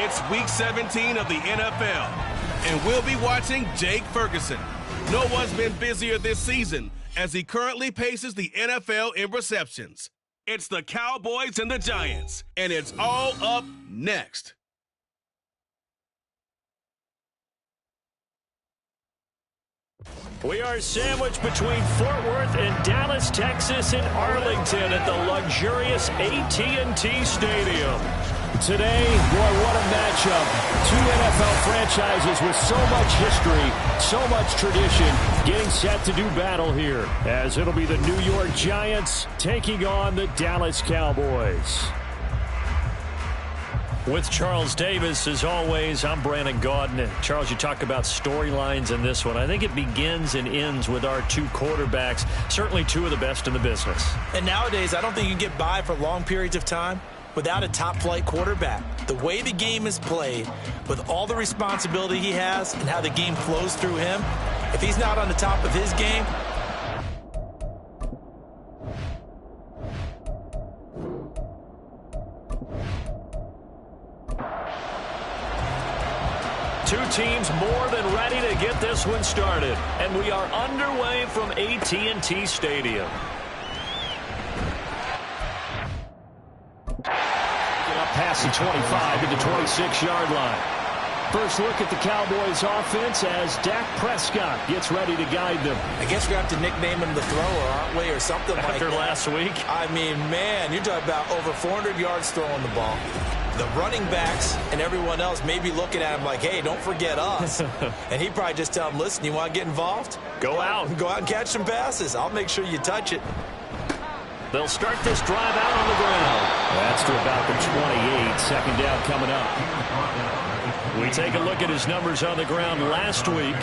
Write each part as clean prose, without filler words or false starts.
It's Week 17 of the NFL, and we'll be watching Jake Ferguson. No one's been busier this season as he currently paces the NFL in receptions. It's the Cowboys and the Giants, and it's all up next. We are sandwiched between Fort Worth and Dallas, Texas, and Arlington at the luxurious AT&T Stadium. Today, boy, what a matchup. Two NFL franchises with so much history, so much tradition, getting set to do battle here, as it'll be the New York Giants taking on the Dallas Cowboys. With Charles Davis, as always, I'm Brandon Gaudin. And Charles, you talk about storylines in this one. I think it begins and ends with our two quarterbacks, certainly two of the best in the business. And nowadays, I don't think you can get by for long periods of time without a top-flight quarterback. The way the game is played, with all the responsibility he has and how the game flows through him, if he's not on the top of his game, two teams more than ready to get this one started. And we are underway from AT&T Stadium. Get up past the 25 to the 26-yard line. First look at the Cowboys offense as Dak Prescott gets ready to guide them. I guess we're going to have to nickname him the thrower, aren't we, or something like that. After last week? I mean, man, you're talking about over 400 yards throwing the ball. The running backs and everyone else may be looking at him like, hey, don't forget us. And he'd probably just tell him, listen, you want to get involved? Go out. Go out and catch some passes. I'll make sure you touch it. They'll start this drive out on the ground. That's to about the 28. Second down coming up. We take a look at his numbers on the ground last week.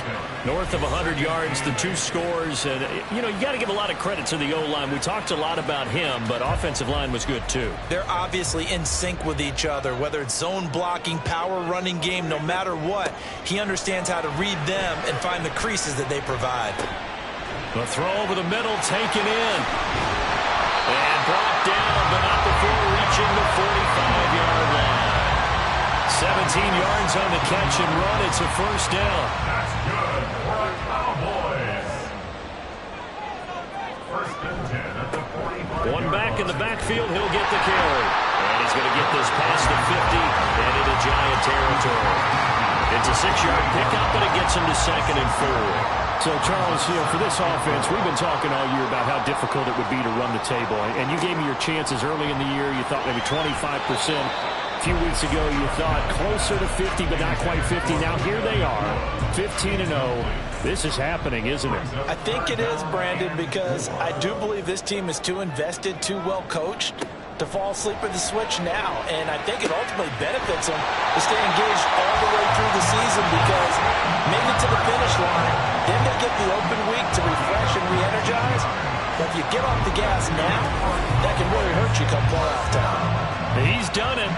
North of 100 yards, the two scores. And, you know, you got to give a lot of credit to the O-line. We talked a lot about him, but offensive line was good too. They're obviously in sync with each other, whether it's zone blocking, power running game, no matter what. He understands how to read them and find the creases that they provide. The throw over the middle, taken in. And brought down, but not before reaching the 45-yard line. 17 yards on the catch and run. It's a first down. That's good for the Cowboys. First and 10 at the 45. One back in the backfield. He'll get the carry. And he's going to get this past the 50 and into Giant territory. It's a 6-yard pickup, but it gets him to second and 4. So, Charles, you know, for this offense, we've been talking all year about how difficult it would be to run the table. And you gave me your chances early in the year. You thought maybe 25%. A few weeks ago, you thought closer to 50, but not quite 50. Now, here they are, 15-0. This is happening, isn't it? I think it is, Brandon, because I do believe this team is too invested, too well coached to fall asleep at the switch now. And I think it ultimately benefits them to stay engaged all the way through the season because make it to the finish line, then they get the open week to refresh and re-energize. But if you get off the gas now, that can really hurt you come playoff time. He's done it.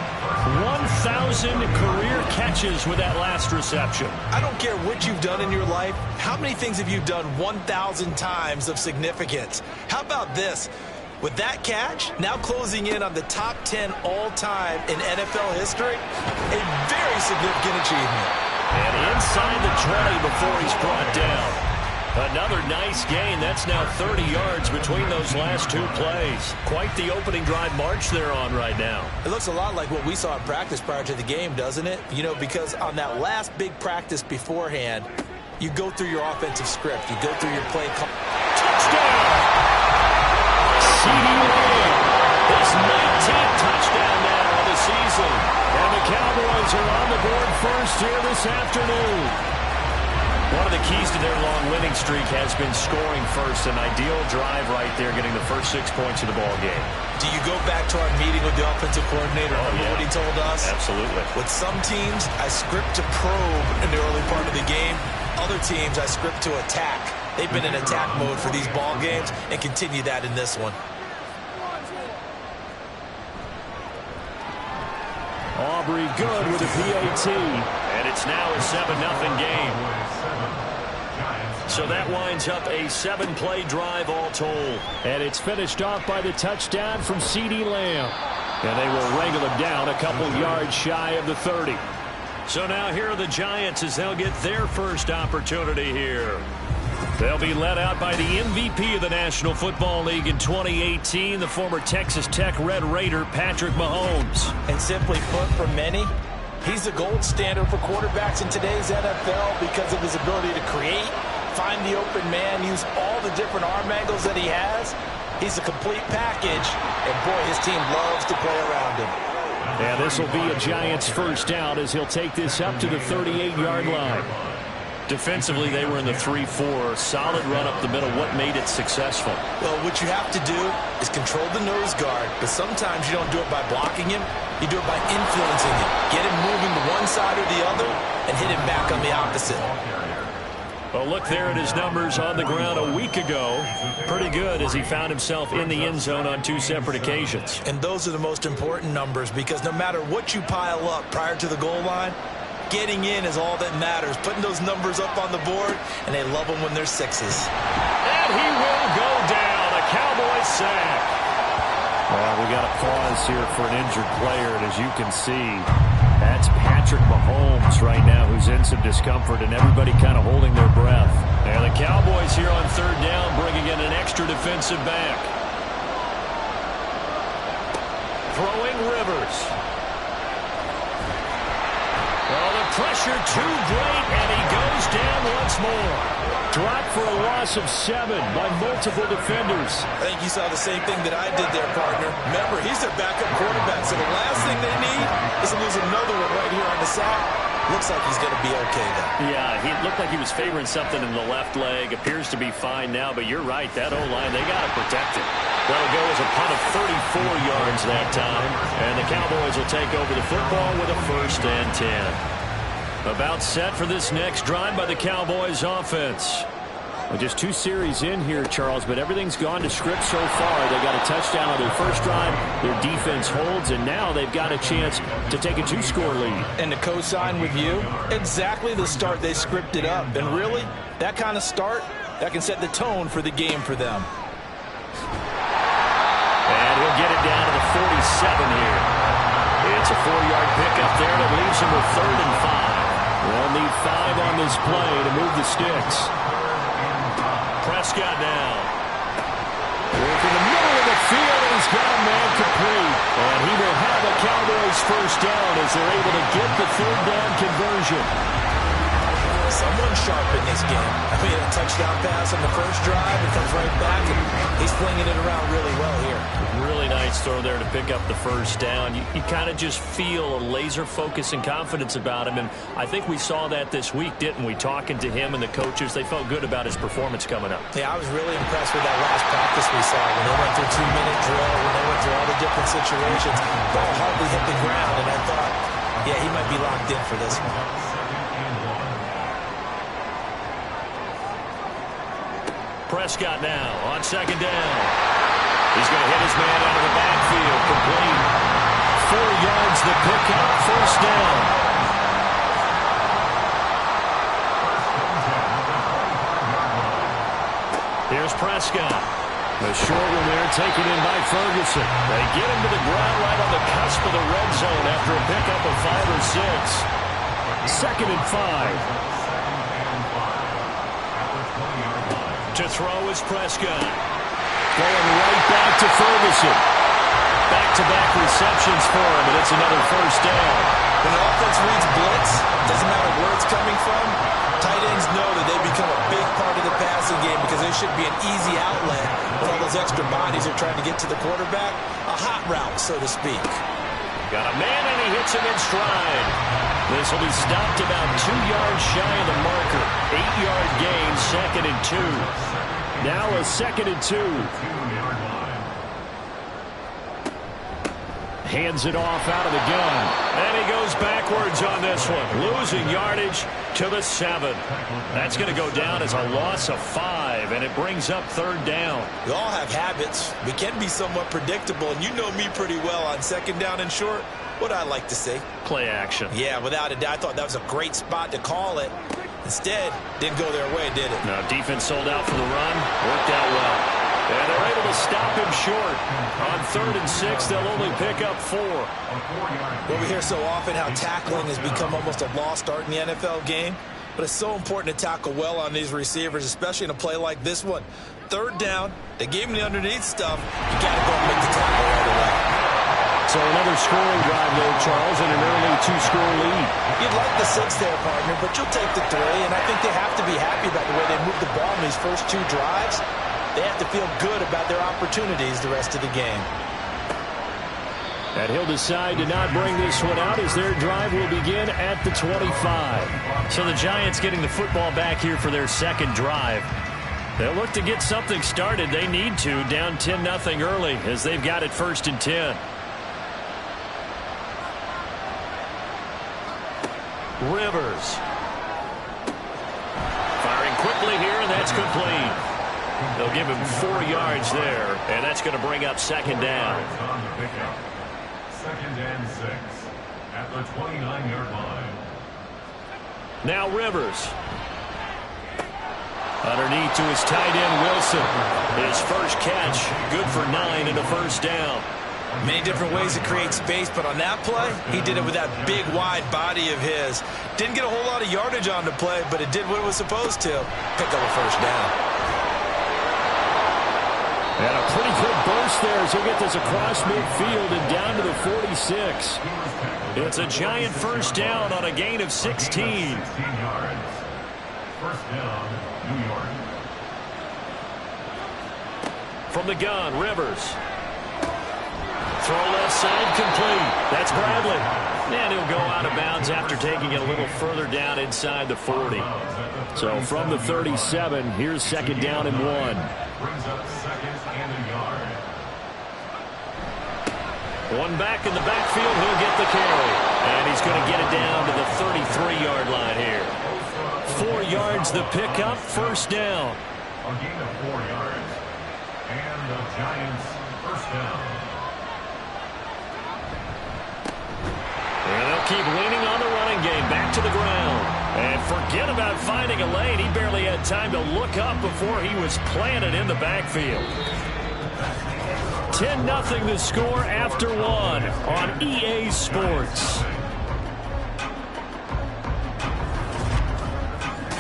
1,000 career catches with that last reception. I don't care what you've done in your life. How many things have you done 1,000 times of significance? How about this? With that catch, now closing in on the top 10 all-time in NFL history, a very significant achievement. And inside the 20 before he's brought down. Another nice gain. That's now 30 yards between those last two plays. Quite the opening drive march they're on right now. It looks a lot like what we saw in practice prior to the game, doesn't it? You know, because on that last big practice beforehand, you go through your offensive script. You go through your play call. Touchdown! CeeDee Lamb, his 19th touchdown now of the season. And the Cowboys are on the board first here this afternoon. One of the keys to their long winning streak has been scoring first. An ideal drive right there, getting the first 6 points of the ball game. Do you go back to our meeting with the offensive coordinator? Yeah. What he told us? Absolutely. With some teams, I script to probe in the early part of the game. Other teams, I script to attack. They've been in attack mode for these ball games and continue that in this one. Aubrey good with a PAT. And it's now a 7-0 game. So that winds up a 7-play drive all told. And it's finished off by the touchdown from CeeDee Lamb. And they will wrangle him down a couple yards shy of the 30. So now here are the Giants as they'll get their first opportunity here. They'll be led out by the MVP of the National Football League in 2018, the former Texas Tech Red Raider, Patrick Mahomes. And simply put, for many, he's the gold standard for quarterbacks in today's NFL because of his ability to create, find the open man, use all the different arm angles that he has. He's a complete package, and boy, his team loves to play around him. And this will be a Giants first down as he'll take this up to the 38-yard line. Defensively, they were in the 3-4. Solid run up the middle. What made it successful? Well, what you have to do is control the nose guard, but sometimes you don't do it by blocking him. You do it by influencing him. Get him moving to one side or the other and hit him back on the opposite. Well, look there at his numbers on the ground a week ago. Pretty good as he found himself in the end zone on 2 separate occasions. And those are the most important numbers because no matter what you pile up prior to the goal line, getting in is all that matters. Putting those numbers up on the board, and they love them when they're 6s. And he will go down. A Cowboys sack. Well, we got a pause here for an injured player, and as you can see, that's Patrick Mahomes right now who's in some discomfort, and everybody kind of holding their breath. And the Cowboys here on 3rd down bringing in an extra defensive back. Throwing Rivers. Well, the pressure too great, and he goes down once more. Dropped for a loss of 7 by multiple defenders. I think you saw the same thing that I did there, partner. Remember, he's their backup quarterback, so the last thing they need is to lose another one right here on the sack. Looks like he's going to be okay, though. Yeah, he looked like he was favoring something in the left leg. Appears to be fine now, but you're right. That O-line, they got to protect it. That'll go as a punt of 34 yards that time. And the Cowboys will take over the football with a 1st and 10. About set for this next drive by the Cowboys offense. Well, just 2 series in here, Charles, but everything's gone to script so far. They got a touchdown on their first drive. Their defense holds, and now they've got a chance to take a 2-score lead. And to co-sign with you, exactly the start they scripted up. And really, that kind of start, that can set the tone for the game for them. And he'll get it down to the 47 here. It's a 4-yard pickup there that leaves him with 3rd and 5. They'll need 5 on this play to move the sticks. Prescott now. Working the middle of the field, and he's got a man complete. And he will have a Cowboys first down as they're able to get the 3rd down conversion. Someone sharp in this game. I mean, a touchdown pass on the first drive, it comes right back, and he's flinging it around really well here. Really nice throw there to pick up the first down. You kind of just feel a laser focus and confidence about him, and I think we saw that this week, didn't we? Talking to him and the coaches, they felt good about his performance coming up. Yeah, I was really impressed with that last practice we saw when they went through 2-minute drill, when they went through all the different situations. Ball hardly hit the ground, and I thought, yeah, he might be locked in for this one. Prescott now on 2nd down. He's going to hit his man out of the backfield. Complete. 4 yards the pickup. 1st down. Here's Prescott. The short one there taken in by Ferguson. They get him to the ground right on the cusp of the red zone after a pickup of 5 or 6. 2nd and 5. To throw is Prescott. Going right back to Ferguson. Back-to-back receptions for him, and it's another 1st down. When the offense reads blitz, doesn't matter where it's coming from, tight ends know that they become a big part of the passing game because they should be an easy outlet when all those extra bodies are trying to get to the quarterback. A hot route, so to speak. Got a man, and he hits him in stride. This will be stopped about 2 yards shy of the marker. 8-yard gain, 2nd and 2. Now a 2nd and 2. Hands it off out of the gun. And he goes backwards on this one. Losing yardage to the 7. That's going to go down as a loss of 5, and it brings up 3rd down. We all have habits. We can be somewhat predictable, and you know me pretty well on 2nd down and short. What I like to say. Play action. Yeah, without a doubt. I thought that was a great spot to call it. Instead, didn't go their way, did it? No, defense sold out for the run. Worked out well. And they're able to stop him short. On 3rd and 6, they'll only pick up 4. Well, we hear so often how tackling has become almost a lost art in the NFL game. But it's so important to tackle well on these receivers, especially in a play like this one. 3rd down, they gave him the underneath stuff. You got to go and make the tackle right away. So another scoring drive there, Charles, and an early 2-score lead. You'd like the 6 there, partner, but you'll take the 3, and I think they have to be happy about the way they moved the ball in these first 2 drives. They have to feel good about their opportunities the rest of the game. And he'll decide to not bring this one out as their drive will begin at the 25. So the Giants getting the football back here for their 2nd drive. They'll look to get something started. They need to, down 10-0 early as they've got it 1st and 10. Rivers. Firing quickly here, and that's complete. They'll give him 4 yards there, and that's going to bring up 2nd down. 2nd and 6 at the 29-yard line. Now Rivers. Underneath to his tight end, Wilson. His first catch, good for 9 and a 1st down. Many different ways to create space, but on that play, he did it with that big, wide body of his. Didn't get a whole lot of yardage on the play, but it did what it was supposed to. Pick up a 1st down. And a pretty good burst there as he'll get this across midfield and down to the 46. It's a giant 1st down on a gain of 16. 16 yards. 1st down, New York. From the gun, Rivers. Throw left side complete. That's Bradley. And he'll go out of bounds after taking it a little further down inside the 40. So from the 37, here's 2nd down and 1. Brings up 2nd and a yard. One back in the backfield, he'll get the carry. And he's going to get it down to the 33-yard line here. 4 yards the pickup, 1st down. A gain of 4 yards. And the Giants 1st down. And they'll keep leaning on the running game. Back to the ground. And forget about finding a lane. He barely had time to look up before he was planted in the backfield. 10-0 the score after 1 on EA Sports.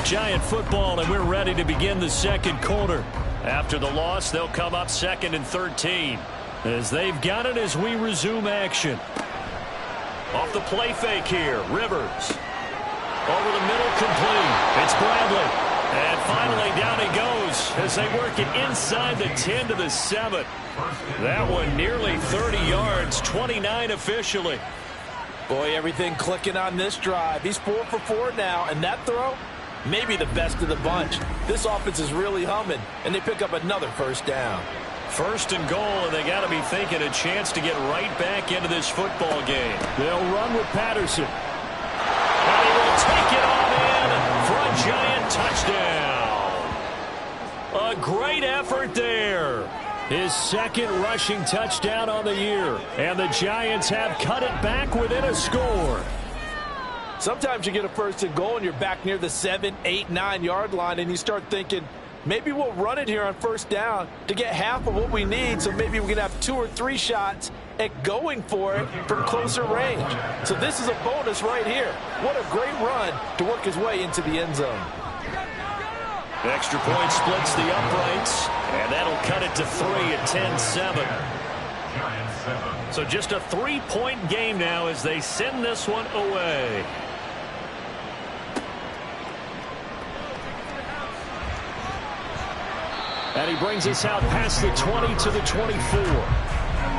Giant football, and we're ready to begin the 2nd quarter. After the loss, they'll come up 2nd and 13 as they've got it as we resume action. Off the play fake here, Rivers. Over the middle, complete. It's Bradley. And finally, down he goes as they work it inside the 10 to the 7. That one nearly 30 yards, 29 officially. Boy, everything clicking on this drive. He's 4 for 4 now, and that throw, maybe the best of the bunch. This offense is really humming, and they pick up another 1st down. 1st and goal, and they got to be thinking a chance to get right back into this football game. They'll run with Patterson. And he will take it on in for a giant touchdown. A great effort there. His 2nd rushing touchdown on the year. And the Giants have cut it back within a score. Sometimes you get a 1st and goal, and you're back near the 7, 8, 9-yard line, and you start thinking, maybe we'll run it here on 1st down to get half of what we need, so maybe we can have 2 or 3 shots at going for it from closer range. So this is a bonus right here. What a great run to work his way into the end zone. The extra point splits the uprights, and that'll cut it to 3 at 10-7. So just a 3-point game now as they send this one away. And he brings us out past the 20 to the 24.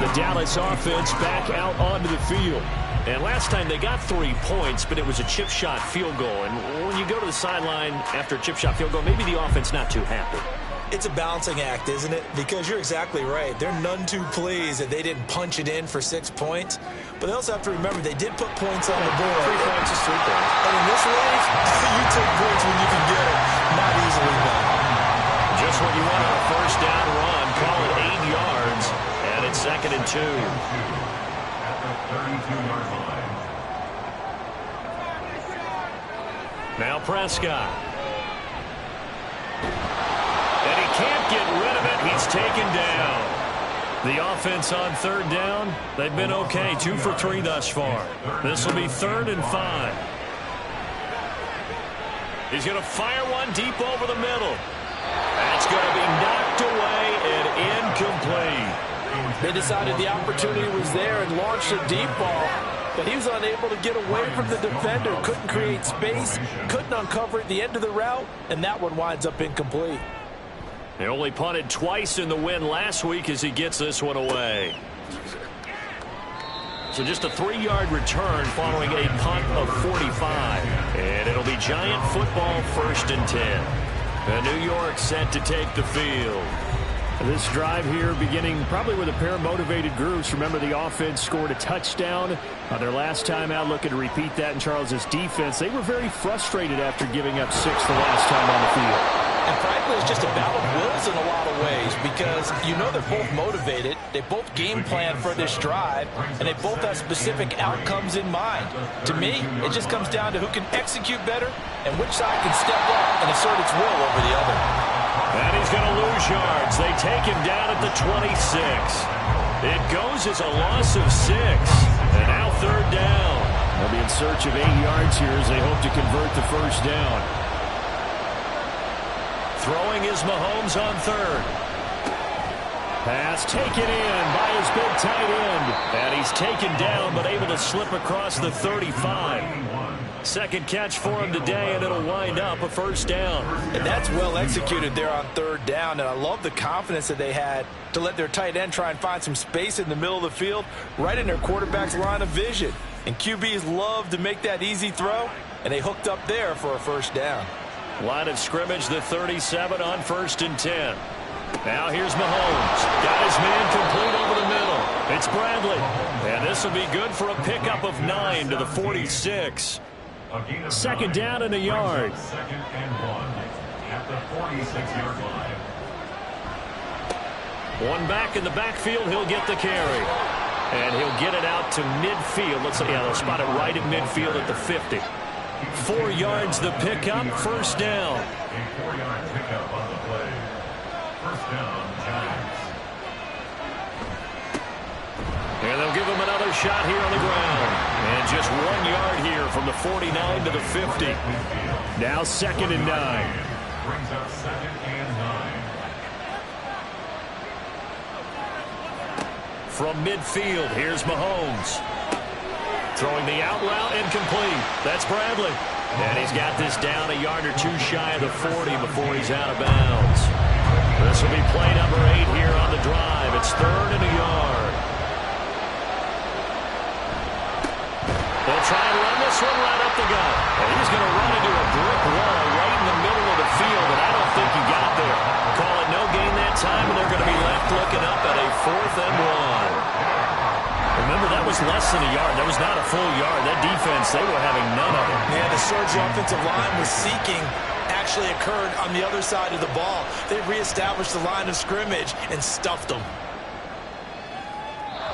The Dallas offense back out onto the field. And last time they got 3 points, but it was a chip shot field goal. And when you go to the sideline after a chip shot field goal, maybe the offense not too happy. It's a balancing act, isn't it? Because you're exactly right. They're none too pleased that they didn't punch it in for 6 points. But they also have to remember they did put points on the board. 3 points is 3 points. And in this league, you take points when you can get them. Not easily done. Just what you want on a 1st down run. Call it 8 yards. And it's 2nd and 2. At the 32-yard line. Now Prescott. And he can't get rid of it. He's taken down. The offense on third down, they've been okay. 2 for 3 thus far. This will be 3rd and 5. He's going to fire one deep over the middle. That's going to be knocked away and incomplete. They decided the opportunity was there and launched a deep ball, but he was unable to get away from the defender. Couldn't create space, couldn't uncover at the end of the route, and that one winds up incomplete. They only punted twice in the win last week as he gets this one away. So just a 3-yard return following a punt of 45. And it'll be Giant football 1st and 10. And New York set to take the field. This drive here beginning probably with a pair of motivated groups. Remember, the offense scored a touchdown on their last time out. Looking to repeat that in Charles's defense. They were very frustrated after giving up 6 the last time on the field. And frankly, it's just a battle of wills in a lot of ways because you know they're both motivated. They both game plan for this drive, and they both have specific outcomes in mind. To me, it just comes down to who can execute better and which side can step up and assert its will over the other. And he's going to lose yards. They take him down at the 26. It goes as a loss of 6. And now 3rd down. They'll be in search of 8 yards here as they hope to convert the 1st down. Throwing is Mahomes on 3rd. Pass taken in by his big tight end. And he's taken down but able to slip across the 35. 2nd catch for him today, and it'll wind up a 1st down. And that's well executed there on 3rd down, and I love the confidence that they had to let their tight end try and find some space in the middle of the field, right in their quarterback's line of vision. And QBs love to make that easy throw, and they hooked up there for a 1st down. Line of scrimmage, the 37 on 1st and 10. Now here's Mahomes. Got his man complete over the middle. It's Bradley. And this will be good for a pickup of 9 to the 46. 2nd down and a yard. 2nd and 1 at the 46-yard line. One back in the backfield. He'll get the carry. And he'll get it out to midfield. Let's say, yeah, they'll spot it right at midfield at the 50. 4 yards the pickup, 1st down. A 4-yard pickup on the play. 1st down, Giants. And they'll give him another shot here on the ground. And just 1 yard here from the 49 to the 50. Now 2nd and 9. Brings up 2nd and 9. From midfield, here's Mahomes. Throwing the out route incomplete. That's Bradley. And he's got this down a yard or 2 shy of the 40 before he's out of bounds. This will be play number 8 here on the drive. It's 3rd and a yard. They'll try and run this one right up the gut. And he's going to run into a brick wall right in the middle of the field, and I don't think he got there. Call it no gain that time, and they're going to be left looking up at a 4th and 1. Remember, that was less than a yard. That was not a full yard. That defense, they were having none of it. Yeah, the surge offensive line was seeking actually occurred on the other side of the ball. They reestablished the line of scrimmage and stuffed them.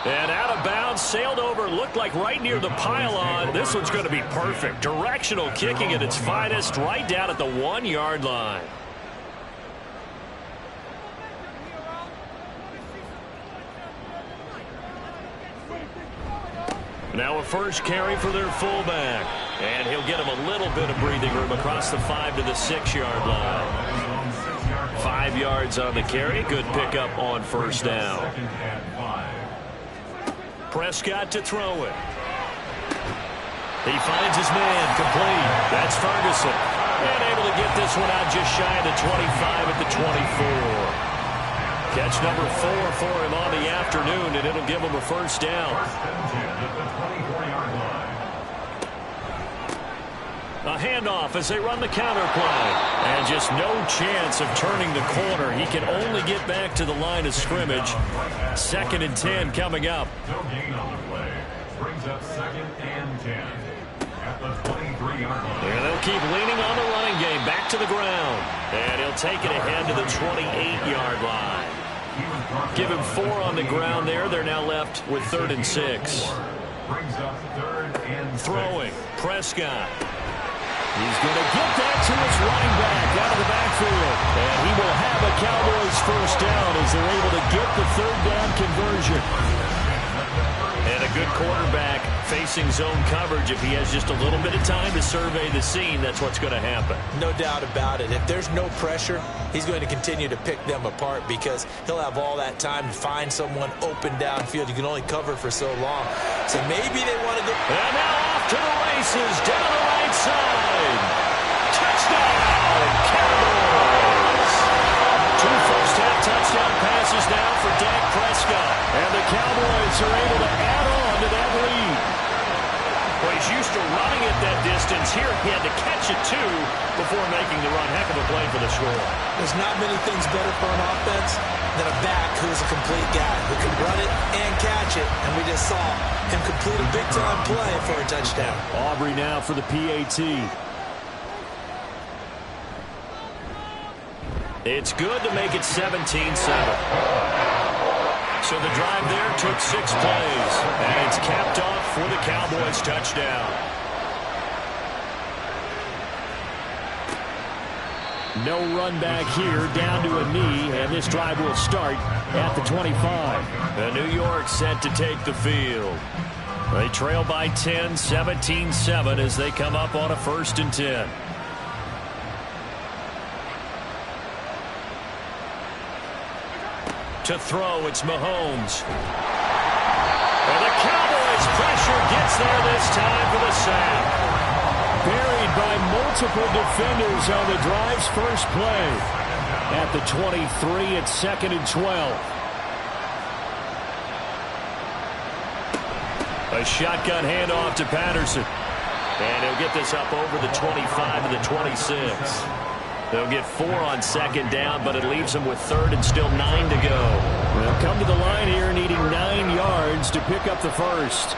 And out of bounds, sailed over, looked like right near the pylon. This one's going to be perfect. Directional kicking at its finest, right down at the 1-yard line. Now a first carry for their fullback. And he'll get him a little bit of breathing room across the 5 to the 6-yard line. 5 yards on the carry. Good pickup on 1st down. Prescott to throw it. He finds his man complete. That's Ferguson. And able to get this one out just shy of the 25 at the 24. Catch number 4 for him on the afternoon, and it'll give him a 1st down. A handoff as they run the counter play. And just no chance of turning the corner. He can only get back to the line of scrimmage. 2nd and 10 coming up. No gain on the play. Brings up 2nd and 10 at the 23-yard line. And they'll keep leaning on the running game. Back to the ground. And he'll take it ahead to the 28-yard line. Give him 4 on the ground there. They're now left with 3rd and 6. Brings up 3rd and 6. Throwing. Prescott. He's going to get that to his running back out of the backfield. And he will have a Cowboys first down as they're able to get the third down conversion. And a good quarterback facing zone coverage. If he has just a little bit of time to survey the scene, that's what's going to happen. No doubt about it. If there's no pressure, he's going to continue to pick them apart because he'll have all that time to find someone open downfield. You can only cover for so long. So maybe they want to go. And now off to the races down the right side. Touchdown, Cowboys! 2 first-half touchdown passes now for Dak Prescott. And the Cowboys are able to add on to that lead. Well, he's used to running at that distance. Here he had to catch it, too, before making the run. Heck of a play for the score. There's not many things better for an offense than a back who is a complete guy who can run it and catch it. And we just saw him complete a big-time play for a touchdown. Aubrey now for the PAT. It's good to make it 17-7. So the drive there took 6 plays. And it's capped off for the Cowboys touchdown. No run back here, down to a knee, and this drive will start at the 25. The New York set to take the field. They trail by 10, 17-7 as they come up on a 1st and 10. To throw, it's Mahomes. And the Cowboys pressure gets there this time for the sack. Buried by multiple defenders on the drive's first play. At the 23, it's 2nd and 12. A shotgun handoff to Patterson. And he'll get this up over the 25 to the 26. They'll get 4 on 2nd down, but it leaves them with 3rd and still 9 to go. They'll come to the line here needing 9 yards to pick up the first.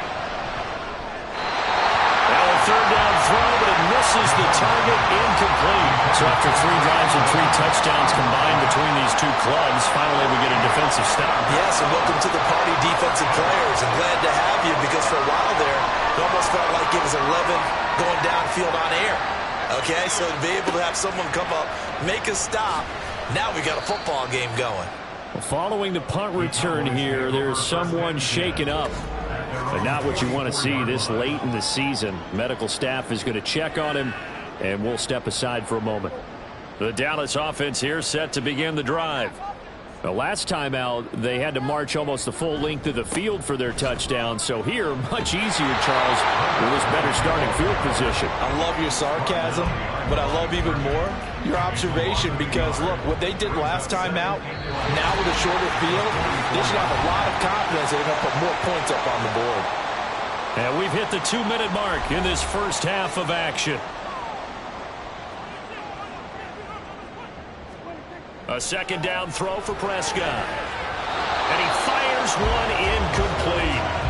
Now a 3rd down throw, but it misses the target, incomplete. So after 3 drives and 3 touchdowns combined between these two clubs, finally we get a defensive stop. Yes, and welcome to the party, defensive players. I'm glad to have you because for a while there, it almost felt like it was 11 going downfield on air. Okay, so to be able to have someone come up, make a stop, now we got a football game going. Following the punt return here, there's someone shaken up. But not what you want to see this late in the season. Medical staff is going to check on him, and we'll step aside for a moment. The Dallas offense here set to begin the drive. The last time out, they had to march almost the full length of the field for their touchdown. So here, much easier, Charles, with this better starting field position. I love your sarcasm, but I love even more your observation because, look, what they did last time out, now with a shorter field, they should have a lot of confidence they're going to put more points up on the board. And we've hit the 2-minute mark in this first half of action. A 2nd down throw for Prescott. And he fires one incomplete.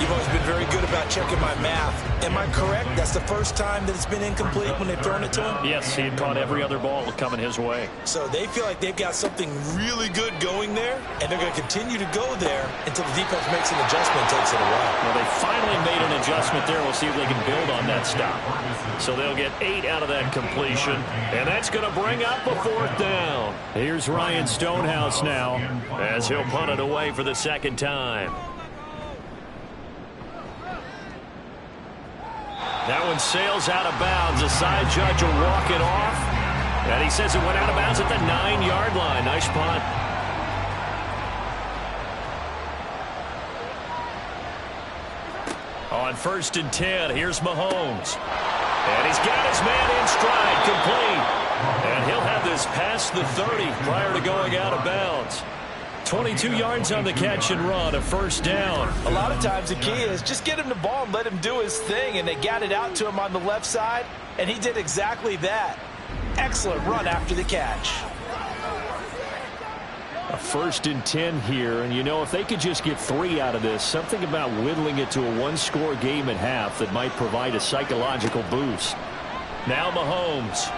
You've always been very good about checking my math. Am I correct? That's the first time that it's been incomplete when they've thrown it to him? Yes, he had caught every other ball coming his way. So they feel like they've got something really good going there, and they're going to continue to go there until the defense makes an adjustment and takes it away. Well, they finally made an adjustment there. We'll see if they can build on that stop. So they'll get 8 out of that completion, and that's going to bring up a 4th down. Here's Ryan Stonehouse now, as he'll punt it away for the 2nd time. That one sails out of bounds. The side judge will walk it off. And he says it went out of bounds at the 9-yard line. Nice punt. On 1st and 10, here's Mahomes. And he's got his man in stride, complete. And he'll have this past the 30 prior to going out of bounds. 22 yards on the catch and run, a 1st down. A lot of times the key is just get him the ball and let him do his thing, and they got it out to him on the left side, and he did exactly that. Excellent run after the catch. A 1st and 10 here, and you know, if they could just get 3 out of this, something about whittling it to a 1-score game at half that might provide a psychological boost. Now Mahomes.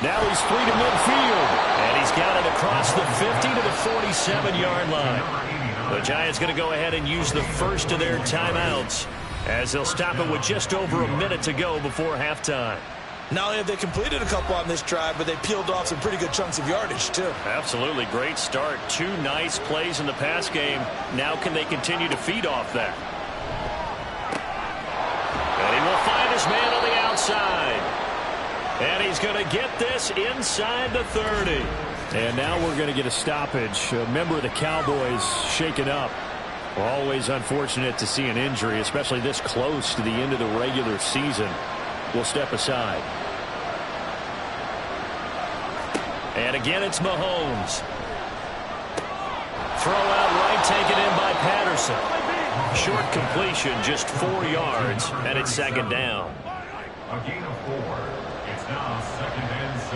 Now he's free to midfield. And he's got it across the 50 to the 47-yard line. The Giants going to go ahead and use the first of their timeouts as they'll stop it with just over a minute to go before halftime. Not only have they completed a couple on this drive, but they peeled off some pretty good chunks of yardage, too. Absolutely. Great start. 2 nice plays in the pass game. Now can they continue to feed off that? And he will find his man on the outside. And he's going to get this inside the 30. And now we're going to get a stoppage. A member of the Cowboys shaken up. Always unfortunate to see an injury, especially this close to the end of the regular season. We'll step aside. And again, it's Mahomes. Throw out right, taken in by Patterson. Short completion, just 4 yards, and it's second down. A gain of 4. It's now 2nd and 6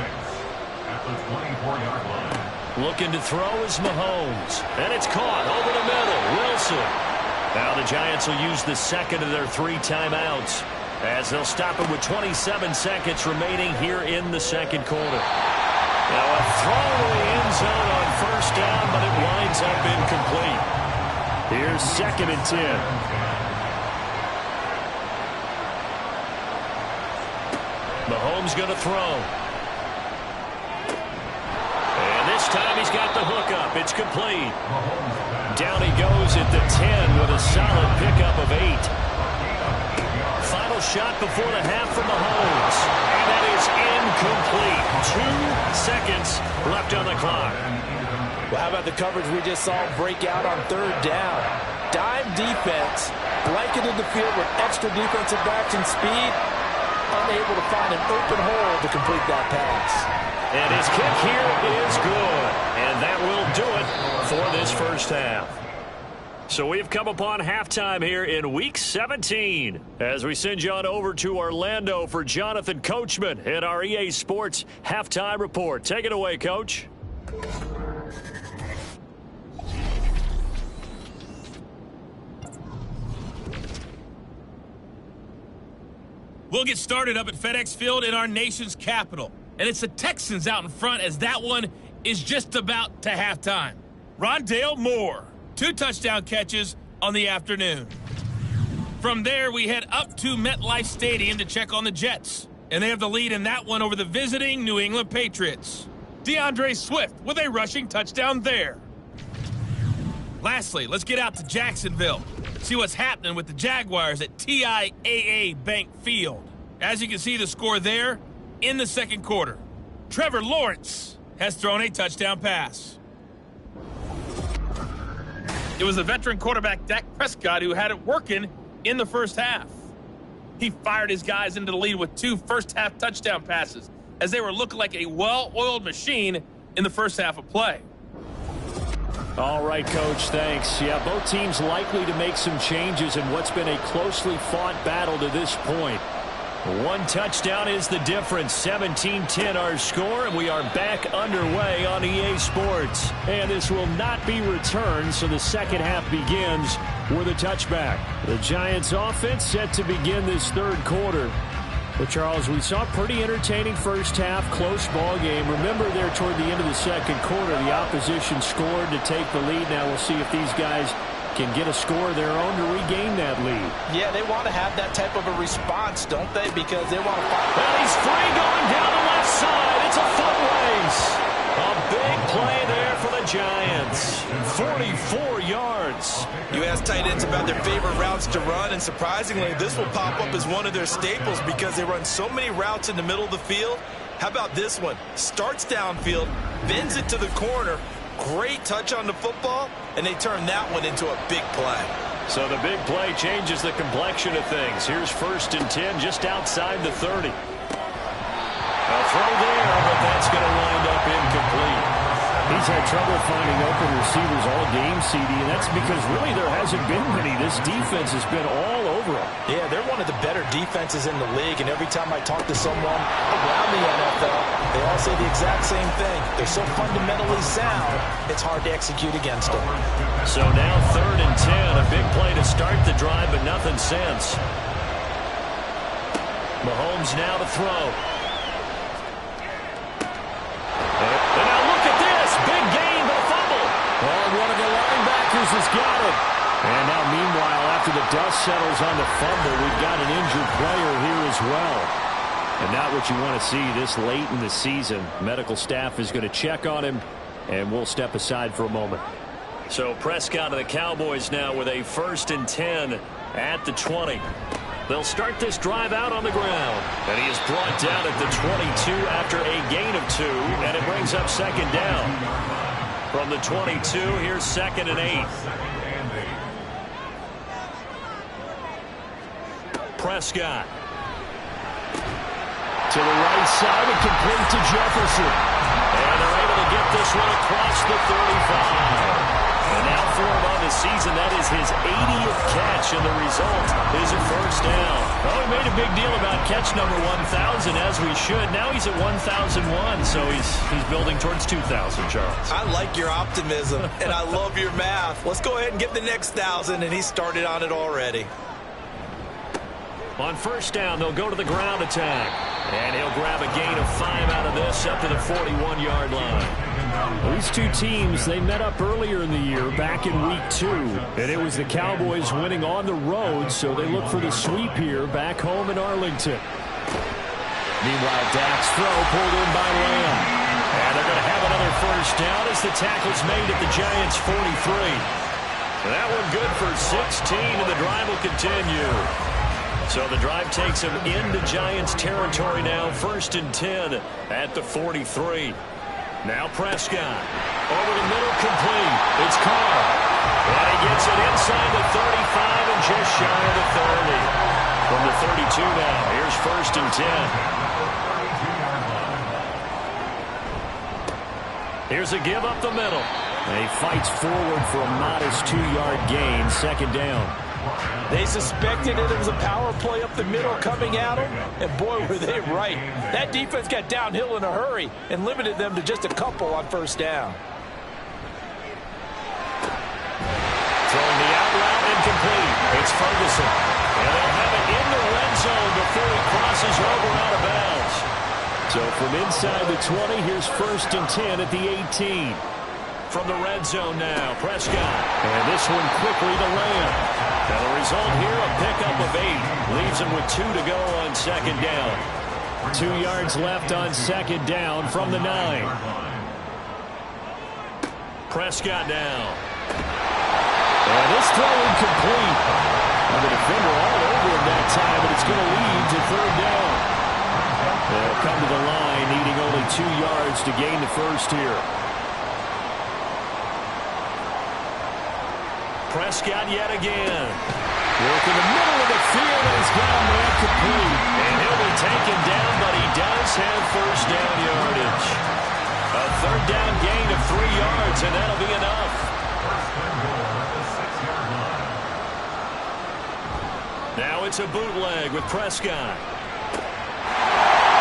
at the 24-yard line. Looking to throw is Mahomes. And it's caught over the middle. Wilson. Now the Giants will use the second of their 3 timeouts as they'll stop it with 27 seconds remaining here in the second quarter. Now a throw to the end zone on first down, but it winds up incomplete. Here's 2nd and 10. Mahomes going to throw. And this time he's got the hook up. It's complete. Down he goes at the 10 with a solid pickup of 8. Final shot before the half from Mahomes. And that is incomplete. 2 seconds left on the clock. Well, how about the coverage we just saw break out on 3rd down? Dime defense, blanketed the field with extra defensive backs and speed, unable to find an open hole to complete that pass. And his kick here is good. And that will do it for this first half. So we've come upon halftime here in Week 17 as we send you on over to Orlando for Jonathan Coachman in our EA Sports Halftime Report. Take it away, Coach. We'll get started up at FedEx Field in our nation's capital. And it's the Texans out in front as that one is just about to halftime. Rondale Moore, 2 touchdown catches on the afternoon. From there, we head up to MetLife Stadium to check on the Jets. And they have the lead in that one over the visiting New England Patriots. DeAndre Swift with a rushing touchdown there. Lastly, let's get out to Jacksonville. See what's happening with the Jaguars at TIAA Bank Field. As you can see the score there in the second quarter. Trevor Lawrence has thrown a touchdown pass. It was the veteran quarterback Dak Prescott who had it working in the first half. He fired his guys into the lead with 2 first-half touchdown passes as they were looking like a well-oiled machine in the first half of play. All right, Coach, thanks. Yeah, both teams likely to make some changes in what's been a closely fought battle to this point. 1 touchdown is the difference. 17-10 our score, and we are back underway on EA Sports. And this will not be returned, so the second half begins with a touchback. The Giants offense set to begin this third quarter. But, Charles, we saw a pretty entertaining first half, close ball game. Remember there toward the end of the second quarter, the opposition scored to take the lead. Now we'll see if these guys can get a score of their own to regain that lead. Yeah, they want to have that type of a response, don't they? Because they want to fight. And he's free going down the left side. It's a foot race. A big play there for the Giants. 44 yards. You ask tight ends about their favorite routes to run, and surprisingly, this will pop up as one of their staples because they run so many routes in the middle of the field. How about this one? Starts downfield, bends it to the corner, great touch on the football, and they turn that one into a big play. So the big play changes the complexion of things. Here's 1st and 10 just outside the 30. A throw there, but that's going to wind up incomplete. He's had trouble finding open receivers all game, CD, and that's because really there hasn't been many. This defense has been all over him. Yeah, they're one of the better defenses in the league, and every time I talk to someone around the NFL, they all say the exact same thing. They're so fundamentally sound, it's hard to execute against them. So now 3rd and 10, a big play to start the drive, but nothing since. Mahomes now to throw. And now look at this. Big gain, but a fumble. Oh, one of the linebackers has got it. And now, meanwhile, after the dust settles on the fumble, we've got an injured player here as well. And not what you want to see this late in the season. Medical staff is going to check on him, and we'll step aside for a moment. So Prescott of the Cowboys now with a 1st and 10 at the 20. They'll start this drive out on the ground. And he is brought down at the 22 after a gain of 2, and it brings up 2nd down. From the 22, here's 2nd and 8. Prescott. To the right side and complete to Jefferson. And they're able to get this one across the 35. And now for him on the season, that is his 80th catch, and the result is a 1st down. Well, we made a big deal about catch number 1,000, as we should. Now he's at 1,001, so he's building towards 2,000, Charles. I like your optimism, and I love your math. Let's go ahead and get the next 1,000, and he started on it already. On 1st down, they'll go to the ground attack. And he'll grab a gain of 5 out of this up to the 41-yard line. These two teams, they met up earlier in the year, back in week 2. And it was the Cowboys winning on the road, so they look for the sweep here back home in Arlington. Meanwhile, Dak's throw pulled in by Lamb. And they're going to have another 1st down as the tackle's made at the Giants' 43. That one good for 16, and the drive will continue. So the drive takes him into Giants territory now. 1st and 10 at the 43. Now Prescott. Over the middle, complete. It's Carr. And he gets it inside the 35 and just shy of the 30. From the 32 now, here's 1st and 10. Here's a give up the middle. And he fights forward for a modest 2-yard gain. 2nd down. They suspected it was a power play up the middle coming at them, and boy, were they right. That defense got downhill in a hurry and limited them to just a couple on 1st down. Throwing the out route incomplete. It's Ferguson. And they'll have it in the red zone before he crosses over out of bounds. So from inside the 20, here's 1st and 10 at the 18. From the red zone now, Prescott. And this one quickly to Lamb. And the result here, a pickup of 8. Leaves him with 2 to go on 2nd down. 2 yards left on 2nd down from the 9. Prescott now. And this throw incomplete. And the defender all over him that time, but it's going to lead to 3rd down. They'll come to the line, needing only 2 yards to gain the 1st here. Prescott yet again. Work in the middle of the field, and he's got a man complete. And he'll be taken down, but he does have 1st down yardage. A 3rd down gain of 3 yards, and that'll be enough. Now it's a bootleg with Prescott.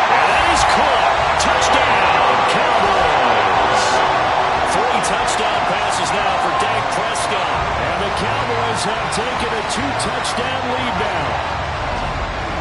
And that is caught. Touchdown, Cowboys. 3 touchdown passes now for Dak Prescott. And the Cowboys have taken a 2-touchdown lead now.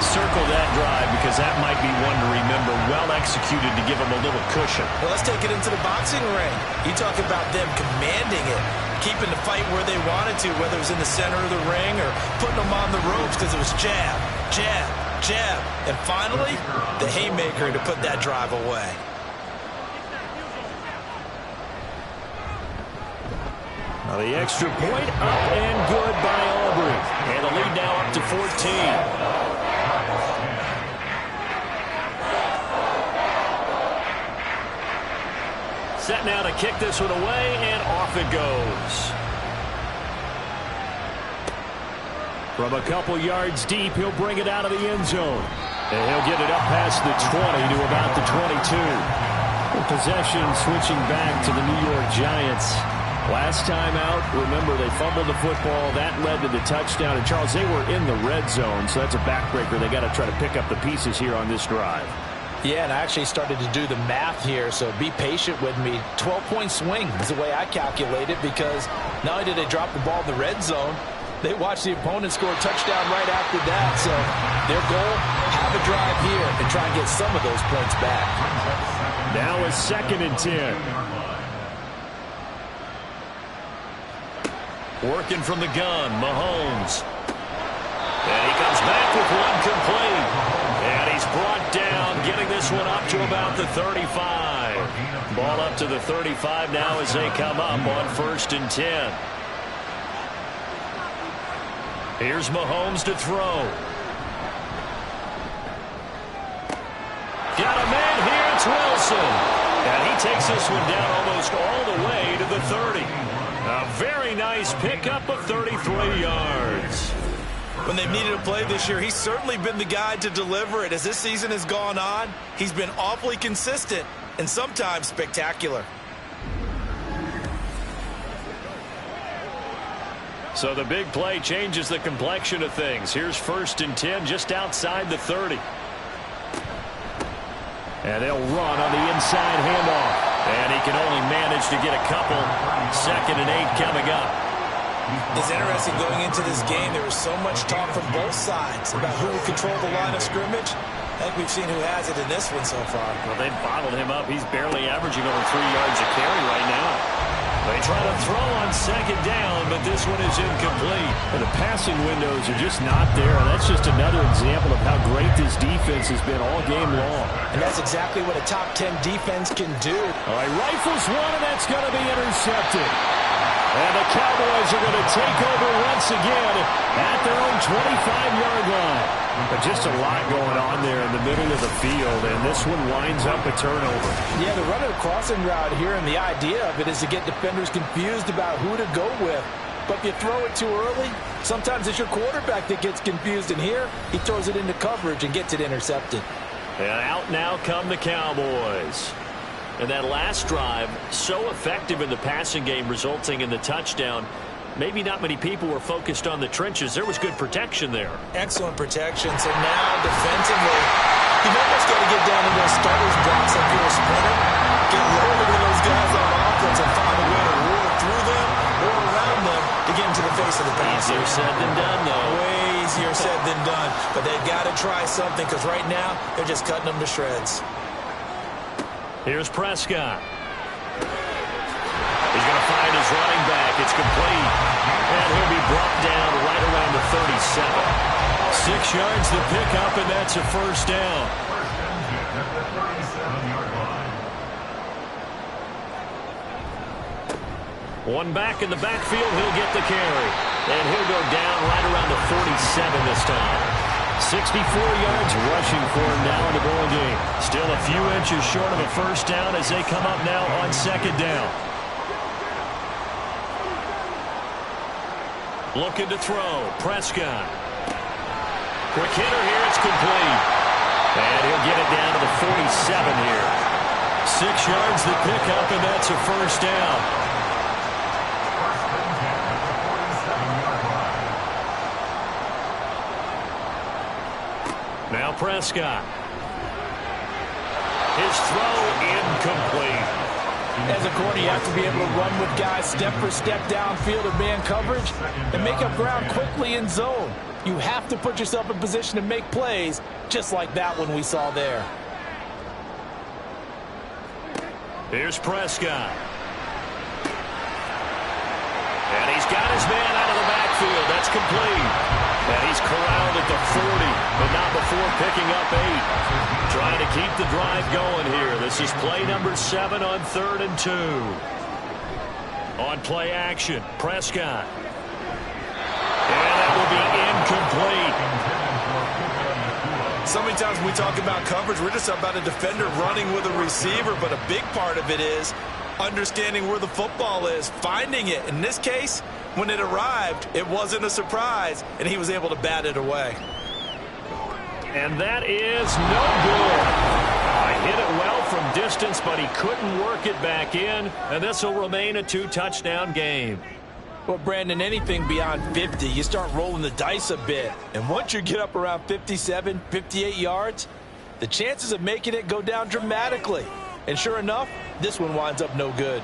Circle that drive because that might be one to remember. Well executed to give them a little cushion. Well, let's take it into the boxing ring. You talk about them commanding it, keeping the fight where they wanted to, whether it was in the center of the ring or putting them on the ropes because it was jab, jab, jab. And finally, the haymaker to put that drive away. Now the extra point up and good by Aubrey. And the lead now up to 14. Set now to kick this one away, and off it goes. From a couple yards deep, he'll bring it out of the end zone. And he'll get it up past the 20 to about the 22. Possession switching back to the New York Giants. Last time out, remember, they fumbled the football. That led to the touchdown. And, Charles, they were in the red zone, so that's a backbreaker. They got to try to pick up the pieces here on this drive. Yeah, and I actually started to do the math here, so be patient with me. 12-point swing is the way I calculate it, because not only did they drop the ball in the red zone, they watched the opponent score a touchdown right after that. So their goal, have a drive here and try and get some of those points back. Now a 2nd and 10. Working from the gun, Mahomes. And he comes back with one complete. And he's brought down 35. Ball up to the 35 now as they come up on 1st and 10. Here's Mahomes to throw. Got a man here. It's Wilson. And he takes this one down almost all the way to the 30. A very nice pickup of 33 yards. When they've needed a play this year, he's certainly been the guy to deliver it. As this season has gone on, he's been awfully consistent and sometimes spectacular. So the big play changes the complexion of things. Here's 1st and 10 just outside the 30. And they'll run on the inside handoff. And he can only manage to get a couple. 2nd and 8 coming up. It's interesting going into this game. There was so much talk from both sides about who would control the line of scrimmage. I think we've seen who has it in this one so far. Well, they've bottled him up. He's barely averaging over 3 yards a carry right now. They try to throw on 2nd down, but this one is incomplete. And the passing windows are just not there. That's just another example of how great this defense has been all game long. And that's exactly what a top 10 defense can do. All right, rifles one, and that's going to be intercepted. And the Cowboys are going to take over once again at their own 25-yard line. But just a lot going on there in the middle of the field, and this one winds up a turnover. Yeah, the running a crossing route here, and the idea of it is to get defenders confused about who to go with. But if you throw it too early, sometimes it's your quarterback that gets confused, and here he throws it into coverage and gets it intercepted. And out now come the Cowboys. And that last drive, so effective in the passing game, resulting in the touchdown. Maybe not many people were focused on the trenches. There was good protection there. Excellent protection. So now, defensively, you've almost got to get down to those starters blocks like you're a sprinter. Get lower than those guys on offense and find a way to roar through them or around them to get into the face of the passer. Easier said than done, though. Way easier said than done. But they've got to try something because right now, they're just cutting them to shreds. Here's Prescott. He's going to find his running back. It's complete. And he'll be brought down right around the 37. 6 yards to pick up, and that's a 1st down. One back in the backfield. He'll get the carry. And he'll go down right around the 47 this time. 64 yards rushing for him now in the ball game. Still a few inches short of a 1st down as they come up now on 2nd down. Looking to throw. Prescott. Quick hitter here. It's complete. And he'll get it down to the 47 here. 6 yards to pick up, and that's a 1st down. Now Prescott. His throw incomplete. As a corner, you have to be able to run with guys step for step downfield in man coverage and make up ground quickly in zone. You have to put yourself in position to make plays just like that one we saw there. Here's Prescott. And he's got his man out of the backfield. That's complete. And he's corralled at the 40, but not before picking up 8. Trying to keep the drive going here. This is play number 7 on 3rd and 2. On play action, Prescott. And that will be incomplete. So many times when we talk about coverage, we're just about a defender running with a receiver, but a big part of it is understanding where the football is, finding it. In this case, when it arrived, it wasn't a surprise, and he was able to bat it away. And that is no good. Hit it well from distance, but he couldn't work it back in, and this will remain a 2-touchdown game. Well, Brandon, anything beyond 50, you start rolling the dice a bit. And once you get up around 57, 58 yards, the chances of making it go down dramatically. And sure enough, this one winds up no good.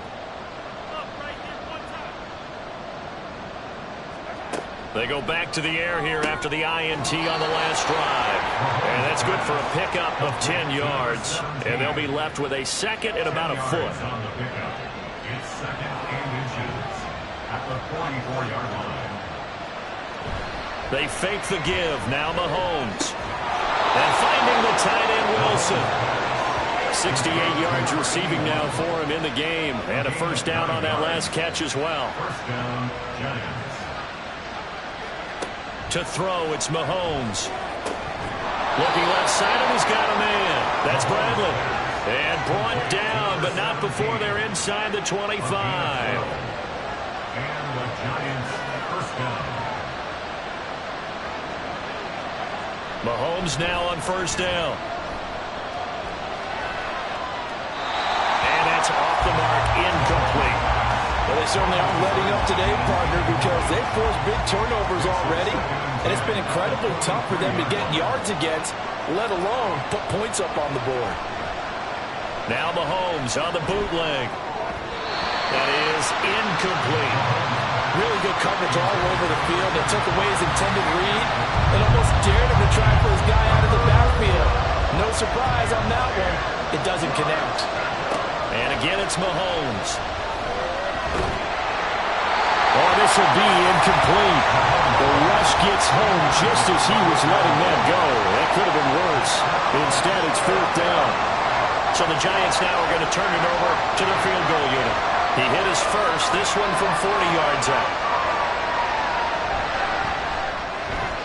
They go back to the air here after the INT on the last drive. And that's good for a pickup of 10 yards. And they'll be left with a 2nd and about a foot. It's 2nd and inches at the 44-yard line. They fake the give. Now Mahomes. And finding the tight end Wilson. 68 yards receiving now for him in the game. And a first down on that last catch as well. First down, Giants. To throw, it's Mahomes. Looking left side, and he's got a man. That's Bradley. And brought down, but not before they're inside the 25. And the Giants first down. Mahomes now on first down. And that's off the mark, incomplete. Well, they certainly aren't letting up today, partner, because they've forced big turnovers already, and it's been incredibly tough for them to get yards against, let alone put points up on the board. Now Mahomes on the bootleg. That is incomplete. Really good coverage all over the field. They took away his intended read and almost dared him to try for his guy out of the backfield. No surprise on that one. It doesn't connect. And again, it's Mahomes. Oh, this will be incomplete. The rush gets home just as he was letting that go. That could have been worse. Instead, it's fourth down. So the Giants now are going to turn it over to their field goal unit. He hit his first, this one from 40 yards out.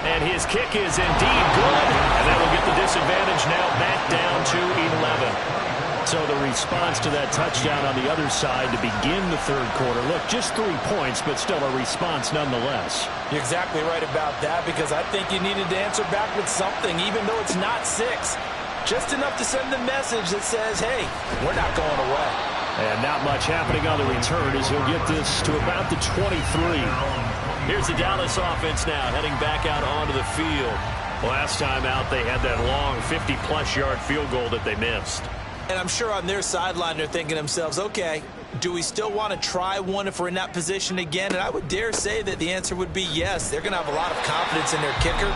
And his kick is indeed good. And that will get the disadvantage now back down to 11. So the response to that touchdown on the other side to begin the third quarter. Look, just 3 points, but still a response nonetheless. You're exactly right about that, because I think you needed to answer back with something, even though it's not 6. Just enough to send the message that says, hey, we're not going away. And not much happening on the return as he'll get this to about the 23. Here's the Dallas offense now heading back out onto the field. Last time out, they had that long 50-plus yard field goal that they missed. And I'm sure on their sideline they're thinking to themselves, okay, do we still want to try one if we're in that position again? And I would dare say that the answer would be yes. They're going to have a lot of confidence in their kicker.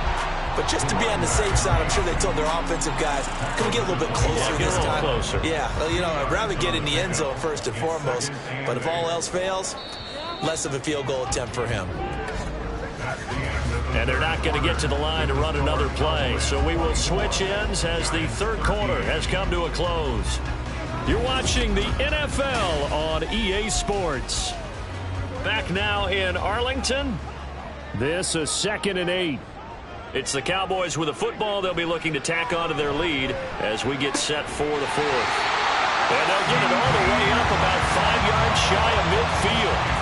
But just to be on the safe side, I'm sure they told their offensive guys, can we get a little bit closer this time? Closer. Yeah, well, you know, I'd rather get in the end zone first and foremost. But if all else fails, less of a field goal attempt for him. And they're not going to get to the line to run another play. So we will switch ends as the third quarter has come to a close. You're watching the NFL on EA Sports. Back now in Arlington. This is 2nd and 8. It's the Cowboys with a football. They'll be looking to tack onto their lead as we get set for the fourth. And they'll get it all the way up about 5 yards shy of midfield.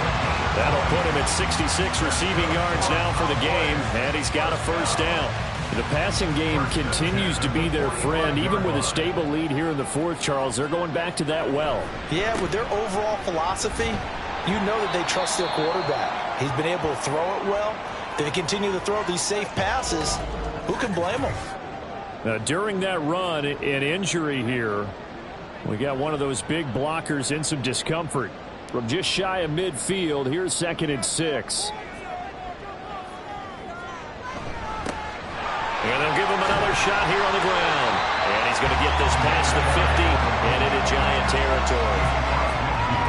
That'll put him at 66 receiving yards now for the game, and he's got a first down. The passing game continues to be their friend, even with a stable lead here in the fourth, Charles. They're going back to that well. Yeah, with their overall philosophy, you know that they trust their quarterback. He's been able to throw it well. They continue to throw these safe passes. Who can blame them? During that run, an injury here. We got one of those big blockers in some discomfort. From just shy of midfield, here's 2nd and 6. And they'll give him another shot here on the ground. And he's going to get this past the 50 and into Giant territory.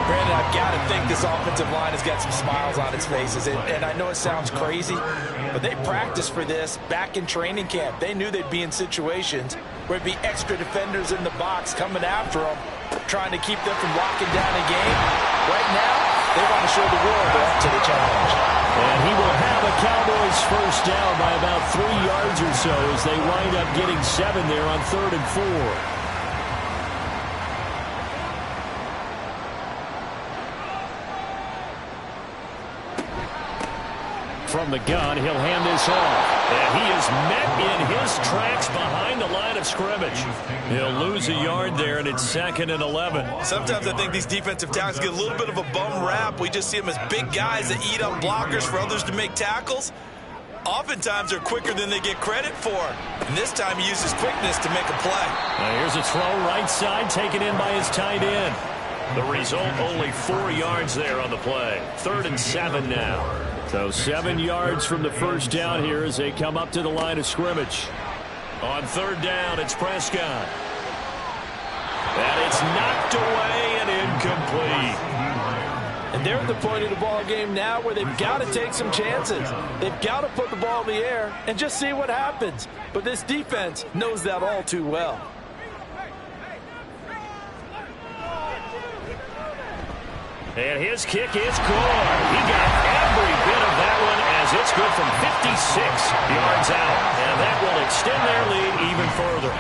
Brandon, I've got to think this offensive line has got some smiles on its faces. And I know it sounds crazy, but they practiced for this back in training camp. They knew they'd be in situations where it'd be extra defenders in the box coming after them, trying to keep them from locking down a game. Right now, they want to show the world they're up to the challenge. And he will have a Cowboys first down by about 3 yards or so as they wind up getting 7 there on 3rd and 4. From the gun, he'll hand this off. And he is met in his tracks behind the line of scrimmage. He'll lose a yard there, and it's 2nd and 11. Sometimes I think these defensive tackles get a little bit of a bum rap. We just see them as big guys that eat up blockers for others to make tackles. Oftentimes they're quicker than they get credit for. And this time he uses quickness to make a play. Now here's a throw right side taken in by his tight end. The result, only 4 yards there on the play. 3rd and 7 now. So 7 yards from the first down here as they come up to the line of scrimmage. On 3rd down, it's Prescott. And it's knocked away and incomplete. And they're at the point of the ball game now where they've got to take some chances. They've got to put the ball in the air and just see what happens. But this defense knows that all too well. And his kick is good. He got every bit of that one as it's good from 56 yards out. And that will extend their lead even further.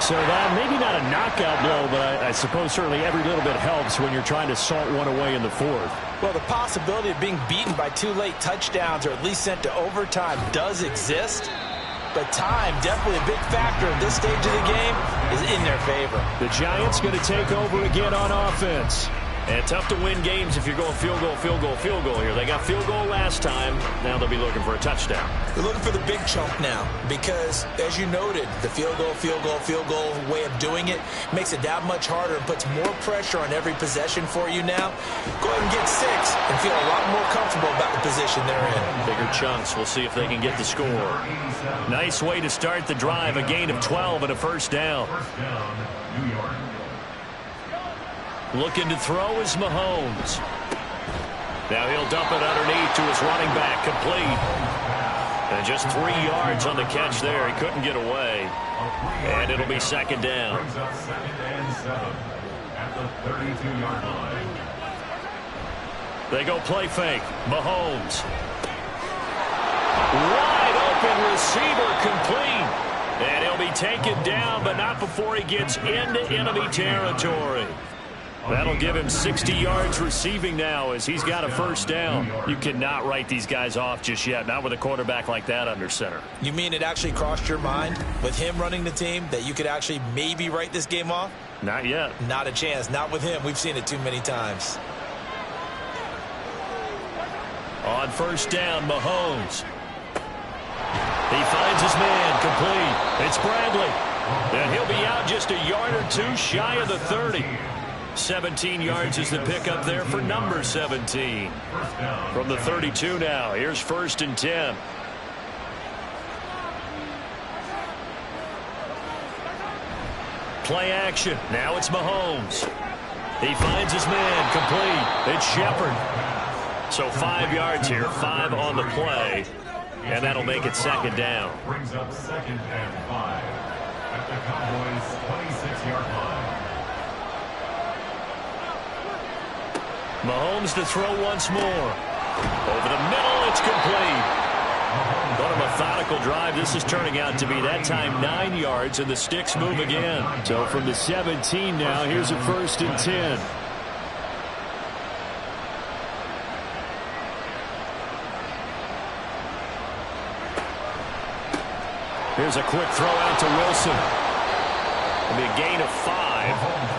So that maybe not a knockout blow, but I suppose certainly every little bit helps when you're trying to salt one away in the fourth. Well, the possibility of being beaten by 2 late touchdowns or at least sent to overtime does exist. But time, definitely a big factor at this stage of the game, is in their favor. The Giants going to take over again on offense. And tough to win games if you're going field goal, field goal, field goal here. They got field goal last time. Now they'll be looking for a touchdown. They're looking for the big chunk now because, as you noted, the field goal, field goal, field goal way of doing it makes it that much harder and puts more pressure on every possession for you now. Go ahead and get 6 and feel a lot more comfortable about the position they're in. Bigger chunks. We'll see if they can get the score. Nice way to start the drive. A gain of 12 and a first down. First down, New York. Looking to throw is Mahomes. Now he'll dump it underneath to his running back, complete. And just 3 yards on the catch there. He couldn't get away. And it'll be second down. Brings up 2nd and 7 at the 32-yard line. They go play fake. Mahomes. Wide open receiver, complete. And he'll be taken down, but not before he gets into enemy territory. That'll give him 60 yards receiving now as he's got a first down. You cannot write these guys off just yet, not with a quarterback like that under center. You mean it actually crossed your mind with him running the team that you could actually maybe write this game off? Not yet. Not a chance. Not with him. We've seen it too many times. On first down, Mahomes. He finds his man, complete. It's Bradley. And he'll be out just a yard or 2 shy of the 30. 17 yards is the pickup there for number 17. From the 32 now. Here's 1st and 10. Play action. Now it's Mahomes. He finds his man, complete. It's Shepard. So 5 yards here, 5 on the play. And that'll make it second down. Brings up 2nd and 5 at the Cowboys' 26-yard line. Mahomes to throw once more. Over the middle, it's complete. What a methodical drive. This is turning out to be that time 9 yards, and the sticks move again. So from the 17 now, here's a 1st and 10. Here's a quick throw out to Wilson. It'll be a gain of 5,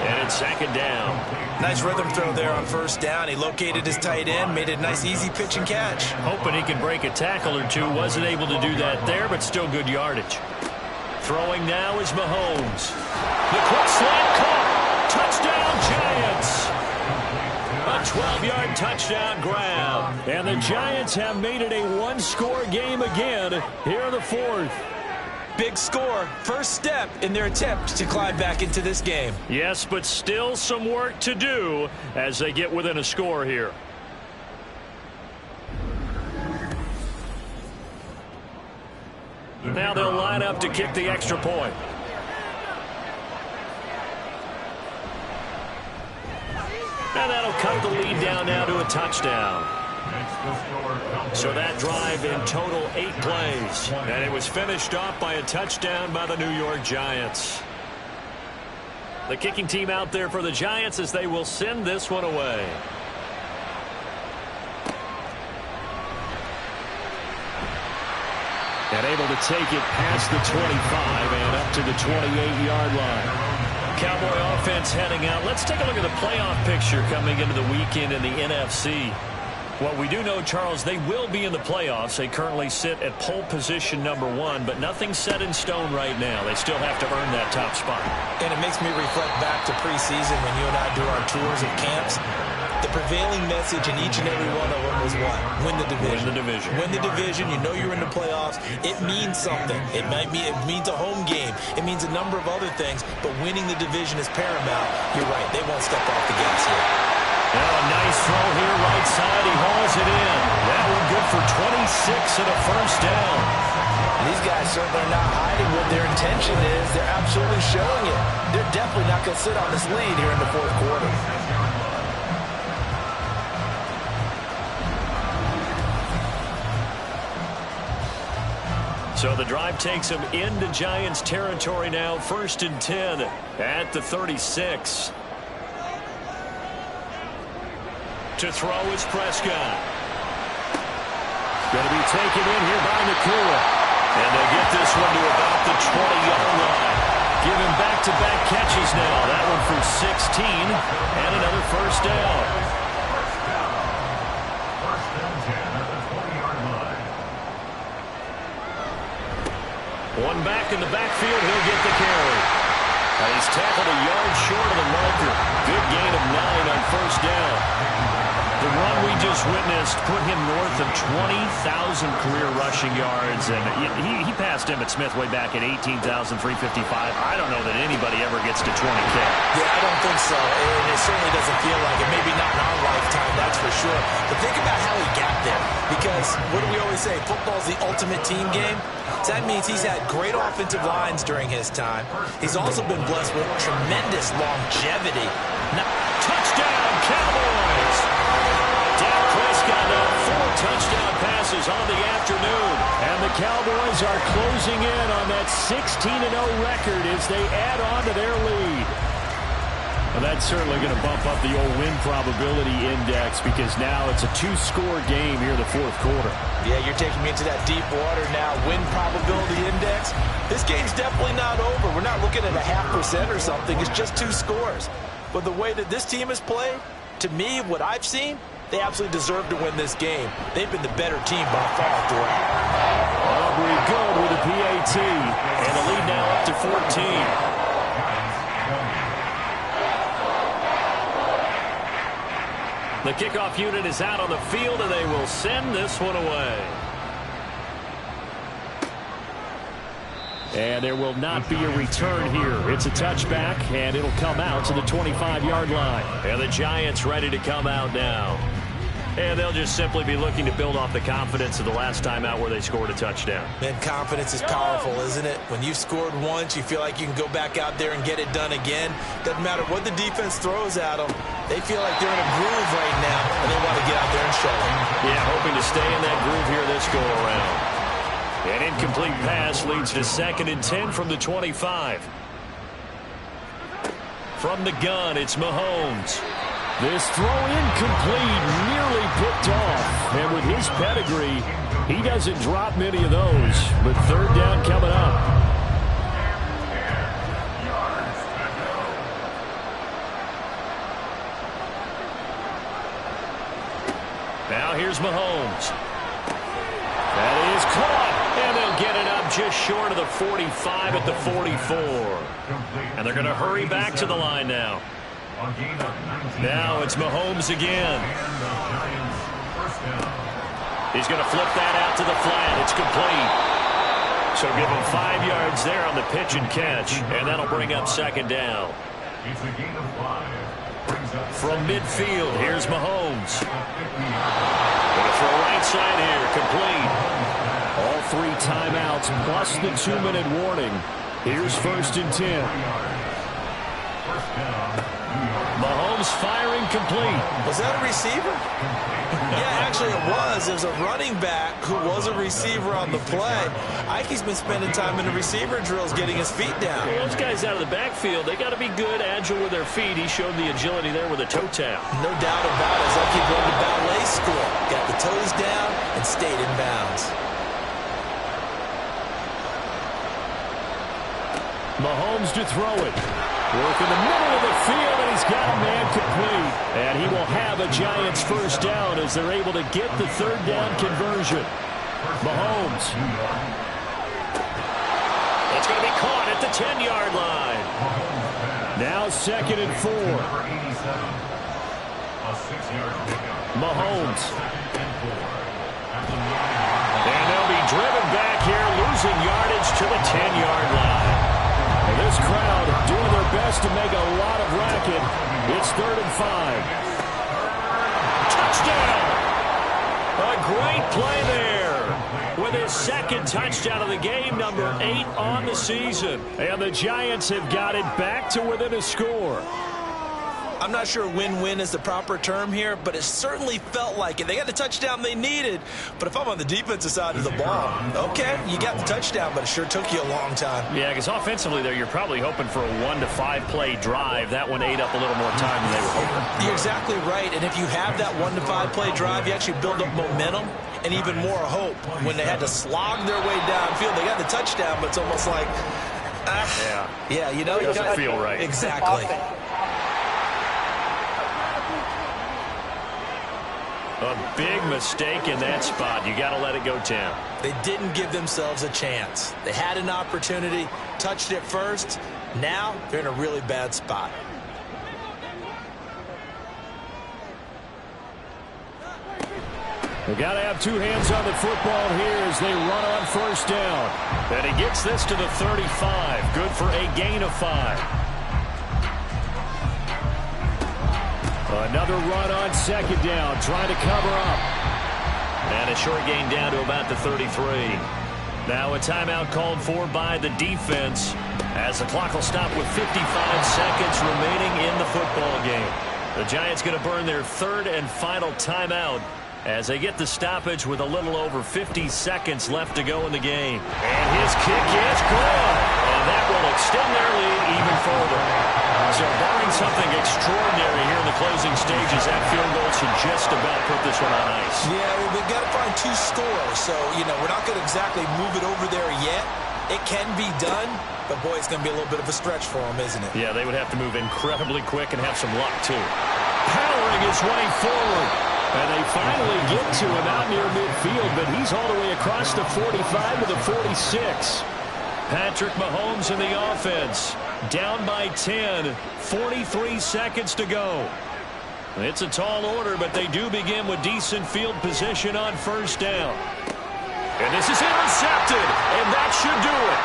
and it's second down. Nice rhythm throw there on first down. He located his tight end, made it a nice easy pitch and catch. Hoping he can break a tackle or 2. Wasn't able to do that there, but still good yardage. Throwing now is Mahomes. The quick slant caught. Touchdown, Giants. A 12-yard touchdown grab. And the Giants have made it a 1-score game again here in the 4th. Big score, first step in their attempt to climb back into this game. Yes, but still some work to do as they get within a score here. Now they'll line up to kick the extra point. And that'll cut the lead down now to a touchdown. So that drive in total 8 plays. And it was finished off by a touchdown by the New York Giants. The kicking team out there for the Giants as they will send this one away. And able to take it past the 25 and up to the 28-yard line. Cowboy offense heading out. Let's take a look at the playoff picture coming into the weekend in the NFC. What we do know, Charles, they will be in the playoffs. They currently sit at pole position number 1, but nothing's set in stone right now. They still have to earn that top spot. And it makes me reflect back to preseason when you and I do our tours of camps. The prevailing message in each and every one of them was what? Win the division. Win the division. Win the division. You know you're in the playoffs. It means something. It means a home game. It means a number of other things, but winning the division is paramount. You're right. They won't step off the gas here. Now a nice throw here, right side. He hauls it in. That one good for 26 and a first down. These guys certainly are not hiding what their intention is. They're absolutely showing it. They're definitely not going to sit on this lead here in the 4th quarter. So the drive takes him into Giants territory now. 1st and 10 at the 36. To throw is Prescott. Going to be taken in here by Nakua. And they get this one to about the 20-yard line. Giving back-to-back catches now. That one for 16 and another first down. First and 10 at the 20-yard line. One back in the backfield. He'll get the carry. He's tackled a yard short of the marker. Good gain of 9 on first down. The run we just witnessed put him north of 20,000 career rushing yards, and he passed Emmitt Smith way back at 18,355. I don't know that anybody ever gets to 20K. Yeah, I don't think so. And it certainly doesn't feel like it. Maybe not in our lifetime, that's for sure. But think about how he got there. Because what do we always say? Football's the ultimate team game. So that means he's had great offensive lines during his time. He's also been blessed with tremendous longevity. Now, touchdown, Cowboys! Dak Prescott now 4 touchdown passes on the afternoon. And the Cowboys are closing in on that 16-0 record as they add on to their lead. Well, that's certainly going to bump up the old win probability index because now it's a 2-score game here in the 4th quarter. Yeah, you're taking me into that deep water now. Win probability index. This game's definitely not over. We're not looking at a 0.5% or something. It's just 2 scores. But the way that this team has played, to me, what I've seen, they absolutely deserve to win this game. They've been the better team by far throughout. Aubrey good with a PAT. And the lead now up to 14. The kickoff unit is out on the field, and they will send this one away. And there will not be a return here. It's a touchback, and it'll come out to the 25-yard line. And the Giants ready to come out now. And they'll just simply be looking to build off the confidence of the last time out where they scored a touchdown. Man, confidence is powerful, isn't it? When you've scored once, you feel like you can go back out there and get it done again. Doesn't matter what the defense throws at them. They feel like they're in a groove right now, and they want to get out there and show it. Yeah, hoping to stay in that groove here this go-around. An incomplete pass leads to 2nd and 10 from the 25. From the gun, it's Mahomes. This throw incomplete, nearly picked off. And with his pedigree, he doesn't drop many of those. But 3rd down coming up. Now here's Mahomes. That is caught. And they'll get it up just short of the 45 at the 44. And they're going to hurry back to the line now. Now it's Mahomes again. He's going to flip that out to the flat. It's complete. So give him 5 yards there on the pitch and catch, and that'll bring up 2nd down. From midfield, here's Mahomes. Going to throw right side here, complete. All 3 timeouts plus the 2-minute warning. Here's 1st and 10. Mahomes firing complete. Was that a receiver? Yeah, actually it was. It was a running back who was a receiver on the play. Ike's been spending time in the receiver drills getting his feet down. Well, those guys out of the backfield, they got to be good, agile with their feet. He showed the agility there with a toe tap. No doubt about it. It's like he going to ballet school. Got the toes down and stayed in bounds. Mahomes to throw it. Work in the middle of the field, and he's got a man complete. And he will have a Giants 1st down as they're able to get the 3rd down conversion. Mahomes. It's going to be caught at the 10-yard line. Now 2nd and 4. Mahomes. And they'll be driven back here, losing yardage to the 10-yard line. And this crowd doing their best to make a lot of racket. It's 3rd and 5. Touchdown! A great play there. With his 2nd touchdown of the game, number 8 on the season. And the Giants have got it back to within a score. I'm not sure win-win is the proper term here, but it certainly felt like it. They got the touchdown they needed, but if I'm on the defensive side of the ball, okay, you got the touchdown, but it sure took you a long time. Yeah, because offensively there, you're probably hoping for a 1 to 5 play drive. That one ate up a little more time than they were hoping. You're exactly right, and if you have that 1 to 5 play drive, you actually build up momentum and even more hope. When they had to slog their way downfield, they got the touchdown, but it's almost like, yeah, you know, it doesn't feel right. Exactly. A big mistake in that spot. You got to let it go, Tim. They didn't give themselves a chance. They had an opportunity, touched it first. Now they're in a really bad spot. They got to have two hands on the football here as they run on first down. And he gets this to the 35. Good for a gain of 5. Another run on second down, trying to cover up. And a short gain down to about the 33. Now a timeout called for by the defense as the clock will stop with 55 seconds remaining in the football game. The Giants going to burn their third and final timeout as they get the stoppage with a little over 50 seconds left to go in the game. And his kick is good. And that will extend their lead even further. So barring something extraordinary here in the closing stages, that field goal should just about put this one on ice. Yeah, they've got to find 2 scores. So, you know, we're not going to exactly move it over there yet. It can be done, but, boy, it's going to be a little bit of a stretch for them, isn't it? Yeah, they would have to move incredibly quick and have some luck, too. Powering his way forward. And they finally get to him out near midfield, but he's all the way across the 45 to the 46. Patrick Mahomes in the offense. Down by 10. 43 seconds to go. It's a tall order, but they do begin with decent field position on first down. And this is intercepted, and that should do it.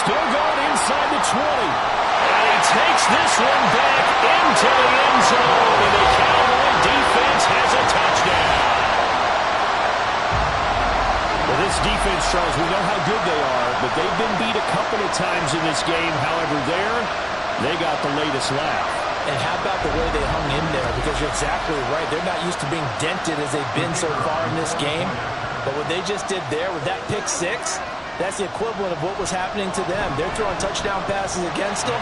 Still going inside the 20. And he takes this one back into the end zone, and the Cowboy defense has a touchdown. Well, this defense, Charles, we know how good they are, but they've been beat a couple of times in this game. However, they got the latest laugh. And how about the way they hung in there? Because you're exactly right. They're not used to being dented as they've been so far in this game. But what they just did there with that pick 6, that's the equivalent of what was happening to them. They're throwing touchdown passes against them.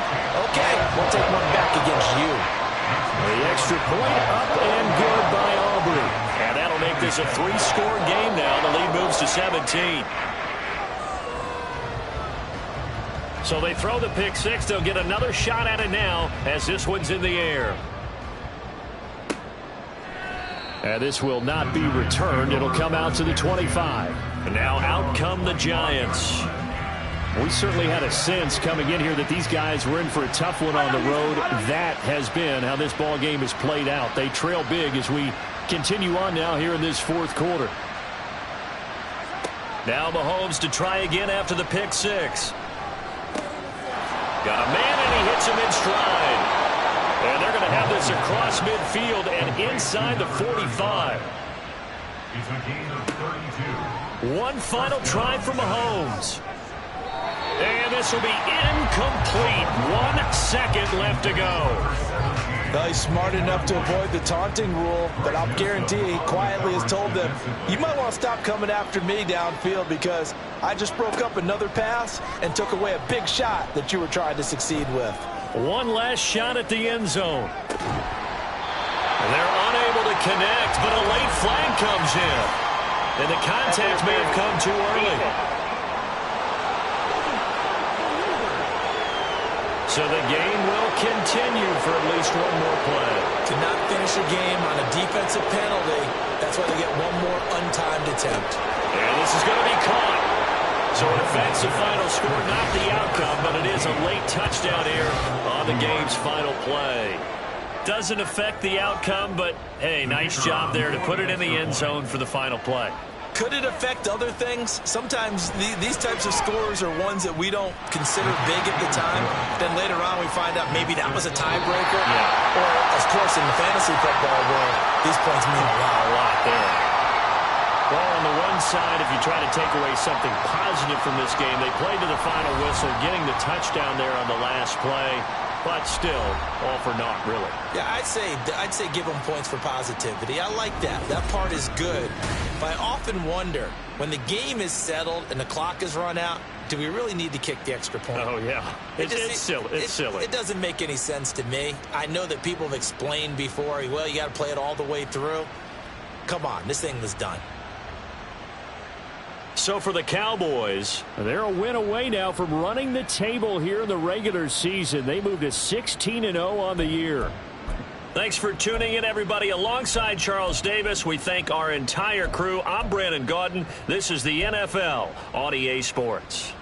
Okay, we'll take one back against you. The extra point up and good by Aubrey. And that'll make this a 3-score game now. The lead moves to 17. So they throw the pick 6. They'll get another shot at it now as this one's in the air. And this will not be returned. It'll come out to the 25. And now out come the Giants. We certainly had a sense coming in here that these guys were in for a tough one on the road. That has been how this ball game has played out. They trail big as we continue on now here in this fourth quarter. Now Mahomes to try again after the pick 6. Got a man, and he hits him in stride. And they're going to have this across midfield and inside the 45. It's a gain of 32. One final try for Mahomes. And this will be incomplete. 1 second left to go. Well, he's smart enough to avoid the taunting rule, but I'll guarantee he quietly has told them, you might want to stop coming after me downfield because I just broke up another pass and took away a big shot that you were trying to succeed with. One last shot at the end zone. They're unable to connect, but a late flag comes in. And the contact may have come too early. So the game will continue for at least one more play. To not finish a game on a defensive penalty, that's why they get one more untimed attempt. And this is going to be caught. So it affects the final score, not the outcome, but it is a late touchdown here on the game's final play. Doesn't affect the outcome, but, hey, nice job there to put it in the end zone for the final play. Could it affect other things? Sometimes these types of scores are ones that we don't consider big at the time. Then later on we find out maybe that was a tiebreaker. Yeah. Or, of course, in the fantasy football world, these points mean a lot there. Well, on the one side, if you try to take away something positive from this game, they played to the final whistle, getting the touchdown there on the last play. But still, all for naught, really. Yeah, I'd say give them points for positivity. I like that. That part is good. But I often wonder, when the game is settled and the clock is run out, do we really need to kick the extra point? Oh, yeah. It's silly. It's silly. It doesn't make any sense to me. I know that people have explained before, well, you got to play it all the way through. Come on, this thing was done. So for the Cowboys, they're a win away now from running the table here in the regular season. They moved to 16-0 on the year. Thanks for tuning in, everybody. Alongside Charles Davis, we thank our entire crew. I'm Brandon Gaudin. This is the NFL on EA Sports.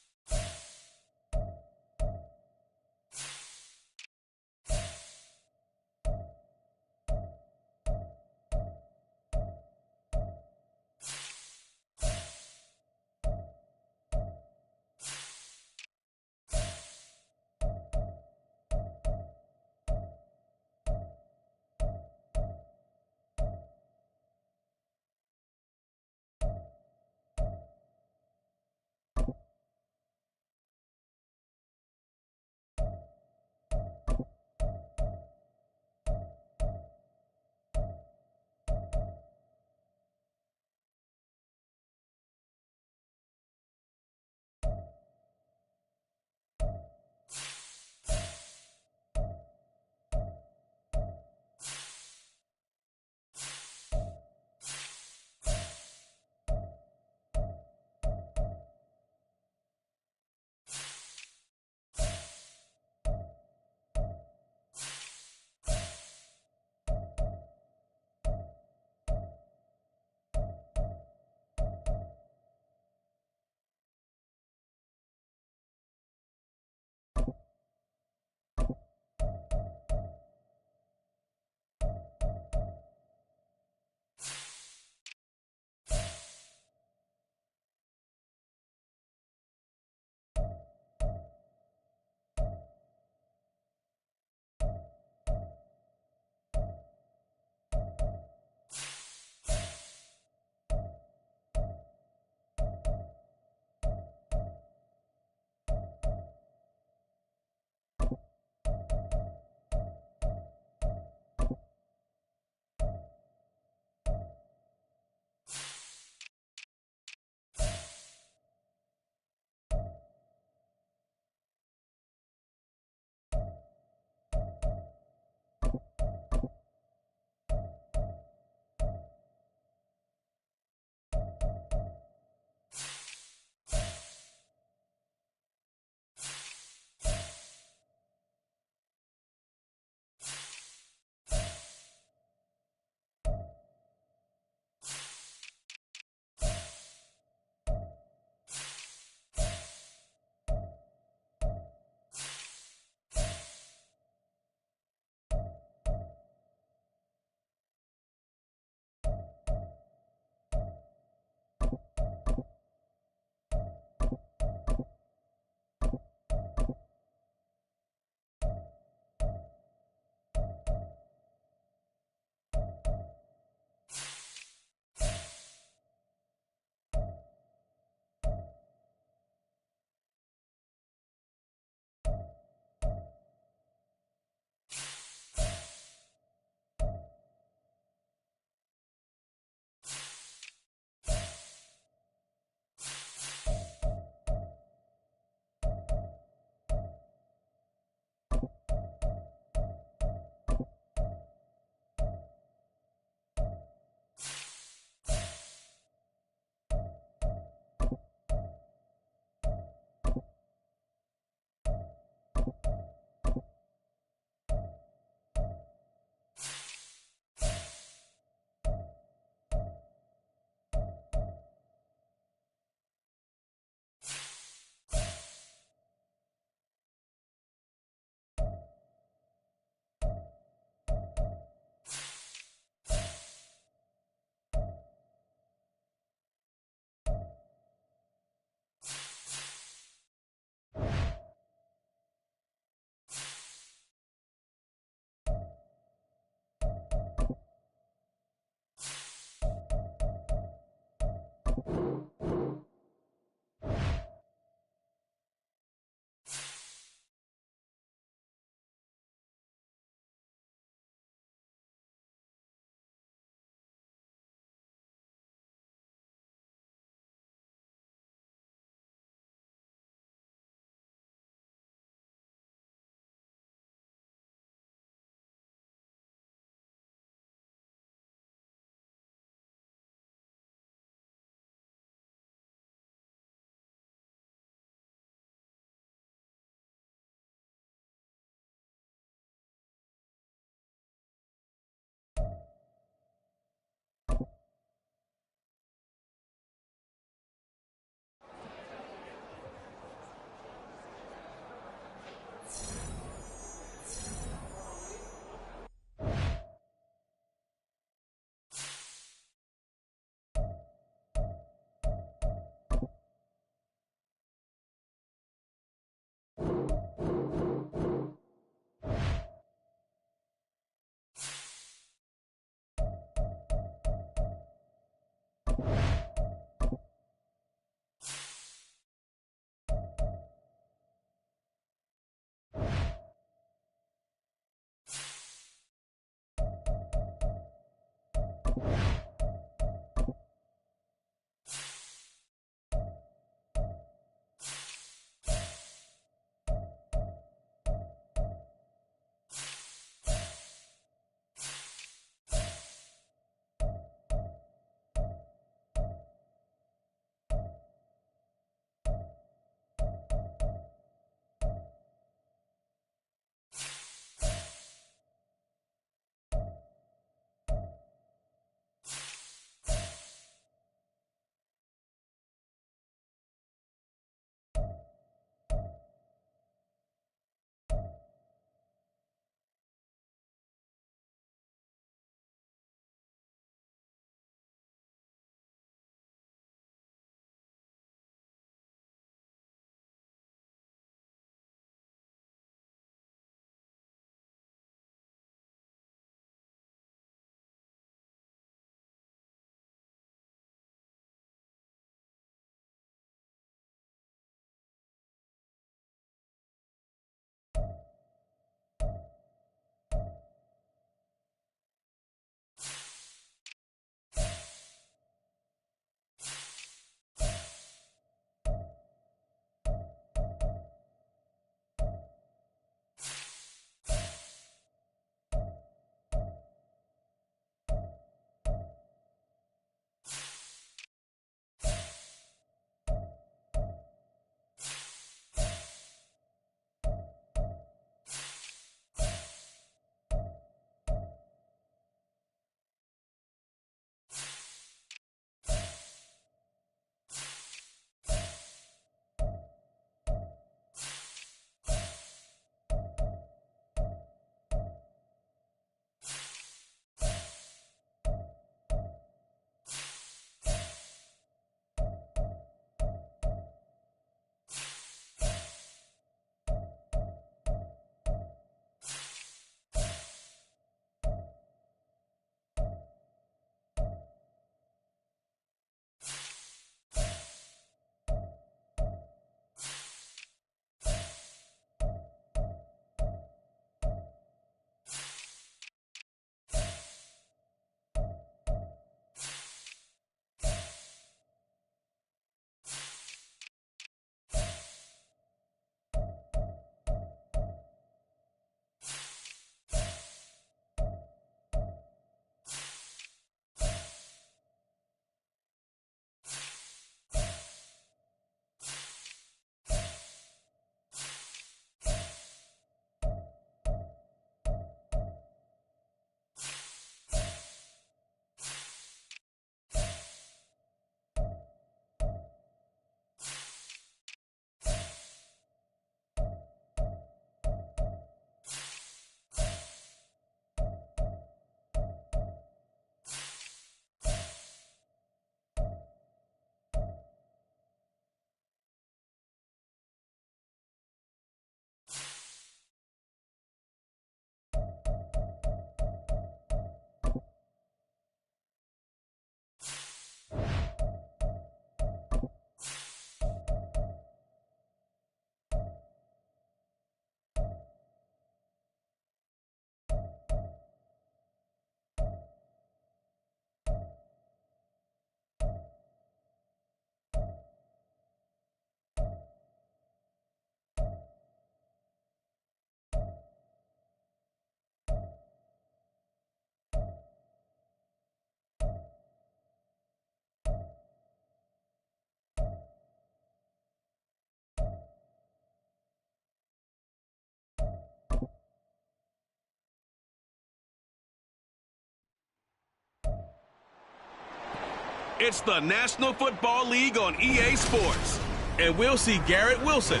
It's the National Football League on EA Sports. And we'll see Garrett Wilson.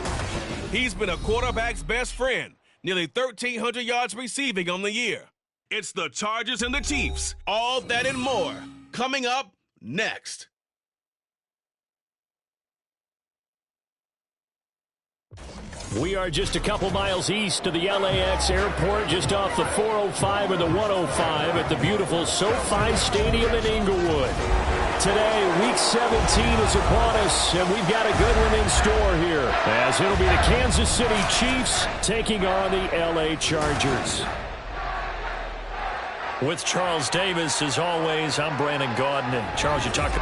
He's been a quarterback's best friend, nearly 1,300 yards receiving on the year. It's the Chargers and the Chiefs. All that and more coming up next. We are just a couple miles east of the LAX airport, just off the 405 and the 105 at the beautiful SoFi Stadium in Inglewood. Today, Week 17 is upon us, and we've got a good one in store here, as it'll be the Kansas City Chiefs taking on the LA Chargers. With Charles Davis, as always, I'm Brandon Gaudin. And Charles, you talk.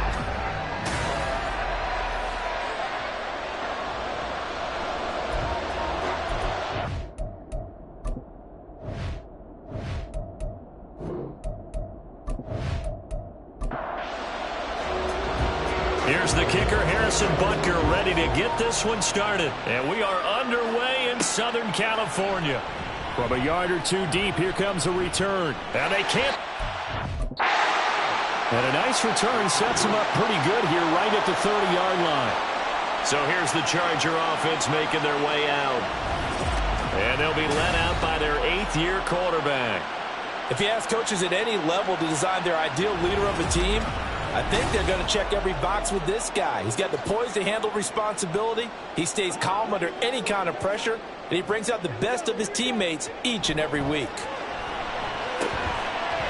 Here's the kicker, Harrison Butker, ready to get this one started. And we are underway in Southern California. From a yard or two deep, here comes a return. And they can't. And a nice return sets them up pretty good here right at the 30-yard line. So here's the Charger offense making their way out. And they'll be led out by their 8th-year quarterback. If you ask coaches at any level to design their ideal leader of a team, I think they're going to check every box with this guy. He's got the poise to handle responsibility. He stays calm under any kind of pressure, and he brings out the best of his teammates each and every week.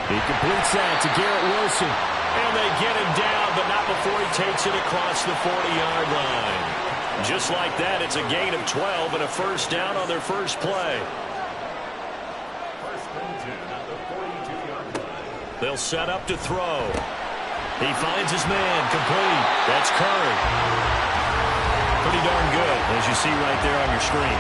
He completes that to Garrett Wilson. And they get him down, but not before he takes it across the 40-yard line. Just like that, it's a gain of 12 and a first down on their first play. They'll set up to throw. He finds his man, complete. That's Curry. Pretty darn good, as you see right there on your screen.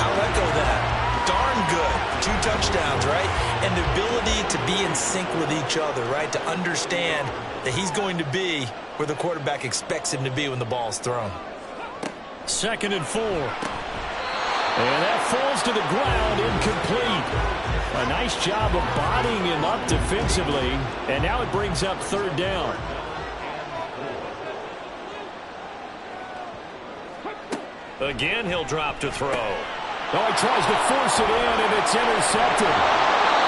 I'll echo that. Darn good. 2 touchdowns, right? And the ability to be in sync with each other, right? To understand that he's going to be where the quarterback expects him to be when the ball's thrown. 2nd and 4. And that falls to the ground, incomplete. A nice job of bodying him up defensively, and now it brings up 3rd down. Again, he'll drop to throw. Oh, he tries to force it in, and it's intercepted.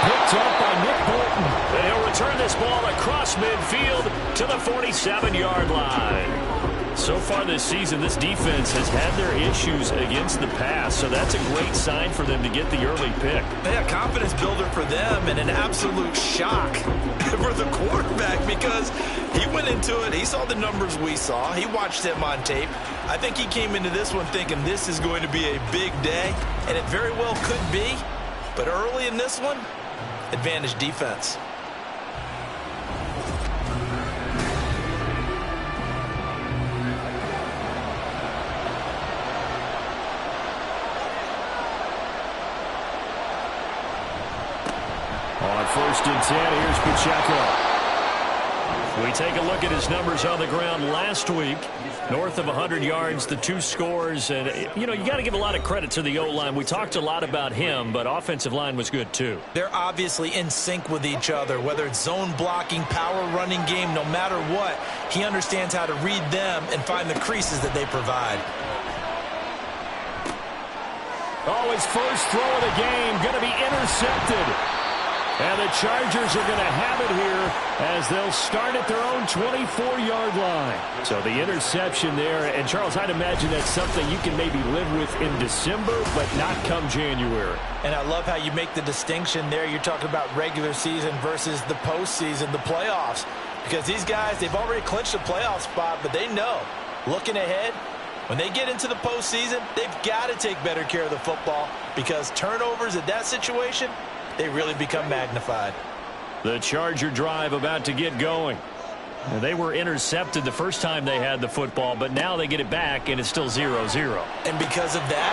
Picked up by Nick Bolton. And he'll return this ball across midfield to the 47-yard line. So far this season, this defense has had their issues against the pass, so that's a great sign for them to get the early pick. Yeah, confidence builder for them and an absolute shock for the quarterback because he went into it. He saw the numbers we saw. He watched him on tape. I think he came into this one thinking this is going to be a big day, and it very well could be. But early in this one, advantage defense. On 1st and 10, here's Pacheco. We take a look at his numbers on the ground last week. North of 100 yards, the 2 scores. And, you know, you got to give a lot of credit to the O-line. We talked a lot about him, but offensive line was good too. They're obviously in sync with each other, whether it's zone blocking, power running game, no matter what. He understands how to read them and find the creases that they provide. Oh, his first throw of the game going to be intercepted. And the Chargers are going to have it here as they'll start at their own 24-yard line. So the interception there, and Charles, I'd imagine that's something you can maybe live with in December, but not come January. And I love how you make the distinction there. You're talking about regular season versus the postseason, the playoffs. Because these guys, they've already clinched a playoff spot, but they know, looking ahead, when they get into the postseason, they've got to take better care of the football because turnovers in that situation, they really become magnified. The Charger drive about to get going. They were intercepted the first time they had the football, but now they get it back, and it's still 0-0. And because of that,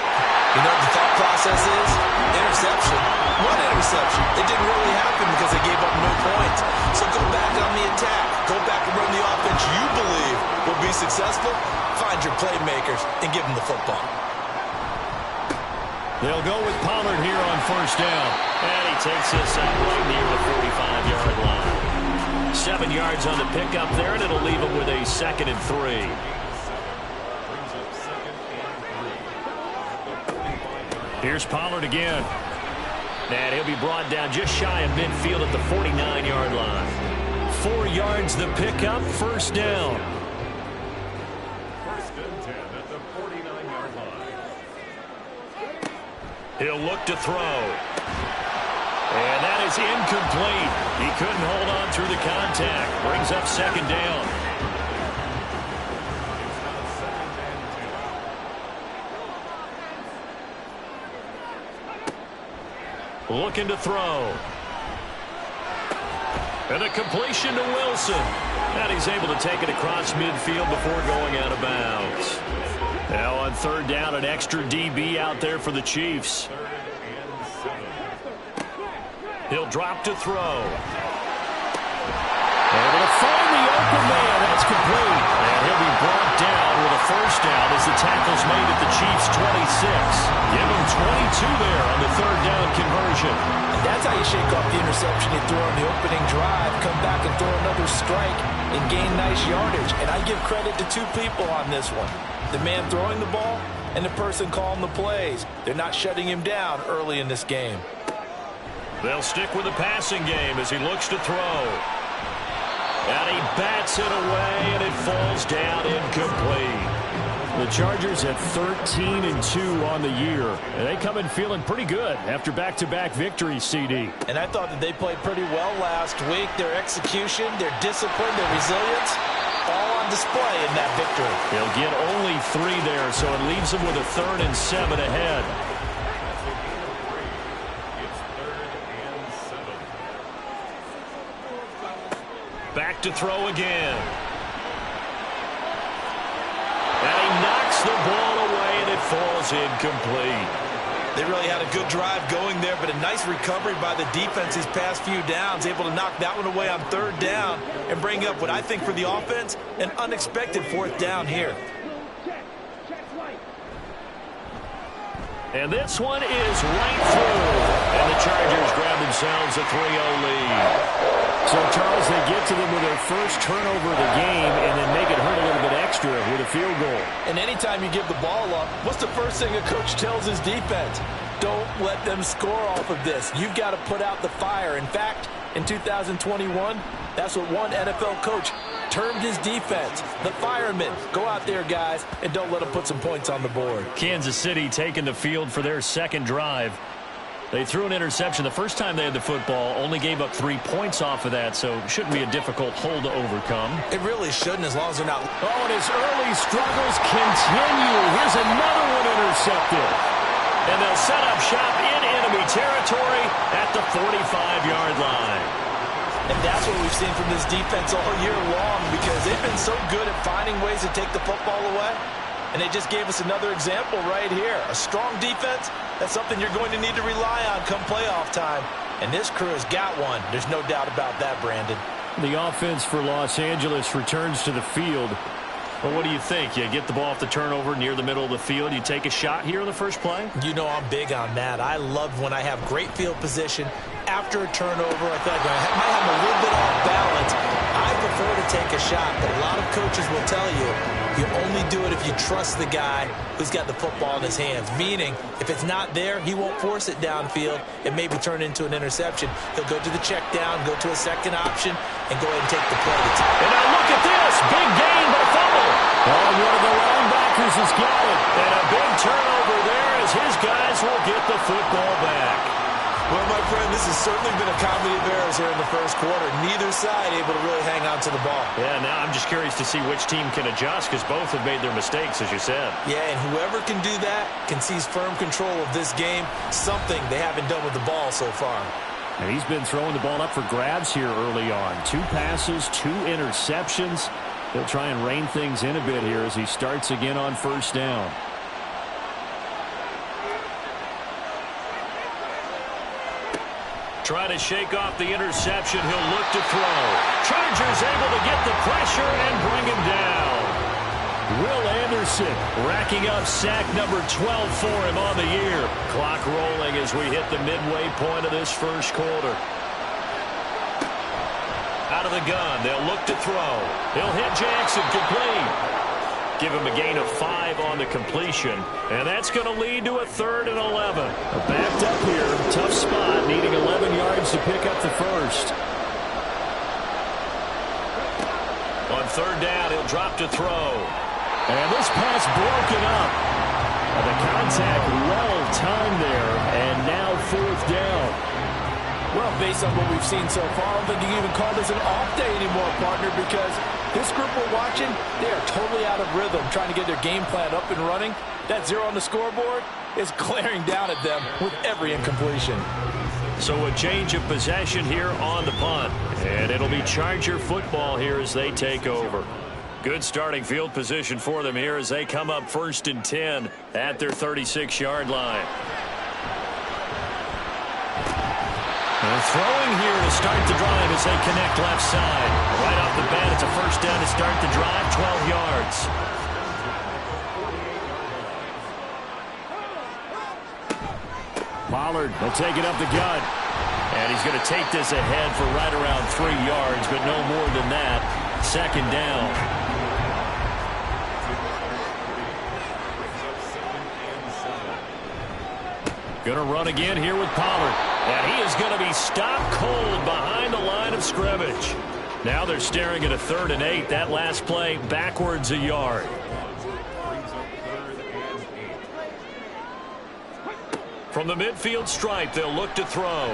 you know what the thought process is? Interception. One interception. It didn't really happen because they gave up no points. So go back on the attack. Go back and run the offense you believe will be successful. Find your playmakers and give them the football. They'll go with Pollard here on 1st down. And he takes this out right near the 45-yard line. 7 yards on the pickup there, and it'll leave him with a 2nd and 3. Here's Pollard again. And he'll be brought down just shy of midfield at the 49-yard line. 4 yards the pickup, first down. First and 10 at the 49-yard line. He'll look to throw. And that is incomplete. He couldn't hold on through the contact. Brings up 2nd down. Looking to throw. And a completion to Wilson. And he's able to take it across midfield before going out of bounds. Now on 3rd down, an extra DB out there for the Chiefs. He'll drop to throw. Able to find the open man. That's complete. And he'll be brought down with a first down as the tackle's made at the Chiefs' 26. Give him 22 there on the 3rd down conversion. And that's how you shake off the interception you throw on the opening drive, come back and throw another strike and gain nice yardage. And I give credit to 2 people on this one. The man throwing the ball and the person calling the plays. They're not shutting him down early in this game. They'll stick with the passing game as he looks to throw. And he bats it away, and it falls down incomplete. The Chargers at 13-2 on the year. And they come in feeling pretty good after back-to-back victories, CD. And I thought that they played pretty well last week. Their execution, their discipline, their resilience, all on display in that victory. He'll get only 3 there, so it leaves him with a 3rd and 7 ahead. Back to throw again. And he knocks the ball away, and it falls incomplete. They really had a good drive going there, but a nice recovery by the defense these past few downs, able to knock that one away on 3rd down and bring up what I think for the offense, an unexpected 4th down here. And this one is right through. And the Chargers grab themselves a 3-0 lead. So, Charles, they get to them with their first turnover of the game and then make it hurt a little bit extra with a field goal. And anytime you give the ball up, what's the first thing a coach tells his defense? Don't let them score off of this. You've got to put out the fire. In fact, in 2021, that's what one NFL coach termed his defense, the firemen. Go out there, guys, and don't let them put some points on the board. Kansas City taking the field for their 2nd drive. They threw an interception the first time they had the football, only gave up 3 points off of that, so it shouldn't be a difficult hole to overcome. It really shouldn't, as long as they're not. Oh, and his early struggles continue. Here's another one intercepted. And they'll set up shop in enemy territory at the 45-yard line. And that's what we've seen from this defense all year long, because they've been so good at finding ways to take the football away. And they just gave us another example right here. A strong defense, that's something you're going to need to rely on come playoff time. And this crew has got one. There's no doubt about that, Brandon. The offense for Los Angeles returns to the field. Well, what do you think? You get the ball off the turnover near the middle of the field. You take a shot here on the first play? You know I'm big on that. I love when I have great field position. After a turnover, I feel like I might have a little bit off balance. I prefer to take a shot, but a lot of coaches will tell you, you only do it if you trust the guy who's got the football in his hands. Meaning, if it's not there, he won't force it downfield and maybe turn into an interception. He'll go to the check down, go to a second option, and go ahead and take the play. And now look at this. Big gain, but a fumble. Oh, one of the linebackers has got it. And a big turnover there as his guys will get the football back. Well, my friend, this has certainly been a comedy of errors here in the first quarter. Neither side able to really hang on to the ball. Yeah, now I'm just curious to see which team can adjust, because both have made their mistakes, as you said. Yeah, and whoever can do that can seize firm control of this game, something they haven't done with the ball so far. And he's been throwing the ball up for grabs here early on. 2 passes, 2 interceptions. He'll try and rein things in a bit here as he starts again on first down. Trying to shake off the interception. He'll look to throw. Chargers able to get the pressure and bring him down. Will Anderson racking up sack number 12 for him on the year. Clock rolling as we hit the midway point of this first quarter. Out out of the gun. They'll look to throw. He'll hit Jackson, complete. Give him a gain of 5 on the completion. And that's going to lead to a 3rd and 11. Backed up here. Tough spot. Needing 11 yards to pick up the first. On 3rd down, he'll drop to throw. And this pass broken up. And the contact well timed there. And now 4th down. Well, based on what we've seen so far, I don't think you can even call this an off day anymore, partner, because this group we're watching, they are totally out of rhythm, trying to get their game plan up and running. That 0 on the scoreboard is glaring down at them with every incompletion. So a change of possession here on the punt. And it'll be Charger football here as they take over. Good starting field position for them here as they come up 1st and 10 at their 36-yard line. They're throwing here to start the drive as they connect left side. Right off the bat, it's a 1st down to start the drive, 12 yards. Pollard will take it up the gut. And he's going to take this ahead for right around 3 yards, but no more than that. 2nd down. Going to run again here with Pollard. And he is going to be stopped cold behind the line of scrimmage. Now they're staring at a 3rd and 8. That last play backwards a yard. From the midfield stripe, they'll look to throw.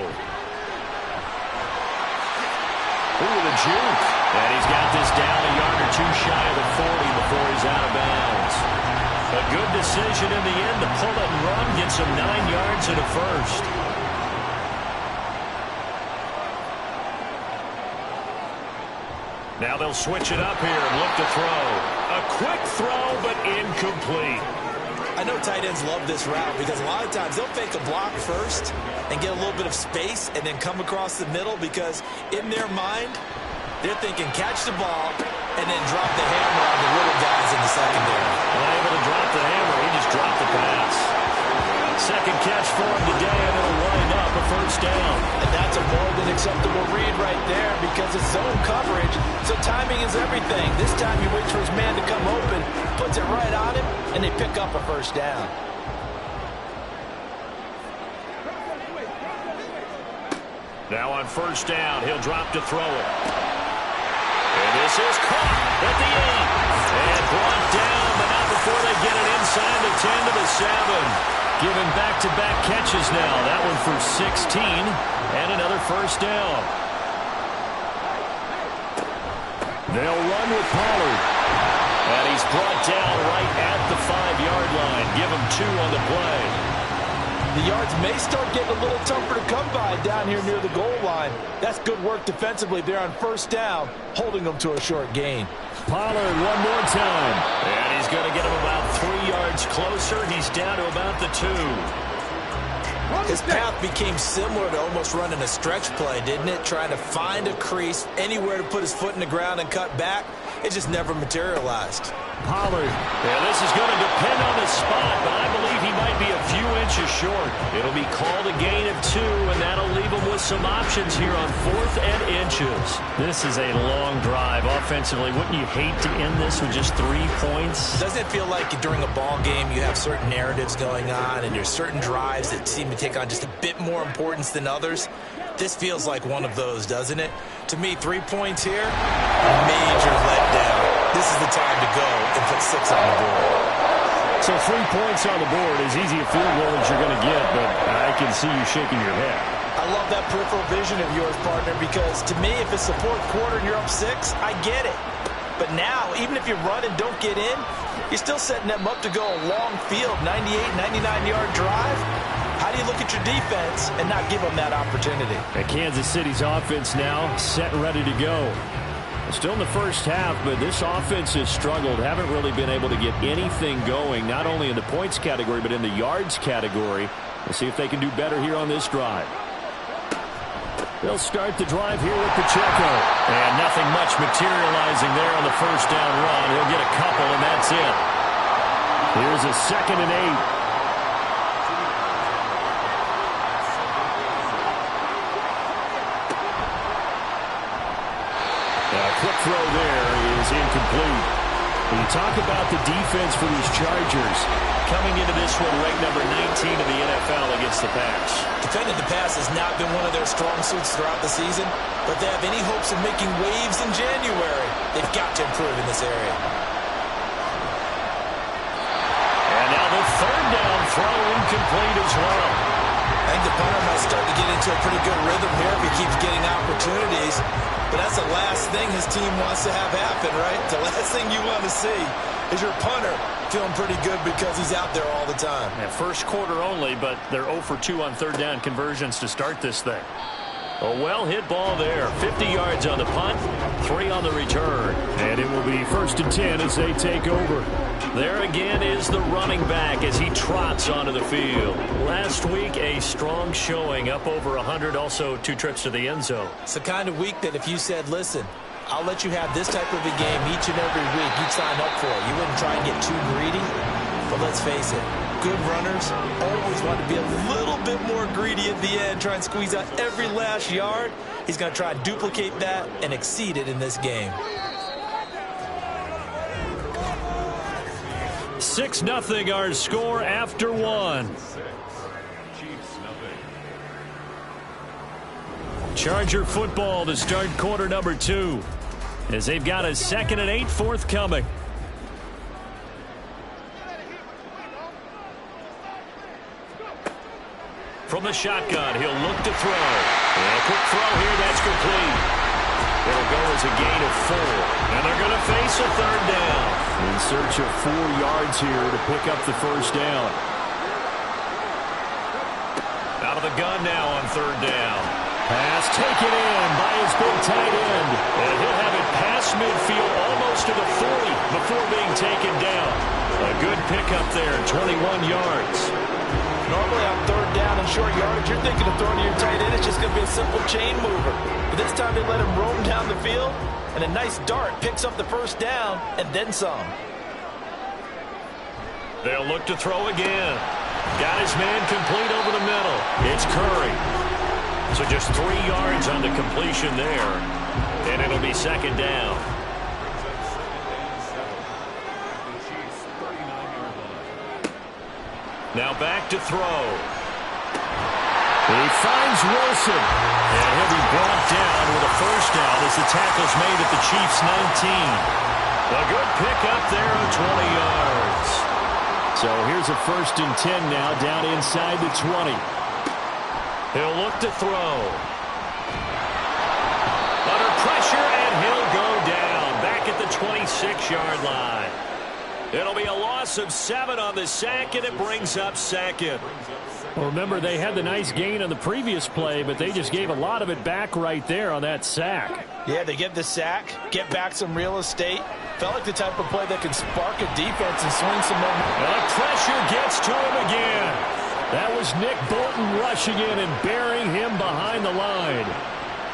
Ooh, the juke. And he's got this down a yard or 2 shy of the 40 before he's out of bounds. A good decision in the end to pull it and run, gets him 9 yards and a 1st. Now they'll switch it up here and look to throw. A quick throw, but incomplete. I know tight ends love this route because a lot of times they'll fake a block first and get a little bit of space and then come across the middle because in their mind, they're thinking catch the ball and then drop the hammer on the little guys in the secondary. Not able to drop the hammer, he just dropped the pass. 2nd catch for him today, and it'll wind up a 1st down. And that's a more than acceptable read right there because it's zone coverage, so timing is everything. This time he waits for his man to come open, puts it right on him, and they pick up a 1st down. Now on 1st down, he'll drop to throw it. And this is caught at the 8. And brought down, but not before they get it inside the 10 to the 7. Given back-to-back catches now. That one for 16 and another 1st down. They'll run with Pollard. And he's brought down right at the 5-yard line. Give him 2 on the play. The yards may start getting a little tougher to come by down here near the goal line. That's good work defensively there on 1st down, holding them to a short gain. Pollard one more time. And he's going to get him about 3 yards closer. He's down to about the 2. His path became similar to almost running a stretch play, didn't it? Trying to find a crease, anywhere to put his foot in the ground and cut back. It just never materialized. Pollard. Yeah, this is going to depend on the spot, but I believe he might be a few inches short. It'll be called a gain of 2, and that'll leave him with some options here on 4th and inches. This is a long drive offensively. Wouldn't you hate to end this with just 3 points? Doesn't it feel like during a ball game you have certain narratives going on and there's certain drives that seem to take on just a bit more importance than others? This feels like one of those, doesn't it? To me, 3 points here, major letdown. This is the time to go and put 6 on the board. So 3 points on the board, as easy a field goal as you're going to get, but I can see you shaking your head. I love that peripheral vision of yours, partner, because to me, if it's the 4th quarter and you're up 6, I get it. But now, even if you run and don't get in, you're still setting them up to go a long field, 98, 99-yard drive. How do you look at your defense and not give them that opportunity? And Kansas City's offense now set and ready to go. Still in the first half, but this offense has struggled. Haven't really been able to get anything going, not only in the points category, but in the yards category. We'll see if they can do better here on this drive. They'll start the drive here with Pacheco. And nothing much materializing there on the 1st down run. He'll get a couple, and that's it. Here's a 2nd and 8. complete. When you talk about the defense for these Chargers, coming into this one ranked number 19 in the NFL against the pass. Defending the pass has not been one of their strong suits throughout the season, but they have any hopes of making waves in January, they've got to improve in this area. And now the third down throw incomplete as well. I think the punter might start to get into a pretty good rhythm here if he keeps getting opportunities. But that's the last thing his team wants to have happen, right? The last thing you want to see is your punter feeling pretty good because he's out there all the time. Yeah, first quarter only, but they're 0 for 2 on third down conversions to start this thing. A well-hit ball there. 50 yards on the punt, 3 on the return. And it will be 1st and 10 as they take over. There again is the running back as he trots onto the field. Last week, a strong showing, up over 100, also 2 trips to the end zone. It's the kind of week that if you said, listen, I'll let you have this type of a game each and every week, you'd sign up for it. You wouldn't try and get too greedy. But let's face it, good runners always want to be a little bit more greedy at the end, try and squeeze out every last yard. He's going to try and duplicate that and exceed it in this game. 6-0 our score after 1. Charger football to start quarter number 2 as they've got a 2nd and 8 forthcoming. From the shotgun, he'll look to throw. And a quick throw here, that's complete. It'll go as a gain of 4. And they're going to face a third down. In search of 4 yards here to pick up the first down. Out of the gun now on third down. Pass taken in by his big tight end. And he'll have it past midfield almost to the 40 before being taken down. A good pickup there, 21 yards. Normally on third down and short yardage, you're thinking of throwing to your tight end. It's just going to be a simple chain mover. But this time they let him roam down the field, and a nice dart picks up the first down and then some. They'll look to throw again. Got his man complete over the middle. It's Curry. So just 3 yards on the completion there, and it'll be 2nd down. Now back to throw. He finds Wilson. And he'll be brought down with a first down as the tackle's made at the Chiefs' 19. A good pickup there of 20 yards. So here's a 1st and 10 now down inside the 20. He'll look to throw. Under pressure, and he'll go down back at the 26-yard line. It'll be a loss of 7 on the sack, and it brings up 2nd. Well, remember, they had the nice gain on the previous play, but they just gave a lot of it back right there on that sack. Yeah, they get the sack, get back some real estate. Felt like the type of play that can spark a defense and swing some momentum. The pressure gets to him again. That was Nick Bolton rushing in and burying him behind the line.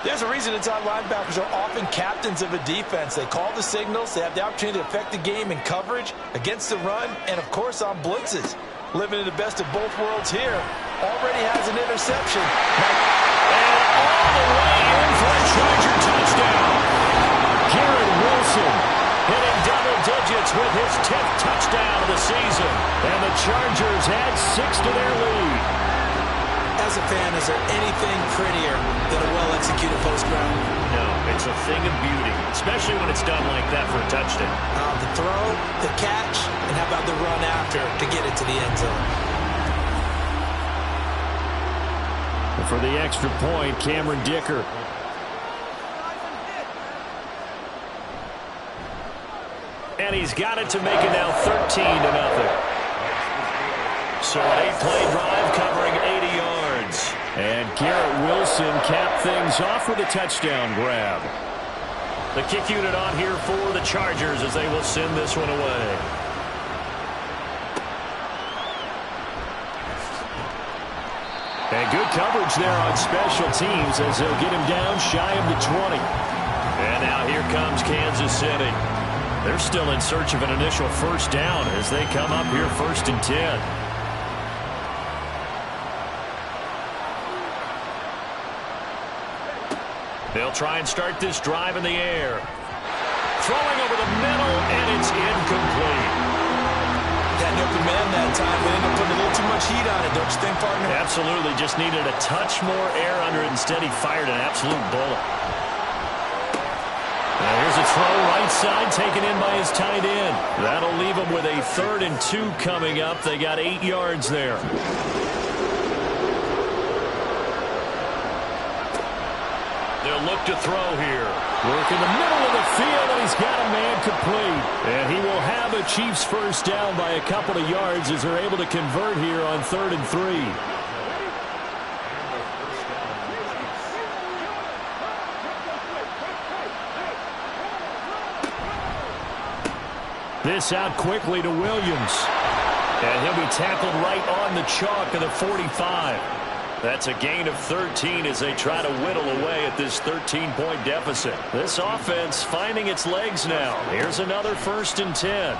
There's a reason inside linebackers are often captains of a defense. They call the signals. They have the opportunity to affect the game in coverage, against the run, and, of course, on blitzes. Living in the best of both worlds here. Already has an interception. And all the way in for a Charger touchdown. Garrett Wilson hitting double digits with his 10th touchdown of the season. And the Chargers add 6 to their lead. As a fan, is there anything prettier than a well-executed post route? No, it's a thing of beauty, especially when it's done like that for a touchdown. The throw, the catch, and how about the run after to get it to the end zone? For the extra point, Cameron Dicker. And he's got it to make it now 13-0. So an 8-play drive covering 80 yards. And Garrett Wilson capped things off with a touchdown grab. The kick unit on here for the Chargers as they will send this one away. And good coverage there on special teams as they'll get him down shy of the 20. And now here comes Kansas City. They're still in search of an initial first down as they come up here 1st and 10. They'll try and start this drive in the air. throwing over the middle, and it's incomplete. Got an open man that time, but ended up putting a little too much heat on it, don't you think, partner? Absolutely. Just needed a touch more air under it. Instead, he fired an absolute bullet. Now here's a throw right side taken in by his tight end. That'll leave him with a 3rd and 2 coming up. They got 8 yards there. They'll look to throw here. Work in the middle of the field, and he's got a man complete. And he will have a Chiefs first down by a couple of yards as they're able to convert here on 3rd and 3. This out quickly to Williams. And he'll be tackled right on the chalk of the 45. That's a gain of 13 as they try to whittle away at this 13-point deficit. This offense finding its legs now. Here's another 1st and 10.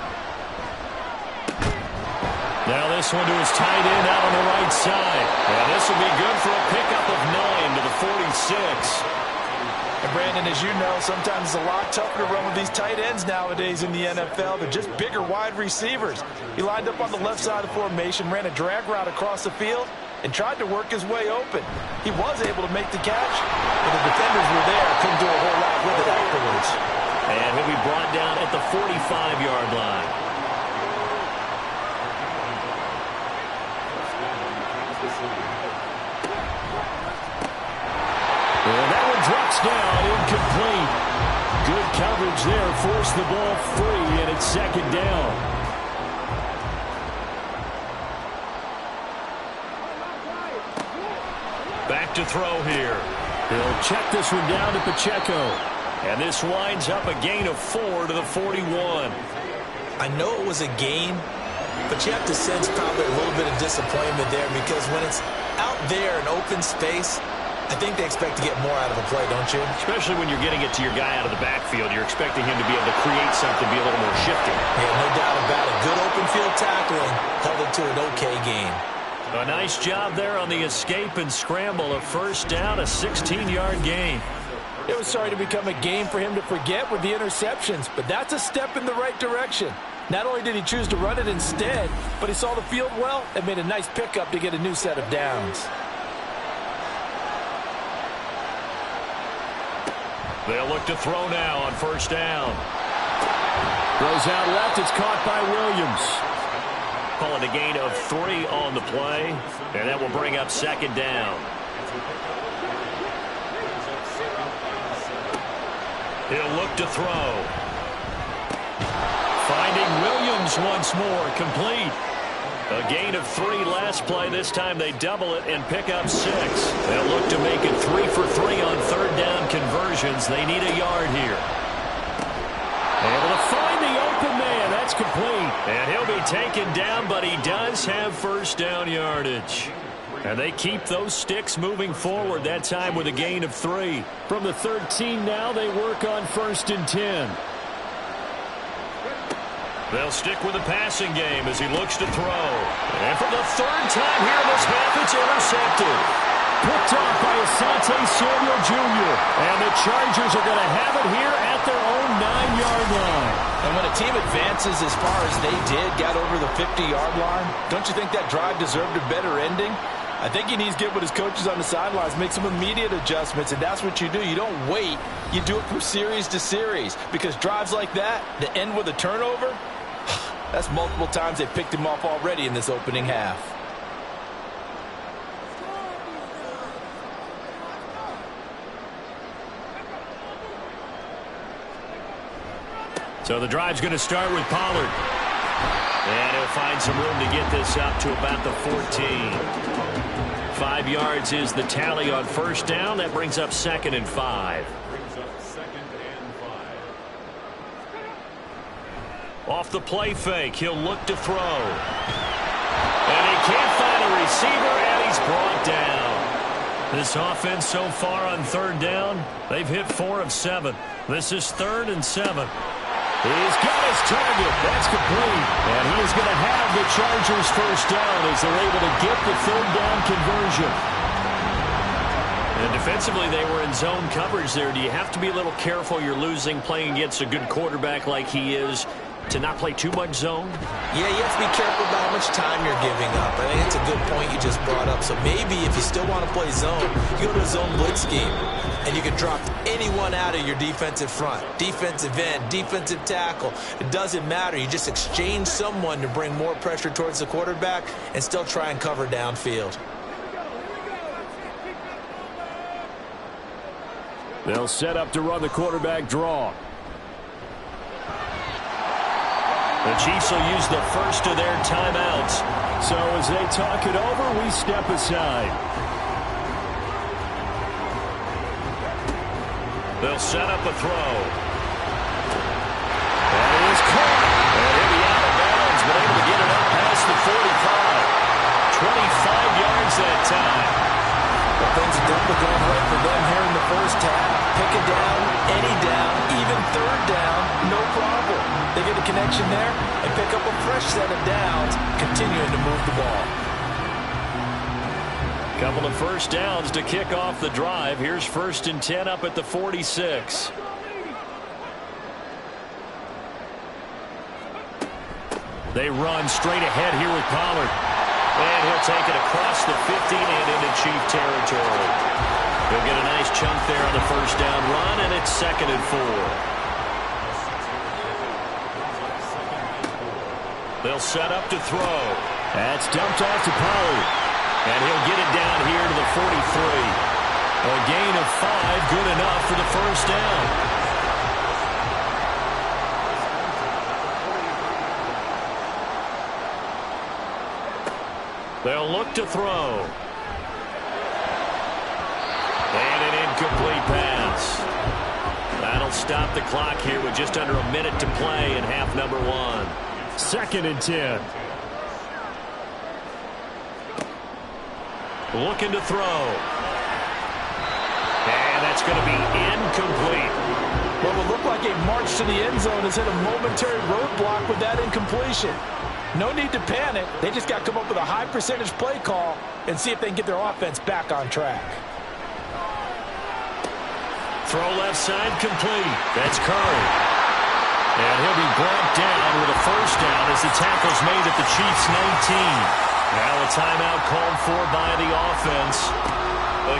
Now this one to his tight end out on the right side. And this will be good for a pickup of 9 to the 46. And Brandon, as you know, sometimes it's a lot tougher to run with these tight ends nowadays in the NFL. They're just bigger wide receivers. He lined up on the left side of the formation, ran a drag route across the field, and tried to work his way open. He was able to make the catch, but the defenders were there. Couldn't do a whole lot with it afterwards. And he'll be brought down at the 45-yard line. And that one drops down, incomplete. Good coverage there, forced the ball free, and it's 2nd down. Back to throw here. He'll check this one down to Pacheco. And this winds up a gain of 4 to the 41. I know it was a gain, but you have to sense probably a little bit of disappointment there because when it's out there in open space, I think they expect to get more out of a play, don't you? Especially when you're getting it to your guy out of the backfield. You're expecting him to be able to create something, be a little more shifty. Yeah, no doubt about it. Good open field tackling held it to an okay gain. A nice job there on the escape and scramble. A 1st down, a 16-yard gain. It was starting to become a game for him to forget with the interceptions, but that's a step in the right direction. Not only did he choose to run it instead, but he saw the field well and made a nice pickup to get a new set of downs. They'll look to throw now on 1st down. Throws out left. It's caught by Williams. Call it a gain of 3 on the play, and that will bring up 2nd down. He'll look to throw. Finding Williams once more, complete. A gain of 3 last play. This time they double it and pick up 6. They'll look to make it 3 for 3 on 3rd down conversions. They need a yard here. Able to find the open man. That's complete. And he'll be taken down, but he does have 1st down yardage. And they keep those sticks moving forward, that time with a gain of 3. From the 13 now, they work on 1st and 10. They'll stick with the passing game as he looks to throw. And for the 3rd time here in this half, it's intercepted. Picked off by Asante Samuel Jr. And the Chargers are going to have it here at their own 9-yard line. And when a team advances as far as they did, got over the 50-yard line, don't you think that drive deserved a better ending? I think he needs to get with his coaches on the sidelines, make some immediate adjustments, and that's what you do. You don't wait. You do it from series to series because drives like that, that end with a turnover, that's multiple times they picked him off already in this opening half. So the drive's going to start with Pollard. And he'll find some room to get this up to about the 14. 5 yards is the tally on 1st down. That brings up 2nd and 5. Off the play fake, he'll look to throw. And he can't find a receiver, and he's brought down. This offense so far on 3rd down, they've hit 4 of 7. This is 3rd and 7. He's got his target. That's complete. And he is going to have the Chargers 1st down as they're able to get the 3rd down conversion. And defensively, they were in zone coverage there. Do you have to be a little careful you're losing playing against a good quarterback like he is to not play too much zone? Yeah, you have to be careful about how much time you're giving up. I think it's a good point you just brought up. So maybe if you still want to play zone, you go to a zone blitz scheme, and you can drop anyone out of your defensive front, defensive end, defensive tackle. It doesn't matter. You just exchange someone to bring more pressure towards the quarterback and still try and cover downfield. They'll set up to run the quarterback draw. The Chiefs will use the first of their timeouts. So as they talk it over, we step aside. They'll set up a throw. And it is caught. And he'll be out of bounds, but able to get it up past the 45. 25 yards that time. Well, things are definitely going right for them here in the first half. Pick a down, any down, even third down, no problem. They get a connection there and pick up a fresh set of downs, continuing to move the ball. Couple of first downs to kick off the drive. Here's 1st and 10 up at the 46. They run straight ahead here with Pollard. And he'll take it across the 50 and into Chief territory. He'll get a nice chunk there on the first down run, and it's 2nd and 4. They'll set up to throw. That's dumped off to Pollard. And he'll get it down here to the 43. A gain of 5, good enough for the first down. They'll look to throw. And an incomplete pass. That'll stop the clock here with just under a minute to play in half number 1. 2nd and 10. Looking to throw. And that's going to be incomplete. What will look like a march to the end zone has hit a momentary roadblock with that incompletion. No need to panic. They just got to come up with a high percentage play call and see if they can get their offense back on track. Throw left side complete. That's Curry. And he'll be brought down with a first down as the tackle's made at the Chiefs' 19. Now a timeout called for by the offense.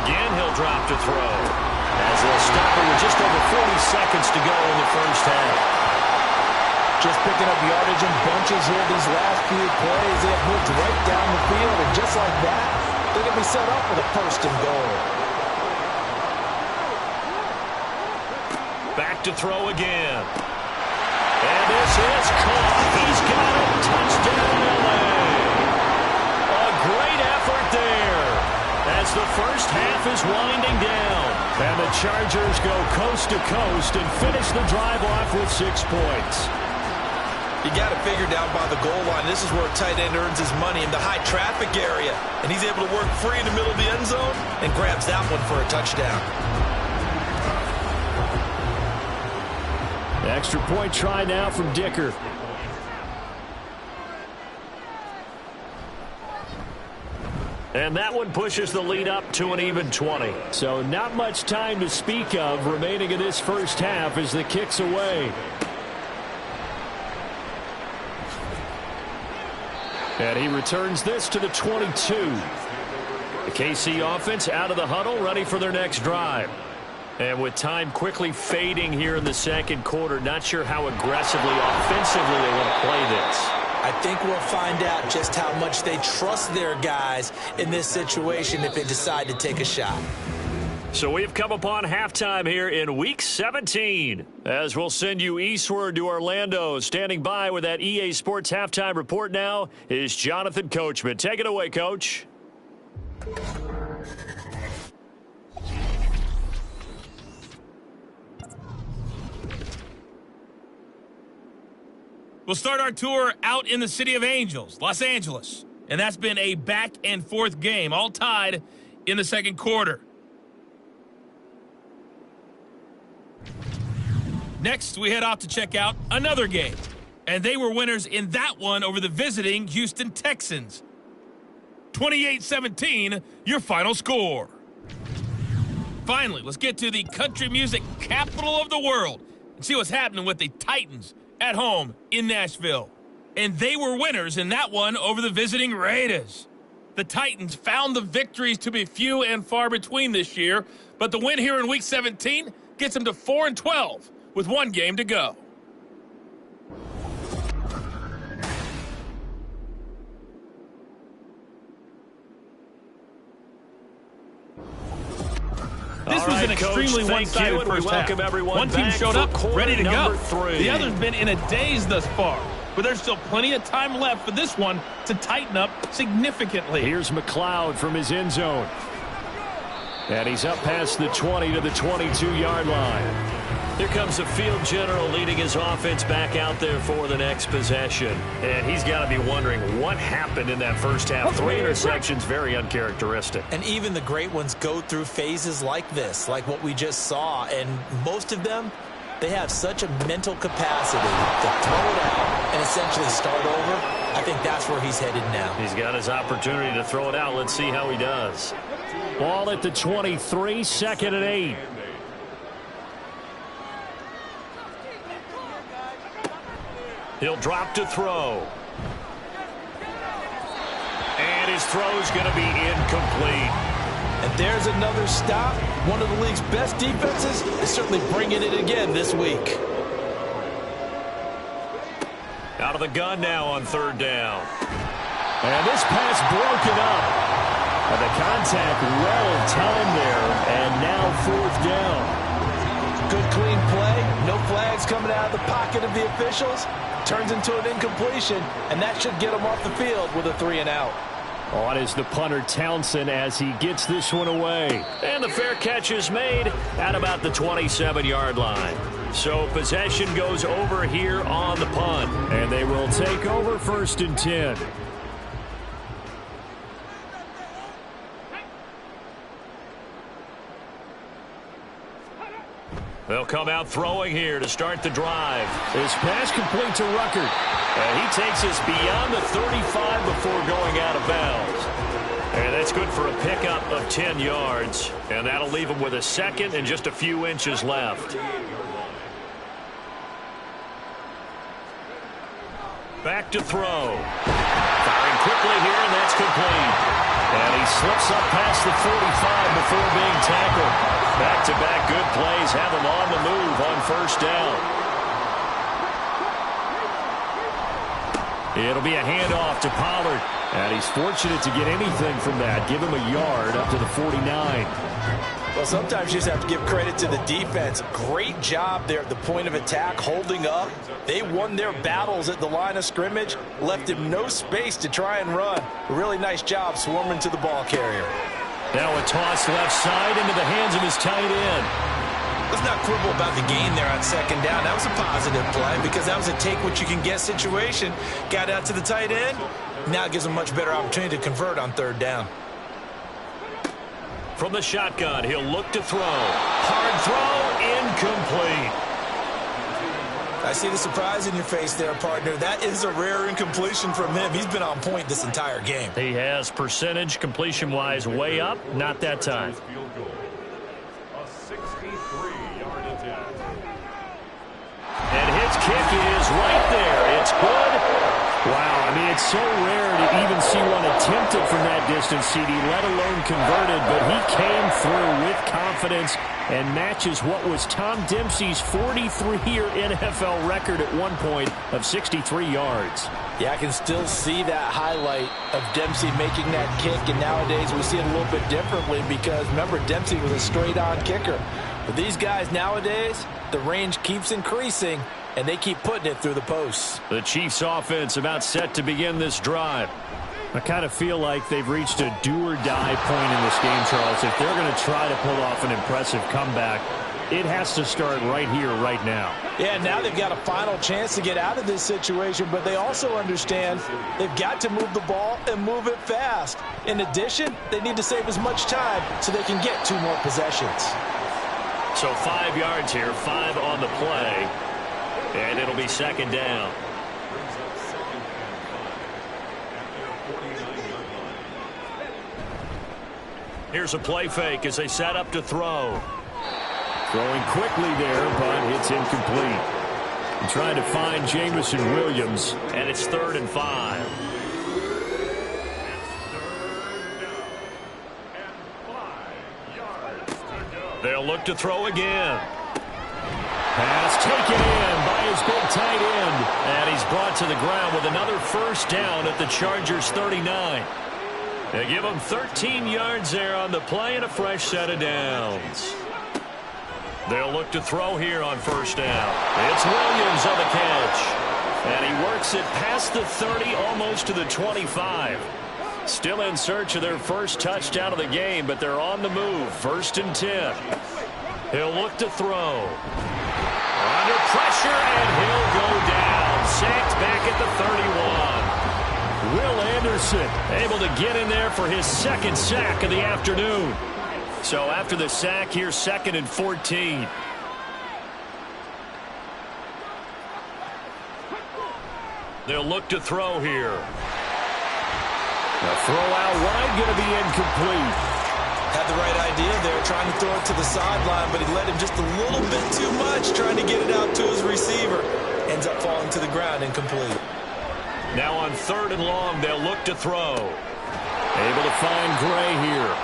Again, he'll drop to throw. As they'll stop it with just over 40 seconds to go in the first half. Just picking up yardage in bunches here these last few plays. They have moved right down the field, and just like that, they're going to be set up with a 1st and goal. Back to throw again. And this is caught. He's got it. Touchdown, LA. A great effort there as the first half is winding down. And the Chargers go coast to coast and finish the drive off with 6 points. You got to figure down by the goal line. This is where a tight end earns his money in the high traffic area. And he's able to work free in the middle of the end zone and grabs that one for a touchdown. Extra point try now from Dicker. And that one pushes the lead up to an even 20. So not much time to speak of remaining in this first half as the kick's away. And he returns this to the 22. The KC offense out of the huddle, ready for their next drive. And with time quickly fading here in the second quarter, not sure how aggressively, offensively they want to play this. I think we'll find out just how much they trust their guys in this situation if they decide to take a shot. So we've come upon halftime here in Week 17. As we'll send you eastward to Orlando. Standing by with that EA Sports halftime report now is Jonathan Coachman. Take it away, Coach. We'll start our tour out in the City of Angels, Los Angeles. And that's been a back-and-forth game, all tied in the second quarter. Next, we head off to check out another game. And they were winners in that one over the visiting Houston Texans. 28-17, your final score. Finally, let's get to the country music capital of the world and see what's happening with the Titans at home in Nashville. And they were winners in that one over the visiting Raiders. The Titans found the victories to be few and far between this year, but the win here in Week 17 gets them to 4-12 with one game to go. This was an extremely one-sided first half. One team showed up ready to go. The other's been in a daze thus far, but there's still plenty of time left for this one to tighten up significantly. Here's McLeod from his end zone. And he's up past the 20 to the 22-yard line. Here comes the field general leading his offense back out there for the next possession. And he's got to be wondering what happened in that first half. 3 interceptions, very uncharacteristic. And even the great ones go through phases like this, like what we just saw. And most of them, they have such a mental capacity to throw it out and essentially start over. I think that's where he's headed now. He's got his opportunity to throw it out. Let's see how he does. Ball at the 23, 2nd and 8. He'll drop to throw. And his throw's going to be incomplete. And there's another stop. One of the league's best defenses is certainly bringing it again this week. Out of the gun now on 3rd down. And this pass broken up. And the contact well timed there. And now 4th down. Good clean play. No flags coming out of the pocket of the officials. Turns into an incompletion, and that should get him off the field with a 3-and-out. On is the punter Townsend as he gets this one away. And the fair catch is made at about the 27-yard line. So possession goes over here on the punt. And they will take over 1st and 10. They'll come out throwing here to start the drive. This pass complete to Ruckert. And he takes us beyond the 35 before going out of bounds. And that's good for a pickup of 10 yards. And that'll leave him with a 2nd and just a few inches left. Back to throw. Firing quickly here, and that's complete. And he slips up past the 45 before being tackled. Back-to-back good plays have him on the move on 1st down. It'll be a handoff to Pollard. And he's fortunate to get anything from that. Give him a yard up to the 49. Well, sometimes you just have to give credit to the defense. Great job there at the point of attack, holding up. They won their battles at the line of scrimmage, left him no space to try and run. A really nice job swarming to the ball carrier. Now a toss left side into the hands of his tight end. Let's not quibble about the gain there on 2nd down. That was a positive play because that was a take-what-you-can-get situation. Got out to the tight end. Now it gives him a much better opportunity to convert on 3rd down. From the shotgun, he'll look to throw. Hard throw, incomplete. I see the surprise in your face there, partner. That is a rare incompletion from him. He's been on point this entire game. He has percentage completion-wise way up. Not that time. A 63-yard attempt. And his kick is right there. It's good. Wow, I mean, it's so rare to even see one attempted from that distance, CD, let alone converted, but he came through with confidence and matches what was Tom Dempsey's 43-year NFL record at one point of 63 yards. Yeah, I can still see that highlight of Dempsey making that kick, and nowadays we see it a little bit differently because, remember, Dempsey was a straight-on kicker. But these guys nowadays, the range keeps increasing, and they keep putting it through the posts. The Chiefs offense about set to begin this drive. I kind of feel like they've reached a do-or-die point in this game, Charles. If they're going to try to pull off an impressive comeback, it has to start right here, right now. Yeah, now they've got a final chance to get out of this situation, but they also understand they've got to move the ball and move it fast. In addition, they need to save as much time so they can get 2 more possessions. So 5 yards here, 5 on the play, and it'll be 2nd down. Here's a play fake as they set up to throw. Throwing quickly there, but it's incomplete. And trying to find Jamison Williams. And it's 3rd and 5. They'll look to throw again. Pass taken in by his big tight end. And he's brought to the ground with another first down at the Chargers' 39. They give him 13 yards there on the play and a fresh set of downs. They'll look to throw here on first down. It's Williams on the catch. And he works it past the 30, almost to the 25. Still in search of their first touchdown of the game, but they're on the move. 1st and 10. He'll look to throw. Under pressure, and he'll go down. Sacked back at the 31. Will Anderson able to get in there for his 2nd sack of the afternoon. So after the sack, here's 2nd and 14. They'll look to throw here. The throw out wide going to be incomplete. Had the right idea there, trying to throw it to the sideline, but he let him just a little bit too much, trying to get it out to his receiver. Ends up falling to the ground, incomplete. Now on 3rd and long, they'll look to throw. Able to find Gray here.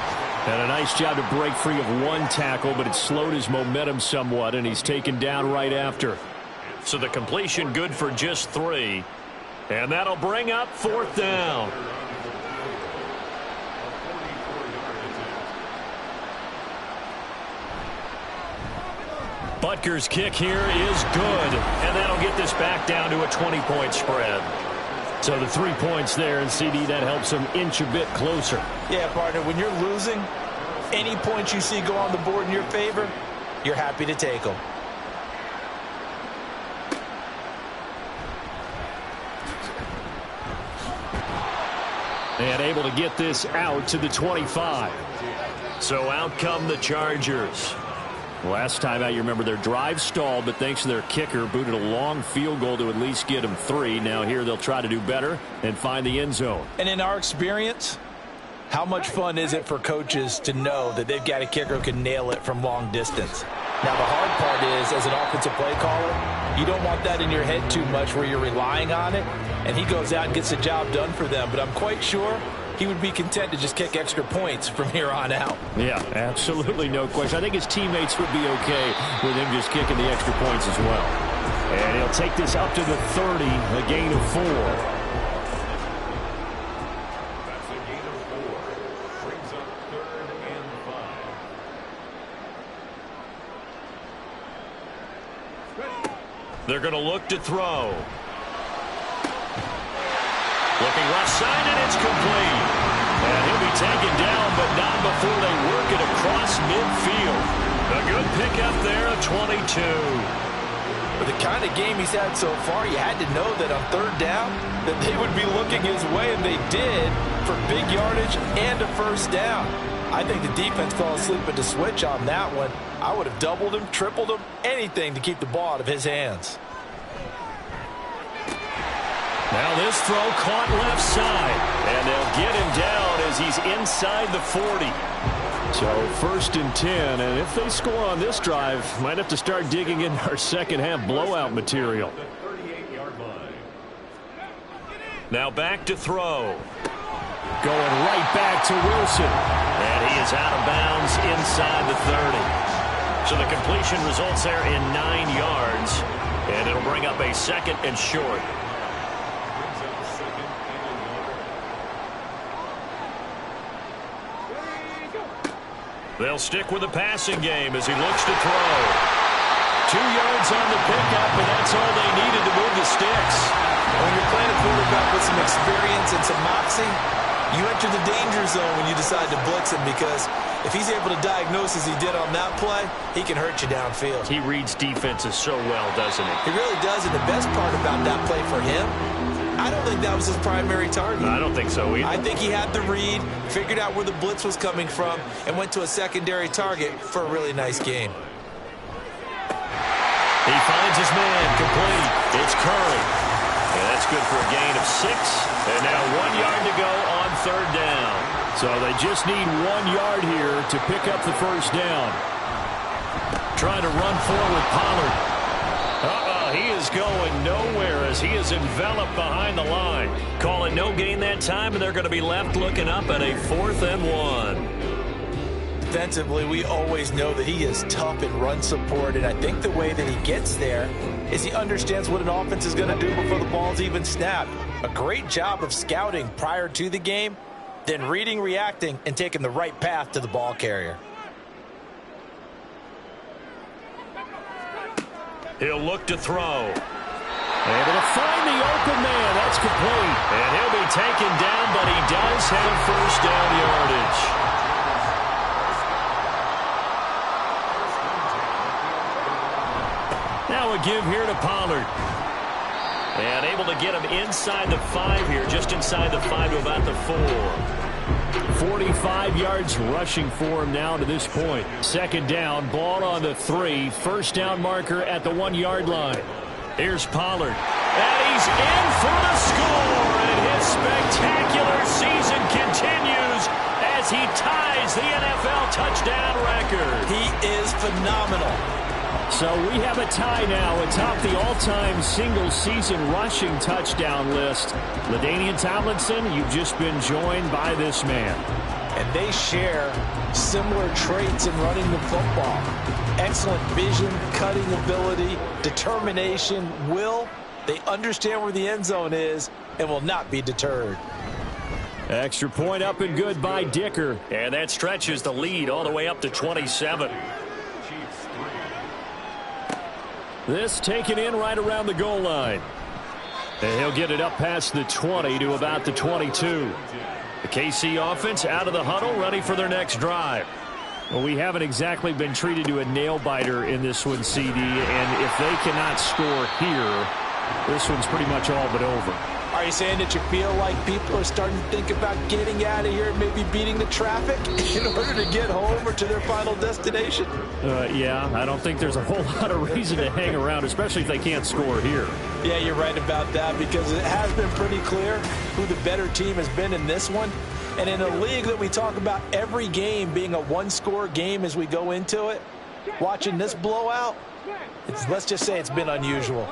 And a nice job to break free of one tackle, but it slowed his momentum somewhat, and he's taken down right after. So the completion good for just 3. And that'll bring up 4th down. Butker's kick here is good. And that'll get this back down to a 20-point spread. So the 3 points there, and CD, that helps him inch a bit closer. Yeah, partner, when you're losing, any points you see go on the board in your favor, you're happy to take them. And able to get this out to the 25. So out come the Chargers. Last time out, you remember their drive stalled, but thanks to their kicker, booted a long field goal to at least get them 3. Now here they'll try to do better and find the end zone. And in our experience, how much fun is it for coaches to know that they've got a kicker who can nail it from long distance? Now, the hard part is, as an offensive play caller, you don't want that in your head too much where you're relying on it, and he goes out and gets the job done for them. But I'm quite sure he would be content to just kick extra points from here on out. Yeah, absolutely no question. I think his teammates would be okay with him just kicking the extra points as well. And he'll take this up to the 30, a gain of 4. That's a gain of 4. Brings up 3rd and 5. They're going to look to throw. Looking left side, and it's complete. And he'll be taken down, but not before they work it across midfield. A good pickup there, a 22. With the kind of game he's had so far, you had to know that on 3rd down, that they would be looking his way, and they did, for big yardage and a first down. I think the defense fell asleep at the switch on that one. I would have doubled him, tripled him, anything to keep the ball out of his hands. Now this throw caught left side, and they'll get him down as he's inside the 40. So 1st and 10, and if they score on this drive, might have to start digging in our second half blowout material. The 38-yard line. Now back to throw. Going right back to Wilson. And he is out of bounds inside the 30. So the completion results there in 9 yards, and it'll bring up a 2nd and short. They'll stick with the passing game as he looks to throw. 2 yards on the pickup, and that's all they needed to move the sticks. When you're playing a quarterback with some experience and some moxie, you enter the danger zone when you decide to blitz him, because if he's able to diagnose as he did on that play, he can hurt you downfield. He reads defenses so well, doesn't he? He really does, and the best part about that play for him, I don't think that was his primary target. I don't think so either. I think he had the read, figured out where the blitz was coming from, and went to a secondary target for a really nice game. He finds his man, complete. It's Curry. And that's good for a gain of 6. And now 1 yard to go on 3rd down. So So they just need 1 yard here to pick up the first down. Trying to run forward, Pollard. He is going nowhere as he is enveloped behind the line. Call it no gain that time, and they're going to be left looking up at a 4th and 1. Defensively, we always know that he is tough in run support, and I think the way that he gets there is he understands what an offense is going to do before the ball's even snapped. A great job of scouting prior to the game, then reading, reacting, and taking the right path to the ball carrier. He'll look to throw. Able to find the open man. That's complete. And he'll be taken down, but he does have first down yardage. Now a give here to Pollard. And able to get him inside the 5 here, just inside the 5 to about the 4. 45 yards rushing for him now to this point. Second down, ball on the 3. First down marker at the 1 yard line. Here's Pollard. And he's in for the score. And his spectacular season continues as he ties the NFL touchdown record. He is phenomenal. So we have a tie now atop the all-time single-season rushing touchdown list. LaDainian Tomlinson, you've just been joined by this man. And they share similar traits in running the football. Excellent vision, cutting ability, determination, will. They understand where the end zone is and will not be deterred. Extra point up and good by Dicker. And that stretches the lead all the way up to 27. This taken in right around the goal line. And he'll get it up past the 20 to about the 22. The KC offense out of the huddle, ready for their next drive. Well, we haven't exactly been treated to a nail-biter in this one, CD, and if they cannot score here, this one's pretty much all but over. Are you saying that you feel like people are starting to think about getting out of here and maybe beating the traffic in order to get home or to their final destination? Yeah, I don't think there's a whole lot of reason to hang around, especially if they can't score here. Yeah, you're right about that because it has been pretty clear who the better team has been in this one. And in a league that we talk about every game being a one-score game as we go into it, watching this blowout, let's just say it's been unusual.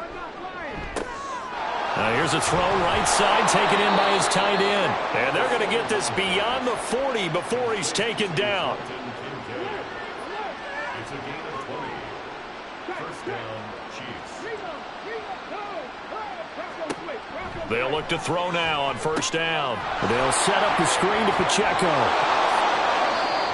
Now here's a throw right side taken in by his tight end. And they're going to get this beyond the 40 before he's taken down. It's a gain of 20. First down, Chiefs. They'll look to throw now on first down. They'll set up the screen to Pacheco.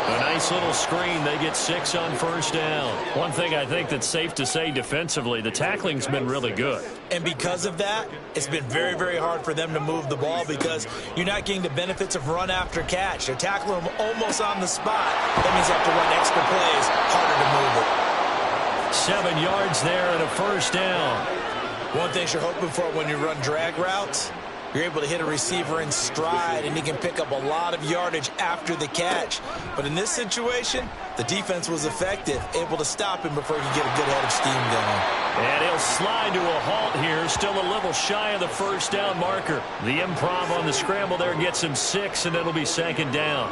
A nice little screen. They get 6 on first down. One thing I think that's safe to say defensively, the tackling's been really good. And because of that, it's been very, very hard for them to move the ball because you're not getting the benefits of run after catch. They're tackling them almost on the spot. That means they have to run extra plays, harder to move it. 7 yards there and a first down. One thing you're hoping for when you run drag routes, you're able to hit a receiver in stride, and he can pick up a lot of yardage after the catch. But in this situation, the defense was effective, able to stop him before he could get a good head of steam going. And he'll slide to a halt here, still a little shy of the first down marker. The improv on the scramble there gets him 6, and it'll be second down.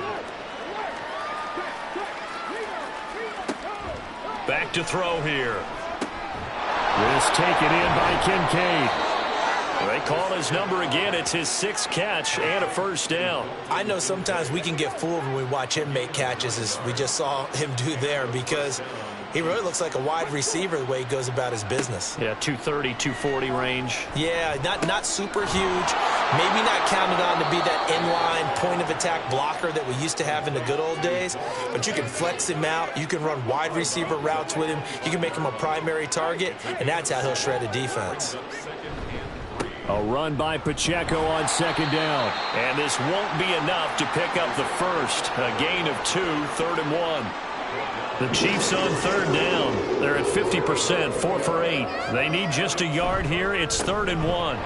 Back to throw here. This taken in by Kincaid. They call his number again. It's his 6th catch and a first down. I know sometimes we can get fooled when we watch him make catches, as we just saw him do there, because he really looks like a wide receiver the way he goes about his business. Yeah, 230, 240 range. Yeah, not super huge. Maybe not counted on to be that inline point-of-attack blocker that we used to have in the good old days, but you can flex him out. You can run wide receiver routes with him. You can make him a primary target, and that's how he'll shred a defense. A run by Pacheco on second down. And this won't be enough to pick up the first. A gain of 2, 3rd and 1. The Chiefs on third down. They're at 50%, 4 for 8. They need just a yard here. It's 3rd and 1.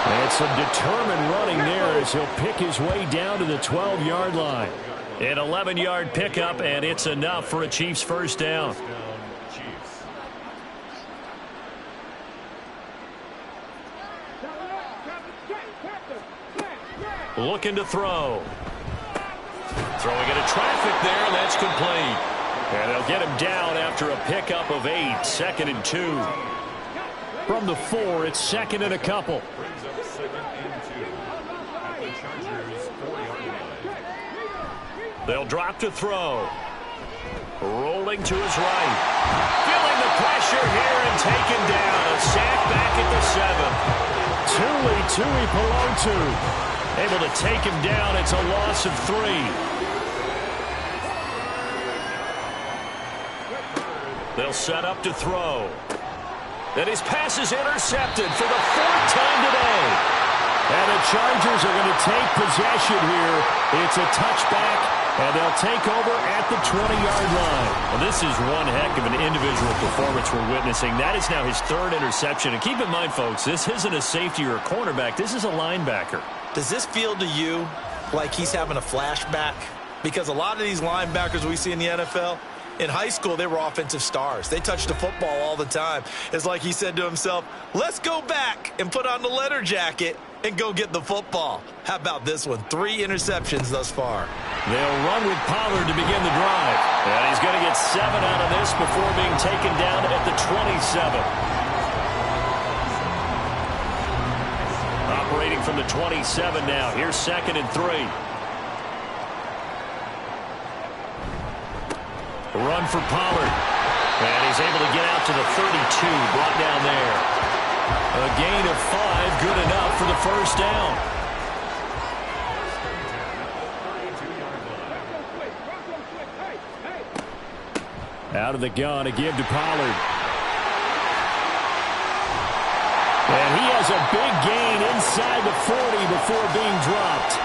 And some determined running there as he'll pick his way down to the 12-yard line. An 11-yard pickup, and it's enough for a Chiefs first down. looking to throw. Throwing into traffic there, and that's complete. And they'll get him down after a pickup of 8, 2nd and 2. From the 4, it's 2nd and a couple. Brings up 2nd and 2 at the Chargers' 4-yard line. They'll drop to throw. Rolling to his right. Feeling the pressure here and taken down. A sack back at the 7. Tui Pelontu able to take him down. It's a loss of 3. They'll set up to throw. And his pass is intercepted for the 4th time today. And the Chargers are going to take possession here. It's a touchback, and they'll take over at the 20-yard line. Well, this is one heck of an individual performance we're witnessing. That is now his 3rd interception. And keep in mind, folks, this isn't a safety or a cornerback. This is a linebacker. Does this feel to you like he's having a flashback? Because a lot of these linebackers we see in the NFL, in high school, they were offensive stars. They touched the football all the time. It's like he said to himself, let's go back and put on the leather jacket and go get the football. How about this one? 3 interceptions thus far. They'll run with Pollard to begin the drive. And he's going to get 7 out of this before being taken down at the 27. Operating from the 27 now. Here's 2nd and 3. Run for Pollard. And he's able to get out to the 32, brought down there. A gain of 5, good enough for the first down. Out of the gun to give to Pollard. And he has a big gain inside the 40 before being dropped.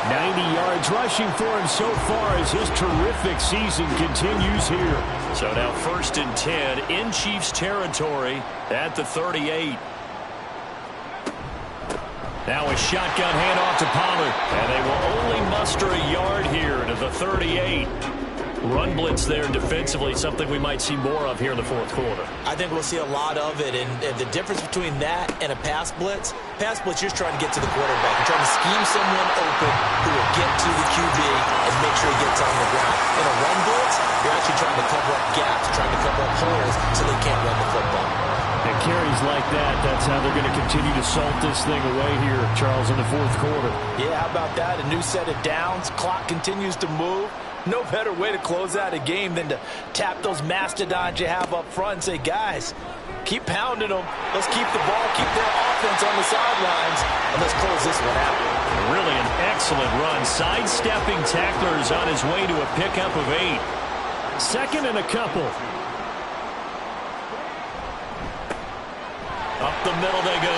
90 yards rushing for him so far as his terrific season continues here. So now 1st and 10 in Chiefs territory at the 38. Now a shotgun handoff to Pollard. And they will only muster a yard here to the 38. Run blitz there defensively, something we might see more of here in the 4th quarter. I think we'll see a lot of it, and the difference between that and a pass blitz, you're just trying to get to the quarterback. You're trying to scheme someone open who will get to the QB and make sure he gets on the ground. In a run blitz, you're actually trying to cover up gaps, trying to cover up holes so they can't run the football. And carries like that, that's how they're going to continue to salt this thing away here, Charles, in the 4th quarter. Yeah, how about that? A new set of downs. Clock continues to move. No better way to close out a game than to tap those mastodons you have up front and say, guys, keep pounding them. Let's keep the ball, keep their offense on the sidelines, and let's close this one out. Really an excellent run. Sidestepping tacklers on his way to a pickup of 8. 2nd and a couple. Up the middle they go.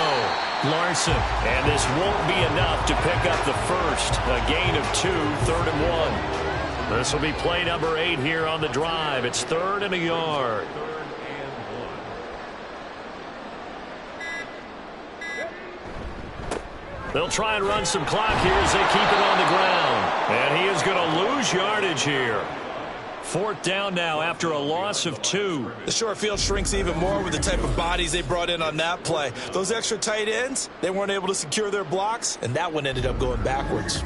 Larson. And this won't be enough to pick up the first. A gain of 2, 3rd and 1. This will be play number 8 here on the drive. It's 3rd and a yard. 3rd and 1. They'll try and run some clock here as they keep it on the ground. And he is going to lose yardage here. 4th down now after a loss of 2. The short field shrinks even more with the type of bodies they brought in on that play. Those extra tight ends, they weren't able to secure their blocks, and that one ended up going backwards.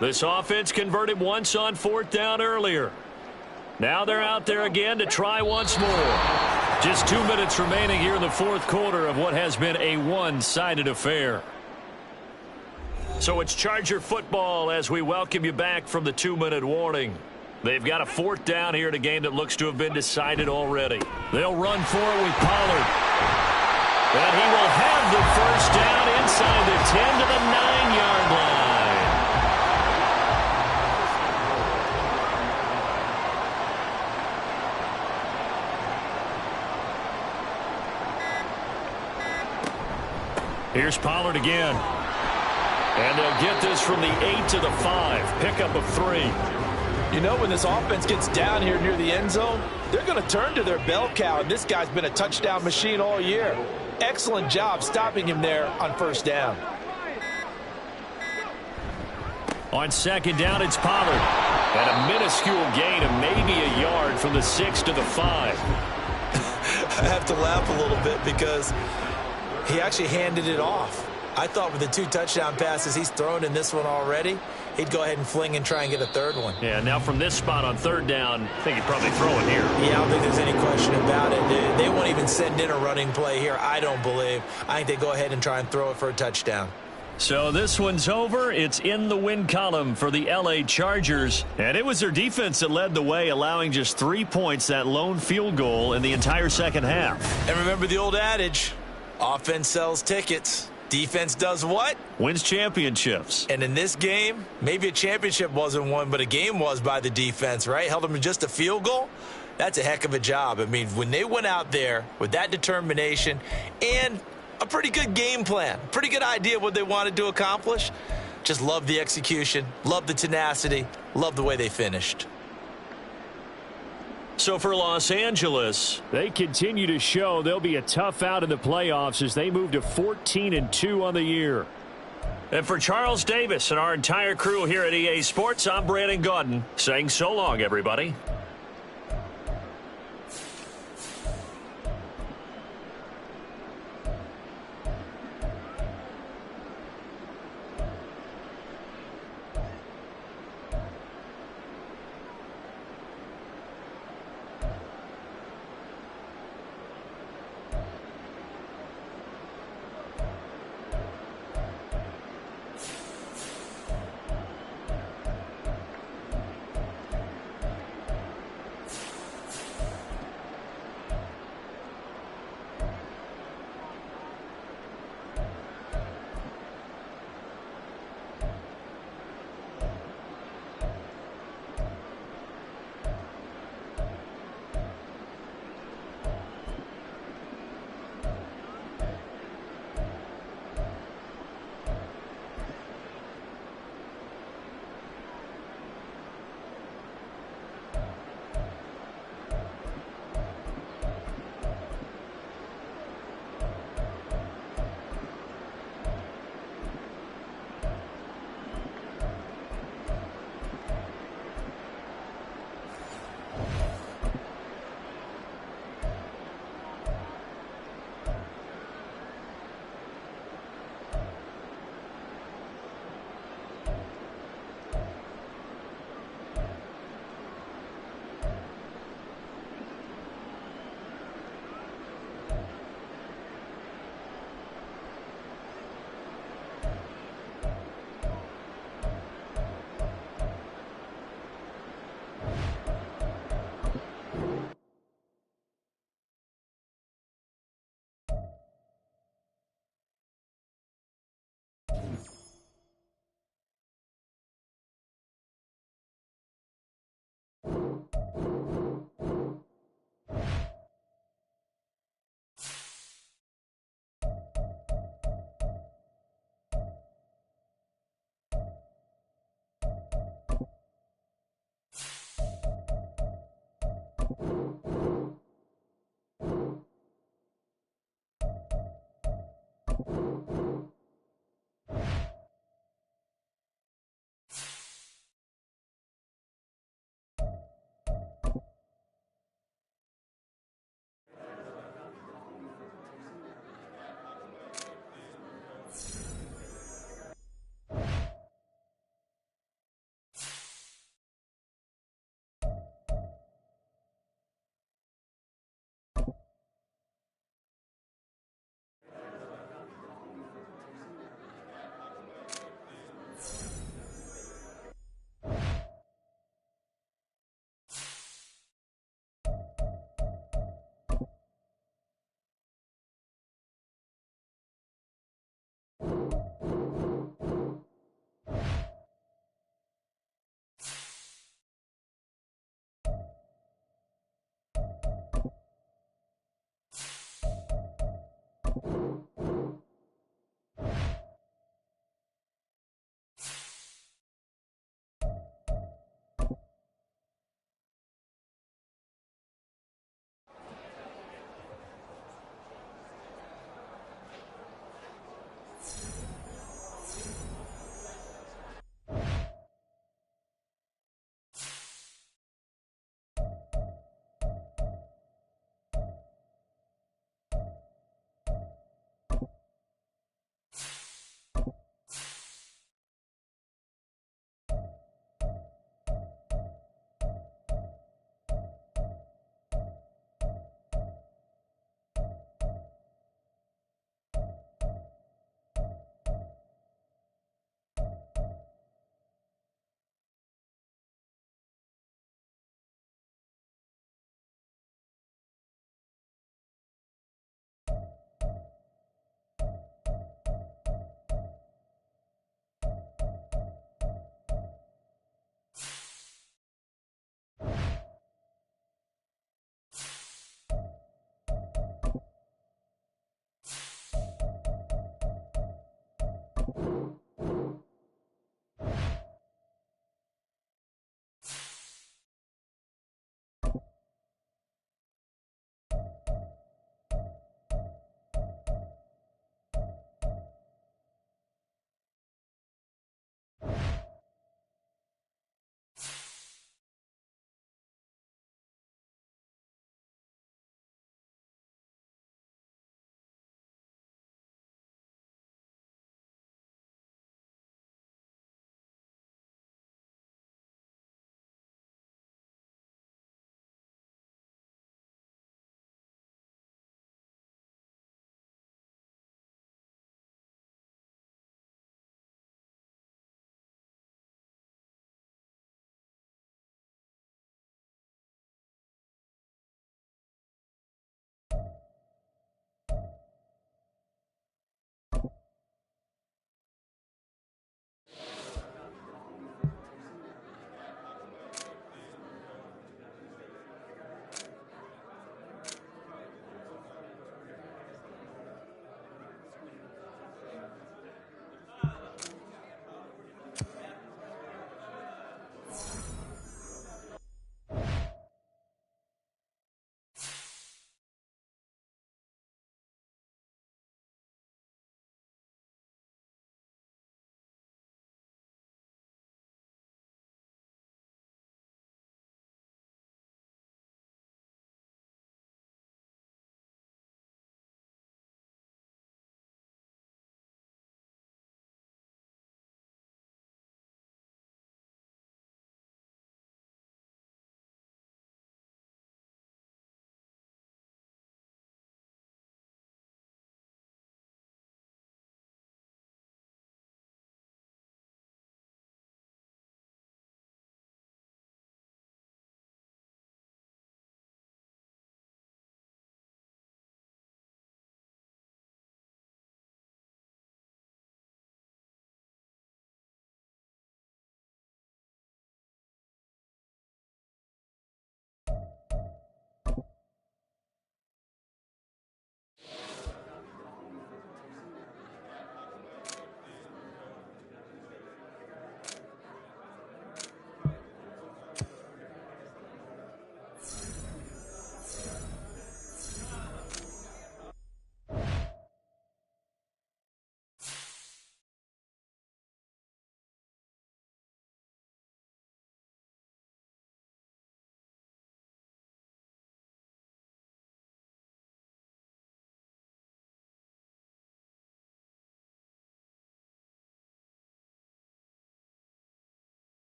This offense converted once on 4th down earlier. Now they're out there again to try once more. Just 2 minutes remaining here in the 4th quarter of what has been a one-sided affair. So it's Charger football as we welcome you back from the 2-minute warning. They've got a 4th down here in a game that looks to have been decided already. They'll run for it with Pollard. And he will have the first down inside the 10 to the 9-yard line. Here's Pollard again. And they'll get this from the 8 to the 5. Pickup of 3. You know, when this offense gets down here near the end zone, they're going to turn to their bell cow, and this guy's been a touchdown machine all year. Excellent job stopping him there on 1st down. On 2nd down, it's Pollard. And a minuscule gain of maybe a yard from the 6 to the 5. I have to laugh a little bit because he actually handed it off. I thought with the 2 touchdown passes he's thrown in this one already, he'd go ahead and fling and try and get a third one. Yeah, now from this spot on 3rd down, I think he'd probably throw it here. Yeah, I don't think there's any question about it. They won't even send in a running play here, I don't believe. I think they go ahead and try and throw it for a touchdown. So this one's over. It's in the win column for the L.A. Chargers. And it was their defense that led the way, allowing just 3 points, that lone field goal in the entire second half. And remember the old adage, offense sells tickets. Defense does what? Wins championships. And in this game, maybe a championship wasn't won, but a game was by the defense, right? Held them to just a field goal. That's a heck of a job. I mean, when they went out there with that determination and a pretty good game plan, pretty good idea what they wanted to accomplish, just love the execution, love the tenacity, love the way they finished. So for Los Angeles, they continue to show they'll be a tough out in the playoffs as they move to 14-2 on the year. And for Charles Davis and our entire crew here at EA Sports, I'm Brandon Gaudin saying so long, everybody.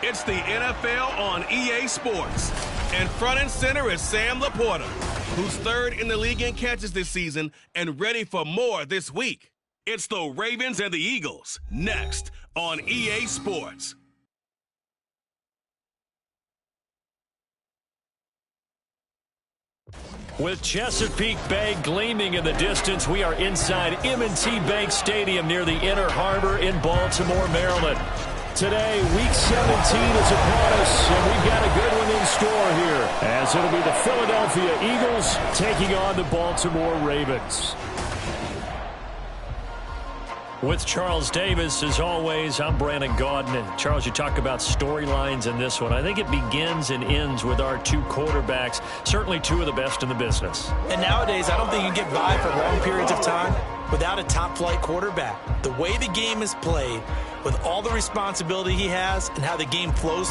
It's the NFL on EA Sports. And front and center is Sam Laporta, who's third in the league in catches this season and ready for more this week. It's the Ravens and the Eagles, next on EA Sports. With Chesapeake Bay gleaming in the distance, we are inside M&T Bank Stadium near the Inner Harbor in Baltimore, Maryland. Today, Week 17 is upon us, and we've got a good one in store here, as it'll be the Philadelphia Eagles taking on the Baltimore Ravens. With Charles Davis, as always, I'm Brandon Gaudin. And Charles, you talk about storylines in this one. I think it begins and ends with our two quarterbacks, certainly two of the best in the business. And nowadays, I don't think you get by for long periods of time without a top-flight quarterback. The way the game is played, with all the responsibility he has and how the game flows.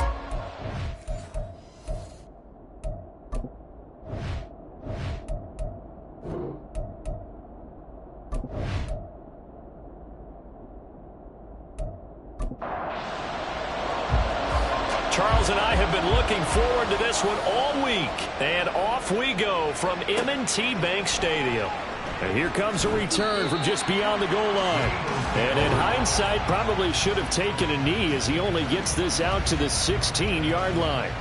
Charles and I have been looking forward to this one all week. And off we go from M&T Bank Stadium. And here comes a return from just beyond the goal line. And in hindsight, probably should have taken a knee as he only gets this out to the 16-yard line.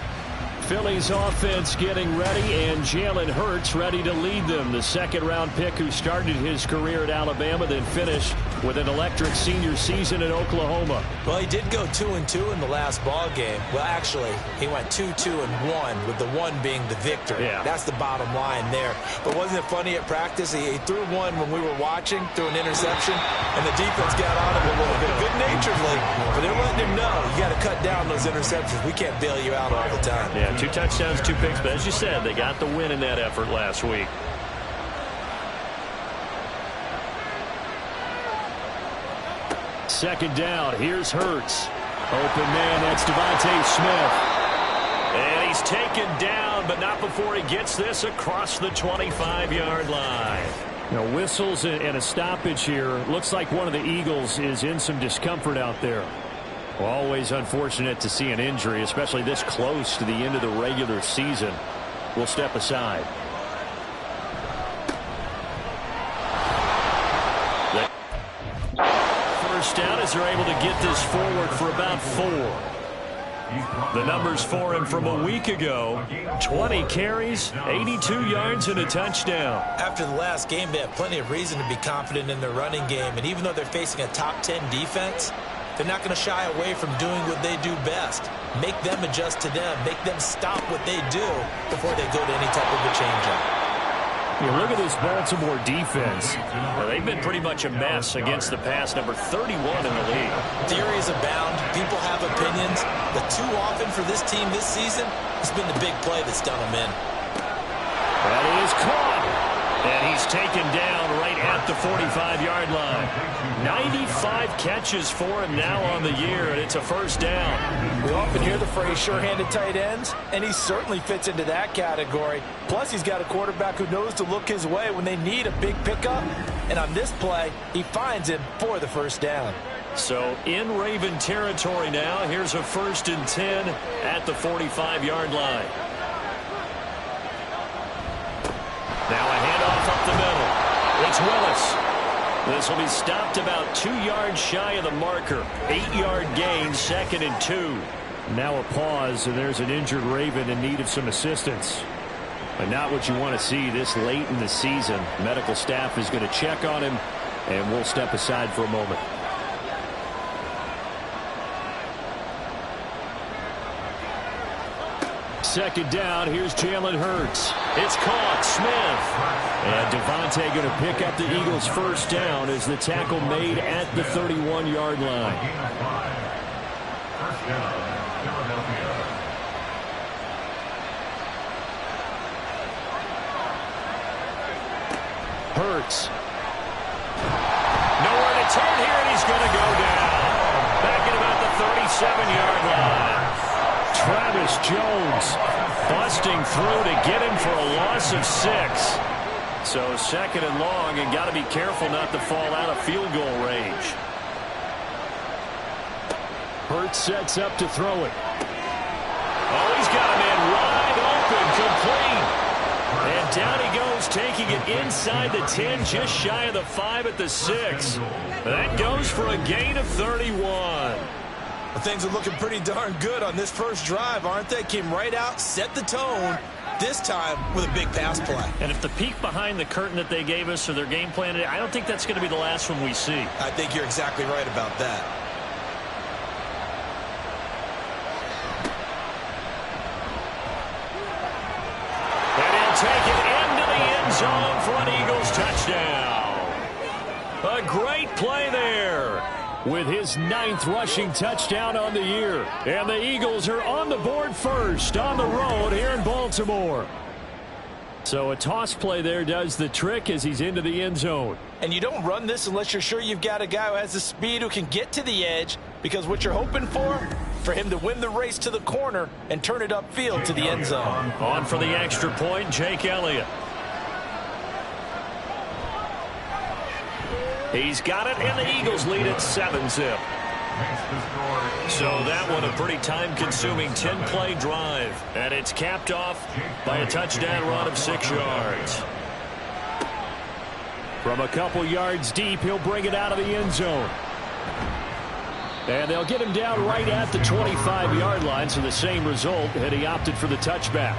Philly's offense getting ready, and Jalen Hurts ready to lead them. The second-round pick who started his career at Alabama, then finished with an electric senior season in Oklahoma. Well, he did go 2-2 in the last ball game. Well, actually, he went 2-2-1, with the one being the victory. Yeah. That's the bottom line there. But wasn't it funny at practice? He threw one when we were watching, threw an interception, and the defense got on him a little bit, good-naturedly. But they're letting him know, you got to cut down those interceptions. We can't bail you out all the time. Yeah, 2 touchdowns, 2 picks, but as you said, they got the win in that effort last week. Second down, here's Hurts. Open man, that's Devontae Smith. And he's taken down, but not before he gets this across the 25-yard line. Now, whistles and a stoppage here. Looks like one of the Eagles is in some discomfort out there. Well, always unfortunate to see an injury, especially this close to the end of the regular season. We'll step aside. First down as they're able to get this forward for about 4. The numbers for him from a week ago: 20 carries, 82 yards, and a touchdown. After the last game, they have plenty of reason to be confident in their running game. And even though they're facing a top 10 defense, they're not going to shy away from doing what they do best. Make them adjust to them. Make them stop what they do before they go to any type of a change-up. You look at this Baltimore defense. They've been pretty much a mess against the pass, number 31 in the league. Theories abound. People have opinions. But too often for this team this season, it's been the big play that's done them in. That is caught. And he's taken down right at the 45-yard line. 95 catches for him now on the year, and it's a first down. We often hear the phrase sure-handed tight ends, and he certainly fits into that category. Plus, he's got a quarterback who knows to look his way when they need a big pickup. And on this play, he finds him for the first down. So in Raven territory now, here's a 1st and 10 at the 45-yard line. Now a handoff up the middle. It's Willis. This will be stopped about 2 yards shy of the marker. 8-yard gain, 2nd and 2. Now a pause, and there's an injured Raven in need of some assistance. But not what you want to see this late in the season. Medical staff is going to check on him, and we'll step aside for a moment. Second down, here's Jalen Hurts. It's caught, Smith. And Devontae going to pick up the Eagles' first down as the tackle made at the 31-yard line. Hurts. Nowhere to turn here, and he's going to go down. Back at about the 37-yard line. Travis Jones busting through to get him for a loss of 6. So 2nd and long, and got to be careful not to fall out of field goal range. Hurts sets up to throw it. Oh, he's got a man wide open, complete. And down he goes, taking it inside the 10, just shy of the 5 at the 6. That goes for a gain of 31. Well, things are looking pretty darn good on this first drive, aren't they? Came right out, set the tone, this time with a big pass play. And if the peek behind the curtain that they gave us or their game plan, I don't think that's going to be the last one we see. I think you're exactly right about that. Take it into the end zone for an Eagles touchdown. A great play there. With his 9th rushing touchdown on the year. And the Eagles are on the board first on the road here in Baltimore. So a toss play there does the trick as he's into the end zone. And you don't run this unless you're sure you've got a guy who has the speed who can get to the edge, because what you're hoping for him to win the race to the corner and turn it upfield to the end zone. On for the extra point, Jake Elliott. He's got it, and the Eagles lead at 7-zip. So that one a pretty time-consuming 10-play drive. And it's capped off by a touchdown run of 6 yards. From a couple yards deep, he'll bring it out of the end zone. And they'll get him down right at the 25-yard line, so the same result, and he opted for the touchback.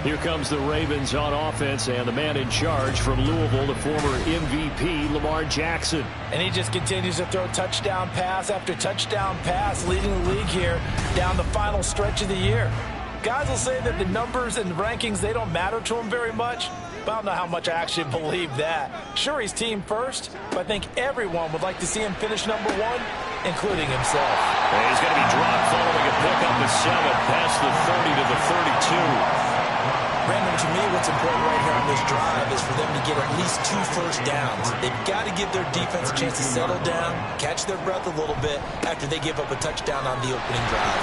Here comes the Ravens on offense, and the man in charge from Louisville, the former MVP, Lamar Jackson. And he just continues to throw touchdown pass after touchdown pass, leading the league here down the final stretch of the year. Guys will say that the numbers and rankings, they don't matter to him very much, but I don't know how much I actually believe that. Sure, he's team first, but I think everyone would like to see him finish number 1, including himself. And he's going to be dropped following a pickup of 7 past the 30 to the 32. Brandon, to me, what's important right here on this drive is for them to get at least 2 first downs. They've got to give their defense a chance to settle down, catch their breath a little bit after they give up a touchdown on the opening drive.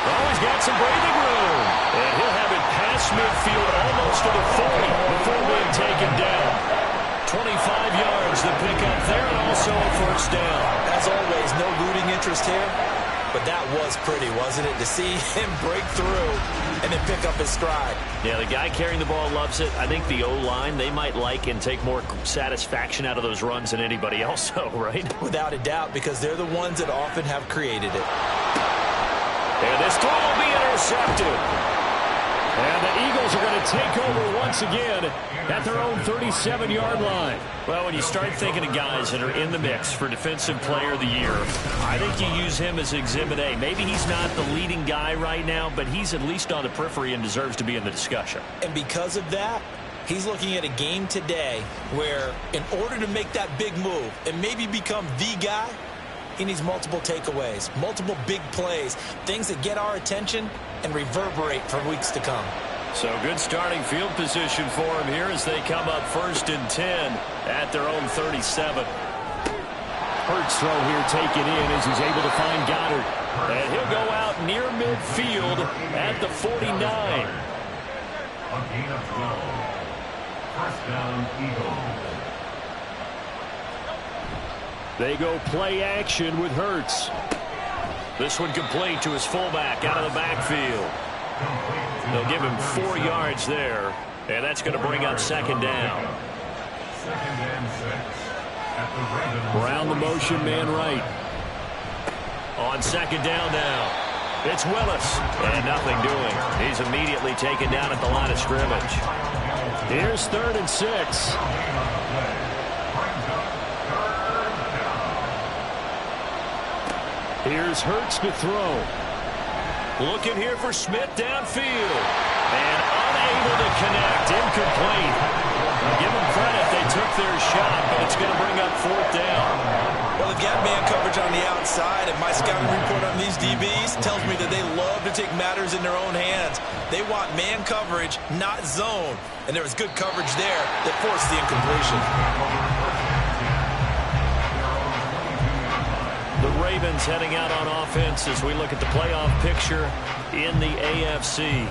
Oh, he's got some breathing room. And he'll have it past midfield almost to the 40 before being taken down. 25 yards the pickup there, and also a first down. As always, no looting interest here. But that was pretty, wasn't it? To see him break through and then pick up his stride. Yeah, the guy carrying the ball loves it. I think the O-line, they might like and take more satisfaction out of those runs than anybody else, though, right? Without a doubt, because they're the ones that often have created it. And this throw will be intercepted. And the Eagles are going to take over once again at their own 37-yard line. Well, when you start thinking of guys that are in the mix for Defensive Player of the Year, I think you use him as Exhibit A. Maybe he's not the leading guy right now, but he's at least on the periphery and deserves to be in the discussion. And because of that, he's looking at a game today where in order to make that big move and maybe become the guy, he needs multiple takeaways, multiple big plays, things that get our attention and reverberate for weeks to come. So good starting field position for him here as they come up 1st and 10 at their own 37. Hurts throw here taken in as he's able to find Goddard. And he'll go out near midfield at the 49. A gain of 12. First down, Eagles. They go play action with Hurts. This one complete to his fullback out of the backfield. They'll give him 4 yards there, and that's going to bring up 2nd down. 2nd and 6 at the Ravens. Around the motion, man right. On 2nd down now, it's Willis, and nothing doing. He's immediately taken down at the line of scrimmage. Here's 3rd and 6. Here's Hurts to throw. Looking here for Smith downfield. And unable to connect. Incomplete. Now give them credit. They took their shot, but it's going to bring up 4th down. Well, they've got man coverage on the outside, and my scouting report on these DBs tells me that they love to take matters in their own hands. They want man coverage, not zone. And there was good coverage there that forced the incompletion. The Ravens heading out on offense as we look at the playoff picture in the AFC.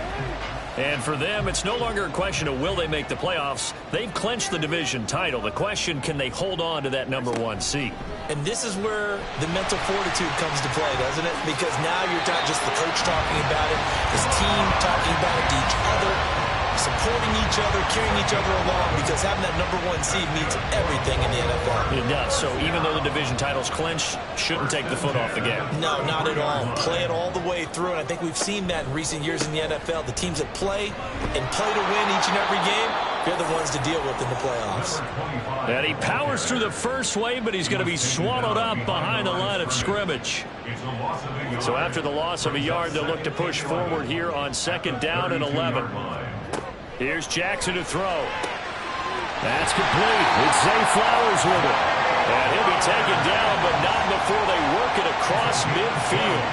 And for them, it's no longer a question of will they make the playoffs. They've clinched the division title. The question, can they hold on to that #1 seed? And this is where the mental fortitude comes to play, doesn't it? Because now you're not just the coach talking about it, this team talking about it to each other, supporting each other, carrying each other along, because having that #1 seed means everything in the NFL. It does. So even though the division title's clinched, shouldn't take the foot off the gas. No, not at all. Play it all the way through, and I think we've seen that in recent years in the NFL. The teams that play and play to win each and every game, they're the ones to deal with in the playoffs. And he powers through the first wave, but he's going to be swallowed up behind the line of scrimmage. So after the loss of a yard, they'll look to push forward here on 2nd down and 11. Here's Jackson to throw. That's complete. It's Zay Flowers with it. And he'll be taken down, but not before they work it across midfield.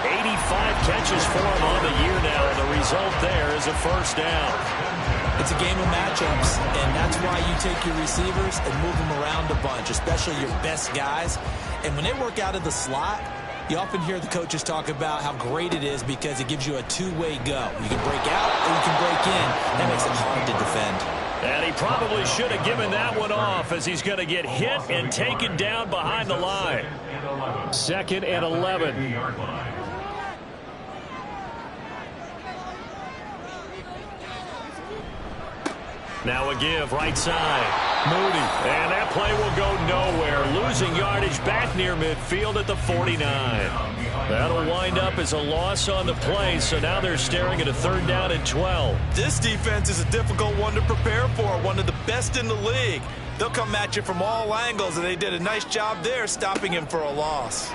85 catches for him on the year now, and the result there is a 1st down. It's a game of matchups, and that's why you take your receivers and move them around a bunch, especially your best guys. And when they work out of the slot, you often hear the coaches talk about how great it is because it gives you a two-way go. You can break out or you can break in. That makes it hard to defend. And he probably should have given that one off as he's going to get hit and taken down behind the line. 2nd and 11. Now a give, right side. Moody. And that play will go nowhere. Losing yardage back near midfield at the 49. That'll wind up as a loss on the play, so now they're staring at a 3rd down and 12. This defense is a difficult one to prepare for, one of the best in the league. They'll come at you from all angles, and they did a nice job there stopping him for a loss.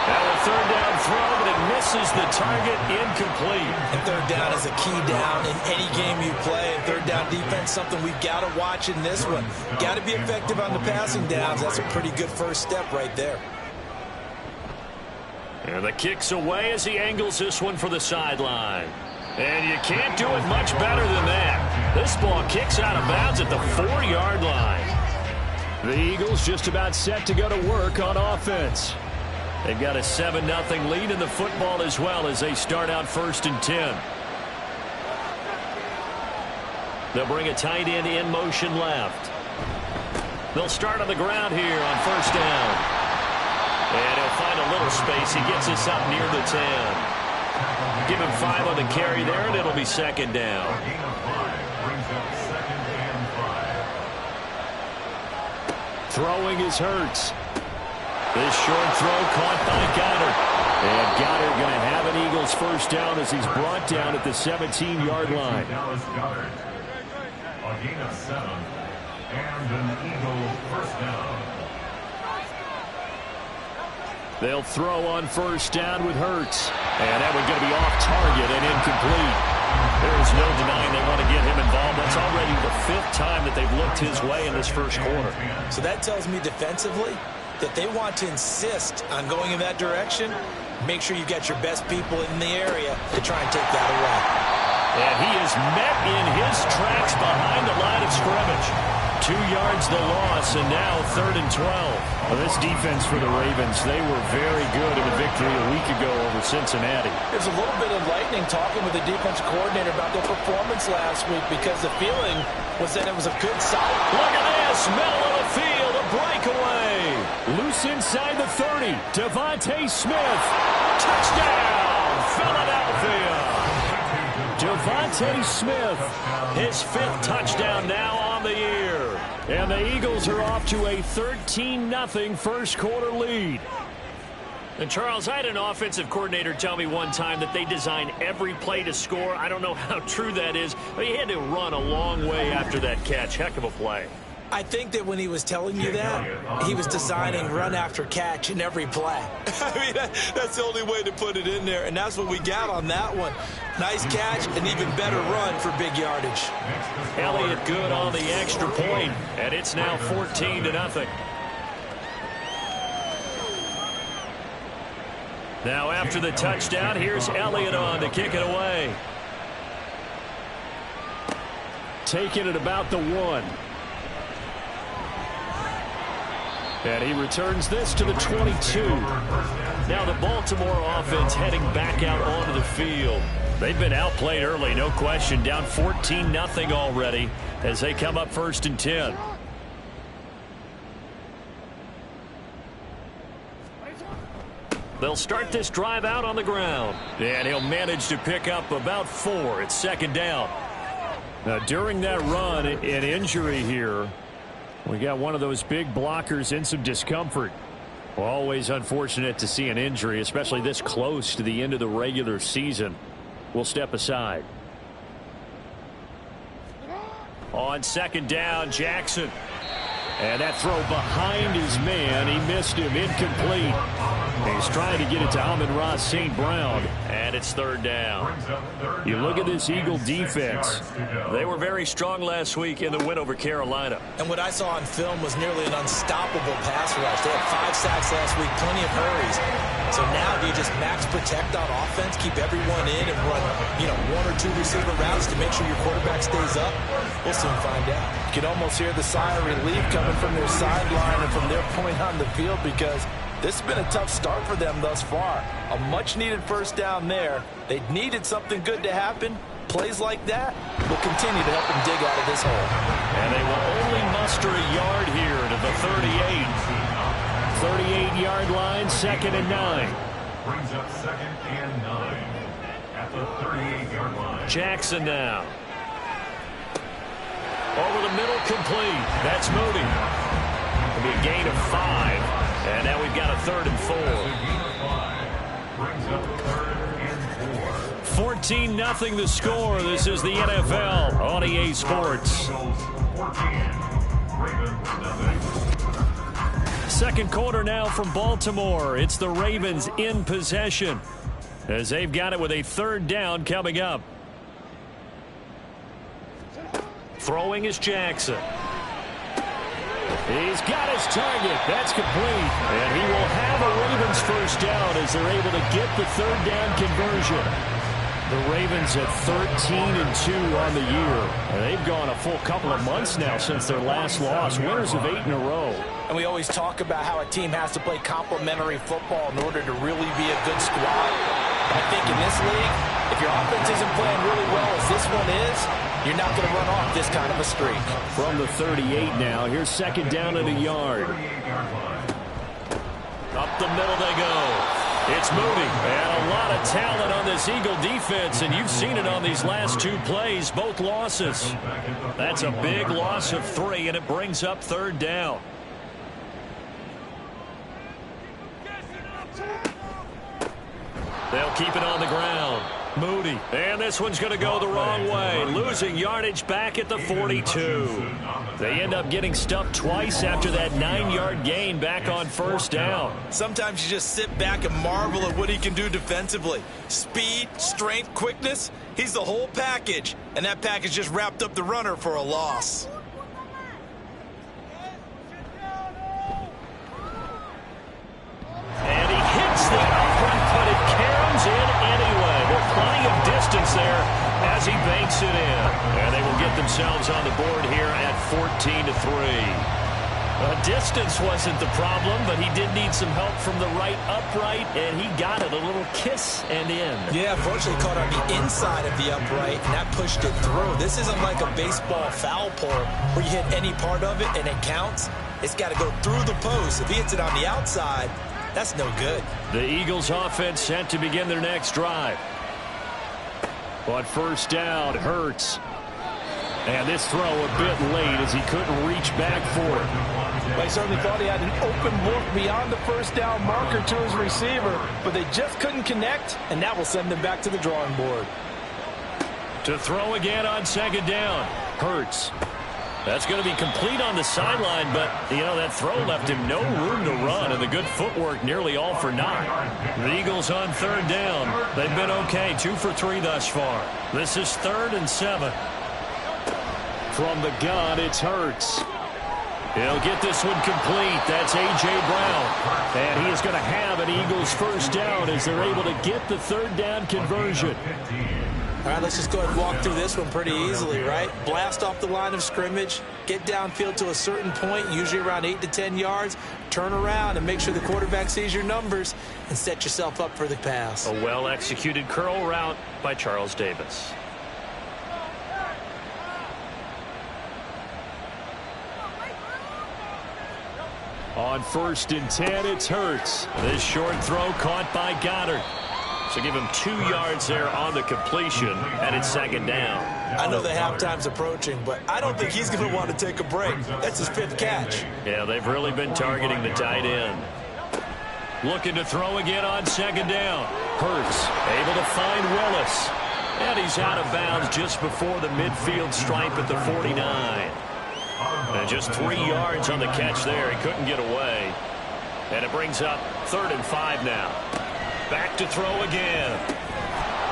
Now a 3rd down throw, but it misses the target, incomplete. And 3rd down is a key down in any game you play. And 3rd down defense, something we've got to watch in this one. Got to be effective on the passing downs. That's a pretty good first step right there. And the kick's away as he angles this one for the sideline. And you can't do it much better than that. This ball kicks out of bounds at the 4-yard line. The Eagles just about set to go to work on offense. They've got a 7-0 lead in the football as well as they start out 1st and 10. They'll bring a tight end in motion left. They'll start on the ground here on 1st down. And he'll find a little space. He gets us up near the 10. Give him 5 on the carry there, and it'll be 2nd down. Throwing is Hurts. This short throw caught by Goddard. And Goddard going to have an Eagles 1st down as he's brought down at the 17-yard line. A gain of 7 and an Eagle 1st down. They'll throw on 1st down with Hurts. And that one's going to be off target and incomplete. There is no denying they want to get him involved. That's already the 5th time that they've looked his way in this 1st quarter. So that tells me defensively that they want to insist on going in that direction. Make sure you've got your best people in the area to try and take that away. And he is met in his tracks behind the line of scrimmage. 2 yards the loss, and now 3rd and 12. Well, this defense for the Ravens, they were very good in the victory a week ago over Cincinnati. There's a little bit of lightning talking with the defensive coordinator about their performance last week because the feeling was that it was a good side. Look at this, middle of the field, a breakaway. Loose inside the 30, Devontae Smith. Touchdown, Philadelphia. Devontae Smith, his 5th touchdown now on the year. And the Eagles are off to a 13-0 1st quarter lead. And Charles, I had an offensive coordinator tell me one time that they design every play to score. I don't know how true that is, but he had to run a long way after that catch. Heck of a play. I think that when he was telling you that, he was designing run after catch in every play. I mean, that's the only way to put it in there, and that's what we got on that one. Nice catch, an even better run for big yardage. Elliott good on the extra point, and it's now 14-0. Now after the touchdown, here's Elliott on to kick it away. Taking it about the 1. And he returns this to the 22. Now the Baltimore offense heading back out onto the field. They've been outplayed early, no question. Down 14-0 already as they come up 1st and 10. They'll start this drive out on the ground. And he'll manage to pick up about 4. It's 2nd down. Now, during that run, an injury here. We got one of those big blockers in some discomfort. Always unfortunate to see an injury, especially this close to the end of the regular season. We'll step aside. On 2nd down, Jackson. And that throw behind his man. He missed him. Incomplete. He's trying to get it to Amon-Ra St. Brown. And it's 3rd down. You look at this Eagle defense. They were very strong last week in the win over Carolina. And what I saw on film was nearly an unstoppable pass rush. They had 5 sacks last week, plenty of hurries. So now do you just max protect on offense, keep everyone in, and run, 1 or 2 receiver routes to make sure your quarterback stays up? We'll soon find out. You can almost hear the sigh of relief coming from their sideline and from their point on the field, because this has been a tough start for them thus far. A much-needed 1st down there. They needed something good to happen. Plays like that will continue to help them dig out of this hole. And they will only muster a yard here to the 38. 38-yard line, 2nd and 9. Brings up 2nd and 9 at the 38-yard line. Jackson now. Over the middle, complete. That's Moody. It'll be a gain of 5. And now we've got a 3rd and 4. Brings up 3rd and 4. 14-0 the score. This is the NFL on EA Sports. 14. Ravens nothing. 2nd quarter now from Baltimore. It's the Ravens in possession as they've got it with a 3rd down coming up. Throwing is Jackson. He's got his target. That's complete. And he will have a Ravens 1st down as they're able to get the 3rd down conversion. The Ravens at 13-2 on the year. And they've gone a full couple of months now since their last loss. Winners of 8 in a row. And we always talk about how a team has to play complementary football in order to really be a good squad. I think in this league, if your offense isn't playing really well as this one is, you're not going to run off this kind of a streak. From the 38 now, here's 2nd down at a yard. Up the middle they go. It's Moody. And a lot of talent on this Eagle defense, and you've seen it on these last 2 plays, both losses. That's a big loss of 3, and it brings up 3rd down. They'll keep it on the ground. Moody. And this one's going to go the wrong way. Losing yardage back at the 42. They end up getting stuffed twice after that 9-yard gain back on 1st down. Sometimes you just sit back and marvel at what he can do defensively. Speed, strength, quickness. He's the whole package. And that package just wrapped up the runner for a loss. And he hits the upright, but it caroms in anyway. There's plenty of distance there as he banks it in. And they will get themselves on the board here at 14-3. Distance wasn't the problem, but he did need some help from the right upright, and he got it. A little kiss and in. Yeah, fortunately caught on the inside of the upright, and that pushed it through. This isn't like a baseball foul pole where you hit any part of it and it counts. It's got to go through the post. If he hits it on the outside, that's no good. The Eagles offense set to begin their next drive. On 1st down, Hurts. And this throw a bit late as he couldn't reach back for it. Well, he certainly thought he had an open look beyond the 1st down marker to his receiver, but they just couldn't connect, and that will send them back to the drawing board. To throw again on 2nd down, Hurts. That's going to be complete on the sideline, but, that throw left him no room to run, and the good footwork nearly all for naught. The Eagles on 3rd down. They've been okay, 2 for 3 thus far. This is 3rd and 7. From the gun, it's Hurts. He'll get this one complete. That's A.J. Brown. And he is going to have an Eagles 1st down as they're able to get the 3rd down conversion. All right, let's just go ahead and walk through this one pretty easily, right? Blast off the line of scrimmage, get downfield to a certain point, usually around 8 to 10 yards, turn around and make sure the quarterback sees your numbers and set yourself up for the pass. A well-executed curl route by Charles Davis. On 1st and 10, it's Hurts. This short throw caught by Goddard. So give him 2 yards there on the completion, and it's 2nd down. I know the halftime's approaching, but I don't think he's going to want to take a break. That's his 5th catch. Yeah, they've really been targeting the tight end. Looking to throw again on 2nd down. Hurts able to find Willis. And he's out of bounds just before the midfield stripe at the 49. And just 3 yards on the catch there. He couldn't get away. And it brings up 3rd and 5 now. Back to throw again.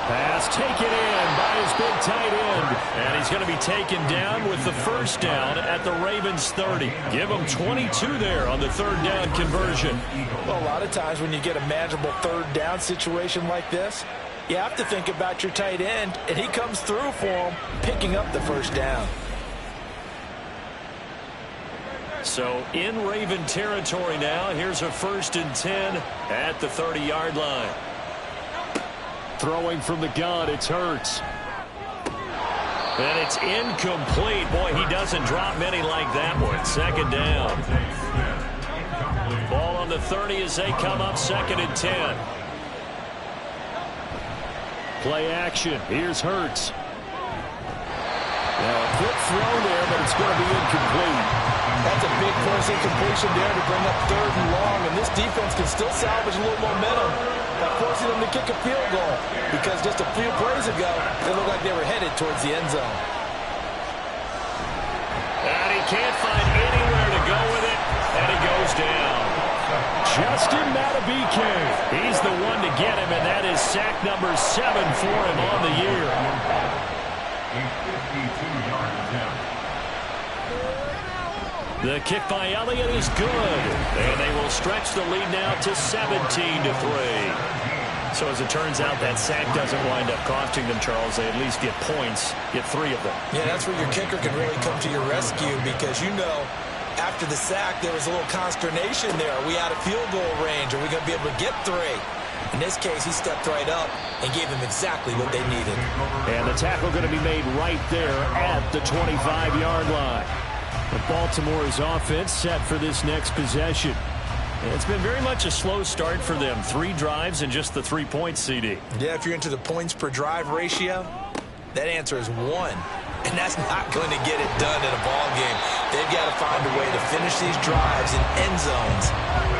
Pass taken in by his big tight end. And he's going to be taken down with the 1st down at the Ravens 30. Give him 22 there on the 3rd down conversion. Well, a lot of times when you get a manageable 3rd down situation like this, you have to think about your tight end, and he comes through for him, picking up the 1st down. So in Raven territory now. Here's a 1st and 10 at the 30-yard line. Throwing from the gun, it's Hurts. And it's incomplete. Boy, he doesn't drop many like that one. 2nd down. Ball on the 30 as they come up 2nd and 10. Play action. Here's Hurts. Now a quick throw there, but it's going to be incomplete. That's a big force incompletion there to bring up 3rd and long, and this defense can still salvage a little momentum by forcing them to kick a field goal, because just a few plays ago, they looked like they were headed towards the end zone. And he can't find anywhere to go with it, and he goes down. Justin Matabike. He's the one to get him, and that is sack number 7 for him on the year. A 52-yard attempt. The kick by Elliott is good, and they will stretch the lead now to 17-3. So as it turns out, that sack doesn't wind up costing them, Charles. They at least get points, get 3 of them. Yeah, that's where your kicker can really come to your rescue, because you know after the sack there was a little consternation there. Are we out of field goal range? Are we going to be able to get 3? In this case, he stepped right up and gave them exactly what they needed. And the tackle going to be made right there at the 25-yard line. But Baltimore's offense set for this next possession. It's been very much a slow start for them. 3 drives and just the 3 points, CD. Yeah, if you're into the points per drive ratio, that answer is 1. And that's not going to get it done in a ball game. They've got to find a way to finish these drives in end zones,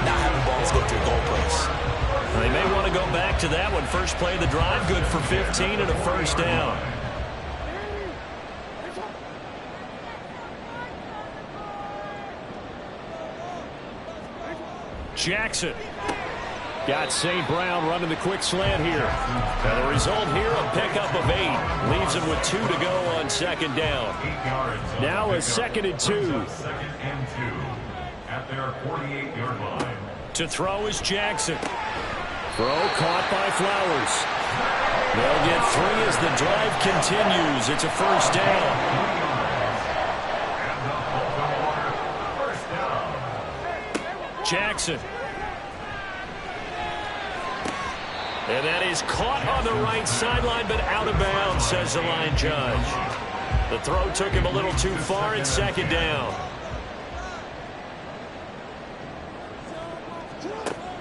not having balls go through goalposts. They may want to go back to that one. First play of the drive, good for 15 and a 1st down. Jackson. Got St. Brown running the quick slant here. And the result here, a pickup of 8. Leaves him with 2 to go on 2nd down. Now a 2nd and 2. 2nd and 2 at their 48-yard line. To throw is Jackson. Throw caught by Flowers. They'll get 3 as the drive continues. It's a 1st down. Jackson. And that is caught on the right sideline, but out of bounds, says the line judge. The throw took him a little too far. It's 2nd down.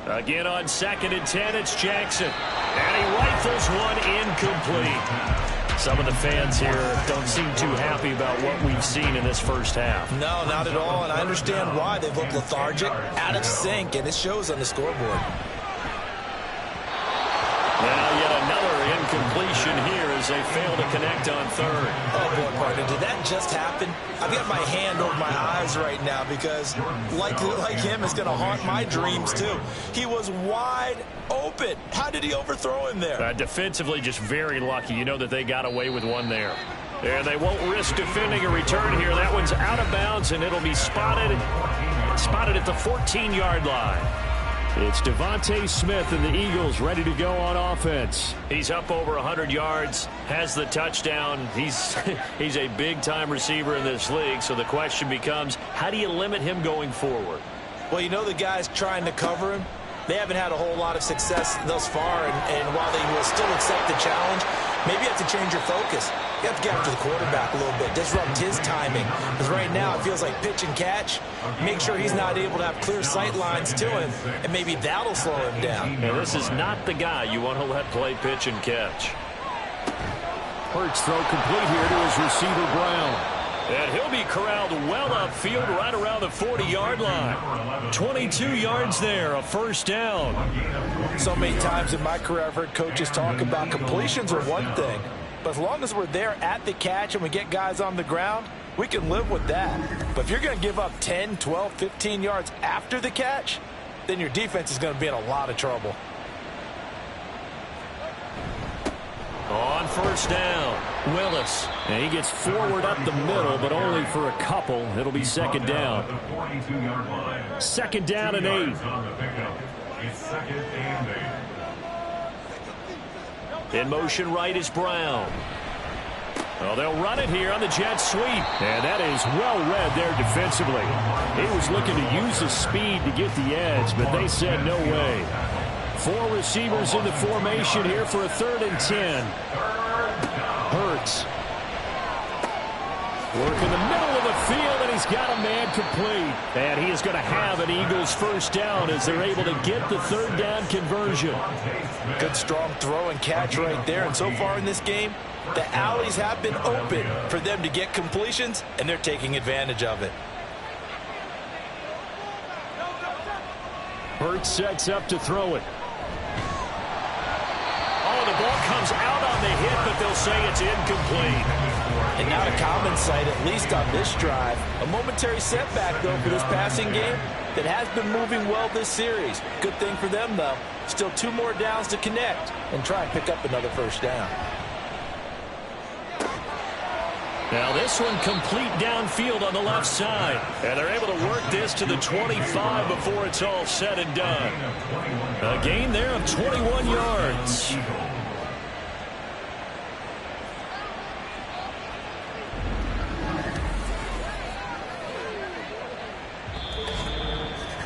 Again on 2nd and 10, it's Jackson. And he rifles one incomplete. Some of the fans here don't seem too happy about what we've seen in this first half. No, not at all, and I understand why. They've looked lethargic, out of sync, and it shows on the scoreboard. Now yet another incompletion here as they fail to connect on 3rd. Oh, boy, partner, did that just happen? I've got my hand over my eyes right now because, like him, it's going to haunt my dreams, too. He was wide open. How did he overthrow him there? Defensively, just very lucky. You know that they got away with one there. And they won't risk defending a return here. That one's out of bounds, and it'll be spotted at the 14-yard line. It's Devontae Smith and the Eagles ready to go on offense. He's up over 100 yards, has the touchdown. He's a big-time receiver in this league, so the question becomes, how do you limit him going forward? Well, you know the guys trying to cover him, they haven't had a whole lot of success thus far, and while they will still accept the challenge, maybe you have to change your focus. You have to get after the quarterback a little bit, disrupt his timing. Because right now it feels like pitch and catch. Make sure he's not able to have clear sight lines to him, and maybe that'll slow him down. And this is not the guy you want to let play pitch and catch. Hurts throw complete here to his receiver, Brown. And he'll be corralled well upfield right around the 40-yard line. 22 yards there, a first down. So many times in my career I've heard coaches talk about completions are one thing, but as long as we're there at the catch and we get guys on the ground, we can live with that. But if you're going to give up 10, 12, 15 yards after the catch, then your defense is going to be in a lot of trouble. On first down, Willis. And he gets forward up the middle, but only for a couple. It'll be second down. Second down and 8. It's second and 8. In motion right is Brown. Well, they'll run it here on the jet sweep. And that is well read there defensively. He was looking to use his speed to get the edge, but they said no way. 4 receivers in the formation here for a 3rd and 10. Hurts. Work in the middle of the field, and he's got a man complete. And he is going to have an Eagles first down as they're able to get the 3rd down conversion. Good strong throw and catch right there. And so far in this game, the alleys have been open for them to get completions, and they're taking advantage of it. Hurts sets up to throw it. Oh, the ball comes out on the hit, but they'll say it's incomplete. And not a common sight, at least on this drive. A momentary setback, though, for this passing game that has been moving well this series. Good thing for them, though. Still 2 more downs to connect and try and pick up another first down. Now this one complete downfield on the left side. And they're able to work this to the 25 before it's all said and done. A gain there of 21 yards.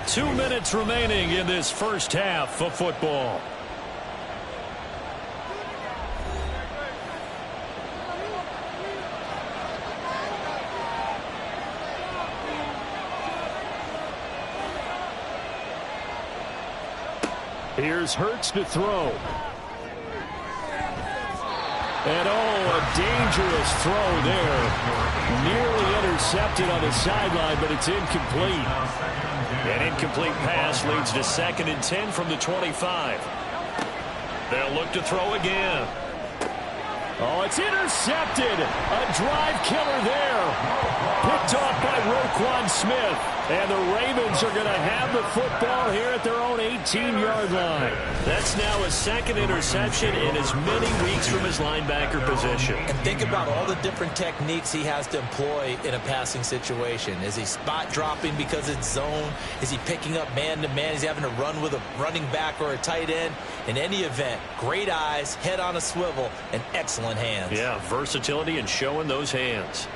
2 minutes remaining in this first half of football. Here's Hurts to throw. And a dangerous throw there. Nearly intercepted on the sideline, but it's incomplete. An incomplete pass leads to 2nd and 10 from the 25. They'll look to throw again. Oh, it's intercepted. A drive killer there. Picked off by Roquan Smith. And the Ravens are going to have the football here at their own 18-yard line. That's now a 2nd interception in as many weeks from his linebacker position. And think about all the different techniques he has to employ in a passing situation. Is he spot dropping because it's zone? Is he picking up man-to-man? Is he having to run with a running back or a tight end? In any event, great eyes, head on a swivel, and excellent hands. Yeah, versatility and showing those hands.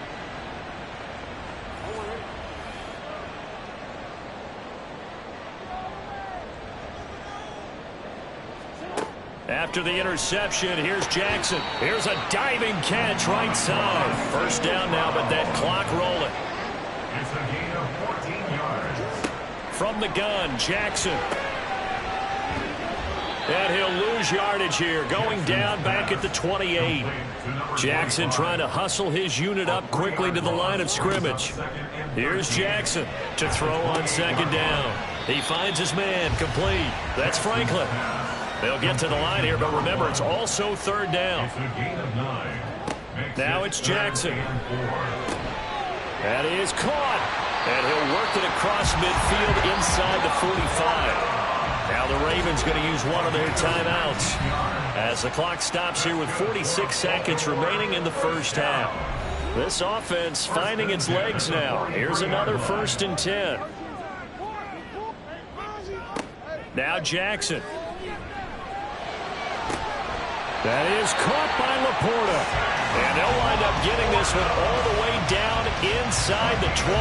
After the interception, here's Jackson. Here's a diving catch right side. First down now, but that clock rolling. It's a gain of 14 yards. From the gun, Jackson. And he'll lose yardage here, going down back at the 28. Jackson trying to hustle his unit up quickly to the line of scrimmage. Here's Jackson to throw on 2nd down. He finds his man, complete. That's Franklin. They'll get to the line here, but remember, it's also 3rd down. Now it's Jackson. That is caught. And he'll work it across midfield inside the 45. Now the Ravens going to use one of their timeouts as the clock stops here with 46 seconds remaining in the first half. This offense finding its legs now. Here's another 1st and 10. Now Jackson. That is caught by Laporta. And they'll wind up getting this one all the way down inside the 20.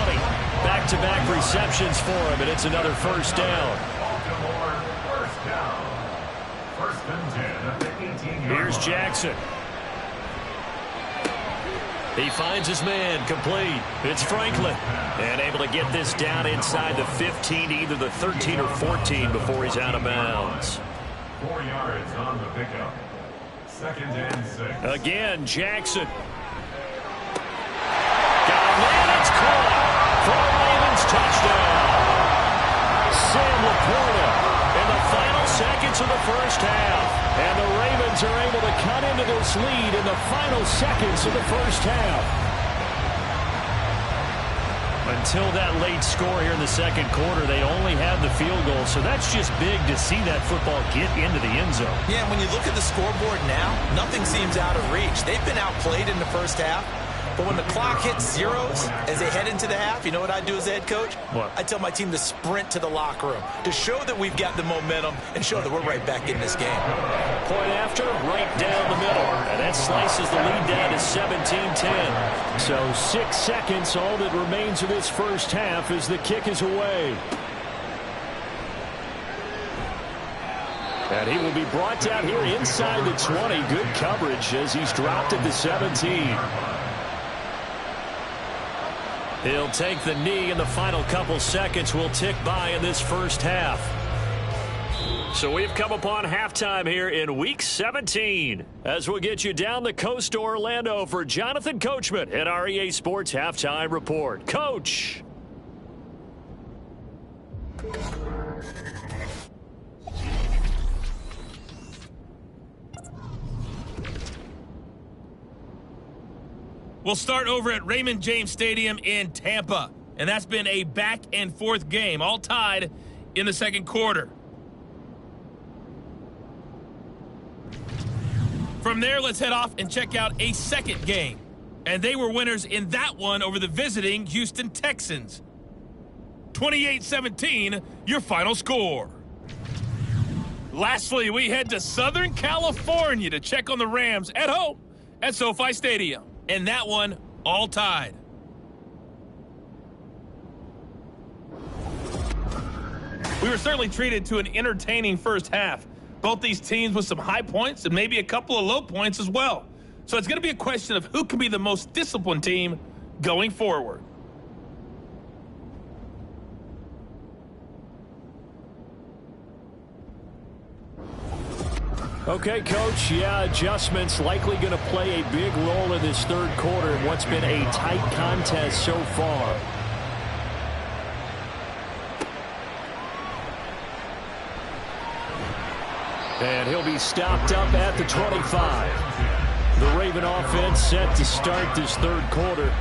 Back-to-back receptions for him, and it's another first down. First and 10 at the 18-yard line. Here's Jackson. He finds his man, complete. It's Franklin. And able to get this down inside the 15, either the 13 or 14 before he's out of bounds. 4 yards on the pickup. Second and 6. Again, Jackson. Got a man, it's caught for a Ravens touchdown. Sam Laporta in the final seconds of the first half. And the Ravens are able to cut into this lead in the final seconds of the first half. Until that late score here in the second quarter, they only had the field goal. So that's just big to see that football get into the end zone. Yeah, when you look at the scoreboard now, nothing seems out of reach. They've been outplayed in the first half. But when the clock hits zeros as they head into the half, you know what I do as a head coach? What? I tell my team to sprint to the locker room to show that we've got the momentum and show that we're right back in this game. Point after, right down the middle. And that slices the lead down to 17-10. So 6 seconds, all that remains of this first half as the kick is away. And he will be brought down here inside the 20. Good coverage as he's dropped at the 17. He'll take the knee, and the final couple seconds will tick by in this first half. So we've come upon halftime here in Week 17. As we'll get you down the coast to Orlando for Jonathan Coachman at our EA Sports Halftime Report. Coach! We'll start over at Raymond James Stadium in Tampa. And that's been a back-and-forth game, all tied in the second quarter. From there, let's head off and check out a second game. And they were winners in that one over the visiting Houston Texans. 28-17, your final score. Lastly, we head to Southern California to check on the Rams at home at SoFi Stadium. And that one, all tied. We were certainly treated to an entertaining first half. Both these teams with some high points and maybe a couple of low points as well. So it's going to be a question of who can be the most disciplined team going forward. Okay, Coach, yeah, adjustments likely going to play a big role in this third quarter in what's been a tight contest so far. And he'll be stopped up at the 25. The Raven offense set to start this third quarter.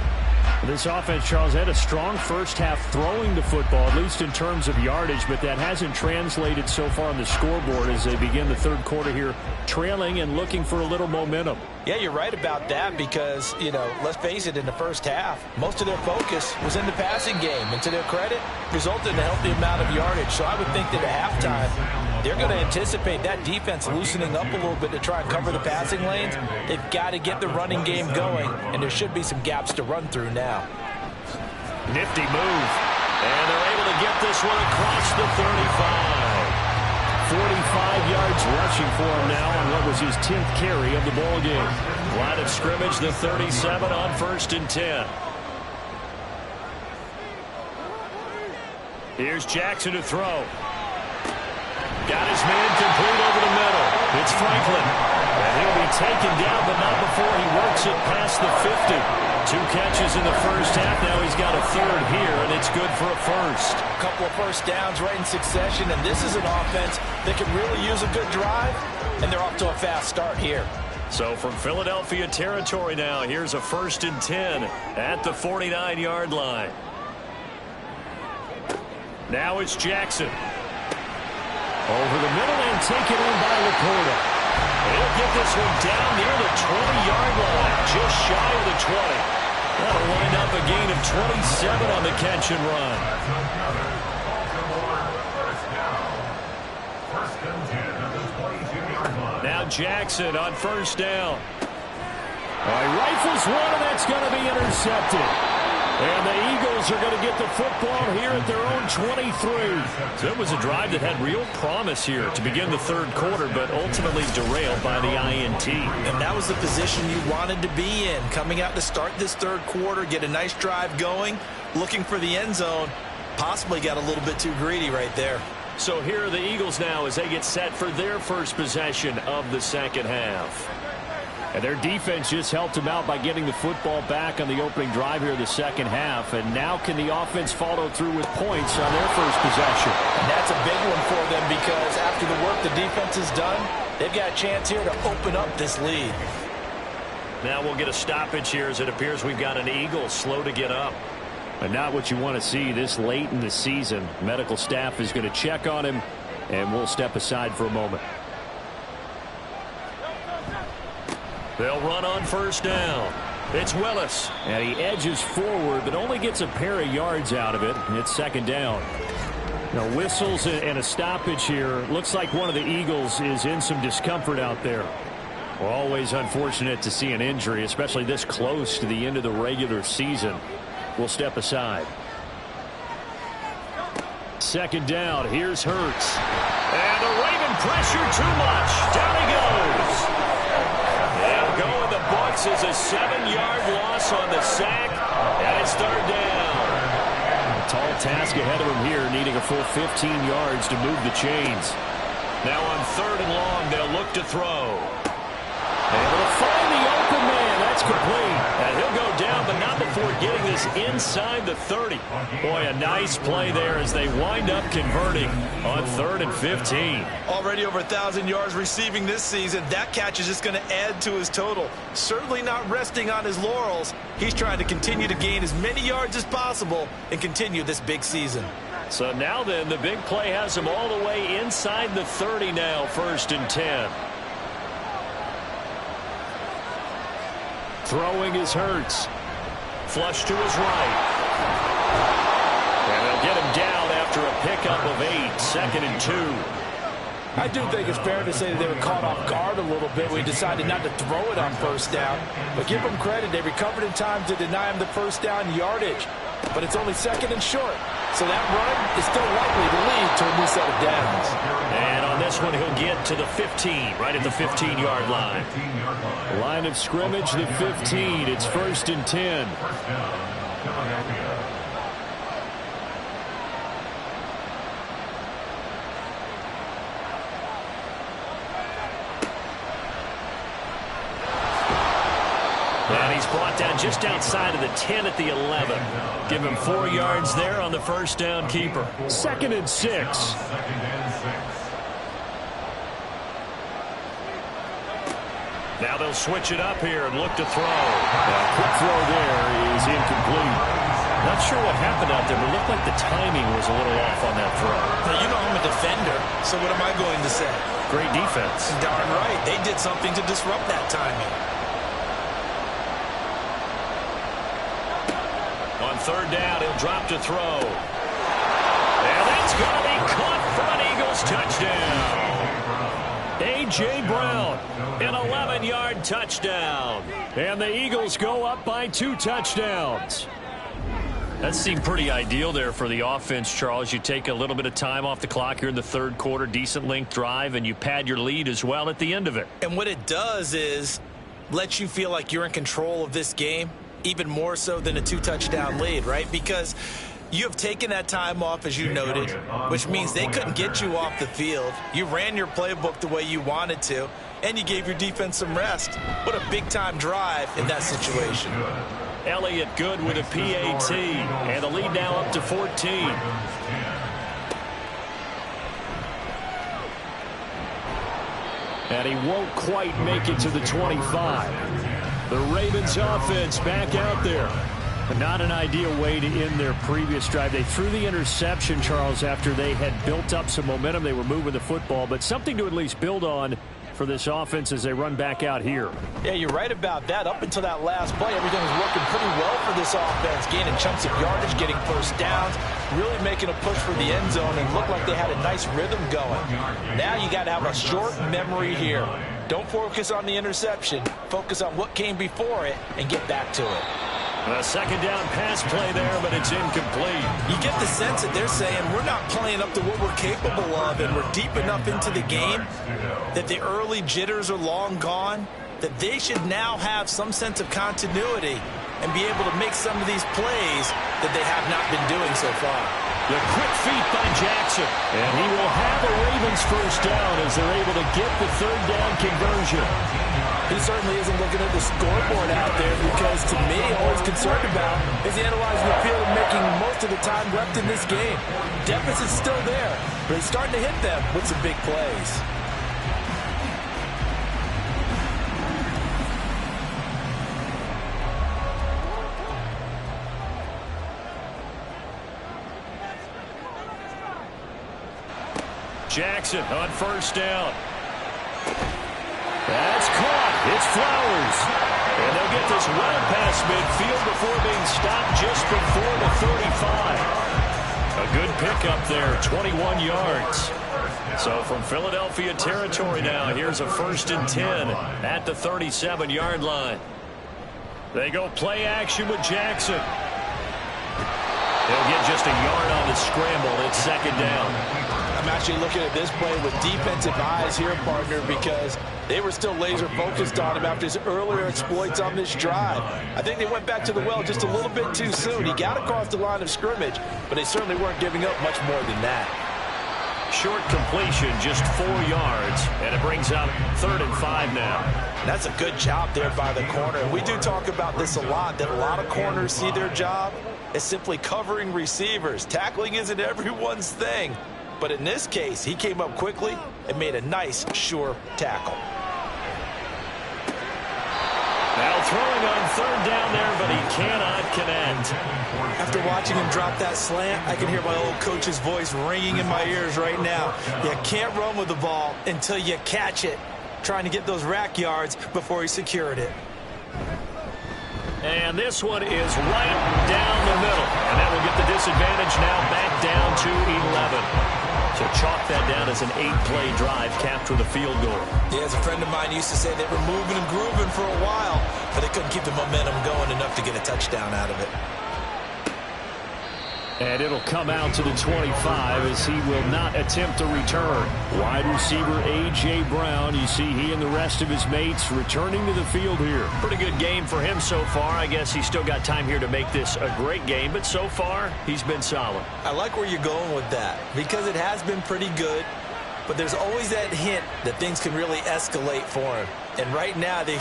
This offense, Charles, had a strong first half throwing the football, at least in terms of yardage, but that hasn't translated so far on the scoreboard as they begin the third quarter here, trailing and looking for a little momentum. Yeah, you're right about that because, you know, let's face it, in the first half, most of their focus was in the passing game. And to their credit, resulted in a healthy amount of yardage. So I would think that at halftime, they're going to anticipate that defense loosening up a little bit to try and cover the passing lanes. They've got to get the running game going, and there should be some gaps to run through now. Nifty move. And they're able to get this one across the 35. 45 yards rushing for him now on what was his 10th carry of the ball game. Line of scrimmage, the 37 on 1st and 10. Here's Jackson to throw. Got his man complete over the middle. It's Franklin. And he'll be taken down, but not before he works it past the 50. 2 catches in the first half. Now he's got a third here, and it's good for a first. A couple of first downs right in succession, and this is an offense that can really use a good drive, and they're off to a fast start here. So from Philadelphia territory now, here's a 1st and 10 at the 49-yard line. Now it's Jackson. Over the middle and taken in by Laporta. He'll get this one down near the 20-yard line, just shy of the 20. That'll wind up a gain of 27 on the catch and run. Jackson on first down. He rifles one, and that's going to be intercepted. And the Eagles are going to get the football here at their own 23. So it was a drive that had real promise here to begin the third quarter, but ultimately derailed by the INT. And that was the position you wanted to be in. Coming out to start this third quarter, get a nice drive going, looking for the end zone. Possibly got a little bit too greedy right there. So here are the Eagles now as they get set for their first possession of the second half. And their defense just helped them out by getting the football back on the opening drive here in the second half. And now can the offense follow through with points on their first possession? And that's a big one for them because after the work the defense has done, they've got a chance here to open up this lead. Now we'll get a stoppage here as it appears we've got an Eagle slow to get up. And not what you want to see this late in the season. Medical staff is going to check on him, and we'll step aside for a moment. They'll run on first down. It's Willis. And he edges forward, but only gets a pair of yards out of it. It's second down. Now whistles and a stoppage here. Looks like one of the Eagles is in some discomfort out there. Well, always unfortunate to see an injury, especially this close to the end of the regular season. We'll step aside. Second down. Here's Hurts. And the Raven pressure too much. Down he goes. They'll go in the books as a 7-yard loss on the sack. And it's third down. A tall task ahead of him here, needing a full 15 yards to move the chains. Now on third and long, they'll look to throw. Able to find the open man. That's complete. And he'll go down, but not before getting this inside the 30. Boy, a nice play there as they wind up converting on 3rd and 15. Already over 1,000 yards receiving this season. That catch is just going to add to his total. Certainly not resting on his laurels. He's trying to continue to gain as many yards as possible and continue this big season. So now then, the big play has him all the way inside the 30 now, 1st and 10. Throwing is Hurts. Flush to his right. And they'll get him down after a pickup of 8. 2nd and 2. I do think it's fair to say that they were caught off guard a little bit. We decided not to throw it on first down. But give them credit. They recovered in time to deny him the first down yardage. But it's only 2nd and short. So that run is still likely to lead to a new set of downs. And on this one, he'll get to the 15, right at the 15-yard line. Line of scrimmage, the 15. It's 1st and 10. And he's brought down just outside of the 10 at the 11. Give him 4 yards there on the first down keeper. 2nd and 6. Now they'll switch it up here and look to throw. Quick throw there is incomplete. Not sure what happened out there, but it looked like the timing was a little off on that throw. Now, you know I'm a defender, so what am I going to say? Great defense. Darn right. They did something to disrupt that timing. On 3rd down, he'll drop to throw. And that's going to be caught for an Eagles touchdown. A.J. Brown, an 11-yard touchdown. And the Eagles go up by 2 touchdowns. That seemed pretty ideal there for the offense, Charles. You take a little bit of time off the clock here in the third quarter, decent length drive, and you pad your lead as well at the end of it. And what it does is let you feel like you're in control of this game, even more so than a 2-touchdown lead, right? Because you have taken that time off, as you noted, which means they couldn't get you off the field. You ran your playbook the way you wanted to, and you gave your defense some rest. What a big-time drive in that situation. Elliott good with a PAT, and the lead now up to 14. And he won't quite make it to the 25. The Ravens offense back out there. But not an ideal way to end their previous drive. They threw the interception, Charles, after they had built up some momentum. They were moving the football, but something to at least build on for this offense as they run back out here. Yeah, you're right about that. Up until that last play, everything was working pretty well for this offense, gaining chunks of yardage, getting first downs, really making a push for the end zone, and looked like they had a nice rhythm going. Now you got to have a short memory here. Don't focus on the interception. Focus on what came before it and get back to it. A second down pass play there, but it's incomplete. You get the sense that they're saying we're not playing up to what we're capable of, and we're deep enough into the game that the early jitters are long gone, that they should now have some sense of continuity and be able to make some of these plays that they have not been doing so far. The quick feet by Jackson. And he will have a Ravens first down as they're able to get the third down conversion. He certainly isn't looking at the scoreboard out there because, to me, all he's concerned about is analyzing the field and making most of the time left in this game. Deficit's still there, but he's starting to hit them with some big plays. Jackson on first down. That's caught. It's Flowers. And they'll get this well past midfield before being stopped just before the 35. A good pickup there, 21 yards. So from Philadelphia territory now, here's a 1st and 10 at the 37-yard line. They go play action with Jackson. They'll get just a yard on the scramble. It's second down. I'm actually looking at this play with defensive eyes here, partner, because they were still laser focused on him after his earlier exploits on this drive. I think they went back to the well just a little bit too soon. He got across the line of scrimmage, but they certainly weren't giving up much more than that. Short completion, just 4 yards, and it brings up 3rd and 5 now. That's a good job there by the corner. And we do talk about this a lot, that a lot of corners see their job as simply covering receivers. Tackling isn't everyone's thing. But in this case, he came up quickly and made a nice, sure tackle. Now throwing on 3rd down there, but he cannot connect. After watching him drop that slant, I can hear my old coach's voice ringing in my ears right now. You can't run with the ball until you catch it. Trying to get those rack yards before he secured it. And this one is right down the middle. And that will get the disadvantage now back down to 11. So chalk that down as an 8-play drive, capture the field goal. Yeah, as a friend of mine used to say, they were moving and grooving for a while, but they couldn't keep the momentum going enough to get a touchdown out of it. And it'll come out to the 25 as he will not attempt a return. Wide receiver A.J. Brown, you see he and the rest of his mates returning to the field here. Pretty good game for him so far. I guess he's still got time here to make this a great game, but so far he's been solid. I like where you're going with that because it has been pretty good, but there's always that hint that things can really escalate for him. And right now, they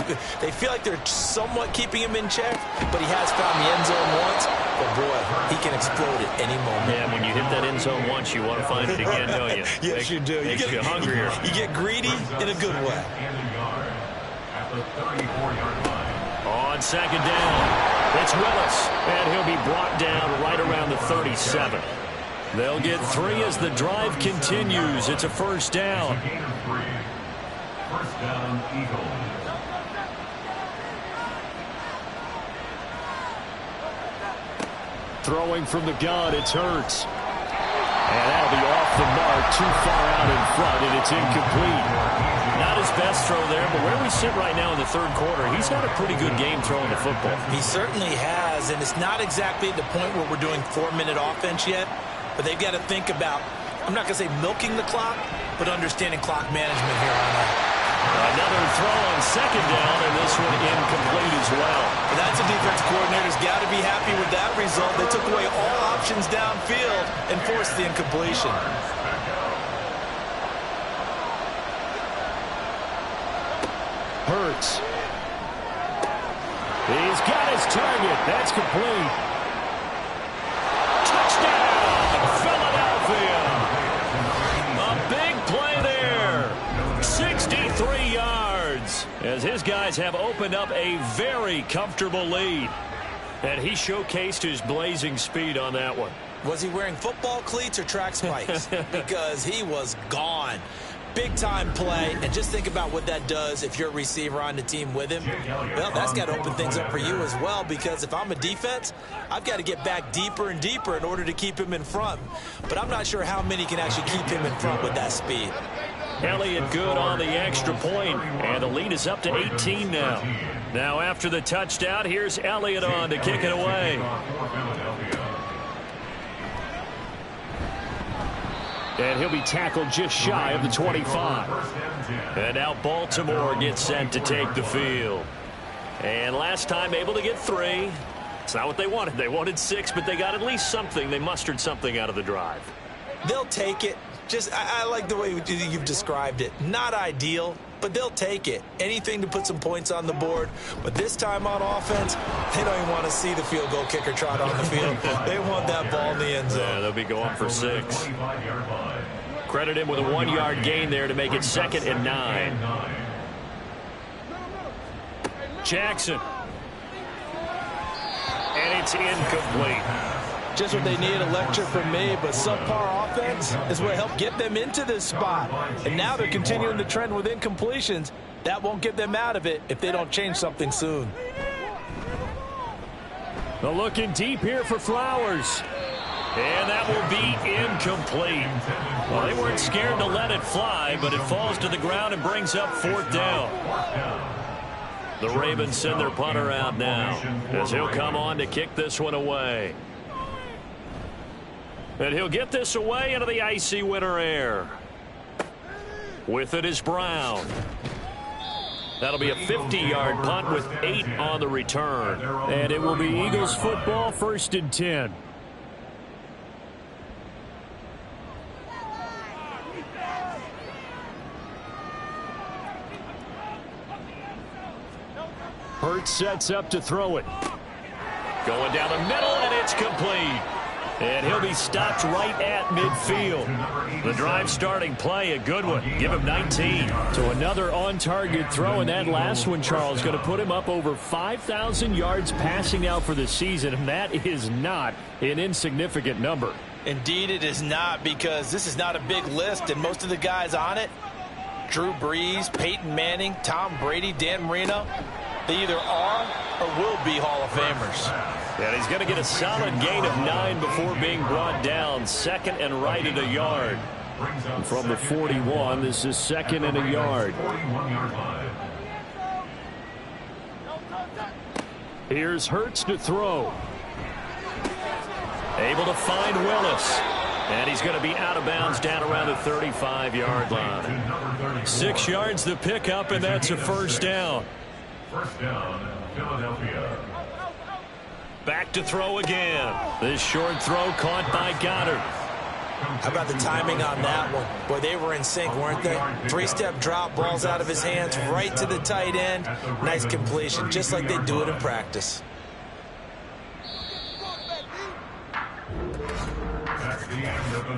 feel like they're somewhat keeping him in check, but he has found the end zone once. But, boy, he can explode at any moment. Yeah, when you hit that end zone once, you want to find it again, don't you? Yes, you do. Makes you hungrier. You get greedy in a good way. On second down, it's Willis, and he'll be brought down right around the 37. They'll get 3 as the drive continues. It's a first down. First down, Eagles. Throwing from the gun, it's Hurts. And that'll be off the mark, too far out in front, and it's incomplete. Not his best throw there, but where we sit right now in the 3rd quarter, he's had a pretty good game throwing the football. He certainly has, and it's not exactly at the point where we're doing 4-minute offense yet, but they've got to think about, I'm not going to say milking the clock, but understanding clock management here on that. Another throw on second down, and this one incomplete as well. And that's a defense coordinator's got to be happy with that result. They took away all options downfield and forced the incompletion. Hurts. He's got his target. That's complete. Touchdown, Philadelphia. A big play there. 63 yards as his guys have opened up a very comfortable lead. And he showcased his blazing speed on that one. Was he wearing football cleats or track spikes? Because he was gone. Big-time play, and just think about what that does if you're a receiver on the team with him. Well, that's got to open things up for you as well, because if I'm a defense, I've got to get back deeper and deeper in order to keep him in front. But I'm not sure how many can actually keep him in front with that speed. Elliott good on the extra point, and the lead is up to 18 now. Now after the touchdown, here's Elliott on to kick it away. And he'll be tackled just shy of the 25. And now Baltimore gets set to take the field. And last time able to get 3. It's not what they wanted. They wanted 6, but they got at least something. They mustered something out of the drive. They'll take it. I like the way you've described it. Not ideal, but they'll take it. Anything to put some points on the board. But this time on offense, they don't even want to see the field goal kicker trot on the field. They want that ball in the end zone. Yeah, they'll be going for 6. Credit him with a 1-yard gain there to make it 2nd and 9. Jackson. And it's incomplete. Just what they need, a lecture from me, but subpar offense is what helped get them into this spot. And now they're continuing the trend with incompletions. That won't get them out of it if they don't change something soon. They're looking deep here for Flowers. And that will be incomplete. Well, they weren't scared to let it fly, but it falls to the ground and brings up 4th down. The Ravens send their punter out now as he'll come on to kick this one away. And he'll get this away into the icy winter air. With it is Brown. That'll be a 50-yard punt with 8 on the return. And it will be Eagles football, 1st and 10. Hurts sets up to throw it. Going down the middle, and it's complete. And he'll be stopped right at midfield. The drive starting play, a good one. Give him 19. So another on-target throw, and that last one, Charles, going to put him up over 5,000 yards passing out for the season, and that is not an insignificant number. Indeed it is not, because this is not a big list, and most of the guys on it, Drew Brees, Peyton Manning, Tom Brady, Dan Marino, they either are or will be Hall of Famers. And he's going to get a solid gain of 9 before being brought down. 2nd and right at a yard. And from the 41, this is 2nd and a yard. Here's Hurts to throw. Able to find Willis. And he's going to be out of bounds down around the 35-yard line. 6 yards the pickup, and that's a 1st down. 1st down, Philadelphia. Back to throw again. This short throw caught by Goddard. How about the timing on that one? Boy, they were in sync, weren't they? 3-step drop, balls out of his hands, right to the tight end. Nice completion, just like they do it in practice.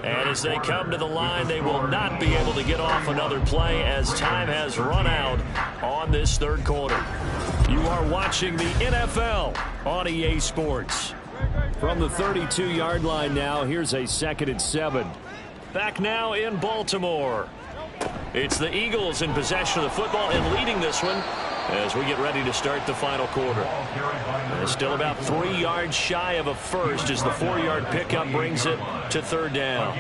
And as they come to the line, they will not be able to get off another play as time has run out on this 3rd quarter. You are watching the NFL on EA Sports. From the 32-yard line now, here's a 2nd and 7. Back now in Baltimore. It's the Eagles in possession of the football and leading this one as we get ready to start the final quarter. Still about 3 yards shy of a first as the 4-yard pickup brings it to 3rd down.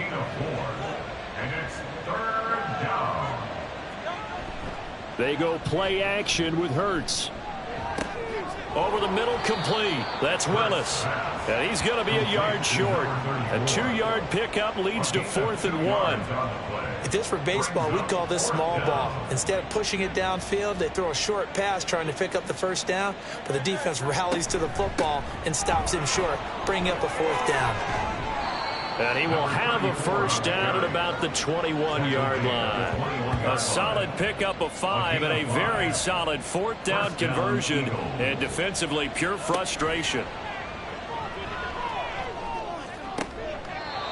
They go play action with Hurts. Over the middle, complete. That's Willis. And he's going to be a yard short. A 2-yard pickup leads to 4th and 1. If this were baseball, we'd call this small ball. Instead of pushing it downfield, they throw a short pass trying to pick up the 1st down, but the defense rallies to the football and stops him short, bringing up a 4th down. And he will have a 1st down at about the 21-yard line. A solid pickup of 5 and a very solid 4th down conversion, and defensively pure frustration.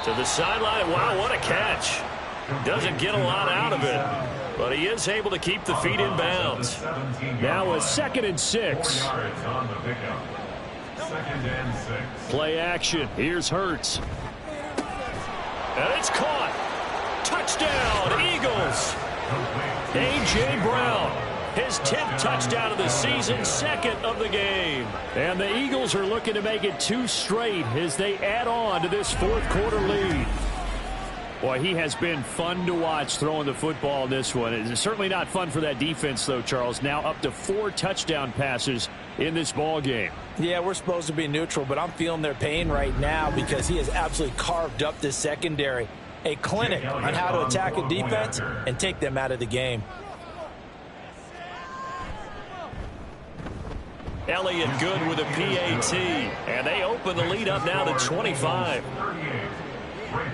To the sideline. Wow, what a catch. Doesn't get a lot out of it, but he is able to keep the feet in bounds. Now a 2nd and 6. Play action. Here's Hurts. And it's caught. Touchdown, Eagles. A.J. Brown, his 10th touchdown of the season, 2nd of the game. And the Eagles are looking to make it 2 straight as they add on to this 4th quarter lead. Boy, he has been fun to watch throwing the football in this one. It's certainly not fun for that defense, though, Charles. Now up to 4 touchdown passes in this ball game. Yeah, we're supposed to be neutral, but I'm feeling their pain right now because he has absolutely carved up this secondary. A clinic on how to attack a defense and take them out of the game. Elliott good with a PAT, and they open the lead up now to 25.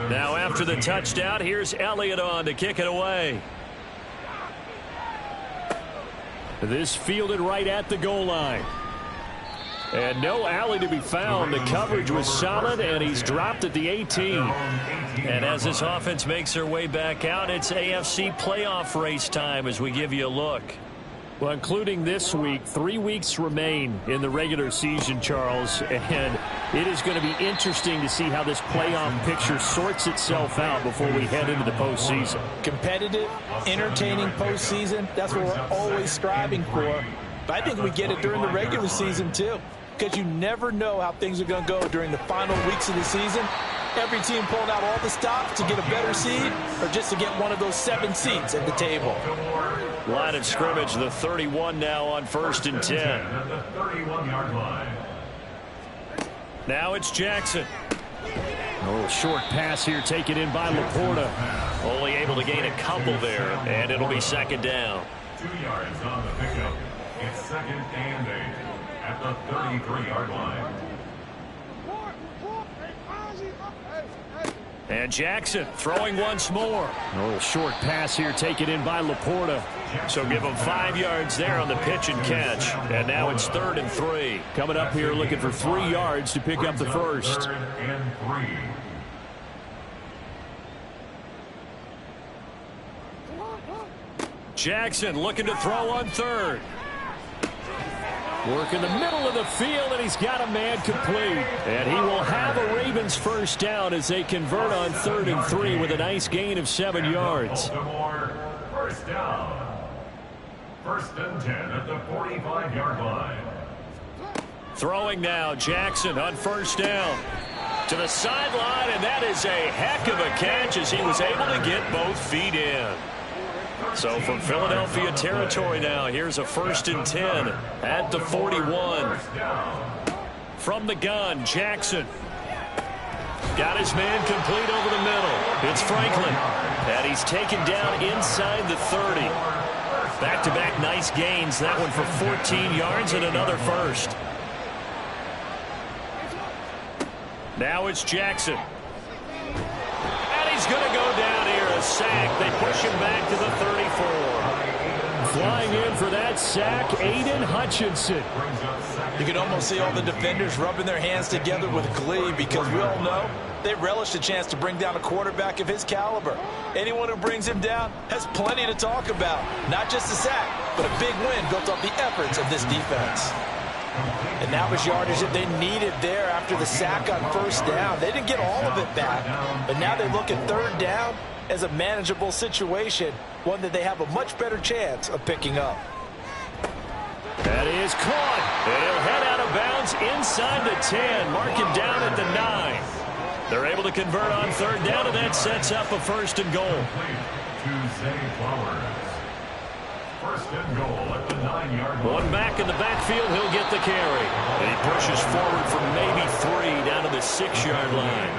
Now after the touchdown, here's Elliott on to kick it away. This fielded right at the goal line. And no alley to be found. The coverage was solid, and he's dropped at the 18. And as this offense makes their way back out, it's AFC playoff race time as we give you a look. Well, including this week, 3 weeks remain in the regular season, Charles, and it is going to be interesting to see how this playoff picture sorts itself out before we head into the postseason. Competitive, entertaining postseason, that's what we're always striving for. But I think we get it during the regular season, too, because you never know how things are going to go during the final weeks of the season. Every team pulling out all the stops to get a better seed or just to get one of those 7 seats at the table. Line of scrimmage, the 31 now on 1st and 10. At the 31-yard line. Now it's Jackson. A little short pass here taken in by Laporta. Only able to gain a couple there, and it'll be 2nd down. 2 yards on the pickup. It's 2nd and 8 at the 33-yard line. And Jackson throwing once more. A little short pass here taken in by Laporta. So give him 5 yards there on the pitch and catch. And now it's 3rd and 3. Coming up here looking for 3 yards to pick up the first. 3rd and 3. Jackson looking to throw on 3rd. Work in the middle of the field, and he's got a man complete. And he will have a Ravens first down as they convert on 3rd and 3 with a nice gain of 7 yards. First down. 1st and 10 at the 45-yard line. Throwing now, Jackson on 1st down. To the sideline, and that is a heck of a catch as he was able to get both feet in. So from Philadelphia territory now, here's a 1st and 10 at the 41. From the gun, Jackson. Got his man complete over the middle. It's Franklin. And he's taken down inside the 30. Back-to-back nice gains. That one for 14 yards and another first. Now it's Jackson. And he's going to go down here, a sack. They push him back to the 34. Flying in for that sack, Aiden Hutchinson. You can almost see all the defenders rubbing their hands together with glee because we all know they relish the chance to bring down a quarterback of his caliber. Anyone who brings him down has plenty to talk about. Not just a sack, but a big win built off the efforts of this defense. And that was yardage that they needed there after the sack on 1st down. They didn't get all of it back, but now they look at 3rd down as a manageable situation, one that they have a much better chance of picking up. That is caught. And he'll head out of bounds inside the 10. Mark him down at the 9. They're able to convert on 3rd down, and that sets up a 1st and goal. First and goal at the 9-yard line. One back in the backfield, he'll get the carry. And he pushes forward from maybe 3 down to the 6-yard line.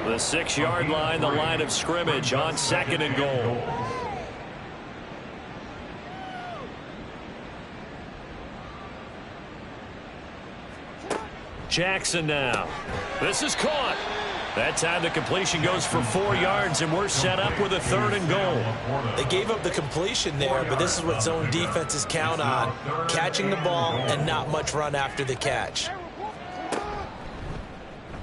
The 6-yard line, the line of scrimmage on 2nd and goal. Jackson now. This is caught. That time the completion goes for 4 yards, and we're set up with a 3rd and goal. They gave up the completion there, but this is what zone defenses count on. Catching the ball and not much run after the catch.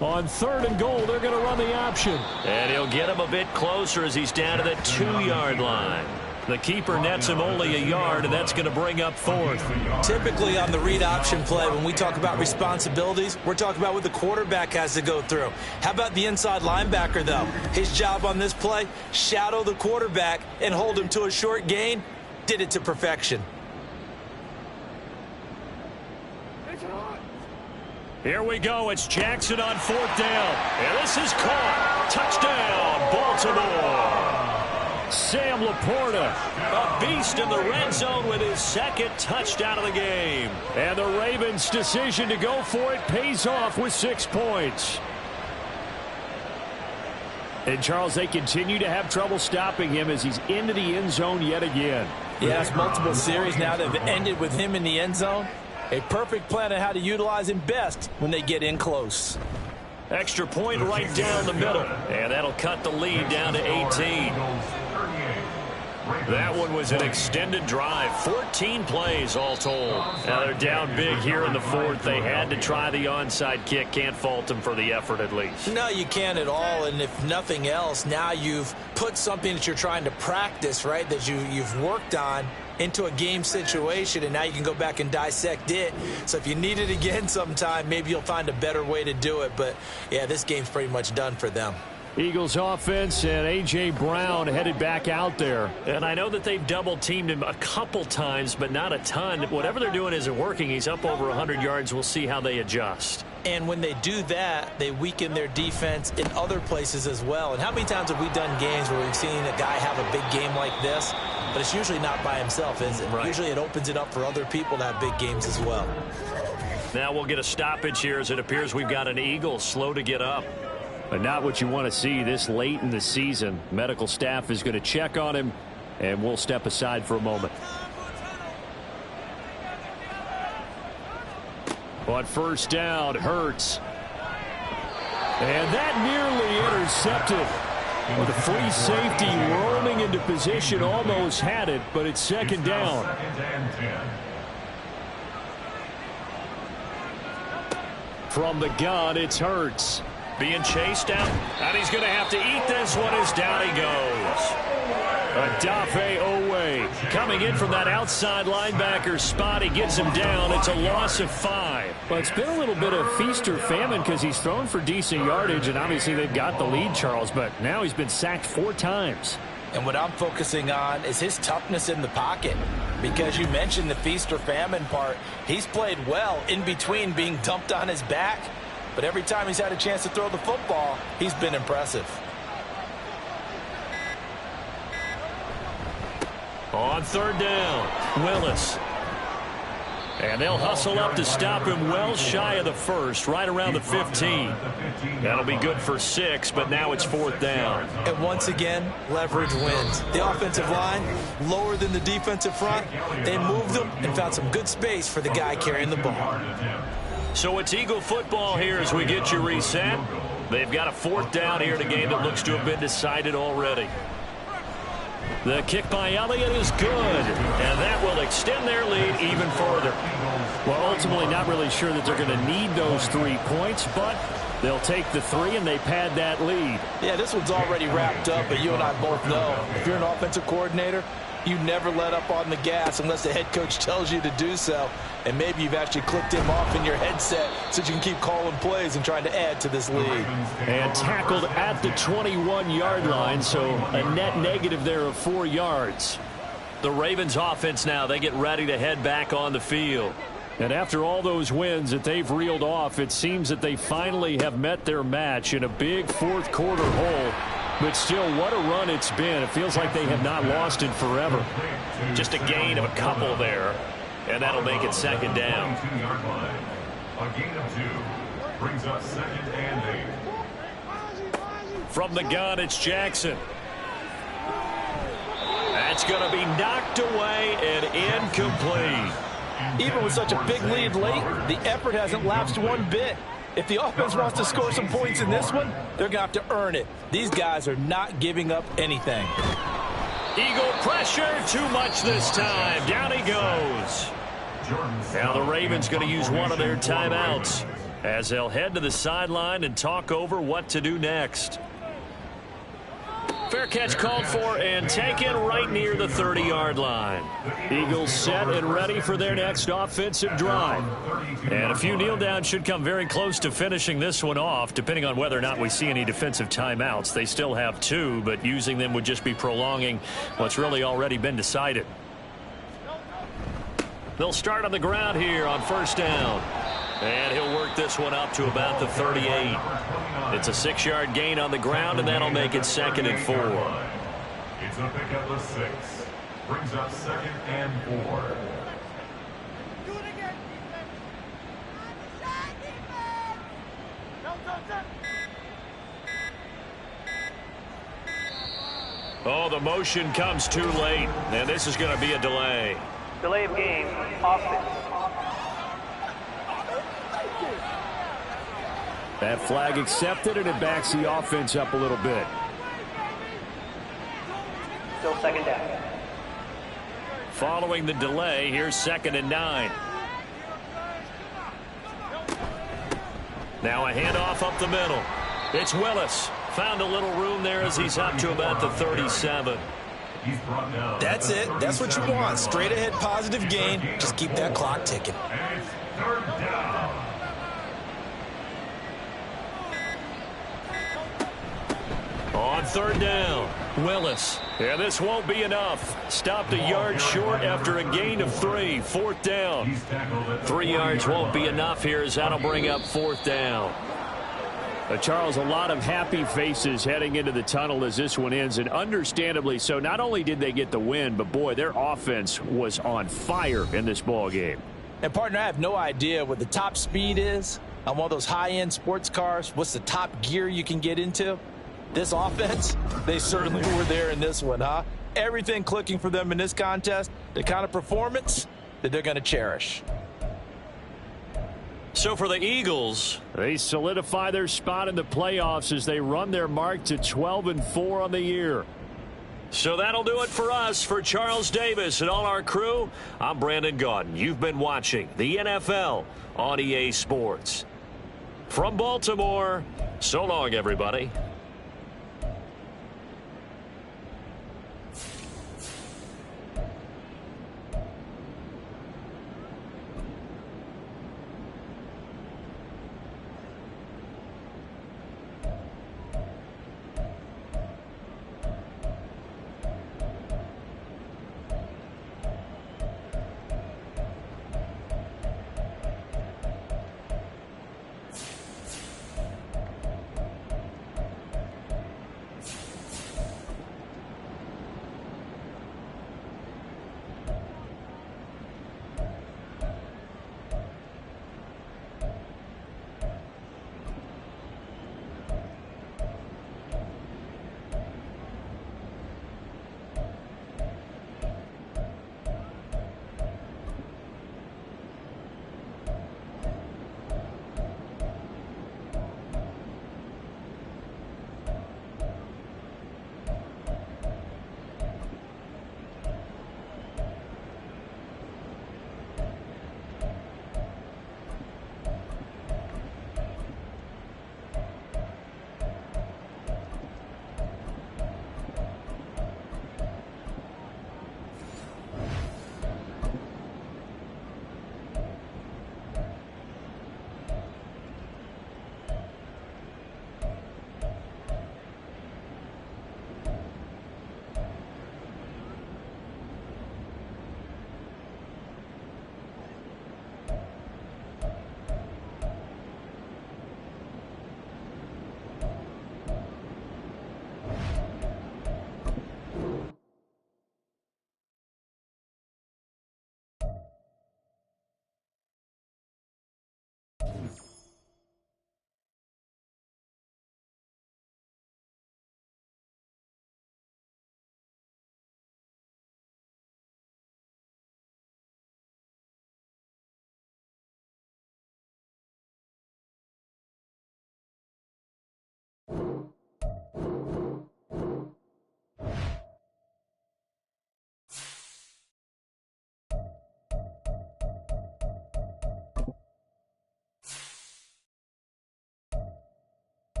On 3rd and goal, they're going to run the option. And he'll get him a bit closer as he's down to the 2-yard line. The keeper nets him only a yard, and that's going to bring up 4th. Typically on the read option play, when we talk about responsibilities, we're talking about what the quarterback has to go through. How about the inside linebacker, though? His job on this play, shadow the quarterback and hold him to a short gain. Did it to perfection. Here we go. It's Jackson on 4th down. And this is caught. Touchdown, Baltimore. Sam Laporta, a beast in the red zone with his second touchdown of the game. And the Ravens' decision to go for it pays off with 6 points. And, Charles, they continue to have trouble stopping him as he's into the end zone yet again. Yeah, it's multiple series now that have ended with him in the end zone. A perfect plan on how to utilize him best when they get in close. Extra point right down the middle. And that'll cut the lead down to 18. That one was an extended drive. 14 plays all told. Now they're down big here in the fourth. They had to try the onside kick. Can't fault them for the effort at least. No, you can't at all. And if nothing else, now you've put something that you're trying to practice, right, that you've worked on into a game situation, and now you can go back and dissect it. So if you need it again sometime, maybe you'll find a better way to do it. But, yeah, this game's pretty much done for them. Eagles offense and A.J. Brown headed back out there. And I know that they've double-teamed him a couple times, but not a ton. Whatever they're doing isn't working. He's up over 100 yards. We'll see how they adjust. And when they do that, they weaken their defense in other places as well. And how many times have we done games where we've seen a guy have a big game like this, but it's usually not by himself, is it? Right. Usually it opens it up for other people to have big games as well. Now we'll get a stoppage here as it appears we've got an Eagle slow to get up. But not what you want to see this late in the season. Medical staff is going to check on him, and we'll step aside for a moment. On first down, Hurts. And that nearly intercepted. With a free safety roaming into position, almost had it, but it's second down. From the gun, it's Hurts. Being chased out, and he's going to have to eat this one as down he goes. Odafe Owe coming in from that outside linebacker spot. He gets him down. It's a loss of 5. Well, it's been a little bit of feast or famine because he's thrown for decent yardage, and obviously they've got the lead, Charles, but now he's been sacked 4 times. And what I'm focusing on is his toughness in the pocket. Because you mentioned the feast or famine part. He's played well in between being dumped on his back. But every time he's had a chance to throw the football, he's been impressive. On third down, Willis. And they'll hustle up to stop him well shy of the first, right around the 15. That'll be good for 6, but now it's fourth down. And once again, leverage wins. The offensive line, lower than the defensive front. They moved them and found some good space for the guy carrying the ball. So it's Eagle football here as we get you reset. They've got a fourth down here in a game that looks to have been decided already. The kick by Elliott is good, and that will extend their lead even further. Well, ultimately not really sure that they're going to need those 3 points, but they'll take the 3 and they pad that lead. Yeah, this one's already wrapped up, but you and I both know if you're an offensive coordinator, you never let up on the gas unless the head coach tells you to do so. And maybe you've actually clicked him off in your headset so you can keep calling plays and trying to add to this lead. And tackled at the 21-yard line, so a net negative there of 4 yards. The Ravens offense now, they get ready to head back on the field. And after all those wins that they've reeled off, it seems that they finally have met their match in a big fourth quarter hole. But still, what a run it's been. It feels like they have not lost in forever. Just a gain of a couple there, and that'll make it second down. A gain of 2 brings up second and 8. From the gun, it's Jackson. That's going to be knocked away and incomplete. Even with such a big lead late, the effort hasn't lapsed one bit. If the offense wants to score some points in this one, they're going to have to earn it. These guys are not giving up anything. Eagle pressure, too much this time. Down he goes. Now the Ravens going to use one of their timeouts as they'll head to the sideline and talk over what to do next. Fair catch called for and taken right near the 30-yard line. Eagles set and ready for their next offensive drive. And a few kneel downs should come very close to finishing this one off, depending on whether or not we see any defensive timeouts. They still have 2, but using them would just be prolonging what's really already been decided. They'll start on the ground here on first down. And he'll work this one up to about the 38. It's a 6-yard gain on the ground, and that'll make it 2nd and 4. It's a pickup of 6. Brings up 2nd and 4. Oh, the motion comes too late, and this is going to be a delay. Delay of game, offense. That flag accepted, and it backs the offense up a little bit. Still 2nd down. Following the delay, here's 2nd and 9. Now a handoff up the middle. It's Willis. Found a little room there as he's up to about the 37. That's it. That's what you want. Straight ahead positive gain. Just keep that clock ticking. And it's 3rd down. On 3rd down, Willis. Yeah, this won't be enough. Stopped a yard short after a gain of 3. 4th down. 3 yards won't be enough here as that'll bring up 4th down. Charles, a lot of happy faces heading into the tunnel as this one ends, and understandably so. Not only did they get the win, but boy, their offense was on fire in this ball game. And partner, I have no idea what the top speed is on one of those high-end sports cars. What's the top gear you can get into? This offense, they certainly were there in this one, huh? Everything clicking for them in this contest, the kind of performance that they're going to cherish. So for the Eagles, they solidify their spot in the playoffs as they run their mark to 12-4 on the year. So that'll do it for us. For Charles Davis and all our crew, I'm Brandon Gaudin. You've been watching the NFL on EA Sports. From Baltimore, so long, everybody.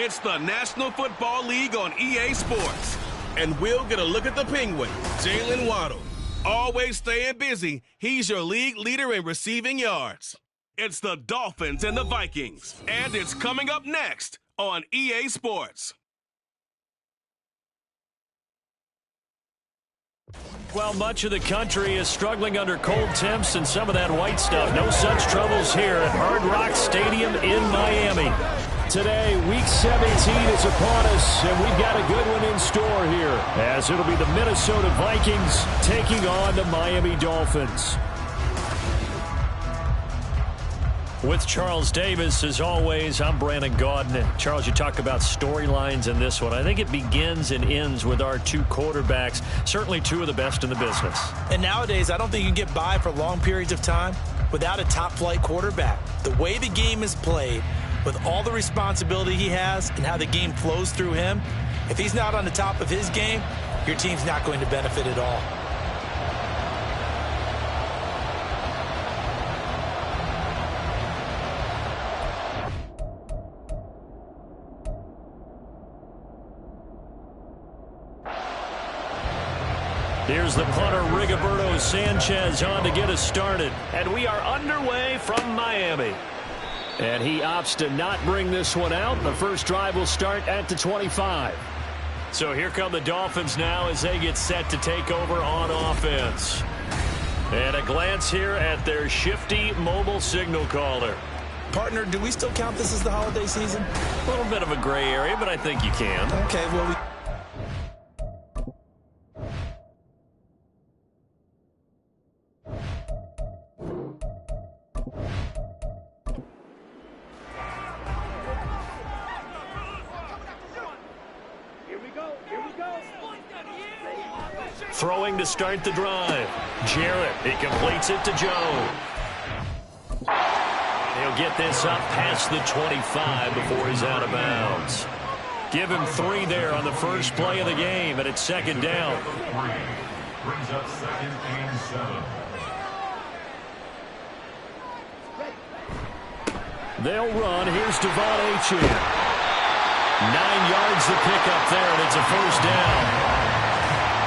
It's the National Football League on EA Sports. And we'll get a look at the Penguin, Jalen Waddle. Always staying busy, he's your league leader in receiving yards. It's the Dolphins and the Vikings. And it's coming up next on EA Sports. Well, much of the country is struggling under cold temps and some of that white stuff. No such troubles here at Hard Rock Stadium in Miami. Today, Week 17 is upon us, and we've got a good one in store here, as it'll be the Minnesota Vikings taking on the Miami Dolphins. With Charles Davis, as always, I'm Brandon Gaudin. Charles, you talk about storylines in this one. I think it begins and ends with our two quarterbacks, certainly two of the best in the business. And nowadays, I don't think you can get by for long periods of time without a top-flight quarterback. The way the game is played, with all the responsibility he has and how the game flows through him, if he's not on the top of his game, your team's not going to benefit at all. Here's the punter, Rigoberto Sanchez, on to get us started. And we are underway from Miami. And he opts to not bring this one out. The first drive will start at the 25. So here come the Dolphins now as they get set to take over on offense. And a glance here at their shifty mobile signal caller. Partner, do we still count this as the holiday season? A little bit of a gray area, but I think you can. Okay, well, Throwing to start the drive. Jarrett, he completes it to Joe. He'll get this up past the 25 before he's out of bounds. Give him 3 there on the first play of the game, and it's second down. Brings up 2nd and 7. They'll run. Here's Devon Achane. 9 yards to pick up there, and it's a first down.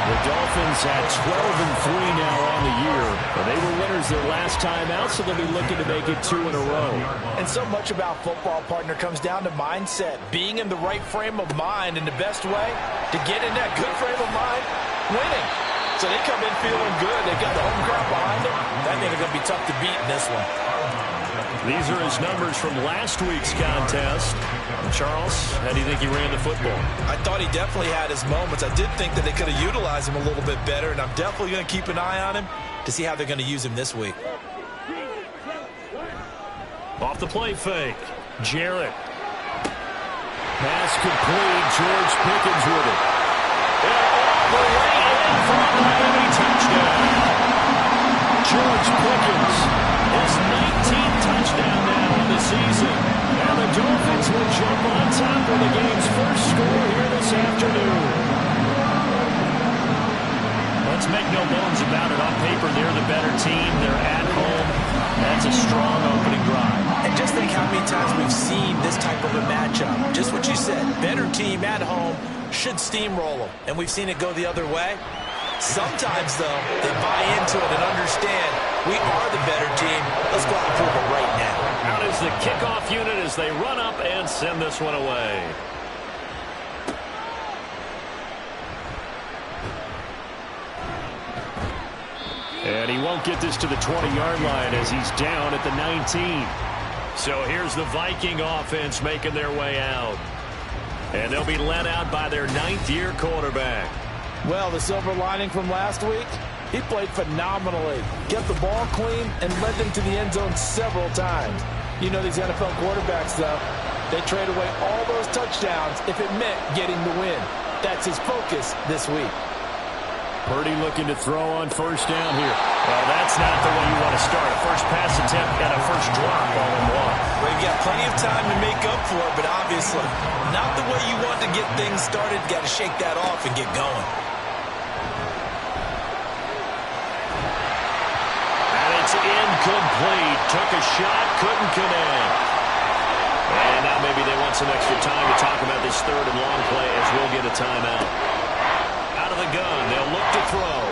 The Dolphins at 12-3 now on the year. They were winners their last time out, so they'll be looking to make it 2 in a row. And so much about football, partner, comes down to mindset. Being in the right frame of mind, and the best way to get in that good frame of mind, winning. So they come in feeling good. They got the home crowd behind them. I think they're going to be tough to beat in this one. These are his numbers from last week's contest. Charles, how do you think he ran the football? I thought he definitely had his moments. I did think that they could have utilized him a little bit better, and I'm definitely going to keep an eye on him to see how they're going to use him this week. Off the play fake. Jarrett. Pass complete. George Pickens with it. And all the way in for a Miami touchdown. George Pickens, his 19th touchdown now on the season. And the Dolphins will jump on top for the game's first score here this afternoon. Let's make no bones about it. On paper, they're the better team. They're at home. That's a strong opening drive. And just think how many times we've seen this type of a matchup. Just what you said, better team at home should steamroll them. And we've seen it go the other way. Sometimes, though, they buy into it and understand we are the better team. Let's go out and prove it right now. Out is the kickoff unit as they run up and send this one away. And he won't get this to the 20-yard line as he's down at the 19. So here's the Viking offense making their way out. And they'll be led out by their 9th-year quarterback. Well, the silver lining from last week, he played phenomenally. Kept the ball clean and led them to the end zone several times. You know these NFL quarterbacks, though, they trade away all those touchdowns if it meant getting the win. That's his focus this week. Purdy looking to throw on first down here. Well, that's not the way you want to start. A first pass attempt and a first drop all in one. Well, you've got plenty of time to make up for it, but obviously not the way you want to get things started. Got to shake that off and get going. And it's incomplete. Took a shot, couldn't connect. And now maybe they want some extra time to talk about this third and long play as we'll get a timeout. Out of the gun, they'll look to throw.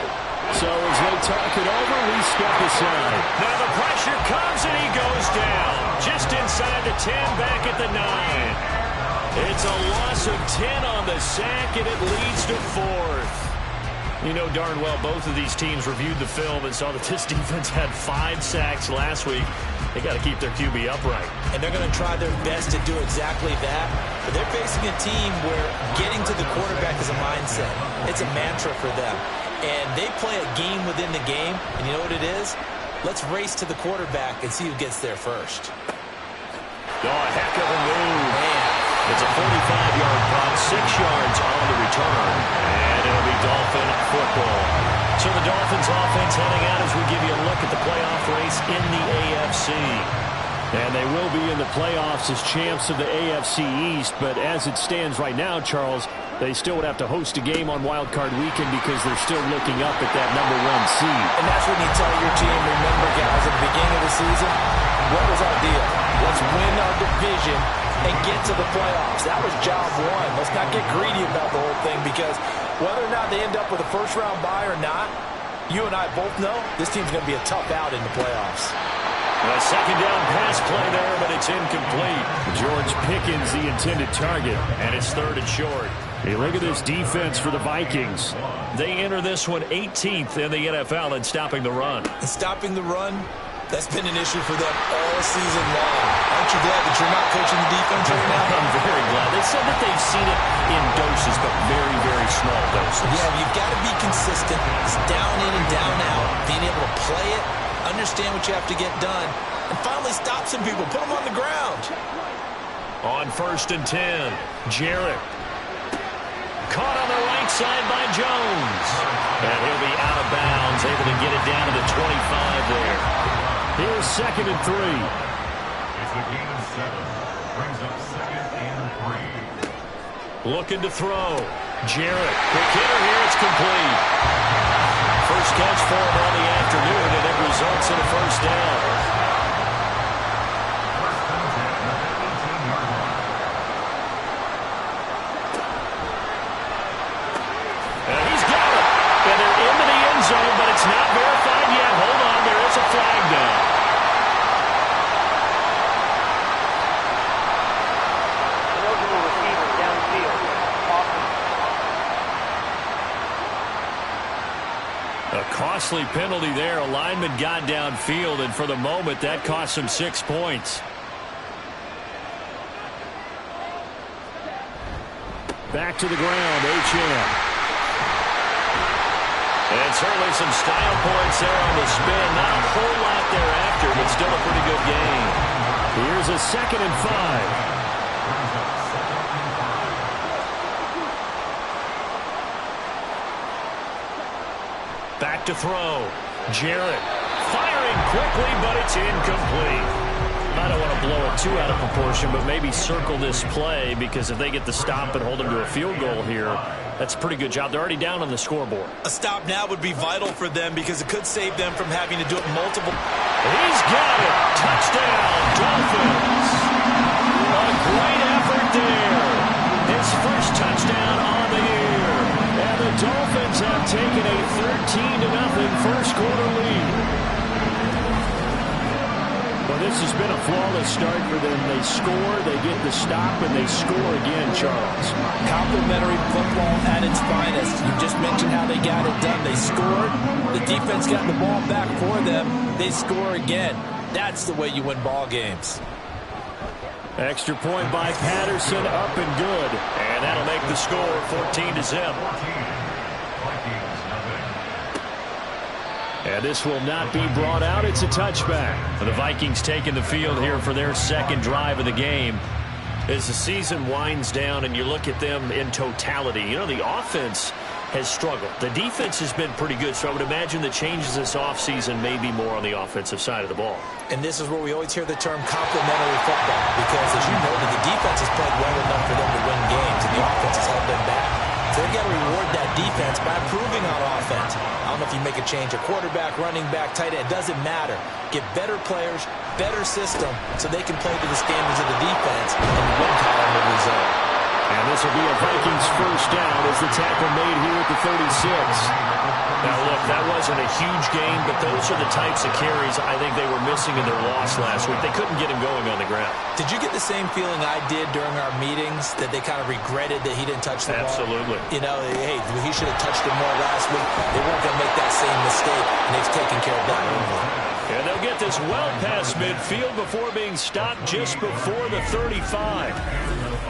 So as they talk it over, we step aside. Now the pressure comes and he goes down. Just inside the 10, back at the 9. It's a loss of 10 on the sack, and it leads to 4th. You know darn well both of these teams reviewed the film and saw that this defense had 5 sacks last week. They got to keep their QB upright. And they're going to try their best to do exactly that. But they're facing a team where getting to the quarterback is a mindset. It's a mantra for them. And they play a game within the game. And you know what it is? Let's race to the quarterback and see who gets there first. Oh, a heck of a move. Man. It's a 45-yard punt, 6 yards on the return. And it'll be Dolphin football. So the Dolphins offense heading out as we give you a look at the playoff race in the AFC. And they will be in the playoffs as champs of the AFC East. But as it stands right now, Charles, they still would have to host a game on Wild Card Weekend because they're still looking up at that #1 seed. And that's when you tell your team, remember, guys, at the beginning of the season, what was our deal? Let's win our division and get to the playoffs. That was job one. Let's not get greedy about the whole thing because whether or not they end up with a first-round bye or not, you and I both know this team's going to be a tough out in the playoffs. A second down pass play there, but it's incomplete. George Pickens, the intended target, and it's 3rd and short. Hey, look at this defense for the Vikings. They enter this one 18th in the NFL in stopping the run. And stopping the run, that's been an issue for them all season long. Aren't you glad that you're not coaching the defense right now? I'm very glad. They said that they've seen it in doses, but very, very small doses. Yeah, you've got to be consistent. It's down in and down out. Being able to play it, understand what you have to get done, and finally stop some people. Put them on the ground. On 1st and 10, Jarrett. Caught on the right side by Jones. And he'll be out of bounds, able to get it down to the 25 there. Here's 2nd and 3. It's a gain of 7. Brings up 2nd and 3. Looking to throw. Jarrett. Quick hitter here. It's complete. First catch for him on the afternoon, and it results in a first down. And he's got it. And they're into the end zone, but it's not verified yet. Hold on. There is a flag down. Eligible receiver downfield. Awesome. costly penalty there. A lineman got downfield, and for the moment, that cost him 6 points. Back to the ground, H.M. And certainly some style points there on the spin. Not a whole lot thereafter, but still a pretty good game. Here's a 2nd and 5. Back to throw. Jarrett firing quickly, but it's incomplete. I don't want to blow it too out of proportion, but maybe circle this play, because if they get the stop and hold them to a field goal here, that's a pretty good job. They're already down on the scoreboard. A stop now would be vital for them because it could save them from having to do it multiple. He's got it. Touchdown, Dolphins. A great effort there. His first touchdown on the year. And the Dolphins have taken a 13-0 first-quarter lead. Well, this has been a flawless start for them. They score, they get the stop, and they score again, Charles. Complimentary football at its finest. You just mentioned how they got it done. They scored. The defense got the ball back for them. They score again. That's the way you win ball games. Extra point by Patterson, up and good. And that'll make the score 14-0. And this will not be brought out. It's a touchback. The Vikings taking the field here for their second drive of the game. As the season winds down and you look at them in totality, you know, the offense has struggled. The defense has been pretty good, so I would imagine the changes this offseason may be more on the offensive side of the ball. And this is where we always hear the term complementary football, because as you know, the defense has played well enough for them to win games, and the offense has held them back. So they've got to reward that defense by improving on offense. I don't know if you make a change, a quarterback, running back, tight end, it doesn't matter. Get better players, better system, so they can play to the standards of the defense, and the win column will result. And this will be a Vikings first down as the tackle made here at the 36. Now, look, that wasn't a huge game, but those are the types of carries I think they were missing in their loss last week. They couldn't get him going on the ground. Did you get the same feeling I did during our meetings, that they kind of regretted that he didn't touch the ball? Absolutely. You know, hey, he should have touched it more last week. They weren't going to make that same mistake, and they've taken care of that early. And they'll get this well past midfield before being stopped just before the 35.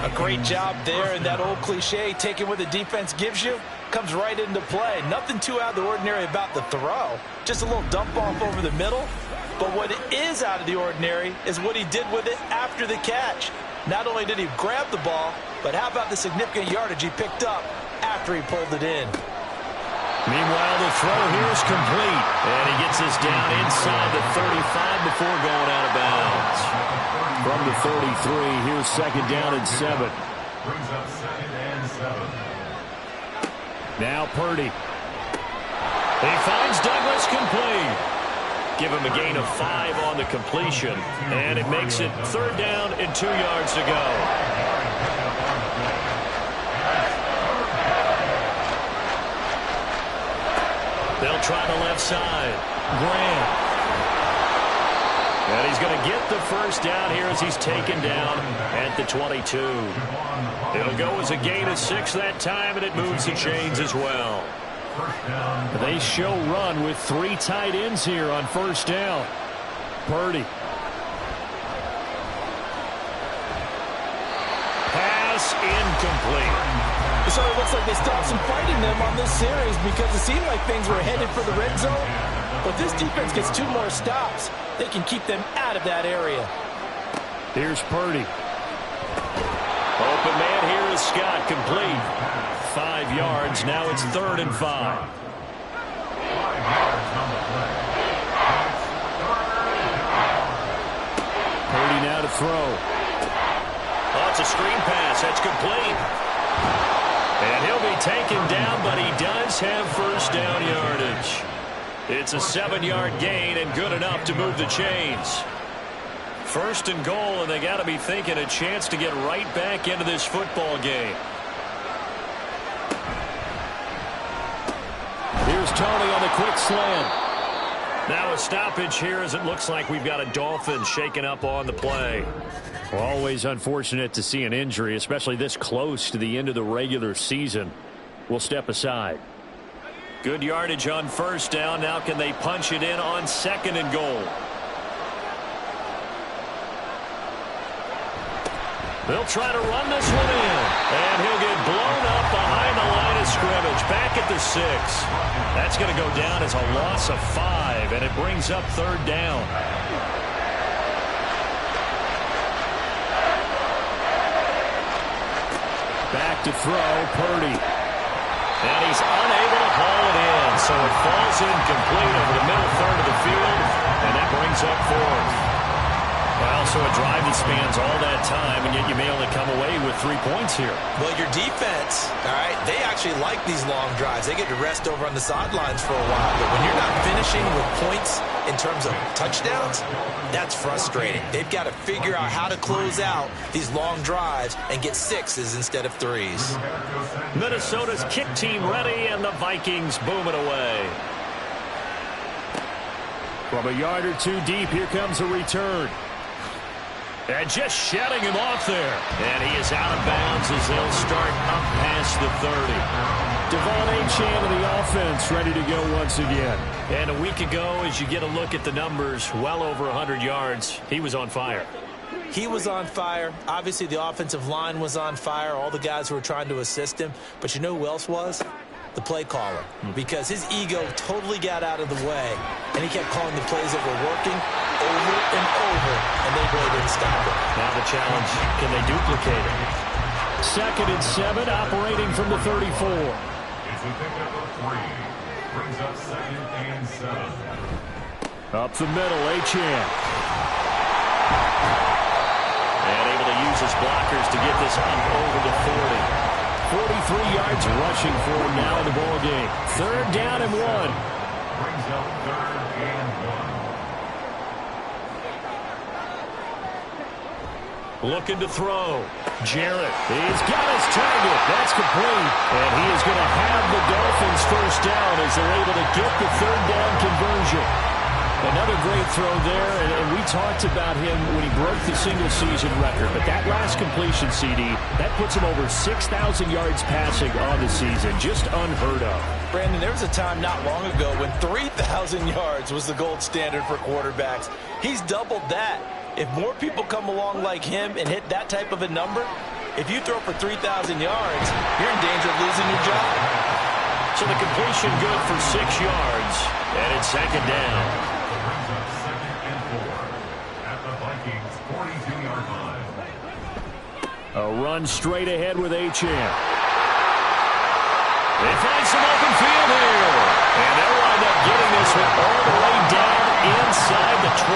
A great job there, and that old cliche, taking what the defense gives you, comes right into play. Nothing too out of the ordinary about the throw. Just a little dump off over the middle. But what is out of the ordinary is what he did with it after the catch. Not only did he grab the ball, but how about the significant yardage he picked up after he pulled it in. Meanwhile, the throw here is complete. And he gets this down inside the 35 before going out of bounds. From the 33, here's second down and 7. Brings up 2nd and 7. Now Purdy. He finds Douglas complete. Give him a gain of 5 on the completion. And it makes it 3rd down and 2 yards to go. They'll try the left side. Grant. And he's going to get the first down here as he's taken down at the 22. It'll go as a gain of 6 that time, and it moves the chains as well. They show run with 3 tight ends here on first down. Purdy. Pass incomplete. So it looks like they stopped some fighting them on this series, because it seemed like things were headed for the red zone. But this defense gets 2 more stops. They can keep them out of that area. Here's Purdy. Open man here is Scott, complete. 5 yards. Now it's 3rd and 5. 5 yards on the play. Purdy now to throw. Oh, it's a screen pass. That's complete. And he'll be taken down, but he does have first down yardage. It's a 7-yard gain and good enough to move the chains. 1st and goal, and they got to be thinking a chance to get right back into this football game. Here's Tony on the quick slant. Now a stoppage here as it looks like we've got a Dolphin shaken up on the play. Well, always unfortunate to see an injury, especially this close to the end of the regular season. We'll step aside. Good yardage on first down. Now can they punch it in on second and goal? They'll try to run this one in. And he'll get blown up behind the line of scrimmage. Back at the 6. That's going to go down as a loss of 5. And it brings up third down. Back to throw, Purdy. And he's unable to haul it in. So it falls incomplete over the middle third of the field. And that brings up fourth. Well, so a drive that spans all that time, and yet you may only come away with 3 points here. Well, your defense, all right, they actually like these long drives. They get to rest over on the sidelines for a while. But when you're not finishing with points in terms of touchdowns, that's frustrating. They've got to figure out how to close out these long drives and get 6s instead of 3s. Minnesota's kick team ready, and the Vikings boom it away. From a yard or two deep, here comes a return. And just shedding him off there. And he is out of bounds as they'll start up past the 30. Devon Achane of the offense ready to go once again. And a week ago, as you get a look at the numbers, well over 100 yards, he was on fire. He was on fire. Obviously, the offensive line was on fire. All the guys who were trying to assist him. But you know who else was? The play caller, because his ego totally got out of the way, and he kept calling the plays that were working over and over, and they really didn't stop it. Now the challenge, can they duplicate it? 2nd and 7, operating from the 34. It's a pickup of 3. Brings up 2nd and 7. Up the middle, Achane. And able to use his blockers to get this up over the 40. 43 yards rushing for him now in the ball game. 3rd down and 1. Brings up 3rd and 1. Looking to throw. Jarrett. He's got his target. That's complete. And he is going to have the Dolphins first down as they're able to get the 3rd down conversion. Another great throw there, and we talked about him when he broke the single-season record. But that last completion, CD, that puts him over 6,000 yards passing on the season. Just unheard of. Brandon, there was a time not long ago when 3,000 yards was the gold standard for quarterbacks. He's doubled that. If more people come along like him and hit that type of a number, if you throw for 3,000 yards, you're in danger of losing your job. So the completion good for 6 yards, and it's 2nd down. A run straight ahead with Achane. They find some open field here. And they'll wind up getting this one all the way down inside the 20.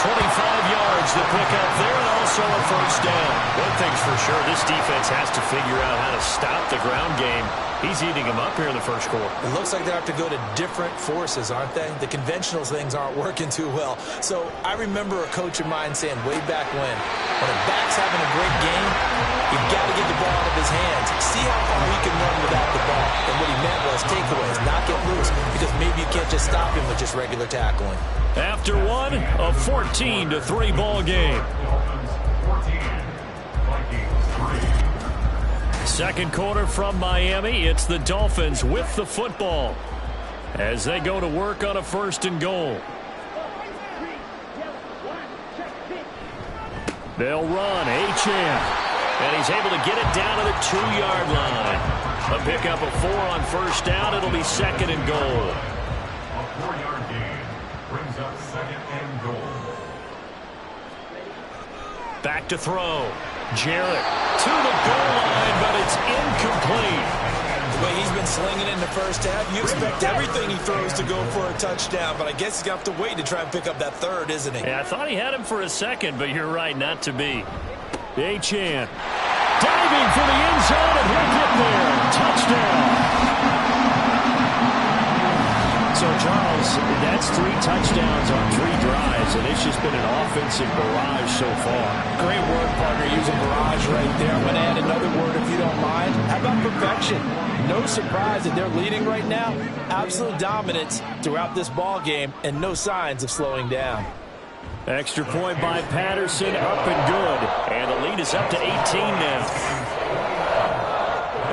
25 yards to pick up there, and also a first down. One thing's for sure, this defense has to figure out how to stop the ground game. He's eating them up here in the first quarter. It looks like they have to go to different forces, aren't they? The conventional things aren't working too well. So I remember a coach of mine saying way back when a back's having a great game, you've got to get the ball out of his hands. See how far he can run without the ball. And what he meant was takeaways, not get loose, because maybe you can't just stop him with just regular tackling. After one, a 14-3 ball game. 14, Vikings 3. Second quarter from Miami. It's the Dolphins with the football as they go to work on a 1st and goal. They'll run. Achane. And he's able to get it down to the 2-yard line. A pickup of 4 on first down. It'll be 2nd and goal. A 4-yard gain brings up 2nd and goal. Back to throw. Jarrett to the goal line, but it's incomplete. The way he's been slinging in the first half, you expect everything he throws to go for a touchdown, but I guess he's going to have to wait to try and pick up that 3rd, isn't he? Yeah, I thought he had him for a second, but you're right, not to be. Achane diving for the end zone, and he'll get there. Touchdown. So, Charles, that's 3 touchdowns on 3 drives, and it's just been an offensive barrage so far. Great word, partner, using barrage right there. I'm going to add another word if you don't mind. How about perfection? No surprise that they're leading right now. Absolute dominance throughout this ball game, and no signs of slowing down. Extra point by Patterson, up and good. And the lead is up to 18 now.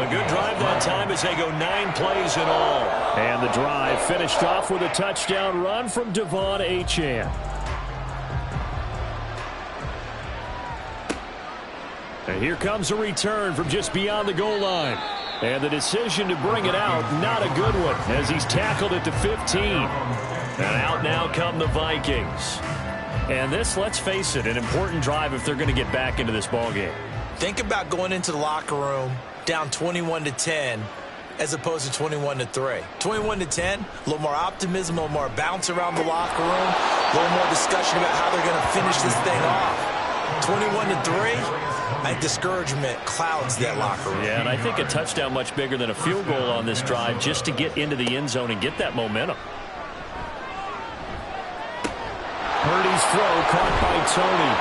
A good drive that time as they go 9 plays in all. And the drive finished off with a touchdown run from Devon Achane. And here comes a return from just beyond the goal line. And the decision to bring it out, not a good one, as he's tackled it to 15. And out now come the Vikings. And this, let's face it, an important drive if they're going to get back into this ballgame. Think about going into the locker room down 21-10 as opposed to 21-3. 21-10, a little more optimism, a little more bounce around the locker room, a little more discussion about how they're going to finish this thing off. 21-3. I think discouragement clouds that locker room. Yeah, and I think a touchdown much bigger than a field goal on this drive just to get into the end zone and get that momentum. Purdy's throw caught by Tony.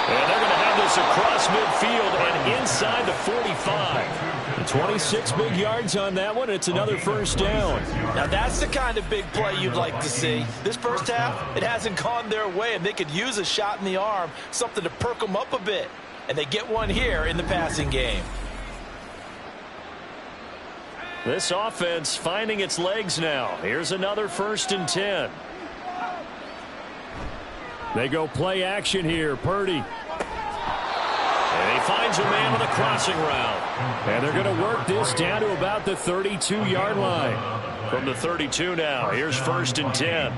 And they're going to have this across midfield and inside the 45. 26 big yards on that one. It's another first down. Now that's the kind of big play you'd like to see. This first half, it hasn't gone their way, and they could use a shot in the arm, something to perk them up a bit. And they get one here in the passing game. This offense finding its legs now. Here's another 1st and 10. They go play action here. Purdy. And he finds a man with a crossing route. And they're going to work this down to about the 32-yard line. From the 32 now, here's 1st and 10.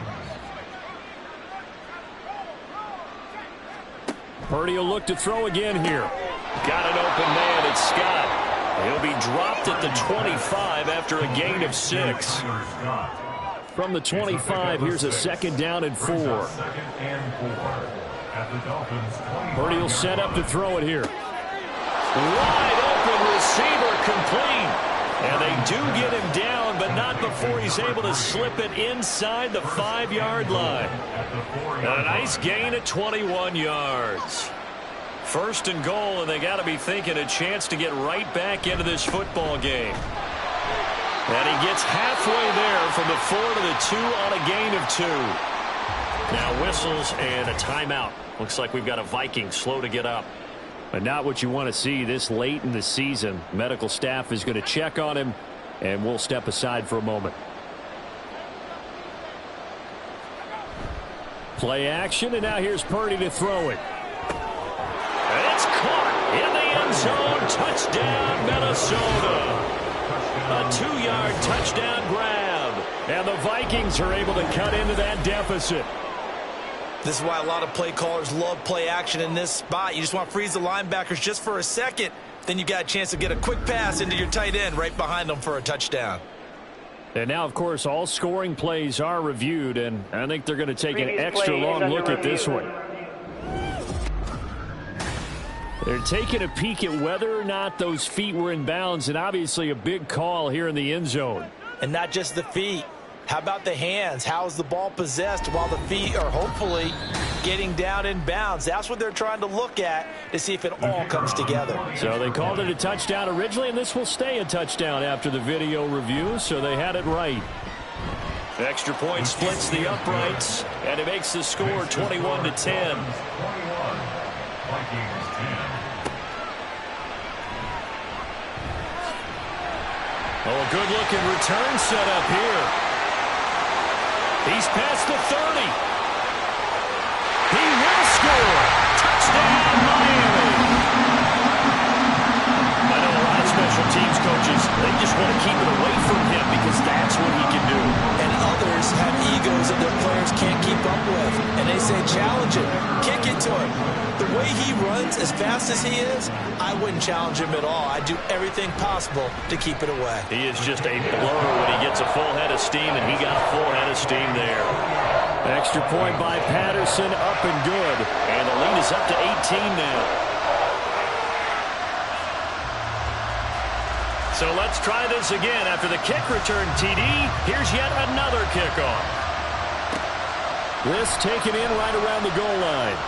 Purdy will look to throw again here. Got an open man. It's Scott. He'll be dropped at the 25 after a gain of 6. From the 25, here's a 2nd down and 4. Purdy will set up to throw it here. Wide open receiver complete. And they do get him down, but not before he's able to slip it inside the 5-yard line. And a nice gain at 21 yards. 1st and goal, and they got to be thinking a chance to get right back into this football game. And he gets halfway there from the 4 to the 2 on a gain of 2. Now whistles and a timeout. Looks like we've got a Viking slow to get up. But not what you want to see this late in the season. Medical staff is going to check on him, and we'll step aside for a moment. Play action, and now here's Purdy to throw it. And it's caught in the end zone. Touchdown, Minnesota. A 2-yard touchdown grab. And the Vikings are able to cut into that deficit. This is why a lot of play callers love play action in this spot. You just want to freeze the linebackers just for a second. Then you got a chance to get a quick pass into your tight end right behind them for a touchdown. And now, of course, all scoring plays are reviewed, and I think they're going to take an extra long look at this one. They're taking a peek at whether or not those feet were in bounds, and obviously a big call here in the end zone. And not just the feet. How about the hands? How is the ball possessed while the feet are hopefully getting down in bounds? That's what they're trying to look at to see if it all comes together. So they called it a touchdown originally, and this will stay a touchdown after the video review, so they had it right. Extra point splits the uprights, and it makes the score 21-10. Oh, a good-looking return set up here. He's past the 30. He will score. Touchdown, Miami. I know a lot of special teams coaches, they just want to keep it away from him because that's what he can do. And others have egos that their players can't keep up with. And they say, challenge him. Kick it to him. The way he runs, as fast as he is, I wouldn't challenge him at all. I'd do everything possible to keep it away. He is just a blur when he gets a full head of steam, and he got a full head of steam there. Extra point by Patterson, up and good. And the lead is up to 18 now. So let's try this again. After the kick return, TD, here's yet another kickoff. This taken in right around the goal line.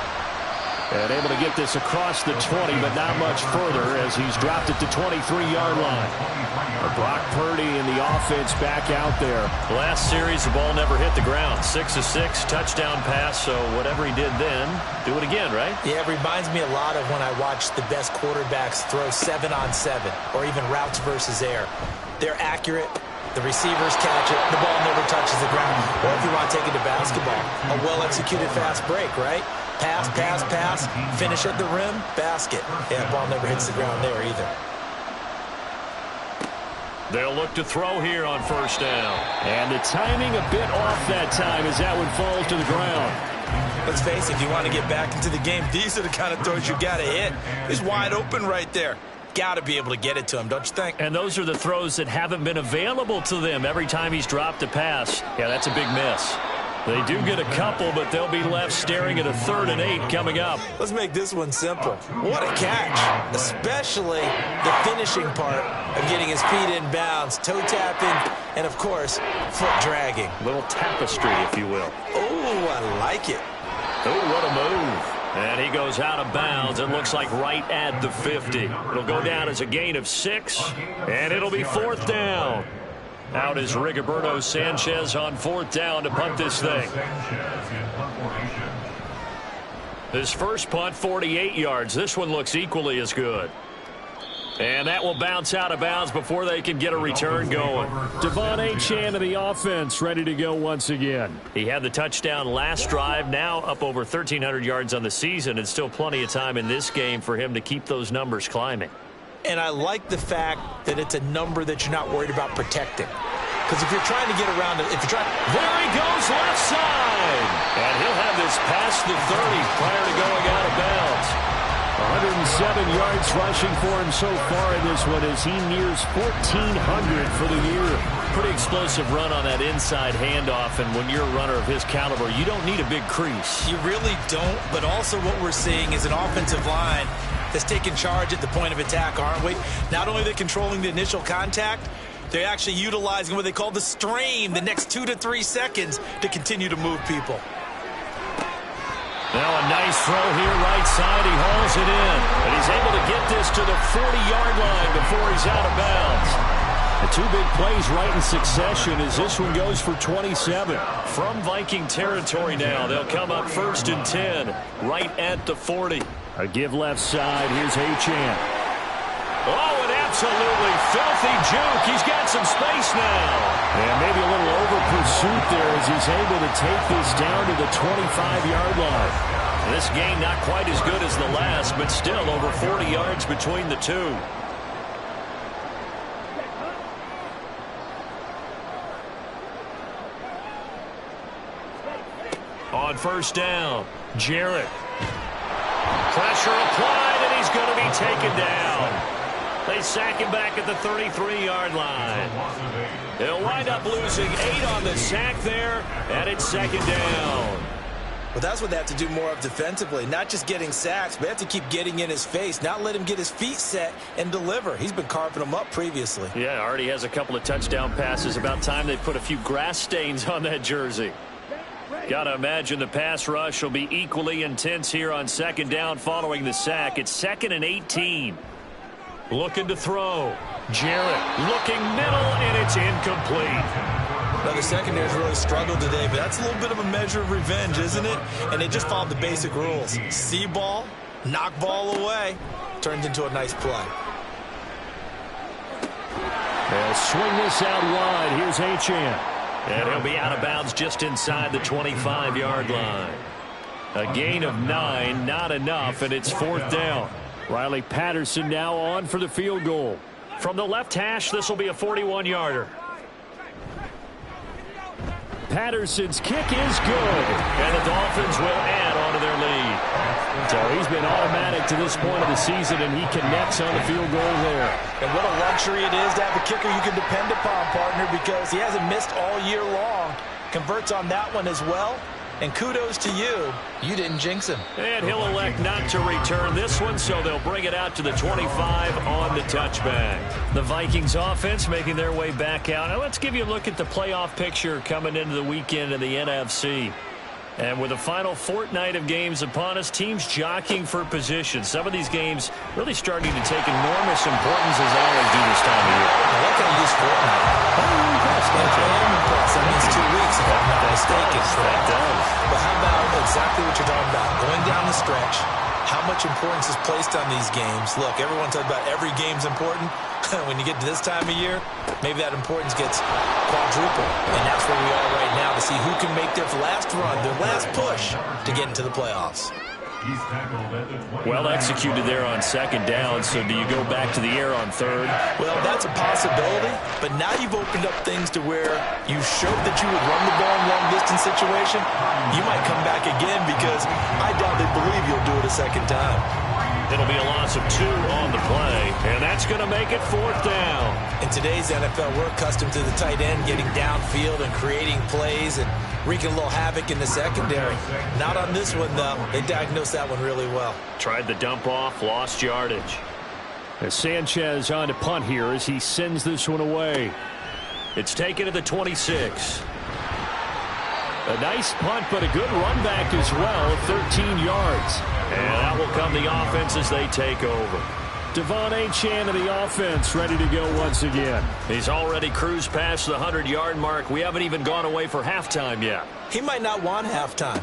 And able to get this across the 20, but not much further as he's dropped it to 23-yard line. Brock Purdy and the offense back out there. Last series, the ball never hit the ground. 6 of 6, touchdown pass, so whatever he did then, do it again, right? Yeah, it reminds me a lot of when I watch the best quarterbacks throw 7-on-7 or even routes versus air. They're accurate. The receivers catch it. The ball never touches the ground. Or if you want to take it to basketball, a well-executed fast break, right? Pass, pass, pass, finish at the rim, basket. Yeah, the ball never hits the ground there either. They'll look to throw here on first down. And the timing a bit off that time as that one falls to the ground. Let's face it, if you want to get back into the game, these are the kind of throws you got to hit. He's wide open right there. Got to be able to get it to him, don't you think? And those are the throws that haven't been available to them every time he's dropped a pass. Yeah, that's a big miss. They do get a couple, but they'll be left staring at a 3rd and 8 coming up. Let's make this one simple. What a catch, especially the finishing part of getting his feet in bounds, toe tapping, and, of course, foot dragging. Little tapestry, if you will. Oh, I like it. Oh, what a move. And he goes out of bounds. It looks like right at the 50. It'll go down as a gain of 6, and it'll be 4th down. Out is Rigoberto Sanchez on 4th down to punt this thing. His first punt, 48 yards. This one looks equally as good. And that will bounce out of bounds before they can get a return going. Devon Achane of the offense ready to go once again. He had the touchdown last drive, now up over 1,300 yards on the season, and still plenty of time in this game for him to keep those numbers climbing. And I like the fact that it's a number that you're not worried about protecting. Because if you're trying to get around it, there he goes left side. And he'll have this past the 30 prior to going out of bounds. 107 yards rushing for him so far in this one as he nears 1,400 for the year. Pretty explosive run on that inside handoff, and when you're a runner of his caliber, you don't need a big crease. You really don't, but also what we're seeing is an offensive line that's taking charge at the point of attack, aren't we? Not only are they controlling the initial contact, they're actually utilizing what they call the strain, the next 2 to 3 seconds, to continue to move people. Now a nice throw here right side. He hauls it in. And he's able to get this to the 40-yard line before he's out of bounds. The 2 big plays right in succession as this one goes for 27. From Viking territory now, they'll come up 1st and 10, right at the 40. A give left side. Here's Achane. Oh, an absolutely filthy juke. He's got some space now. And maybe a little over pursuit there as he's able to take this down to the 25-yard line. This game not quite as good as the last, but still over 40 yards between the two. On first down, Jarrett. Pressure applied, and he's going to be taken down. They sack him back at the 33-yard line. They'll wind up losing 8 on the sack there, and it's 2nd down. Well, that's what they have to do more of defensively, not just getting sacks, but they have to keep getting in his face, not let him get his feet set and deliver. He's been carving them up previously. Yeah, already has a couple of touchdown passes. About time they put a few grass stains on that jersey. Got to imagine the pass rush will be equally intense here on 2nd down following the sack. It's 2nd and 18. Looking to throw. Jarrett looking middle, and it's incomplete. Now, the secondary's really struggled today, but that's a little bit of a measure of revenge, isn't it? And they just followed the basic rules. See ball, knock ball away. Turns into a nice play. They'll swing this out wide. Here's Achane. And he'll be out of bounds just inside the 25-yard line. A gain of 9, not enough, and it's 4th down. Riley Patterson now on for the field goal. From the left hash, this will be a 41-yarder. Patterson's kick is good. And the Dolphins will add on to their lead. So he's been automatic to this point of the season, and he connects on the field goal there. And what a luxury it is to have a kicker you can depend upon, partner, because he hasn't missed all year long. Converts on that one as well. And kudos to you. You didn't jinx him. And he'll elect not to return this one, so they'll bring it out to the 25 on the touchback. The Vikings offense making their way back out. Now let's give you a look at the playoff picture coming into the weekend in the NFC. And with the final fortnight of games upon us, teams jockeying for position. Some of these games really starting to take enormous importance as they always do this time of year. I like how you use fortnight. I'm impressed. I am impressed. That means 2 weeks, if I'm not mistaken. That does. But how about exactly what you're talking about? Going down the stretch, how much importance is placed on these games? Look, everyone talks about every game's important. When you get to this time of year, maybe that importance gets quadrupled. And that's where we are right now to see who can make their last run, their last push to get into the playoffs. Well executed there on second down. So do you go back to the air on third? Well, that's a possibility, but now you've opened up things to where you showed that you would run the ball in long-distance situation. You might come back again because I doubt they believe you'll do it a second time. It'll be a loss of 2 on the play, and that's going to make it 4th down. In today's NFL, we're accustomed to the tight end getting downfield and creating plays and wreaking a little havoc in the secondary. Not on this one, though. They diagnosed that one really well. Tried the dump off, lost yardage. As Sanchez on to punt here as he sends this one away. It's taken at the 26. A nice punt, but a good run back as well, 13 yards. And out will come the offense as they take over. Devon Achane of the offense ready to go once again. He's already cruised past the 100-yard mark. We haven't even gone away for halftime yet. He might not want halftime.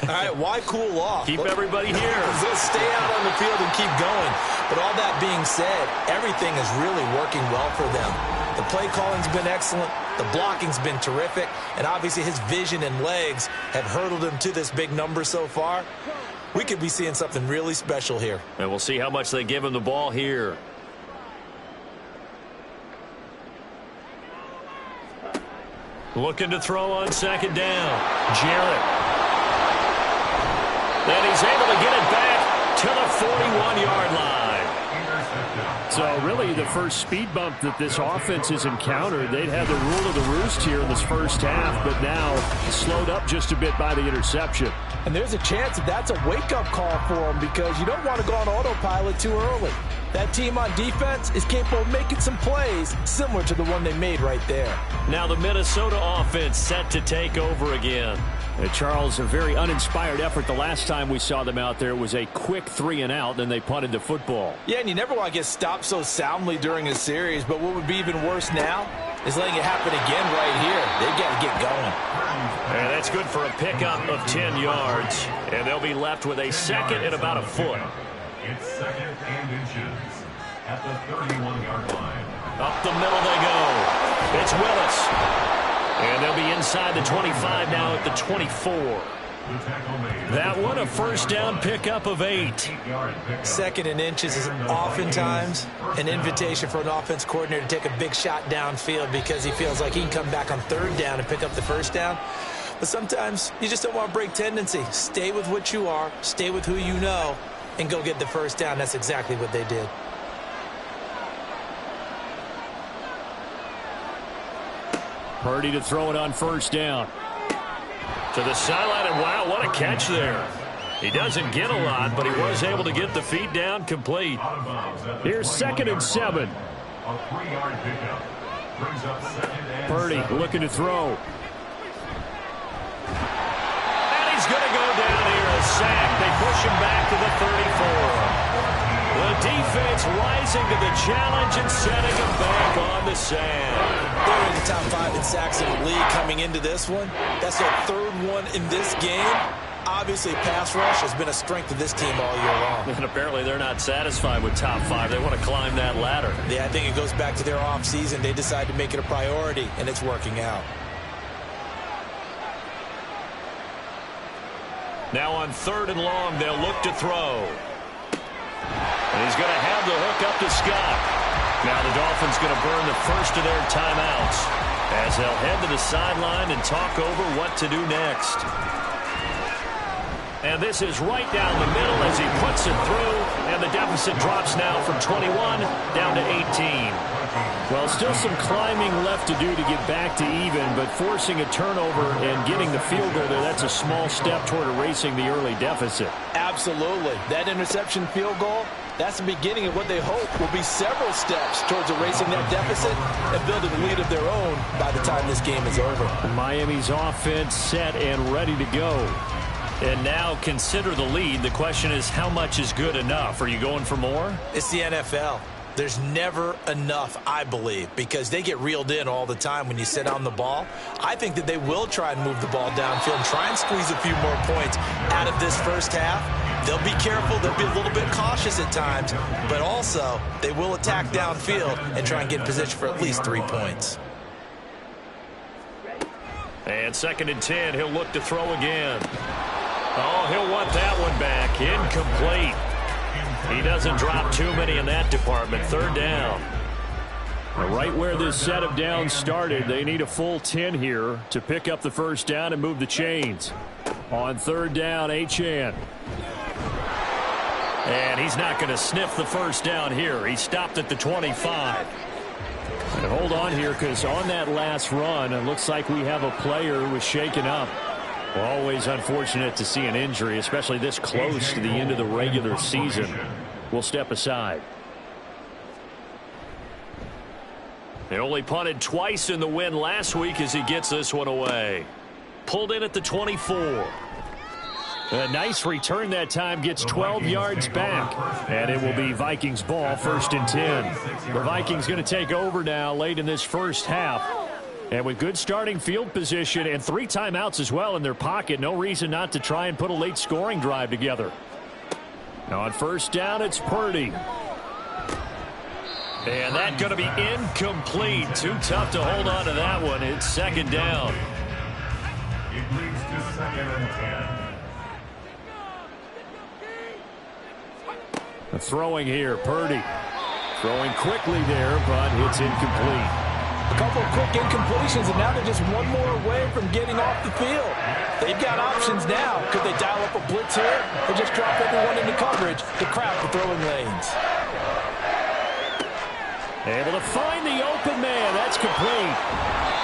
All right, why cool off? Keep everybody here. Let's stay out on the field and keep going. But all that being said, everything is really working well for them. The play calling's been excellent. The blocking's been terrific. And obviously his vision and legs have hurdled him to this big number so far. We could be seeing something really special here. And we'll see how much they give him the ball here. Looking to throw on second down. Jarrett. And he's able to get it back to the 41-yard line. So really the first speed bump that this offense has encountered. They'd had the rule of the roost here in this first half, but now slowed up just a bit by the interception. And there's a chance that that's a wake-up call for them because you don't want to go on autopilot too early. That team on defense is capable of making some plays similar to the one they made right there. Now the Minnesota offense set to take over again. Charles, a very uninspired effort the last time we saw them out there. It was a quick 3-and-out, then they punted the football. Yeah, and you never want to get stopped so soundly during a series, but what would be even worse now is letting it happen again right here. They've got to get going. And that's good for a pickup of 10 yards. And they'll be left with a second and about a foot. It's second and inches at the 31-yard line. Up the middle they go. It's Willis. And they'll be inside the 25 now at the 24. That one, a first down pickup of 8. Second and inches is oftentimes an invitation for an offense coordinator to take a big shot downfield because he feels like he can come back on third down and pick up the first down. But sometimes you just don't want to break tendency. Stay with what you are, stay with who you know, and go get the first down. That's exactly what they did. Purdy to throw it on first down. To the sideline, and wow, what a catch there. He doesn't get a lot, but he was able to get the feet down complete. Here's 2nd and 7. A 3-yard pickup brings up 2nd and Purdy 7. looking to throw. And he's going to go down here, a sack. They push him back to the 34. The defense rising to the challenge and setting him back on the sand. They're in the top 5 in sacks in the league coming into this one. That's their 3rd one in this game. Obviously, pass rush has been a strength of this team all year long. And apparently they're not satisfied with top 5. They want to climb that ladder. Yeah, I think it goes back to their offseason. They decided to make it a priority, and it's working out. Now on 3rd and long, they'll look to throw. And he's going to have the hook up to Scott. Now the Dolphins going to burn the first of their timeouts as they'll head to the sideline and talk over what to do next. And this is right down the middle as he puts it through, and the deficit drops now from 21 down to 18. Well, still some climbing left to do to get back to even, but forcing a turnover and getting the field goal there, that's a small step toward erasing the early deficit. Absolutely. That interception field goal That's the beginning of what they hope will be several steps towards erasing that deficit and building a lead of their own by the time this game is over. Miami's offense set and ready to go. And now consider the lead. The question is, how much is good enough? Are you going for more? It's the NFL. There's never enough, I believe, because they get reeled in all the time when you sit on the ball. I think that they will try and move the ball downfield and try and squeeze a few more points out of this first half. They'll be careful. They'll be a little bit cautious at times, but also they will attack downfield and try and get in position for at least 3 points. And 2nd and 10, he'll look to throw again. Oh, he'll want that one back. Incomplete. He doesn't drop too many in that department. 3rd down. Right where this set of downs started, they need a full 10 here to pick up the first down and move the chains. On 3rd down, Achane. And he's not going to sniff the first down here. He stopped at the 25. And hold on here, because on that last run, it looks like we have a player who was shaken up. Always unfortunate to see an injury, especially this close to the end of the regular season. We'll step aside. They only punted twice in the win last week as he gets this one away. Pulled in at the 24. A nice return that time, gets 12 yards back. And it will be Vikings ball, 1st and 10. The Vikings going to take over now late in this first half. And with good starting field position and 3 timeouts as well in their pocket, no reason not to try and put a late scoring drive together. Now on 1st down, it's Purdy. And that's going to be incomplete. Too tough to hold on to that one. It's 2nd down. It leads to 2nd and 10. Throwing here, Purdy. Throwing quickly there, but it's incomplete. A couple of quick incompletions, and now they're just one more away from getting off the field. They've got options now. Could they dial up a blitz here or just drop everyone into coverage to crowd the throwing lanes? Able to find the open man. That's complete.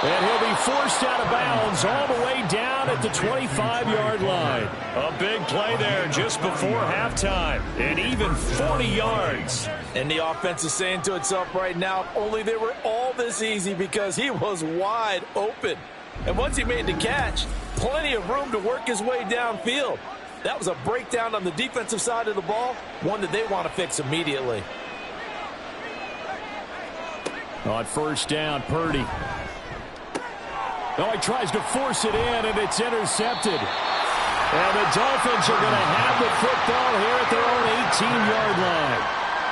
And he'll be forced out of bounds all the way down at the 25-yard line. A big play there just before halftime. And even 40 yards. And the offense is saying to itself right now, only they were all this easy because he was wide open. And once he made the catch, plenty of room to work his way downfield. That was a breakdown on the defensive side of the ball, one that they want to fix immediately. On 1st down, Purdy. Oh, he tries to force it in, and it's intercepted. And the Dolphins are going to have the football here at their own 18-yard line.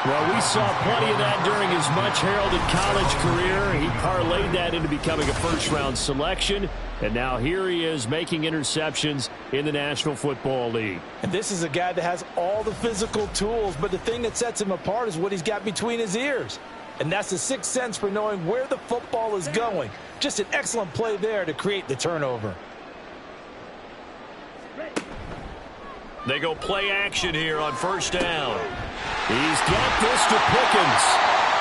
Well, we saw plenty of that during his much-heralded college career. He parlayed that into becoming a first-round selection, and now here he is making interceptions in the National Football League. And this is a guy that has all the physical tools, but the thing that sets him apart is what he's got between his ears. And that's the 6th sense for knowing where the football is going. Just an excellent play there to create the turnover. They go play action here on 1st down. He's got this to Pickens.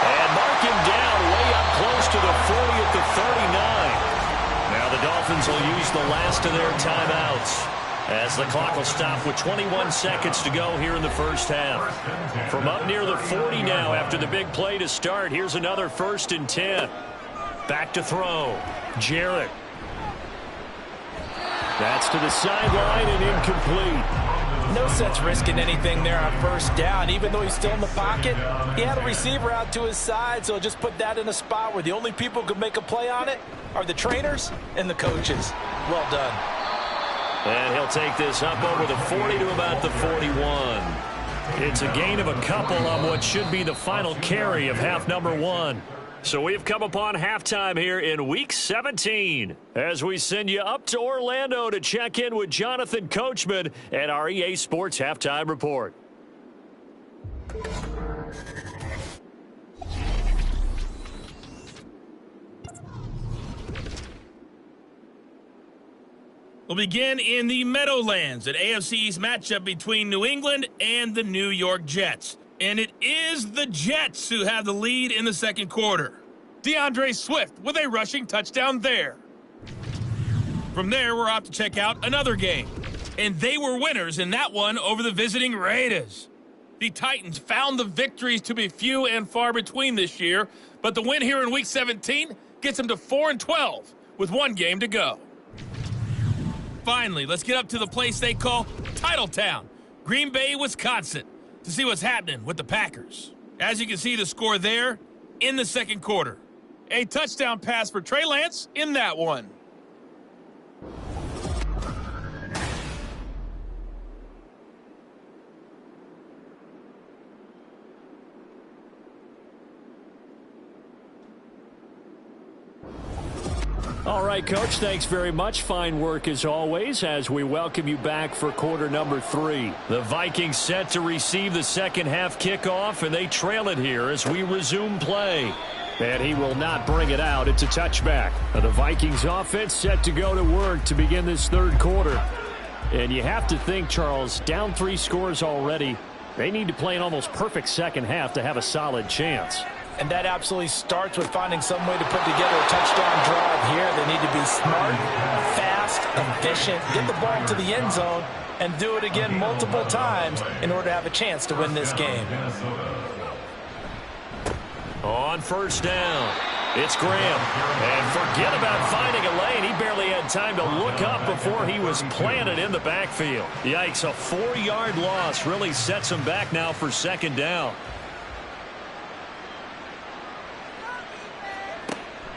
And mark him down way up close to the 40 at the 39. Now the Dolphins will use the last of their timeouts as the clock will stop with 21 seconds to go here in the first half. From up near the 40 now after the big play to start, here's another 1st and 10. Back to throw. Jarrett. That's to the sideline and incomplete. No sense risking anything there on 1st down. Even though he's still in the pocket, he had a receiver out to his side, so just put that in a spot where the only people who can make a play on it are the trainers and the coaches. Well done. And he'll take this up over the 40 to about the 41. It's a gain of a couple on what should be the final carry of half number 1. So we've come upon halftime here in Week 17 as we send you up to Orlando to check in with Jonathan Coachman at our EA Sports Halftime Report. We'll begin in the Meadowlands, an AFC East matchup between New England and the New York Jets. And it is the Jets who have the lead in the 2nd quarter. DeAndre Swift with a rushing touchdown there. From there, we're off to check out another game. And they were winners in that one over the visiting Raiders. The Titans found the victories to be few and far between this year, but the win here in Week 17 gets them to 4-12 with one game to go. Finally, let's get up to the place they call Titletown, Green Bay, Wisconsin, to see what's happening with the Packers. As you can see the score there in the second quarter. A touchdown pass for Trey Lance in that one. All right, Coach, thanks very much. Fine work as always as we welcome you back for quarter number 3. The Vikings set to receive the second half kickoff, and they trail it here as we resume play. And he will not bring it out. It's a touchback. The Vikings offense set to go to work to begin this third quarter. And you have to think, Charles, down 3 scores already. They need to play an almost perfect second half to have a solid chance. And that absolutely starts with finding some way to put together a touchdown drive here. They need to be smart, fast, efficient, get the ball to the end zone, and do it again multiple times in order to have a chance to win this game. On first down, it's Graham. And forget about finding a lane. He barely had time to look up before he was planted in the backfield. Yikes, a 4-yard loss really sets him back now for second down.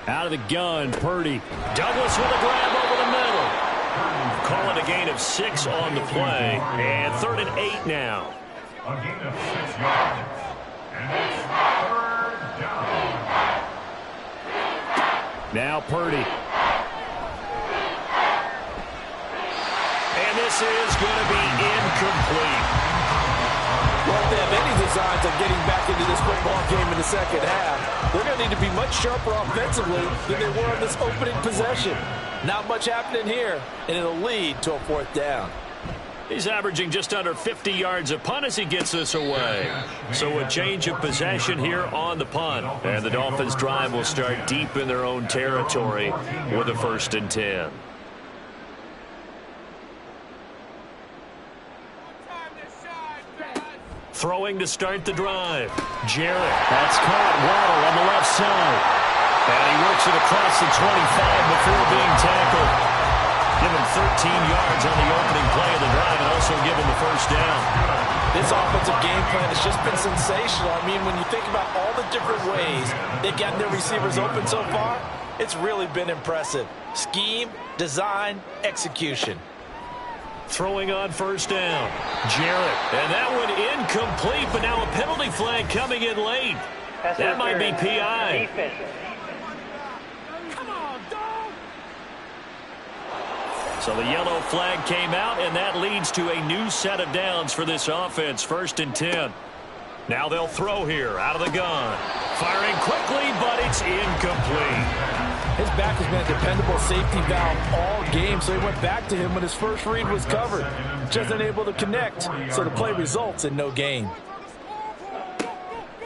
Out of the gun, Purdy. Douglas with a grab over the middle. Call it a gain of 6 on the play. And 3rd and 8 now. A gain of 6 yards. And it's 3rd down. Now Purdy. And this is going to be incomplete. Well, if they have any designs of getting back into this football game in the second half, they're going to need to be much sharper offensively than they were on this opening possession. Not much happening here, and it'll lead to a 4th down. He's averaging just under 50 yards a punt as he gets this away. So a change of possession here on the punt. And the Dolphins' drive will start deep in their own territory with a 1st and 10. Throwing to start the drive. Jarrett. That's caught. Waddle on the left side. And he works it across the 25 before being tackled. Give him 13 yards on the opening play of the drive and also give him the 1st down. This offensive game plan has just been sensational. I mean, when you think about all the different ways they've gotten their receivers open so far, it's really been impressive. Scheme, design, execution. Throwing on 1st down. Jarrett. And that one incomplete, but now a penalty flag coming in late. That might be PI. Come on, dog! So the yellow flag came out, and that leads to a new set of downs for this offense. 1st and 10. Now they'll throw here out of the gun. Firing quickly, but it's incomplete. His back has been a dependable safety valve all game, so he went back to him when his first read was covered. Just unable to connect, so the play results in no gain.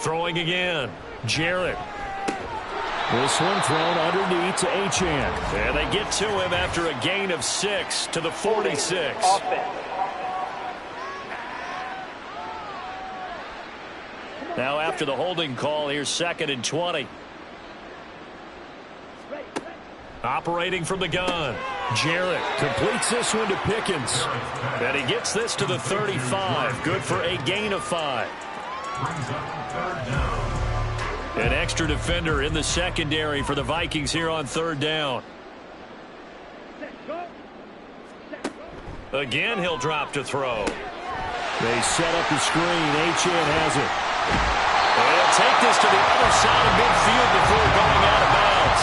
Throwing again. Jarrett. This one thrown underneath to Achane. And they get to him after a gain of 6 to the 46. Now after the holding call, here's 2nd and 20. Operating from the gun. Jarrett Completes this one to Pickens. and he gets this to the 35. Good for a gain of 5. An extra defender in the secondary for the Vikings here on 3rd down. Again, he'll drop to throw. They set up the screen. Achane has it. And he'll take this to the other side of midfield before going out of bounds.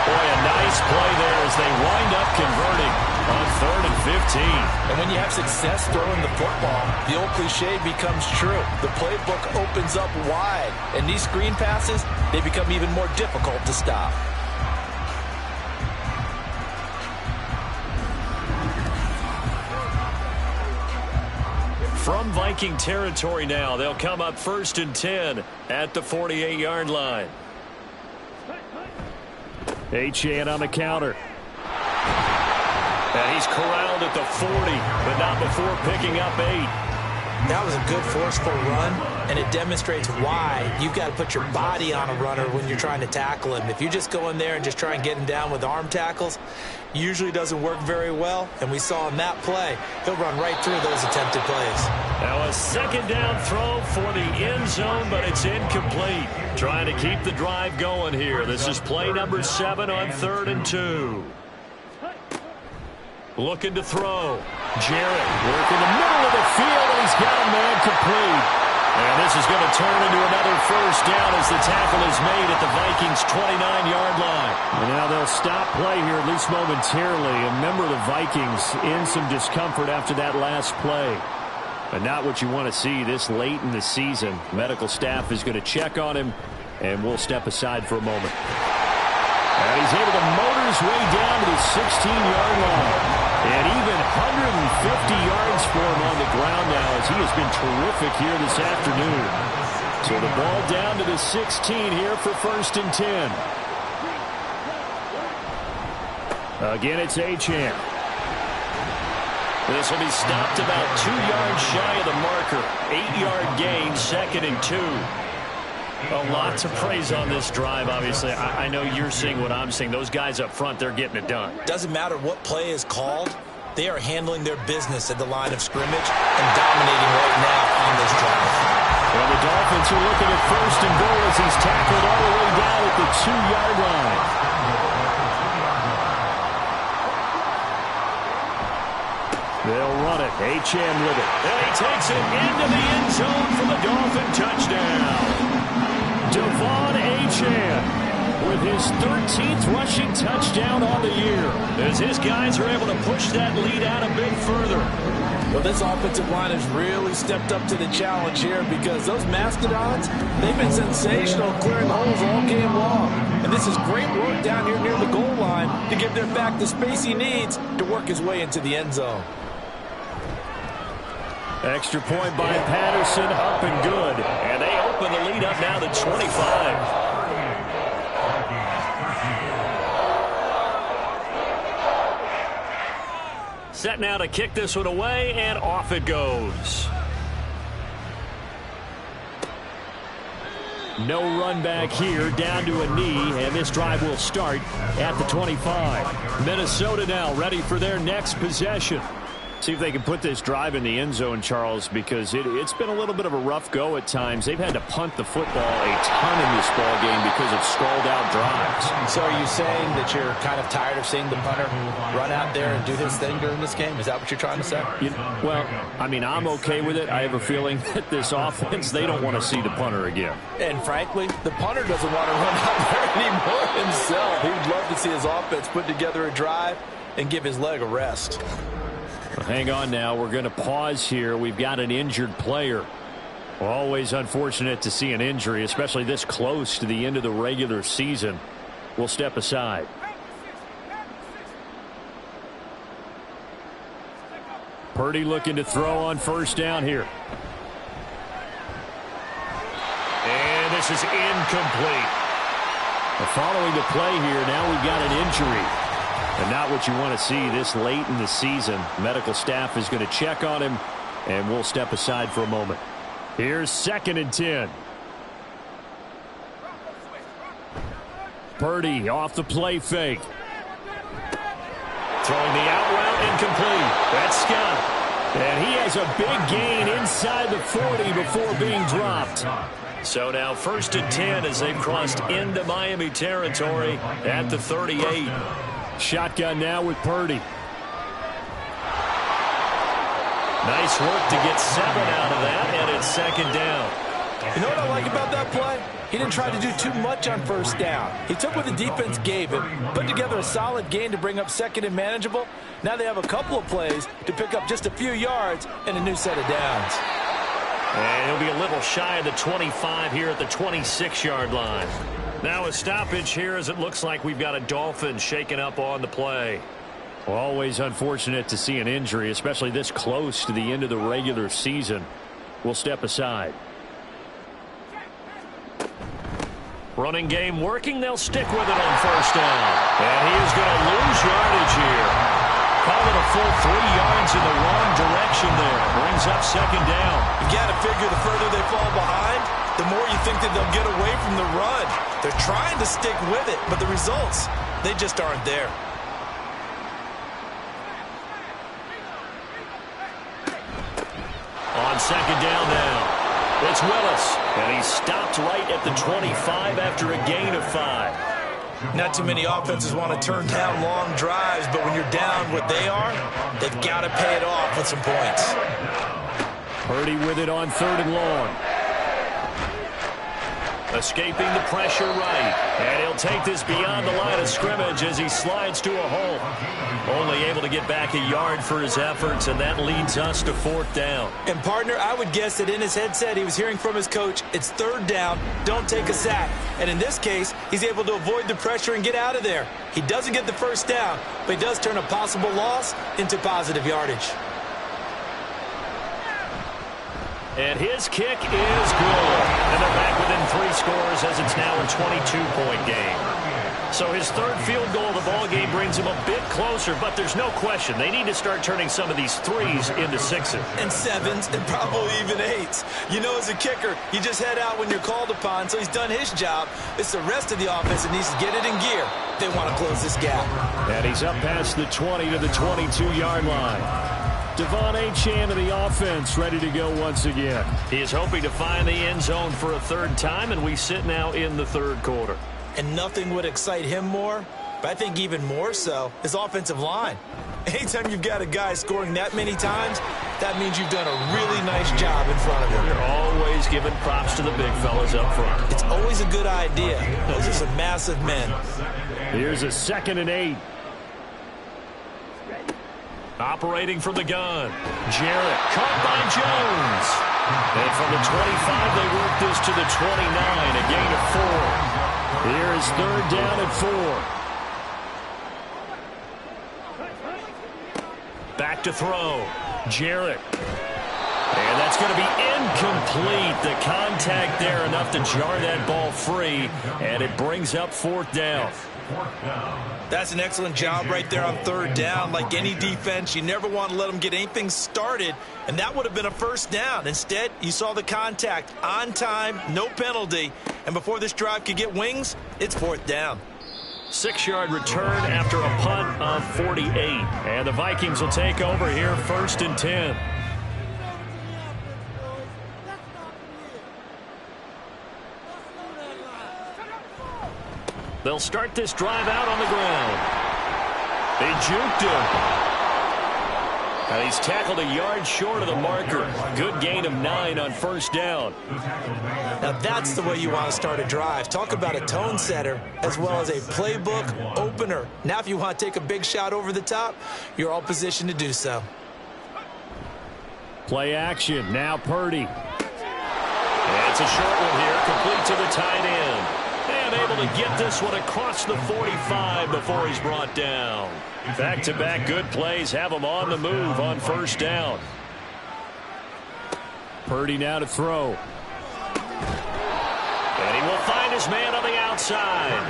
Boy, a nice play there as they wind up converting on 3rd and 15. And when you have success throwing the football, the old cliche becomes true. The playbook opens up wide, and these screen passes, they become even more difficult to stop. From Viking territory now, they'll come up 1st and 10 at the 48-yard line. Achane on the counter. And he's corralled at the 40, but not before picking up 8. That was a good forceful run, and it demonstrates why you've got to put your body on a runner when you're trying to tackle him. If you just go in there and just try and get him down with arm tackles, usually doesn't work very well, and we saw in that play, he'll run right through those attempted plays. Now a second down throw for the end zone, but it's incomplete. Trying to keep the drive going here. This is play number 7 on 3rd and 2. Looking to throw. Jarrett working the middle of the field, and he's got a man complete. And this is going to turn into another first down as the tackle is made at the Vikings' 29-yard line. And now they'll stop play here, at least momentarily. And remember, the Vikings in some discomfort after that last play. But not what you want to see this late in the season. Medical staff is going to check on him, and we'll step aside for a moment. And he's able to motor his way down to the 16-yard line. And even 150 yards for him on the ground now, as he has been terrific here this afternoon. So the ball down to the 16 here for 1st and 10. Again, it's Achane. This will be stopped about 2 yards shy of the marker. 8-yard gain, 2nd and 2. A lot to praise on this drive, obviously. I know you're seeing what I'm seeing. Those guys up front, they're getting it done. Doesn't matter what play is called. They are handling their business at the line of scrimmage and dominating right now on this drive. Well, the Dolphins are looking at 1st and goal as he's tackled all the way down at the 2-yard line. They'll run it. Achane with it. And he takes it into the end zone for the Dolphin touchdown. Devon Achane with his 13th rushing touchdown on the year. As his guys are able to push that lead out a bit further. Well, this offensive line has really stepped up to the challenge here because those Mastodons, they've been sensational clearing holes all game long. And this is great work down here near the goal line to give their back the space he needs to work his way into the end zone. Extra point by Patterson, up and good. And they open the lead up now to 25. Set now to kick this one away, and off it goes. No run back here, down to a knee, and this drive will start at the 25. Minnesota now ready for their next possession. See if they can put this drive in the end zone, Charles, because it's been a little bit of a rough go at times. They've had to punt the football a ton in this ball game because of stalled-out drives. So are you saying that you're kind of tired of seeing the punter run out there and do his thing during this game? Is that what you're trying to say? Well, I mean, I'm okay with it. I have a feeling that this offense, they don't want to see the punter again. And frankly, the punter doesn't want to run out there anymore himself. He would love to see his offense put together a drive and give his leg a rest. Hang on now. We're going to pause here. We've got an injured player. Always unfortunate to see an injury, especially this close to the end of the regular season. We'll step aside. Purdy looking to throw on 1st down here. And this is incomplete. Following the play here, now we've got an injury. And not what you want to see this late in the season. Medical staff is going to check on him, and we'll step aside for a moment. Here's 2nd and 10. Purdy off the play fake. Throwing the out route, incomplete. That's Scott. And he has a big gain inside the 40 before being dropped. So now 1st and 10 as they've crossed into Miami territory at the 38. Shotgun now with Purdy. Nice work to get 7 out of that, and it's 2nd down. You know what I like about that play? He didn't try to do too much on 1st down. He took what the defense gave him, put together a solid gain to bring up 2nd and manageable. Now they have a couple of plays to pick up just a few yards and a new set of downs. And he'll be a little shy of the 25 here at the 26-yard line. Now a stoppage here as it looks like we've got a Dolphin shaken up on the play. Well, always unfortunate to see an injury, especially this close to the end of the regular season. We'll step aside. Running game working. They'll stick with it on 1st down. And he is going to lose yardage here. Call it a full 3 yards in the wrong direction there. Brings up second down. You got to figure the further they fall behind, the more you think that they'll get away from the run. They're trying to stick with it, but the results, they just aren't there. On second down now, it's Willis, and he's stopped right at the 25 after a gain of 5. Not too many offenses want to turn down long drives, but when you're down what they are, they've got to pay it off with some points. Purdy with it on 3rd and long. Escaping the pressure right. And he'll take this beyond the line of scrimmage as he slides to a hole. Only able to get back a yard for his efforts, and that leads us to 4th down. And, partner, I would guess that in his headset he was hearing from his coach, it's 3rd down, don't take a sack. And in this case, he's able to avoid the pressure and get out of there. He doesn't get the 1st down, but he does turn a possible loss into positive yardage. And his kick is good. And they're back within 3 scores as it's now a 22-point game. So his 3rd field goal of the ball game brings him a bit closer, but there's no question they need to start turning some of these 3s into 6s. And 7s, and probably even 8s. You know, as a kicker, you just head out when you're called upon, so he's done his job. It's the rest of the offense that needs to get it in gear. They want to close this gap. And he's up past the 20 to the 22-yard line. Devon Achane of the offense ready to go once again. He is hoping to find the end zone for a 3rd time, and we sit now in the 3rd quarter. And nothing would excite him more, but I think even more so, his offensive line. Anytime you've got a guy scoring that many times, that means you've done a really nice job in front of him. You're always giving props to the big fellas up front. It's always a good idea. Those are some massive men. Here's a 2nd and 8. Operating from the gun. Jarrett caught by Jones. And from the 25, they work this to the 29, a gain of 4. Here is 3rd down and 4. Back to throw. Jarrett. And that's going to be incomplete. The contact there enough to jar that ball free. And it brings up 4th down. That's an excellent job right there on 3rd down. Like any defense, you never want to let them get anything started, and that would have been a 1st down. Instead, you saw the contact on time, no penalty, and before this drive could get wings, it's 4th down. 6-yard return after a punt of 48, and the Vikings will take over here 1st and 10. They'll start this drive out on the ground. They juked him. And he's tackled a yard short of the marker. Good gain of 9 on 1st down. Now that's the way you want to start a drive. Talk about a tone setter as well as a playbook opener. Now if you want to take a big shot over the top, you're all positioned to do so. Play action. Now Purdy. And it's a short one here, complete to the tight end. And able to get this one across the 45 before he's brought down. Back-to-back good plays have him on the move on 1st down. Purdy now to throw. And he will find his man on the outside.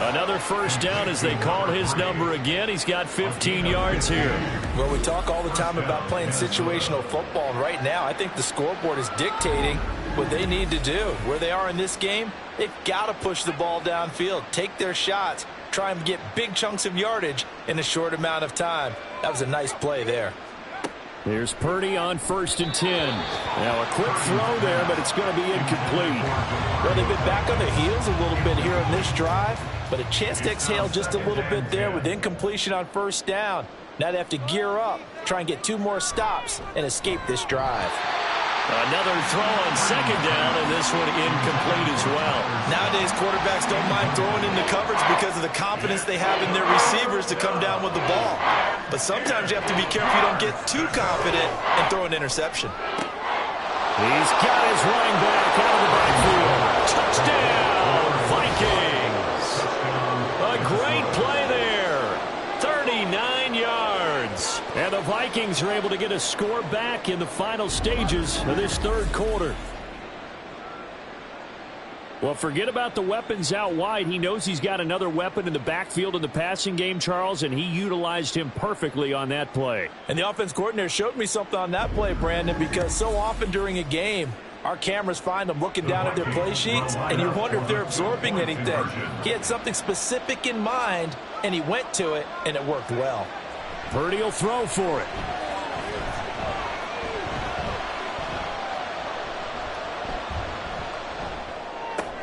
Another 1st down as they call his number again. He's got 15 yards here. Well, we talk all the time about playing situational football, and right now I think the scoreboard is dictating what they need to do. Where they are in this game, they've got to push the ball downfield, take their shots, try and get big chunks of yardage in a short amount of time. That was a nice play there. Here's Purdy on 1st and 10. Now a quick throw there, but it's going to be incomplete. Well, they've been back on their heels a little bit here on this drive, but a chance to exhale just a little bit there with incompletion on 1st down. Now they have to gear up, try and get 2 more stops, and escape this drive. Another throw on 2nd down, and this one incomplete as well. Nowadays, quarterbacks don't mind throwing into coverage because of the confidence they have in their receivers to come down with the ball. But sometimes you have to be careful you don't get too confident and throw an interception. He's got his running back out of the backfield. Touchdown, Vikings. A great play there. 39 yards. And the Vikings are able to get a score back in the final stages of this 3rd quarter. Well, forget about the weapons out wide. He knows he's got another weapon in the backfield in the passing game, Charles, and he utilized him perfectly on that play. And the offense coordinator showed me something on that play, Brandon, because so often during a game, our cameras find them looking down at their play sheets, and you wonder if they're absorbing anything. He had something specific in mind, and he went to it, and it worked well. Purdy will throw for it.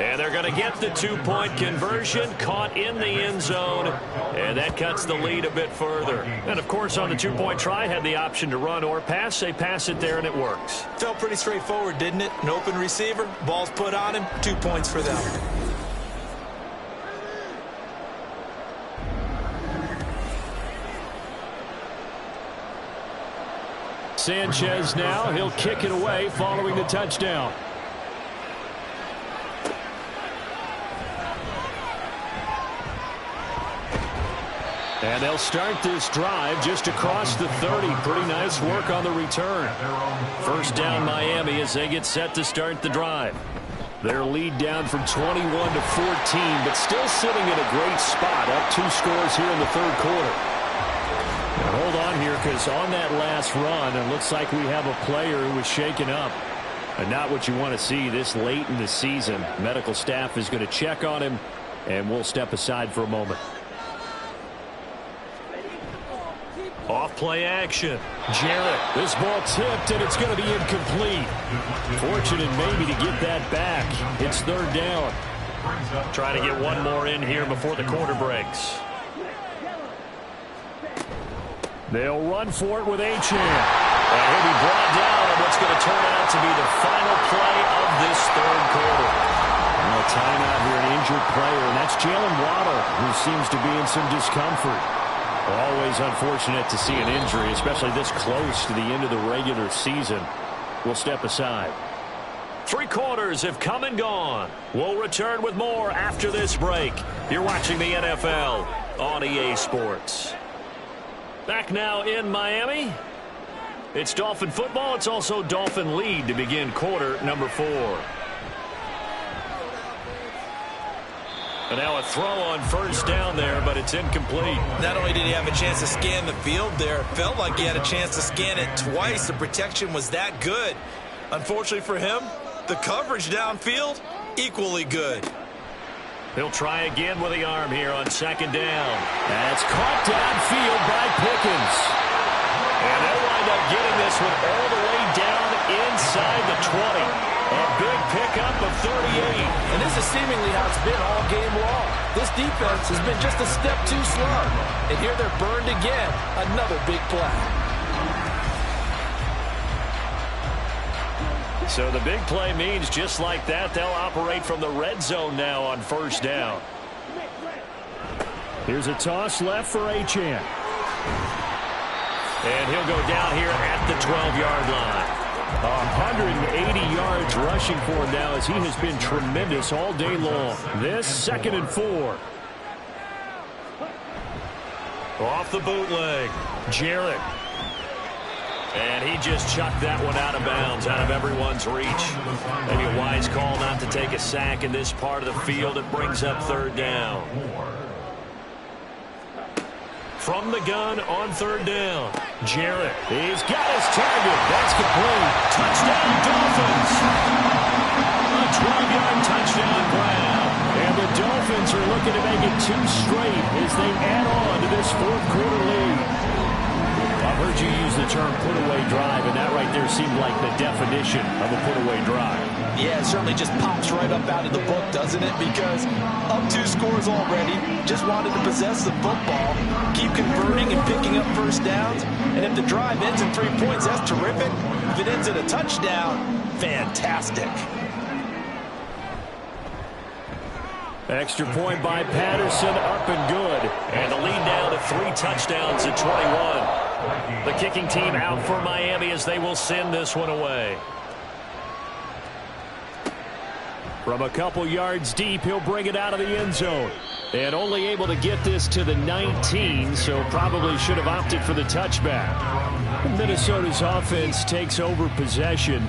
And they're going to get the two-point conversion, caught in the end zone, and that cuts the lead a bit further. And, of course, on the two-point try, had the option to run or pass. They pass it there, and it works. Felt pretty straightforward, didn't it? An open receiver, ball's put on him, 2 points for them. Sanchez now, he'll kick it away following the touchdown. And they'll start this drive just across the 30. Pretty nice work on the return. First down Miami as they get set to start the drive. Their lead down from 21 to 14, but still sitting in a great spot. Up 2 scores here in the third quarter. Now hold on here, because on that last run, it looks like we have a player who was shaken up. And not what you want to see this late in the season. Medical staff is going to check on him, and we'll step aside for a moment. Off play action. Jarrett, this ball tipped, and it's going to be incomplete. Fortunate maybe to get that back. It's third down. Try to get one more in here before the quarter breaks. They'll run for it with Achane. And he'll be brought down on what's going to turn out to be the final play of this third quarter. A timeout here, an injured player, and that's Jalen Waddle, who seems to be in some discomfort. Always unfortunate to see an injury, especially this close to the end of the regular season. We'll step aside. 3 quarters have come and gone. We'll return with more after this break. You're watching the NFL on EA Sports. Back now in Miami. It's Dolphin football. It's also Dolphin lead to begin quarter number 4. And now a throw on first down there, but it's incomplete. Not only did he have a chance to scan the field there, it felt like he had a chance to scan it twice. The protection was that good. Unfortunately for him, the coverage downfield, equally good. He'll try again with the arm here on second down. That's caught downfield by Pickens. And they'll wind up getting this one all the way down inside the 20. A big pickup of 38. And this is seemingly how it's been all game long. This defense has been just a step too slow. And here they're burned again. Another big play. So the big play means just like that, they'll operate from the red zone now on first down. Here's a toss left for Achane. And he'll go down here at the 12-yard line. 180 yards rushing for him now as he has been tremendous all day long. This second and 4. Off the bootleg. Jarrett. And he just chucked that one out of bounds, out of everyone's reach. Maybe a wise call not to take a sack in this part of the field. It brings up third down. From the gun on third down. Jarrett. He's got his target. That's complete. Touchdown, Dolphins. A 12-yard touchdown grab. And the Dolphins are looking to make it 2 straight as they add on to this fourth quarter lead. I've heard you use the term put-away drive, and that right there seemed like the definition of a put-away drive. Yeah, it certainly just pops right up out of the book, doesn't it? Because up 2 scores already, just wanted to possess the football, keep converting and picking up first downs. And if the drive ends in 3 points, that's terrific. If it ends in a touchdown, fantastic. Extra point by Patterson, up and good. And the lead down to 3 touchdowns at 21. The kicking team out for Miami as they will send this one away. From a couple yards deep, he'll bring it out of the end zone. And only able to get this to the 19, so probably should have opted for the touchback. Minnesota's offense takes over possession.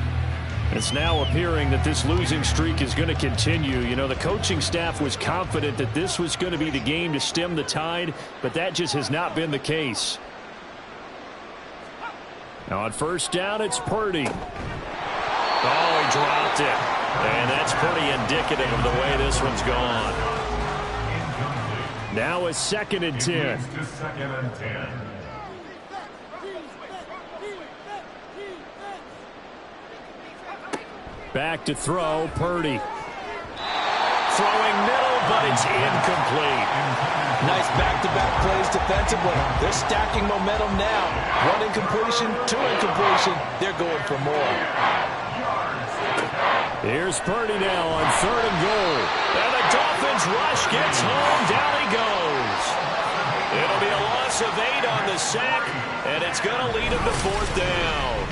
It's now appearing that this losing streak is going to continue. You know, the coaching staff was confident that this was going to be the game to stem the tide, but that just has not been the case. Now on first down, it's Purdy. Oh, he dropped it. And that's pretty indicative of the way this one's gone. Now a 2nd and 10. Back to throw, Purdy. Throwing middle, but it's incomplete. Nice back-to-back plays defensively. They're stacking momentum now. 1 incompletion, 2 incompletion. They're going for more. Here's Purdy now on 3rd and goal. And the Dolphins rush gets home. Down he goes. It'll be a loss of 8 on the sack, and it's going to lead him to 4th down.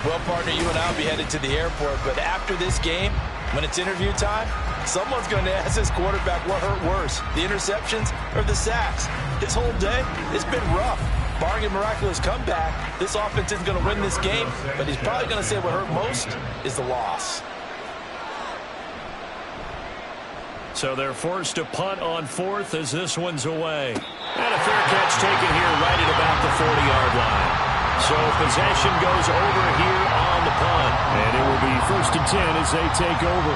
Well, partner, you and I will be headed to the airport, but after this game, when it's interview time, someone's going to ask this quarterback what hurt worse, the interceptions or the sacks. His whole day, it's been rough. Barring a miraculous comeback, this offense isn't going to win this game, but he's probably going to say what hurt most is the loss. So they're forced to punt on 4th as this one's away. And a fair catch taken here right at about the 40-yard line. So possession goes over here on the punt. And it will be 1st and 10 as they take over.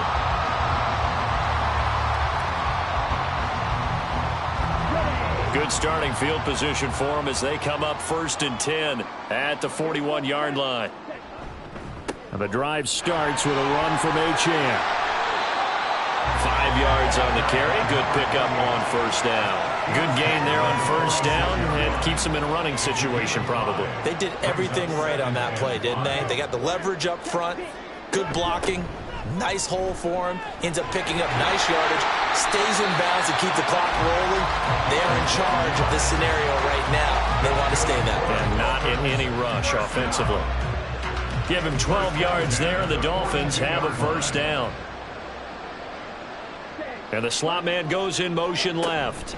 Good starting field position for them as they come up 1st and 10 at the 41-yard line. And the drive starts with a run from Achane. 5 yards on the carry. Good pickup on 1st down. Good gain there on 1st down, and keeps them in a running situation probably. They did everything right on that play, didn't they? They got the leverage up front, good blocking, nice hole for him, ends up picking up nice yardage, stays in bounds to keep the clock rolling. They're in charge of this scenario right now. They want to stay that way. And not in any rush offensively. Give him 12 yards there, and the Dolphins have a 1st down. And the slot man goes in motion left.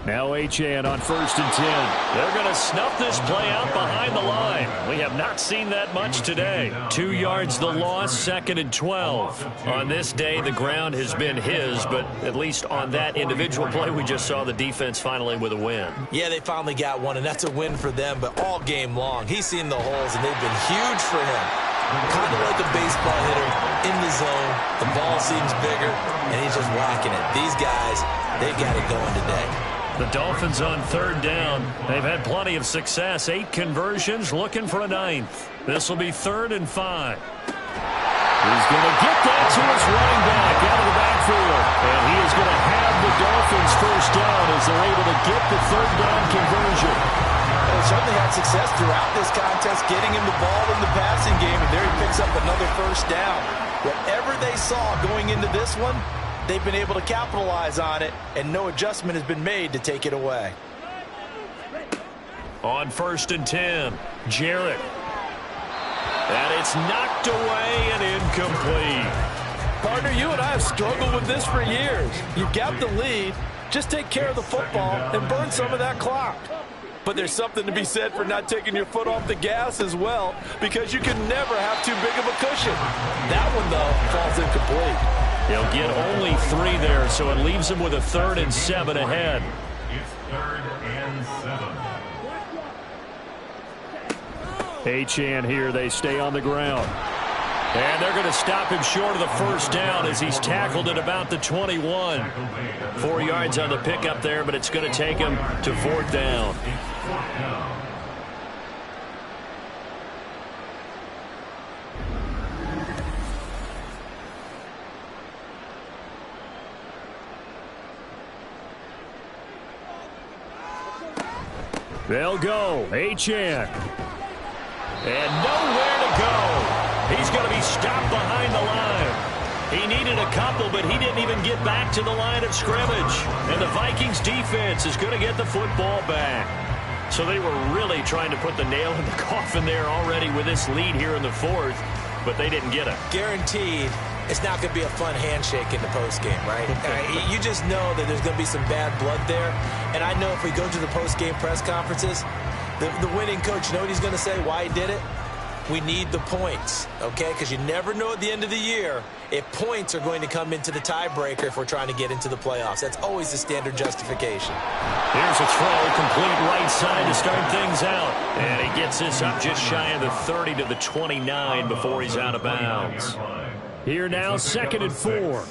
Now Achane on 1st and 10. They're going to snuff this play out behind the line. We have not seen that much today. 2 yards the loss, 2nd and 12. On this day, the ground has been his, but at least on that individual play, we just saw the defense finally with a win. Yeah, they finally got one, and that's a win for them, but all game long, he's seen the holes, and they've been huge for him. Kind of like a baseball hitter in the zone. The ball seems bigger, and he's just whacking it. These guys, they've got it going today. The Dolphins on 3rd down. They've had plenty of success. 8 conversions, looking for a 9th. This will be 3rd and 5. He's going to get that to his running back out of the backfield. And he is going to have the Dolphins 1st down as they're able to get the 3rd down conversion. They certainly had success throughout this contest, getting him the ball in the passing game, and there he picks up another 1st down. Whatever they saw going into this one, they've been able to capitalize on it, and no adjustment has been made to take it away. On 1st and 10, Jarrett. And it's knocked away and incomplete. Partner, you and I have struggled with this for years. You've got the lead. Just take care of the football and burn some of that clock. But there's something to be said for not taking your foot off the gas as well, because you can never have too big of a cushion. That one, though, falls incomplete. He'll get only 3 there, so it leaves him with a 3rd and 7 ahead. It's 3rd and 7. Achane here, they stay on the ground. And they're going to stop him short of the 1st down as he's tackled at about the 21. 4 yards on the pickup there, but it's going to take him to 4th down. They'll go. Achane. And nowhere to go. He's going to be stopped behind the line. He needed a couple, but he didn't even get back to the line of scrimmage. And the Vikings defense is going to get the football back. So they were really trying to put the nail in the coffin there already with this lead here in the 4th, but they didn't get it. Guaranteed, it's not going to be a fun handshake in the postgame, right? You just know that there's going to be some bad blood there. And I know if we go to the postgame press conferences, the winning coach, you know what he's going to say, why he did it? we need the points, okay? Because you never know at the end of the year if points are going to come into the tiebreaker if we're trying to get into the playoffs. That's always the standard justification. Here's a throw, complete right side to start things out. And he gets this up just shy of the 30 to the 29 before he's out of bounds. Here now, 2nd and 4.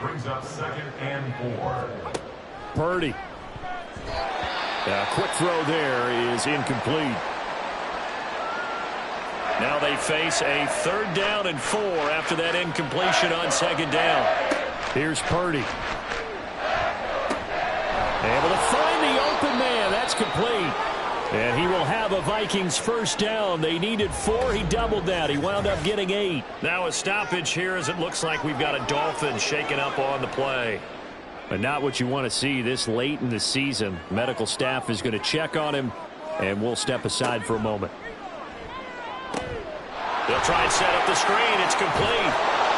Brings up 2nd and 4. Purdy. A quick throw there is incomplete. Now they face a 3rd down and 4 after that incompletion on 2nd down. Here's Purdy. Able to find the open man. That's complete. And he will have a Vikings 1st down. They needed 4. He doubled that. He wound up getting 8. Now a stoppage here as it looks like we've got a Dolphin shaking up on the play. But not what you want to see this late in the season. Medical staff is going to check on him, and we'll step aside for a moment. They'll try and set up the screen. It's complete.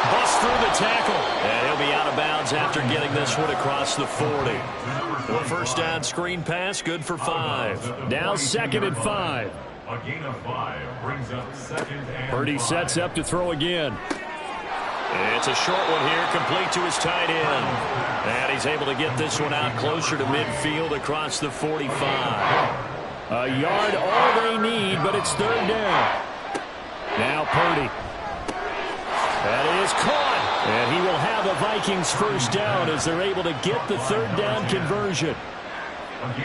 Bust through the tackle. And he'll be out of bounds after getting this one across the 40. The 1st down screen pass, good for 5. Now 2nd and 5. A gain of 5 brings up 2nd and 5. Purdy sets up to throw again. It's a short one here, complete to his tight end. And he's able to get this one out closer to midfield across the 45. A yard all they need, but it's 3rd down. Now Purdy. That is caught. And he will have a Vikings 1st down as they're able to get the 3rd down conversion.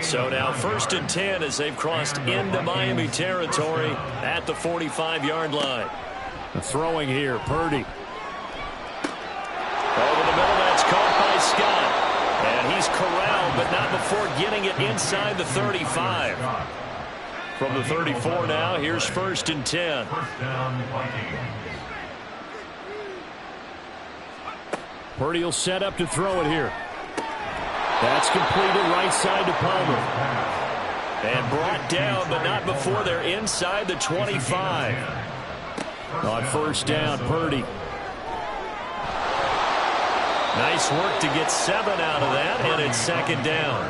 So now 1st and 10 as they've crossed into Miami territory at the 45-yard line. Throwing here, Purdy. Over the middle, that's caught by Scott. And he's corralled, but not before getting it inside the 35. From the 34 now, here's 1st and 10. Purdy will set up to throw it here. That's completed right side to Palmer. And brought down, but not before they're inside the 25. On 1st down, Purdy. Nice work to get 7 out of that, and it's 2nd down.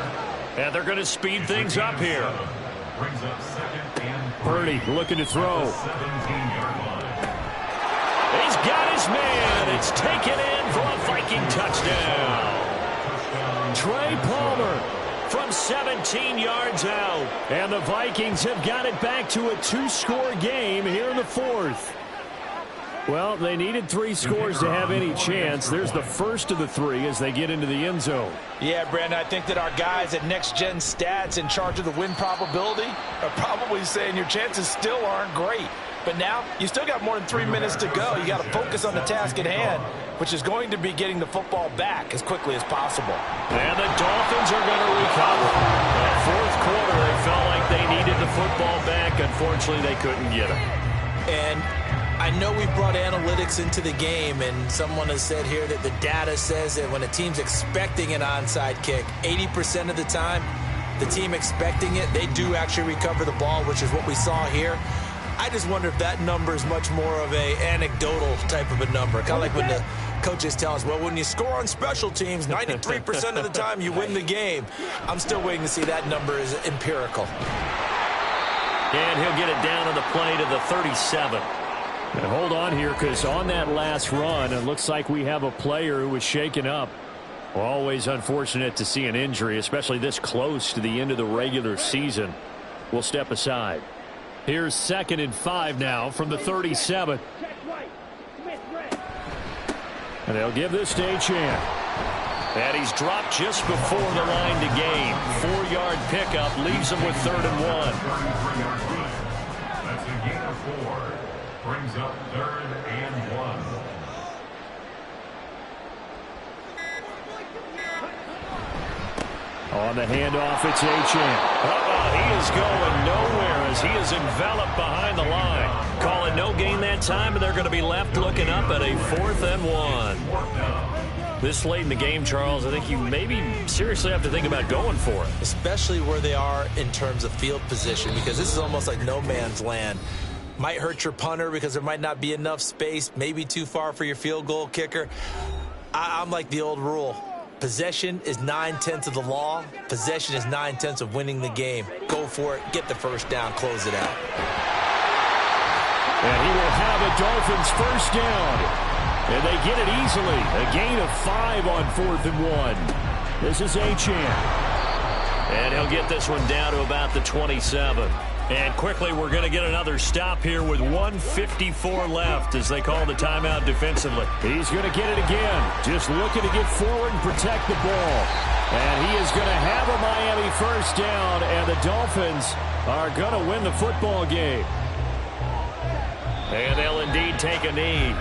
And they're going to speed things up here. Purdy looking to throw. He's got his man. It's taken in for a Viking touchdown. Trey Palmer from 17 yards out. And the Vikings have got it back to a 2-score game here in the 4th. Well, they needed 3 scores to have any chance. There's the first of the 3 as they get into the end zone. Yeah, Brandon, I think that our guys at Next Gen Stats in charge of the win probability are probably saying your chances still aren't great. But now you still got more than 3 minutes to go. You got to focus on the task at hand, which is going to be getting the football back as quickly as possible. And the Dolphins are going to recover. That 4th quarter, they felt like they needed the football back. Unfortunately, they couldn't get it. And I know we brought analytics into the game, and someone has said here that the data says that when a team's expecting an onside kick, 80% of the time, the team expecting it, they do actually recover the ball, which is what we saw here. I just wonder if that number is much more of a anecdotal type of a number. Kind of like when the coaches tell us, well, when you score on special teams, 93% of the time you win the game. I'm still waiting to see that number is empirical. And he'll get it down on the play to the 37. And hold on here, because on that last run, it looks like we have a player who was shaken up. Always unfortunate to see an injury, especially this close to the end of the regular season. We'll step aside. Here's 2nd and 5 now from the 37. And they'll give this to Achane. And he's dropped just before the line to gain. 4-yard pickup leaves him with 3rd and 1. That's a gain of 4. Brings up 3rd and 1. On the handoff, it's Achane. He is going nowhere as he is enveloped behind the line. Call it no gain that time, and they're going to be left looking up at a 4th and 1. This late in the game, Charles, I think you maybe seriously have to think about going for it. Especially where they are in terms of field position, because this is almost like no man's land. Might hurt your punter because there might not be enough space, maybe too far for your field goal kicker. I'm like the old rule. Possession is 9/10 of the law. Possession is 9/10 of winning the game. Go for it. Get the 1st down. Close it out. And he will have a Dolphins first down. And they get it easily. A gain of 5 on 4th and 1. This is Achane. And he'll get this one down to about the 27. And quickly, we're going to get another stop here with 1:54 left as they call the timeout defensively. He's going to get it again. Just looking to get forward and protect the ball. And he is going to have a Miami first down, and the Dolphins are going to win the football game. And they'll indeed take a knee.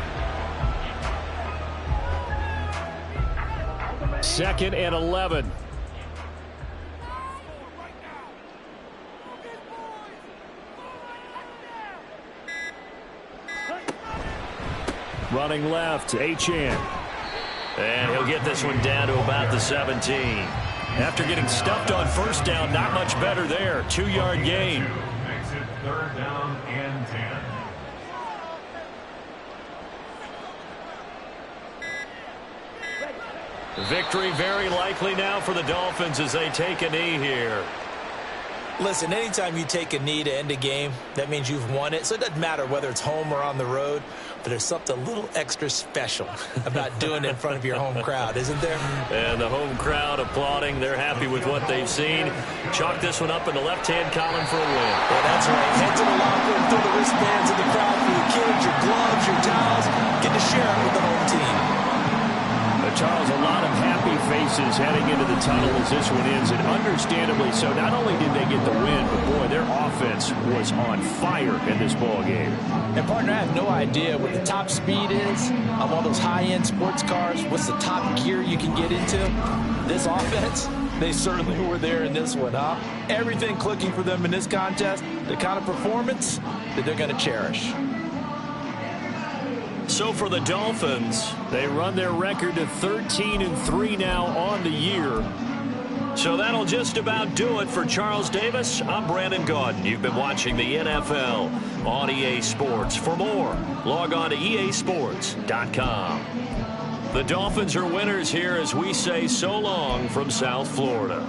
2nd and 11. Running left, Achane. And he'll get this one down to about the 17. After getting stuffed on first down, not much better there. 2-yard gain. Makes it 3rd down and 10. Victory very likely now for the Dolphins as they take a knee here. Listen, anytime you take a knee to end a game, that means you've won it. So it doesn't matter whether it's home or on the road, but there's something a little extra special about doing it in front of your home crowd, isn't there? And the home crowd applauding. They're happy with what they've seen. Chalk this one up in the left-hand column for a win. Yeah, that's right. Head to the locker room, throw the wristbands in the crowd for your kids, your gloves, your towels. Get to share it with the home team. Charles, a lot of happy faces heading into the tunnel as this one ends, and understandably so. Not only did they get the win, but boy, their offense was on fire in this ball game. And partner, I have no idea what the top speed is of all those high-end sports cars. What's the top gear you can get into? This offense, they certainly were there in this one, huh? Everything clicking for them in this contest, the kind of performance that they're going to cherish. So for the Dolphins, they run their record to 13-3 now on the year. So that'll just about do it for Charles Davis. I'm Brandon Gaudin. You've been watching the NFL on EA Sports. For more, log on to easports.com. The Dolphins are winners here as we say so long from South Florida.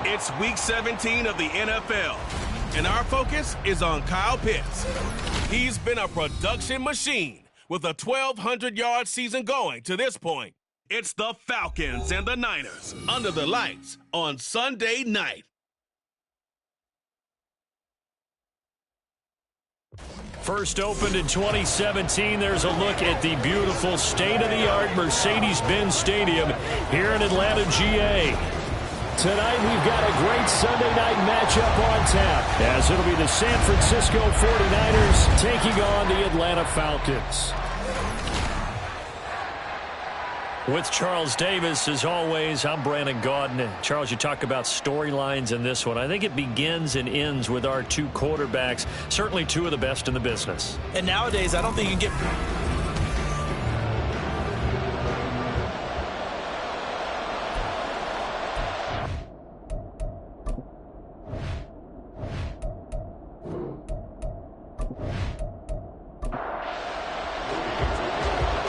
It's Week 17 of the NFL, and our focus is on Kyle Pitts. He's been a production machine with a 1,200-yard season going to this point. It's the Falcons and the Niners under the lights on Sunday night. First opened in 2017, there's a look at the beautiful state-of-the-art Mercedes-Benz Stadium here in Atlanta, GA. Tonight we've got a great Sunday night matchup on tap, as it'll be the San Francisco 49ers taking on the Atlanta Falcons. With Charles Davis, as always, I'm Brandon Gaudin. Charles, you talk about storylines in this one. I think it begins and ends with our two quarterbacks, certainly two of the best in the business. And nowadays, I don't think you can get...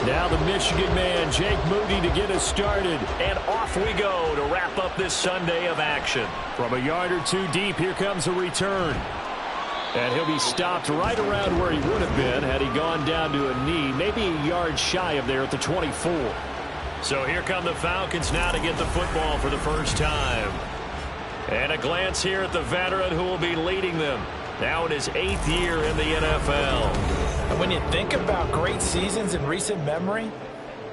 Now the Michigan man, Jake Moody, to get us started. And off we go to wrap up this Sunday of action. From a yard or two deep, here comes a return. And he'll be stopped right around where he would have been had he gone down to a knee, maybe a yard shy of there at the 24. So here come the Falcons now to get the football for the first time. And a glance here at the veteran who will be leading them. Now in his 8th year in the NFL. And when you think about great seasons in recent memory,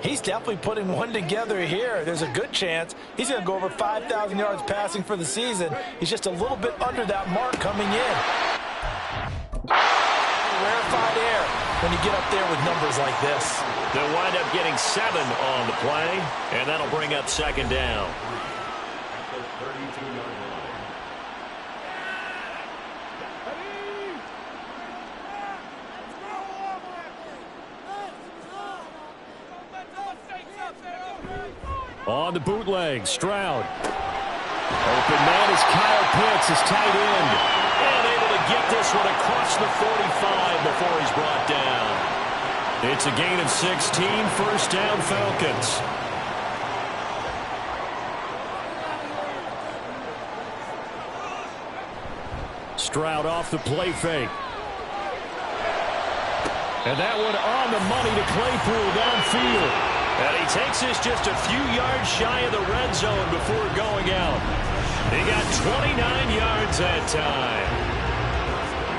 he's definitely putting one together here. There's a good chance he's going to go over 5,000 yards passing for the season. He's just a little bit under that mark coming in. Rarefied air when you get up there with numbers like this. They'll wind up getting 7 on the play, and that'll bring up second down. On the bootleg, Stroud. Open man is Kyle Pitts, his tight end. And able to get this one across the 45 before he's brought down. It's a gain of 16, first down Falcons. Stroud off the play fake. And that one on the money to Claypool downfield. And he takes this just a few yards shy of the red zone before going out. He got 29 yards that time.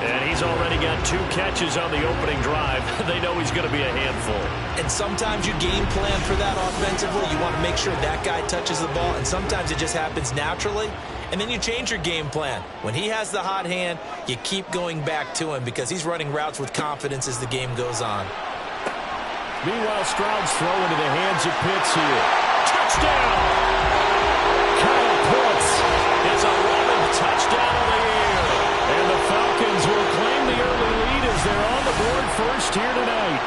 And he's already got 2 catches on the opening drive. They know he's going to be a handful. And sometimes you game plan for that offensively. You want to make sure that guy touches the ball. And sometimes it just happens naturally. And then you change your game plan. When he has the hot hand, you keep going back to him because he's running routes with confidence as the game goes on. Meanwhile, Stroud's throw into the hands of Pitts here. Touchdown! Kyle Pitts is 11th touchdown of the year. And the Falcons will claim the early lead as they're on the board first here tonight.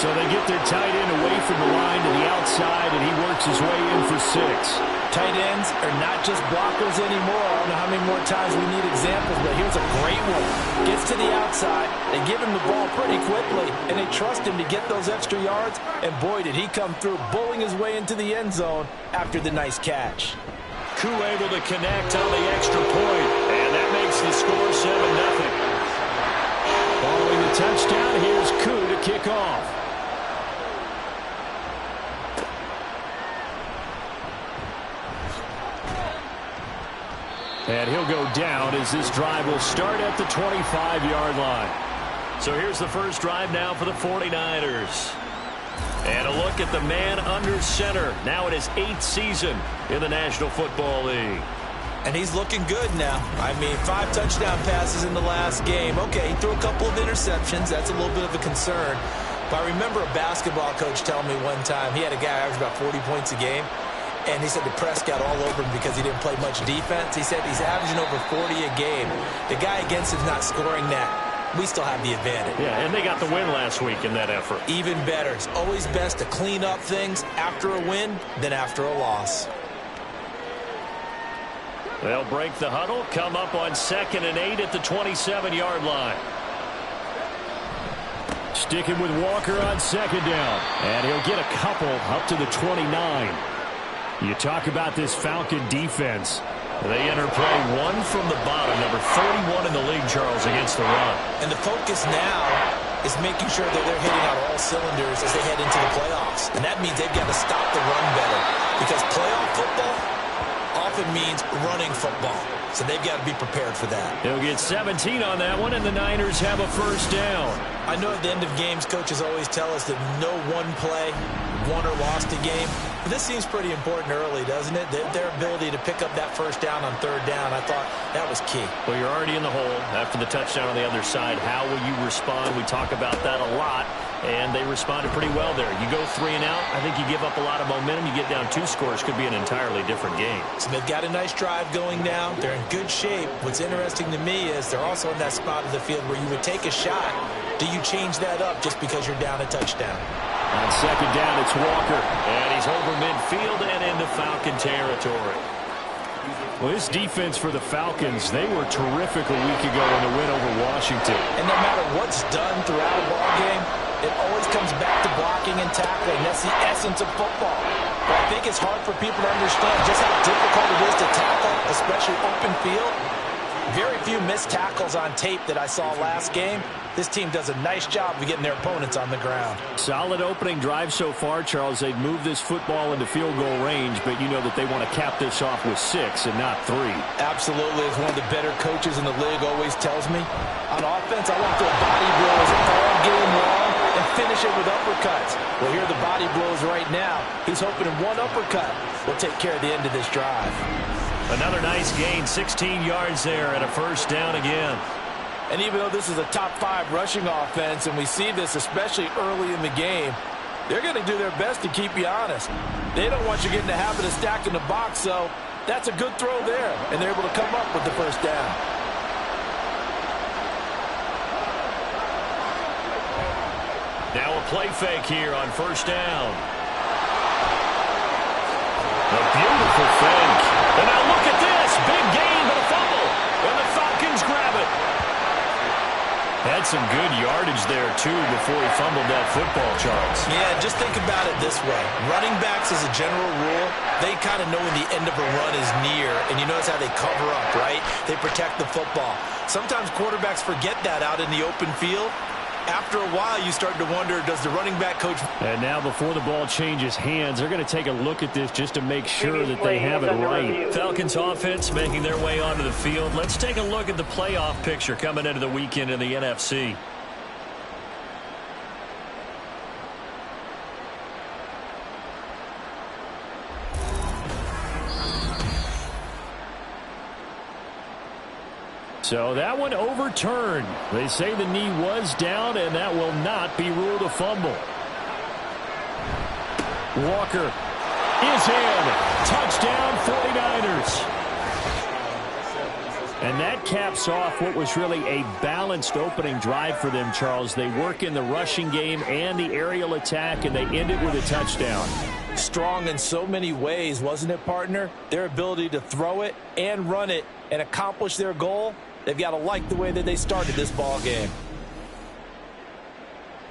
So they get their tight end away from the line to the outside, and he works his way in for 6. Tight ends are not just blockers anymore. I don't know how many more times we need examples, but here's a great one. Gets to the outside, they give him the ball pretty quickly, and they trust him to get those extra yards, and boy, did he come through, bowling his way into the end zone after the nice catch. Koo able to connect on the extra point, and that makes the score 7-0. Following the touchdown, here's Koo to kick off. And he'll go down as this drive will start at the 25-yard line. So here's the first drive now for the 49ers. And a look at the man under center, now in his 8th season in the National Football League. And he's looking good now. I mean, 5 touchdown passes in the last game. Okay, he threw a couple of interceptions. That's a little bit of a concern. But I remember a basketball coach telling me one time he had a guy average about 40 points a game. And he said the press got all over him because he didn't play much defense. He said he's averaging over 40 a game. The guy against him's not scoring that. We still have the advantage. Yeah, and they got the win last week in that effort. Even better. It's always best to clean up things after a win than after a loss. They'll break the huddle, come up on 2nd and 8 at the 27-yard line. Sticking with Walker on 2nd down. And he'll get a couple up to the 29. You talk about this Falcon defense. They enter play one from the bottom, number 31 in the league, Charles, against the run. And the focus now is making sure that they're hitting on all cylinders as they head into the playoffs. And that means they've got to stop the run better, because playoff football often means running football. So they've got to be prepared for that. They'll get 17 on that one, and the Niners have a first down. I know at the end of games, coaches always tell us that no one play won or lost a game. But this seems pretty important early, doesn't it? Their ability to pick up that first down on third down, I thought that was key. Well, you're already in the hole after the touchdown on the other side. How will you respond? We talk about that a lot, and they responded pretty well there. You go 3 and out, I think you give up a lot of momentum. You get down 2 scores, could be an entirely different game. So they've got a nice drive going now. They're in good shape. What's interesting to me is they're also in that spot of the field where you would take a shot. Do you change that up just because you're down a touchdown? On second down, it's Walker. And he's over midfield and into Falcon territory. Well, this defense for the Falcons, they were terrific a week ago in the win over Washington. And no matter what's done throughout a ball game, it always comes back to blocking and tackling. That's the essence of football. But I think it's hard for people to understand just how difficult it is to tackle, especially open field. Very few missed tackles on tape that I saw last game. This team does a nice job of getting their opponents on the ground. Solid opening drive so far, Charles. They've moved this football into field goal range, but you know that they want to cap this off with 6 and not 3. Absolutely. As one of the better coaches in the league always tells me, on offense, I want to throw body blows all game long and finish it with uppercuts. Well, here are the body blows right now. He's hoping in one uppercut will take care of the end of this drive. Another nice gain, 16 yards there, and a first down again. And even though this is a top 5 rushing offense, and we see this especially early in the game, they're going to do their best to keep you honest. They don't want you getting the habit of stacking the box, so that's a good throw there, and they're able to come up with the first down. Now a play fake here on first down. A beautiful fake. And now look at this. Big gain, but a fumble. And the Falcons grab it. Had some good yardage there, too, before he fumbled that football, Charles. Yeah, just think about it this way. Running backs, as a general rule, they kind of know when the end of a run is near. And you notice how they cover up, right? They protect the football. Sometimes quarterbacks forget that out in the open field. After a while, you start to wonder, does the running back coach... And now before the ball changes hands, they're going to take a look at this just to make sure that they have it right. Falcons offense making their way onto the field. Let's take a look at the playoff picture coming into the weekend in the NFC. So that one overturned. They say the knee was down, and that will not be ruled a fumble. Walker is in. Touchdown, 49ers. And that caps off what was really a balanced opening drive for them, Charles. They work in the rushing game and the aerial attack, and they end it with a touchdown. Strong in so many ways, wasn't it, partner? Their ability to throw it and run it and accomplish their goal. They've got to like the way that they started this ball game.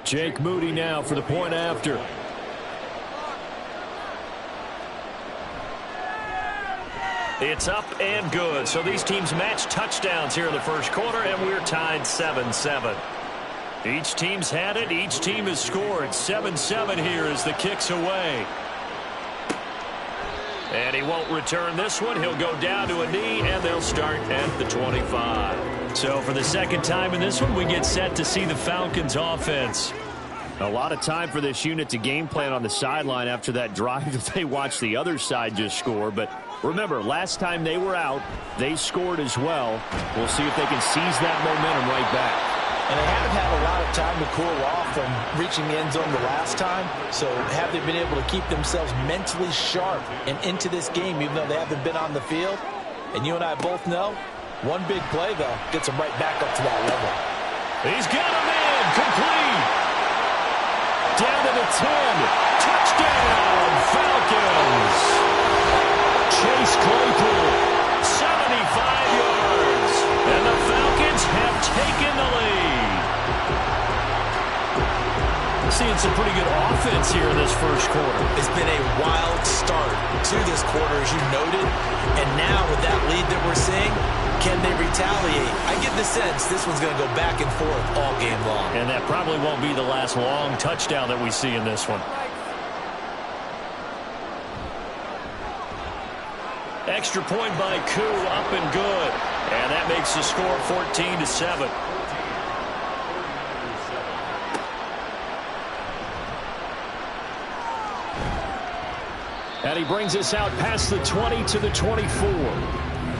Jake Moody now for the point after. It's up and good. So these teams match touchdowns here in the first quarter, and we're tied 7-7. Each team's had it. Each team has scored. 7-7 here as the kick's away. And he won't return this one. He'll go down to a knee, and they'll start at the 25. So for the second time in this one, we get set to see the Falcons offense. A lot of time for this unit to game plan on the sideline after that drive that they watched the other side just score. But remember, last time they were out, they scored as well. We'll see if they can seize that momentum right back. And they haven't had a lot of time to cool off from reaching the end zone the last time. So have they been able to keep themselves mentally sharp and into this game, even though they haven't been on the field? And you and I both know, one big play, though, gets them right back up to that level. He's got him in. Complete. Down to the 10. Touchdown, Falcons. Chase Claypool, 75 yards. And the Falcons have taken the lead. Seeing some pretty good offense here in this first quarter. It's been a wild start to this quarter, as you noted. And now with that lead that we're seeing, can they retaliate? I get the sense this one's going to go back and forth all game long. And that probably won't be the last long touchdown that we see in this one. Extra point by Koo, up and good. And that makes the score 14-7. And he brings us out past the 20 to the 24.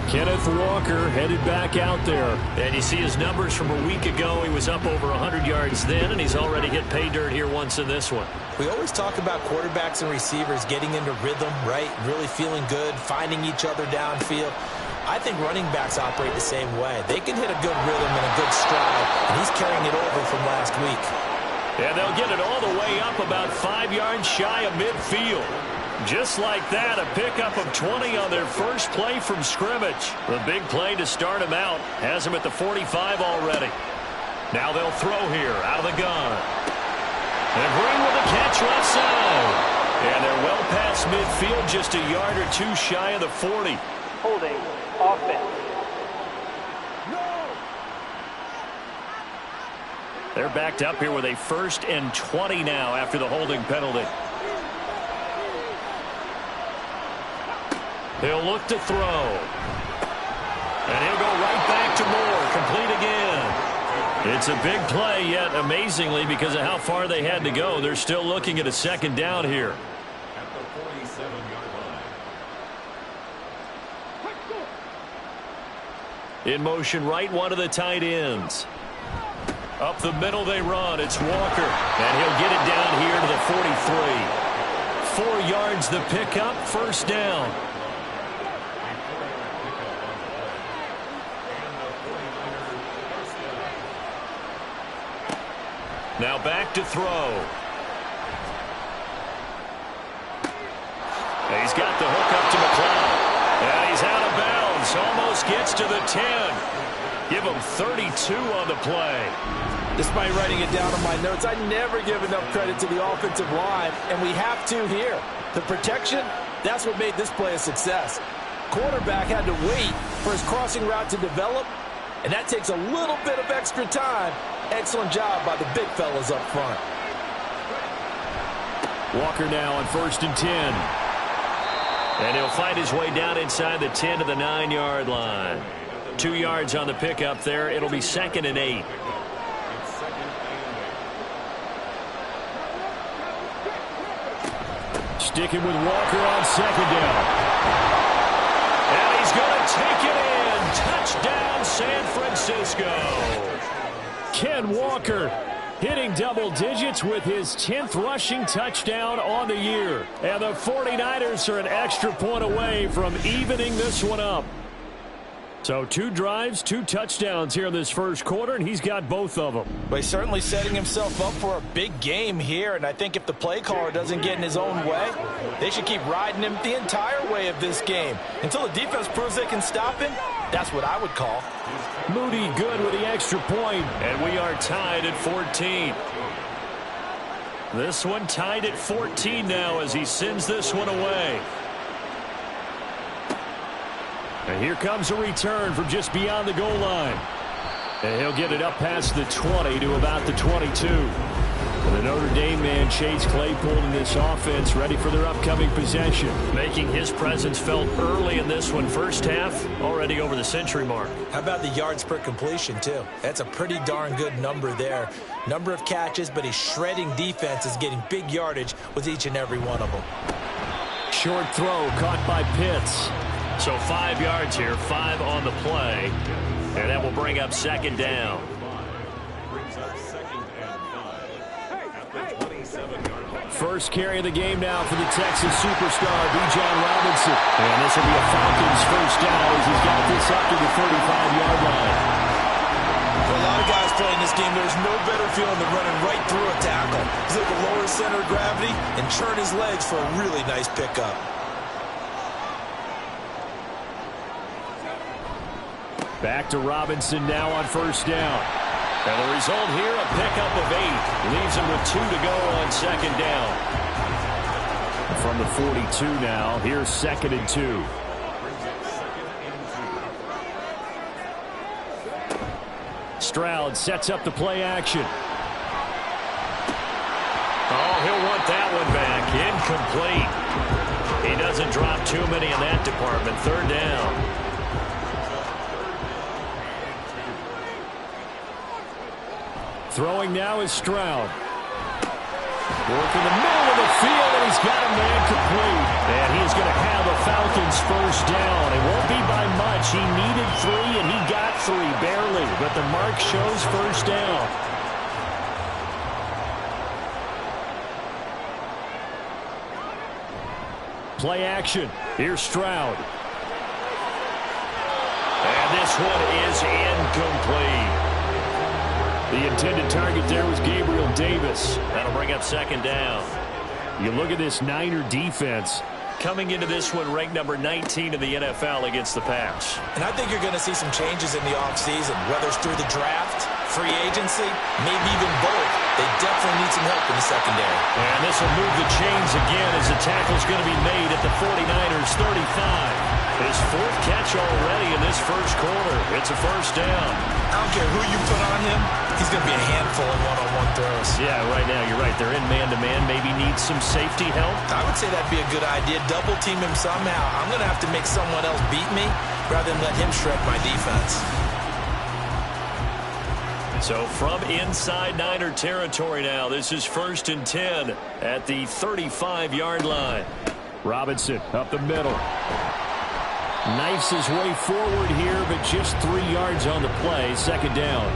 Kenneth Walker headed back out there. And you see his numbers from a week ago. He was up over 100 yards then, and he's already hit pay dirt here once in this one. We always talk about quarterbacks and receivers getting into rhythm, right? Really feeling good, finding each other downfield. I think running backs operate the same way. They can hit a good rhythm and a good stride, and he's carrying it over from last week. And they'll get it all the way up about 5 yards shy of midfield. Just like that, a pickup of 20 on their first play from scrimmage. The big play to start him out has him at the 45 already. Now they'll throw here out of the gun. And Green with the catch left side. And they're well past midfield, just a yard or two shy of the 40. Holding offense. They're backed up here with a 1st and 20 now after the holding penalty. He'll look to throw. And he'll go right back to Moore. Complete again. It's a big play, yet amazingly, because of how far they had to go, they're still looking at a second down here. At the 47-yard line. In motion, right one of the tight ends. Up the middle they run. It's Walker. And he'll get it down here to the 43. 4 yards the pickup, first down. Now back to throw. And he's got the hook up to McLeod. And he's out of bounds. Almost gets to the 10. Give him 32 on the play. Despite writing it down on my notes, I never give enough credit to the offensive line, and we have to here. The protection, that's what made this play a success. Quarterback had to wait for his crossing route to develop, and that takes a little bit of extra time. Excellent job by the big fellas up front. Walker now on 1st and 10. And he'll find his way down inside the 10 to the 9-yard line. 2 yards on the pickup there. It'll be 2nd and 8. Sticking with Walker on 2nd down. And he's going to take it in. Touchdown, San Francisco. Ken Walker hitting double digits with his 10th rushing touchdown on the year. And the 49ers are an extra point away from evening this one up. So 2 drives, 2 touchdowns here in this first quarter, and he's got both of them. But he's certainly setting himself up for a big game here, and I think if the play caller doesn't get in his own way, they should keep riding him the entire way of this game. Until the defense proves they can stop him, that's what I would call. Moody good with the extra point. And we are tied at 14. This one tied at 14 now as he sends this one away. And here comes a return from just beyond the goal line. And he'll get it up past the 20 to about the 22. And the Notre Dame man, Chase Claypool, in this offense, ready for their upcoming possession. Making his presence felt early in this one. First half, already over the century mark. How about the yards per completion, too? That's a pretty darn good number there. Number of catches, but he's shredding defenses, getting big yardage with each and every one of them. Short throw caught by Pitts. So 5 yards here, 5 on the play. And that will bring up 2nd down. First carry of the game now for the Texas superstar, Bijan Robinson. And this will be a Falcons first down as he's got this up to the 35-yard line. For a lot of guys playing this game, there's no better feeling than running right through a tackle. He's able to lower his center of gravity and churn his legs for a really nice pickup. Back to Robinson now on first down. And the result here, a pickup of 8. Leaves him with 2 to go on second down. From the 42 now, here's 2nd and 2. Stroud sets up the play action. Oh, he'll want that one back. Incomplete. He doesn't drop too many in that department. 3rd down. Throwing now is Stroud. Working the middle of the field, and he's got a man complete. And he's going to have the Falcons first down. It won't be by much. He needed 3, and he got 3, barely. But the mark shows first down. Play action. Here's Stroud. And this one is incomplete. The intended target there was Gabriel Davis. That'll bring up 2nd down. You look at this Niner defense. Coming into this one, ranked number 19 in the NFL against the pass. And I think you're going to see some changes in the offseason, whether it's through the draft, free agency, maybe even both. They definitely need some help in the secondary. And this will move the chains again as the tackle's going to be made at the 49ers 35. His 4th catch already in this first quarter. It's a first down. I don't care who you put on him. He's going to be a handful of one-on-one throws. Yeah, right now, you're right. They're in man-to-man. Maybe needs some safety help. I would say that'd be a good idea. Double team him somehow. I'm going to have to make someone else beat me rather than let him shred my defense. So from inside Niner territory now, this is 1st and 10 at the 35-yard line. Robinson up the middle. Knifes his way forward here, but just 3 yards on the play. 2nd down.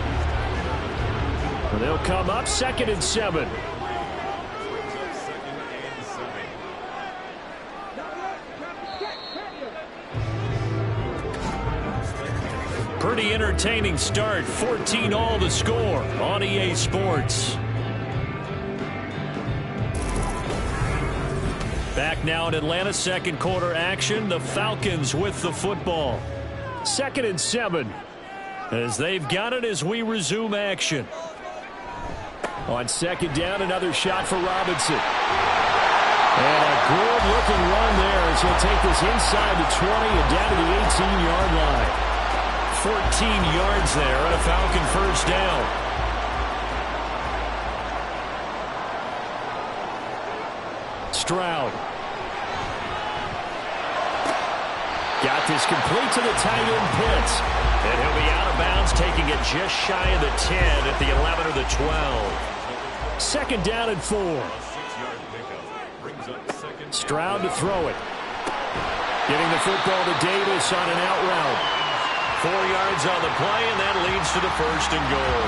They'll come up 2nd and 7. Pretty entertaining start. 14-all the score on EA Sports. Back now in Atlanta, 2nd quarter action. The Falcons with the football. 2nd and 7. As they've got it as we resume action. On 2nd down, another shot for Robinson. And a good-looking run there as he'll take this inside the 20 and down to the 18-yard line. 14 yards there and a Falcon first down. Stroud. Got this complete to the tight end Pitts. And he'll be out of bounds, taking it just shy of the 10 at the 11 or the 12. 2nd down and 4. Stroud to throw it. Getting the football to Davis on an out route. 4 yards on the play, and that leads to the 1st and goal.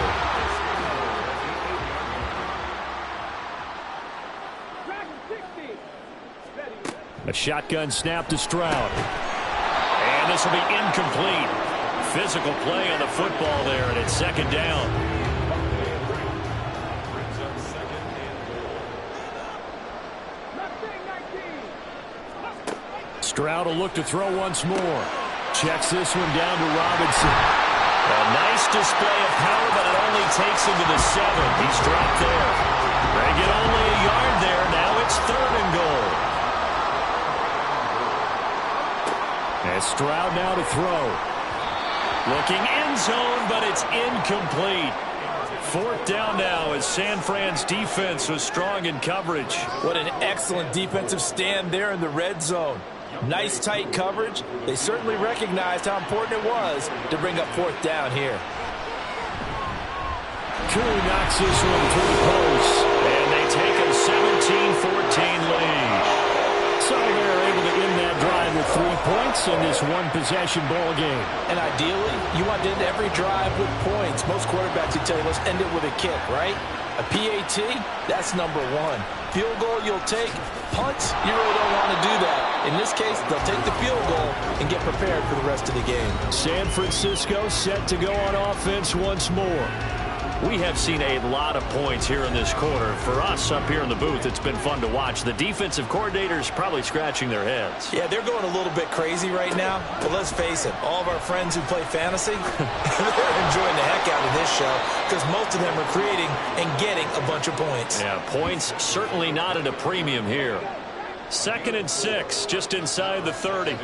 A shotgun snap to Stroud. And this will be incomplete. Physical play on the football there, and it's 2nd down. Stroud will look to throw once more. Checks this one down to Robinson. A nice display of power, but it only takes him to the 7. He's dropped there. They get only a yard there. Now it's 3rd and goal. And Stroud now to throw. Looking end zone, but it's incomplete. 4th down now as San Fran's defense was strong in coverage. What an excellent defensive stand there in the red zone. Nice tight coverage. They certainly recognized how important it was to bring up 4th down here. Koo knocks this one through the post. And they take a 17-14 lead. So they're able to end that drive with 3 points in this one-possession ball game. And ideally, you want to end every drive with points. Most quarterbacks would tell you, let's end it with a kick, right? A PAT, that's number 1. Field goal you'll take. Punts, you really don't want to do that. In this case, they'll take the field goal and get prepared for the rest of the game. San Francisco set to go on offense once more. We have seen a lot of points here in this quarter. For us up here in the booth, it's been fun to watch. The defensive coordinators probably scratching their heads. Yeah, they're going a little bit crazy right now. But let's face it, all of our friends who play fantasy, they're enjoying the heck out of this show because most of them are creating and getting a bunch of points. Yeah, points certainly not at a premium here. 2nd and 6, just inside the 30.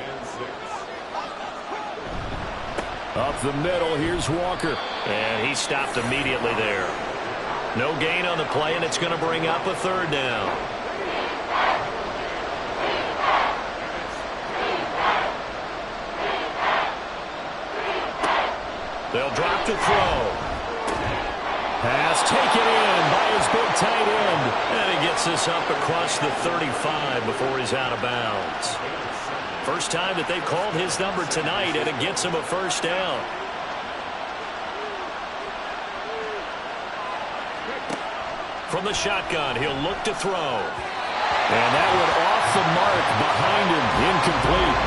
Up the middle, here's Walker. And he stopped immediately there. No gain on the play, and it's going to bring up a 3rd down. They'll drop the throw. Pass taken in by his big tight end. And he gets this up across the 35 before he's out of bounds. First time that they've called his number tonight, and it gets him a 1st down. From the shotgun, he'll look to throw. And that one off the mark behind him, incomplete.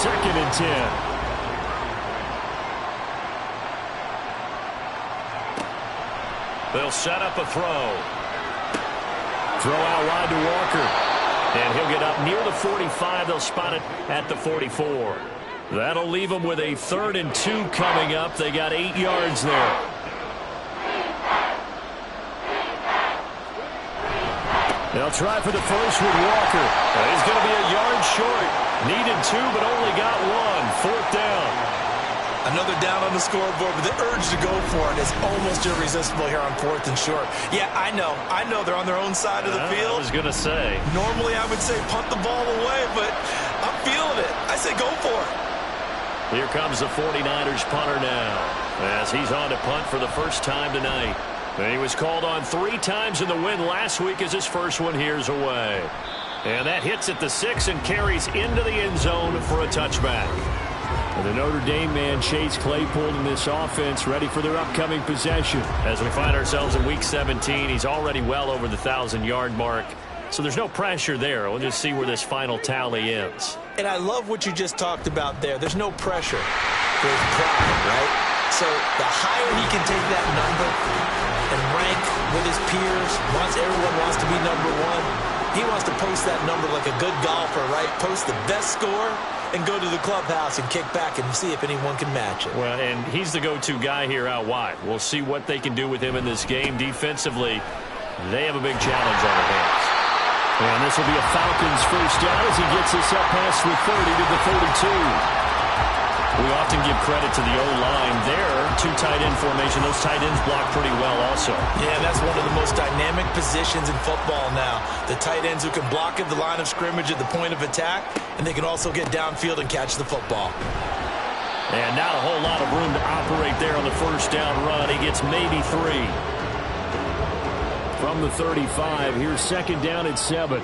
2nd and 10. They'll set up a throw. Throw out wide to Walker. And he'll get up near the 45. They'll spot it at the 44. That'll leave them with a 3rd and 2 coming up. They got 8 yards there. They'll try for the first with Walker. He's going to be a yard short. Needed 2, but only got 1. 4th down. Another down on the scoreboard, but the urge to go for it is almost irresistible here on 4th and short. Yeah, I know they're on their own side of the field. I was going to say. Normally I would say punt the ball away, but I'm feeling it. I say go for it. Here comes the 49ers punter now, as he's on to punt for the first time tonight. And he was called on 3 times in the win last week as his first one here's away. And that hits at the 6 and carries into the end zone for a touchback. And the Notre Dame man, Chase Claypool, in this offense, ready for their upcoming possession. As we find ourselves in Week 17, he's already well over the 1,000-yard mark. So there's no pressure there. We'll just see where this final tally ends. And I love what you just talked about there. There's no pressure. There's pride, right? So the higher he can take that number and rank with his peers, everyone wants to be number 1. He wants to post that number like a good golfer, right? Post the best score and go to the clubhouse and kick back and see if anyone can match it. Well, and he's the go-to guy here out wide. We'll see what they can do with him in this game. Defensively, they have a big challenge on their hands. And this will be a Falcons first down as he gets this up past the 30 to the 32. We often give credit to the O-line there. 2 tight end formation. Those tight ends block pretty well also. Yeah, that's one of the most dynamic positions in football now. The tight ends who can block at the line of scrimmage at the point of attack, and they can also get downfield and catch the football. And not a whole lot of room to operate there on the first down run. He gets maybe 3. From the 35, here's 2nd down and 7.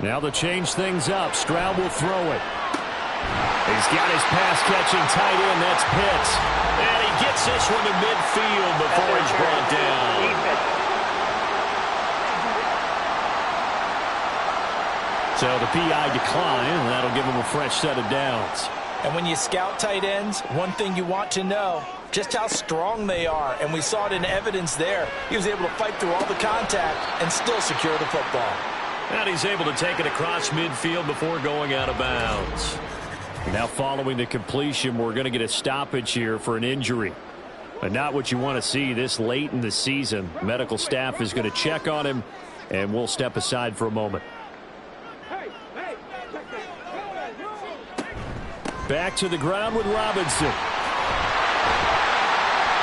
Now they'll change things up. Stroud will throw it. He's got his pass-catching tight end. That's Pitts. And he gets this one to midfield before he's brought down. So the PI decline, and that'll give him a fresh set of downs. And when you scout tight ends, one thing you want to know, just how strong they are. And we saw it in evidence there. He was able to fight through all the contact and still secure the football. And he's able to take it across midfield before going out of bounds. Now following the completion, we're going to get a stoppage here for an injury. But not what you want to see this late in the season. Medical staff is going to check on him, and we'll step aside for a moment. Back to the ground with Robinson.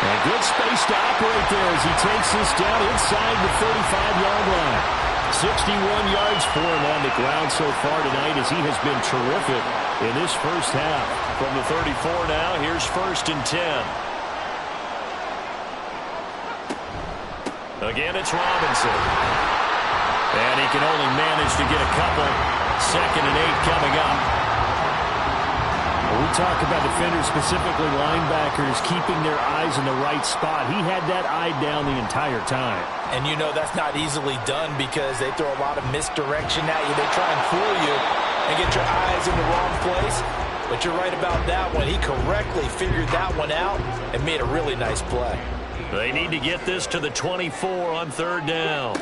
And good space to operate there as he takes this down inside the 35-yard line. 61 yards for him on the ground so far tonight as he has been terrific in this first half. From the 34 now, here's 1st and 10. Again, it's Robinson. And he can only manage to get a couple. 2nd and 8 coming up. We talk about defenders, specifically linebackers, keeping their eyes in the right spot. He had that eye down the entire time. And you know that's not easily done because they throw a lot of misdirection at you. They try and fool you and get your eyes in the wrong place. But you're right about that one. He correctly figured that one out and made a really nice play. They need to get this to the 24 on third down.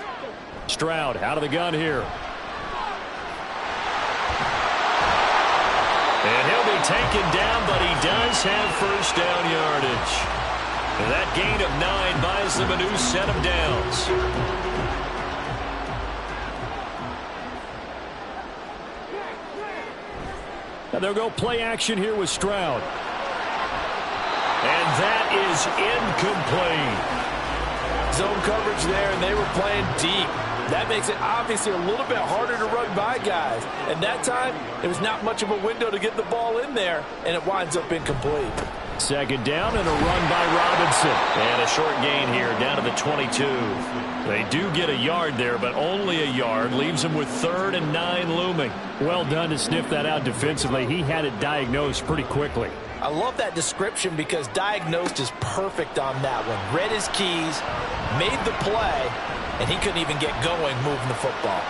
Stroud out of the gun here. And he'll be taken down, but he does have first down yardage. And that gain of 9 buys them a new set of downs. Now they'll go play action here with Stroud. And that is incomplete. Zone coverage there, and they were playing deep. That makes it obviously a little bit harder to run by guys. And that time, it was not much of a window to get the ball in there, and it winds up incomplete. Second down and a run by Robinson. And a short gain here down to the 22. They do get a yard there, but only a yard. Leaves them with 3rd and 9 looming. Well done to sniff that out defensively. He had it diagnosed pretty quickly. I love that description because diagnosed is perfect on that one. Read his keys, made the play, and he couldn't even get going moving the football.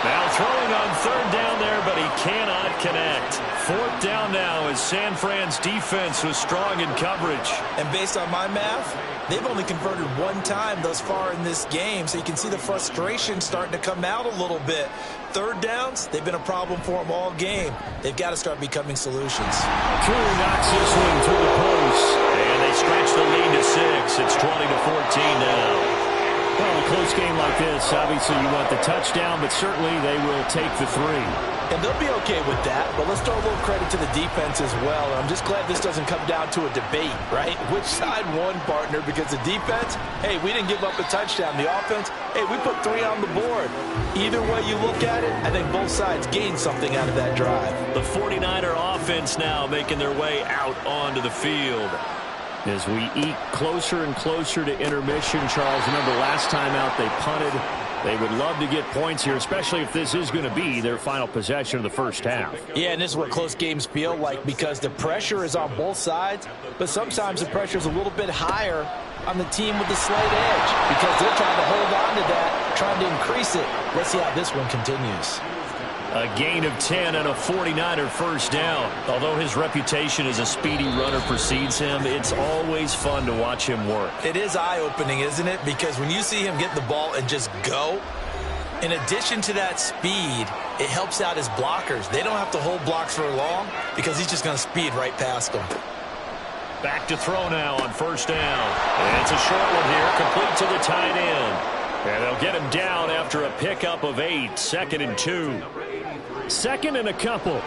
Now throwing on 3rd down there, but he cannot connect. 4th down now as San Fran's defense was strong in coverage. And based on my math, they've only converted 1 time thus far in this game, so you can see the frustration starting to come out a little bit. 3rd downs, they've been a problem for them all game. They've got to start becoming solutions. Drew knocks this one to the post. And they stretch the lead to 6. It's 20-14 now. Well, a close game like this, obviously you want the touchdown, but certainly they will take the 3. And they'll be okay with that, but let's throw a little credit to the defense as well. And I'm just glad this doesn't come down to a debate, right? Which side won, partner? Because the defense, hey, we didn't give up a touchdown. The offense, hey, we put 3 on the board. Either way you look at it, I think both sides gained something out of that drive. The 49er offense now making their way out onto the field. As we eat closer and closer to intermission, Charles, remember last time out they punted. They would love to get points here, especially if this is going to be their final possession of the first half. Yeah, and this is what close games feel like because the pressure is on both sides, but sometimes the pressure is a little bit higher on the team with the slight edge because they're trying to hold on to that, trying to increase it. Let's see how this one continues. A gain of 10 and a 49er first down. Although his reputation as a speedy runner precedes him, it's always fun to watch him work. It is eye-opening, isn't it? Because when you see him get the ball and just go, in addition to that speed, it helps out his blockers. They don't have to hold blocks for long because he's just going to speed right past them. Back to throw now on first down. And it's a short one here, complete to the tight end. And they'll get him down after a pickup of 8, 2nd and 2. 2nd and a couple.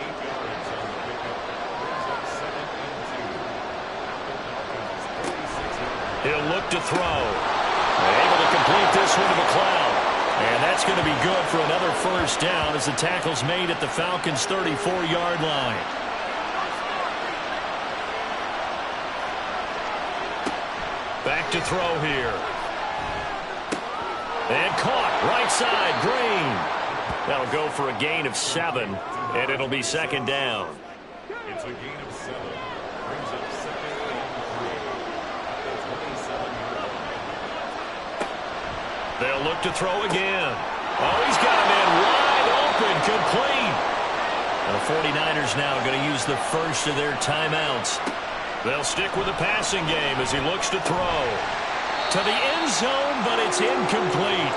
He'll look to throw. Able to complete this one to McLeod. And that's going to be good for another first down as the tackle's made at the Falcons' 34-yard line. Back to throw here. And caught right side, Green. That'll go for a gain of 7, and it'll be 2nd down. It's a gain of 7. Brings up 2nd and 3. They'll look to throw again. Oh, he's got him in wide open, complete. And the 49ers now going to use the first of their timeouts. They'll stick with the passing game as he looks to throw. To the end zone, but it's incomplete.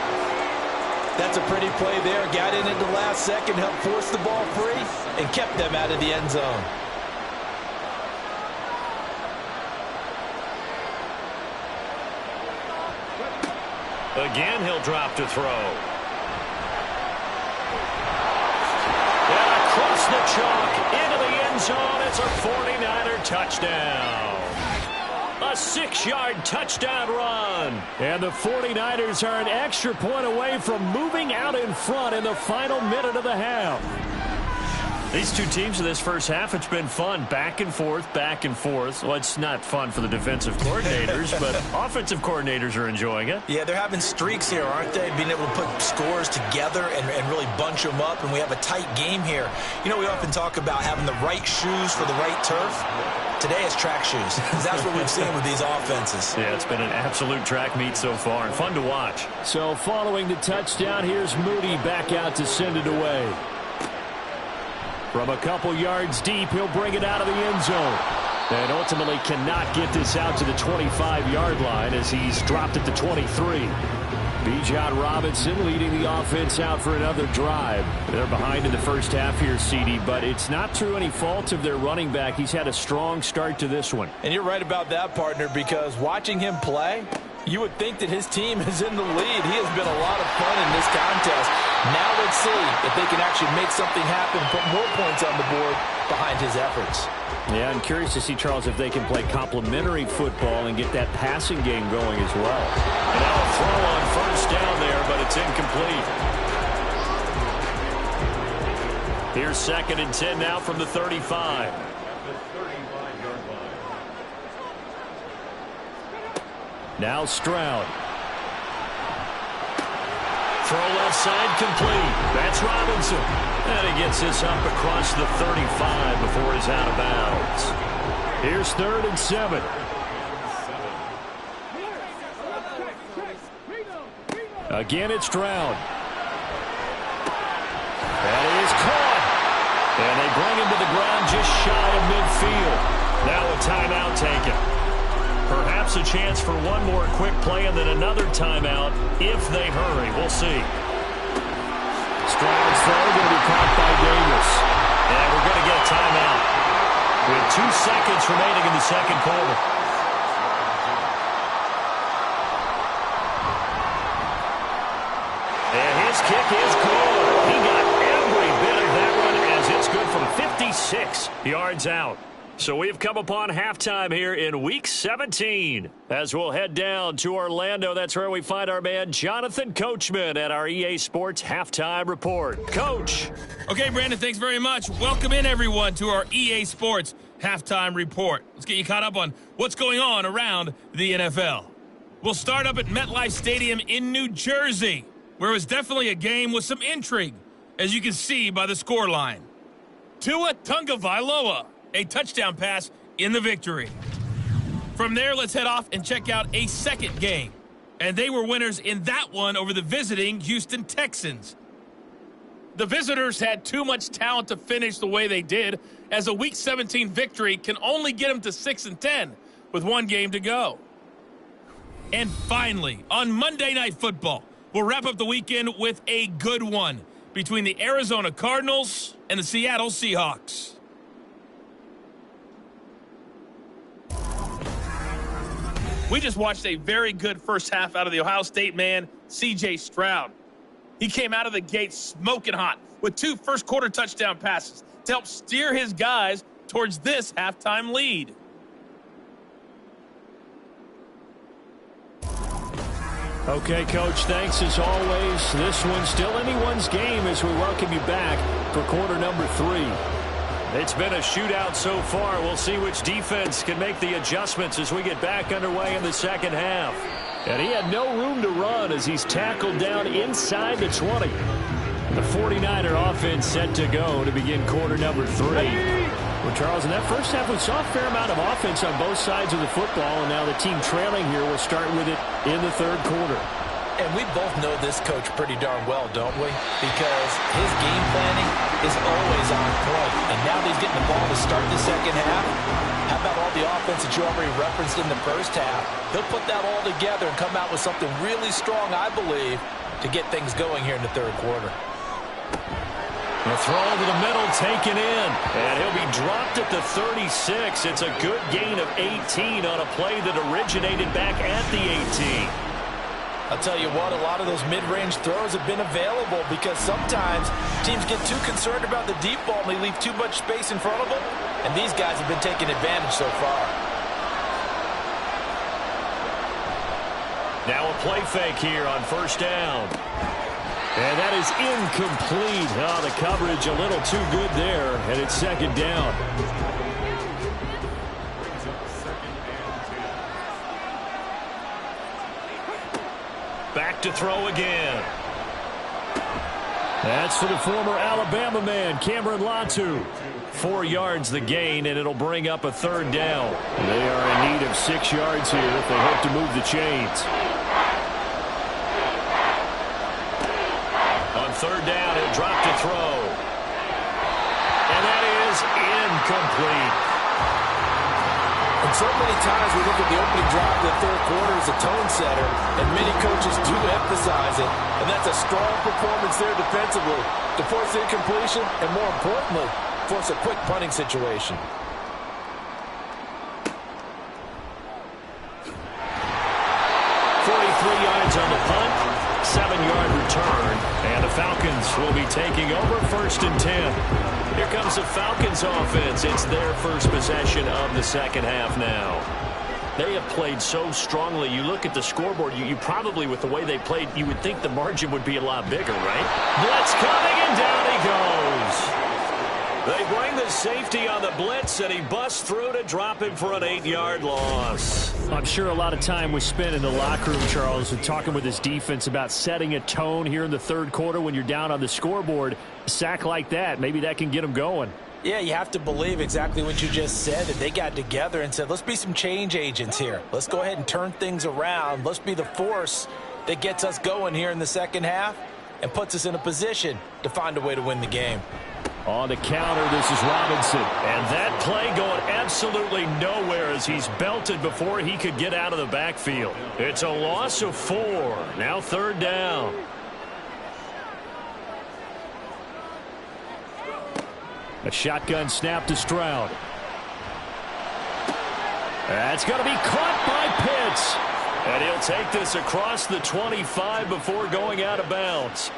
That's a pretty play there. Got in at the last second, helped force the ball free, and kept them out of the end zone. Again, he'll drop to throw. And across the chalk, into the end zone. It's a 49er touchdown. A 6-yard touchdown run. And the 49ers are an extra point away from moving out in front in the final minute of the half. These two teams in this first half, it's been fun. Back and forth, back and forth. Well, it's not fun for the defensive coordinators, but offensive coordinators are enjoying it. Yeah, they're having streaks here, aren't they? Being able to put scores together and really bunch them up, and we have a tight game here. You know, we often talk about having the right shoes for the right turf. Today it's track shoes. That's what we've seen with these offenses. Yeah, it's been an absolute track meet so far, and fun to watch. So following the touchdown, here's Moody back out to send it away. From a couple yards deep, he'll bring it out of the end zone. And ultimately cannot get this out to the 25-yard line as he's dropped at the 23. Bijan Robinson leading the offense out for another drive. They're behind in the first half here, CD, but it's not through any fault of their running back. He's had a strong start to this one. And you're right about that, partner, because watching him play, you would think that his team is in the lead. He has been a lot of fun in this contest. Now let's see if they can actually make something happen, put more points on the board behind his efforts. Yeah, I'm curious to see, Charles, if they can play complementary football and get that passing game going as well. And now a throw on first down there, but it's incomplete. Here's 2nd and 10 now from the 35. Now Stroud. Throw left side complete. That's Robinson. And he gets this up across the 35 before he's out of bounds. Here's 3rd and 7. Again, it's Stroud. And he is caught. And they bring him to the ground just shy of midfield. Now a timeout taken. Perhaps a chance for one more quick play and then another timeout if they hurry. We'll see. Stroud's throw going to be caught by Davis. And we're going to get a timeout with 2 seconds remaining in the second quarter. And his kick is good. He got every bit of that one as it's good from 56 yards out. So we've come upon halftime here in Week 17. As we'll head down to Orlando, that's where we find our man Jonathan Coachman at our EA Sports Halftime Report. Coach. Okay, Brandon, thanks very much. Welcome in, everyone, to our EA Sports Halftime Report. Let's get you caught up on what's going on around the NFL. We'll start up at MetLife Stadium in New Jersey, where it was definitely a game with some intrigue, as you can see by the scoreline. Tua Tagovailoa, a touchdown pass in the victory. From there, let's head off and check out a second game. And they were winners in that one over the visiting Houston Texans. The visitors had too much talent to finish the way they did, as a Week 17 victory can only get them to 6-10 with one game to go. And finally, on Monday Night Football, we'll wrap up the weekend with a good one between the Arizona Cardinals and the Seattle Seahawks. We just watched a very good first half out of the Ohio State man, C.J. Stroud. He came out of the gate smoking hot with 2 first-quarter touchdown passes to help steer his guys towards this halftime lead. Okay, Coach, thanks as always. This one's still anyone's game as we welcome you back for quarter number 3. It's been a shootout so far. We'll see which defense can make the adjustments as we get back underway in the second half. And he had no room to run as he's tackled down inside the 20. The 49er offense set to go to begin quarter number 3. Well, Charles, in that first half, we saw a fair amount of offense on both sides of the football, and now the team trailing here will start with it in the third quarter. And we both know this coach pretty darn well, don't we? Because his game planning is always on point. And now that he's getting the ball to start the second half, how about all the offense that you already referenced in the first half? He'll put that all together and come out with something really strong, I believe, to get things going here in the third quarter. The throw to the middle taken in. And he'll be dropped at the 36. It's a good gain of 18 on a play that originated back at the 18. I'll tell you what, a lot of those mid-range throws have been available because sometimes teams get too concerned about the deep ball and they leave too much space in front of them. And these guys have been taking advantage so far. Now a play fake here on first down. And that is incomplete. Oh, the coverage a little too good there, and it's second down. Back to throw again. That's for the former Alabama man, Cameron Latu. 4 yards the gain, and it'll bring up a third down. They are in need of 6 yards here if they hope to move the chains. On third down, he'll drop to throw. And is incomplete. And so many times we look at the opening drive of the third quarter as a tone setter, and many coaches do emphasize it, and that's a strong performance there defensively to force incompletion and, more importantly, force a quick punting situation. 43 yards on the punt, 7-yard return, and the Falcons will be taking over 1st and 10. Here comes the Falcons offense. It's their first possession of the second half now. They have played so strongly. You look at the scoreboard, you probably, with the way they played, you would think the margin would be a lot bigger, right? Blitz coming, and down he goes. They bring the safety on the blitz, and he busts through to drop him for an 8-yard loss. I'm sure a lot of time was spent in the locker room, Charles, and talking with his defense about setting a tone here in the third quarter when you're down on the scoreboard. A sack like that, maybe that can get them going. Yeah, you have to believe exactly what you just said, that they got together and said, let's be some change agents here. Let's go ahead and turn things around. Let's be the force that gets us going here in the second half and puts us in a position to find a way to win the game. On the counter, this is Robinson. And that play going absolutely nowhere as he's belted before he could get out of the backfield. It's a loss of 4. Now 3rd down. A shotgun snap to Stroud. That's going to be caught by Pitts. And he'll take this across the 25 before going out of bounds.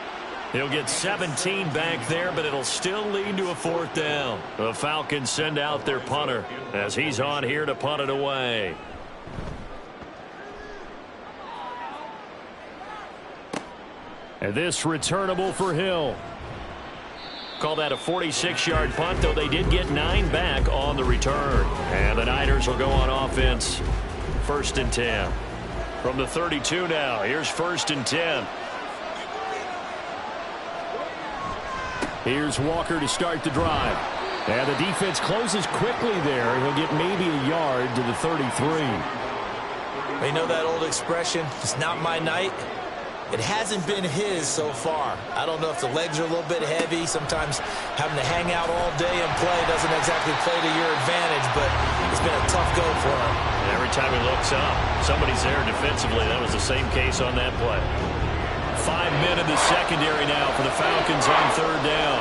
He'll get 17 back there, but it'll still lead to a 4th down. The Falcons send out their punter as he's on here to punt it away. And this returnable for Hill. Call that a 46-yard punt, though they did get 9 back on the return. And the Niners will go on offense. 1st and 10. From the 32 now, here's 1st and 10. Here's Walker to start the drive. And the defense closes quickly there. He'll get maybe a yard to the 33. You know that old expression, it's not my night? It hasn't been his so far. I don't know if the legs are a little bit heavy. Sometimes having to hang out all day and play doesn't exactly play to your advantage, but it's been a tough go for him. And every time he looks up, somebody's there defensively. That was the same case on that play. 5 men in the secondary now for the Falcons on 3rd down.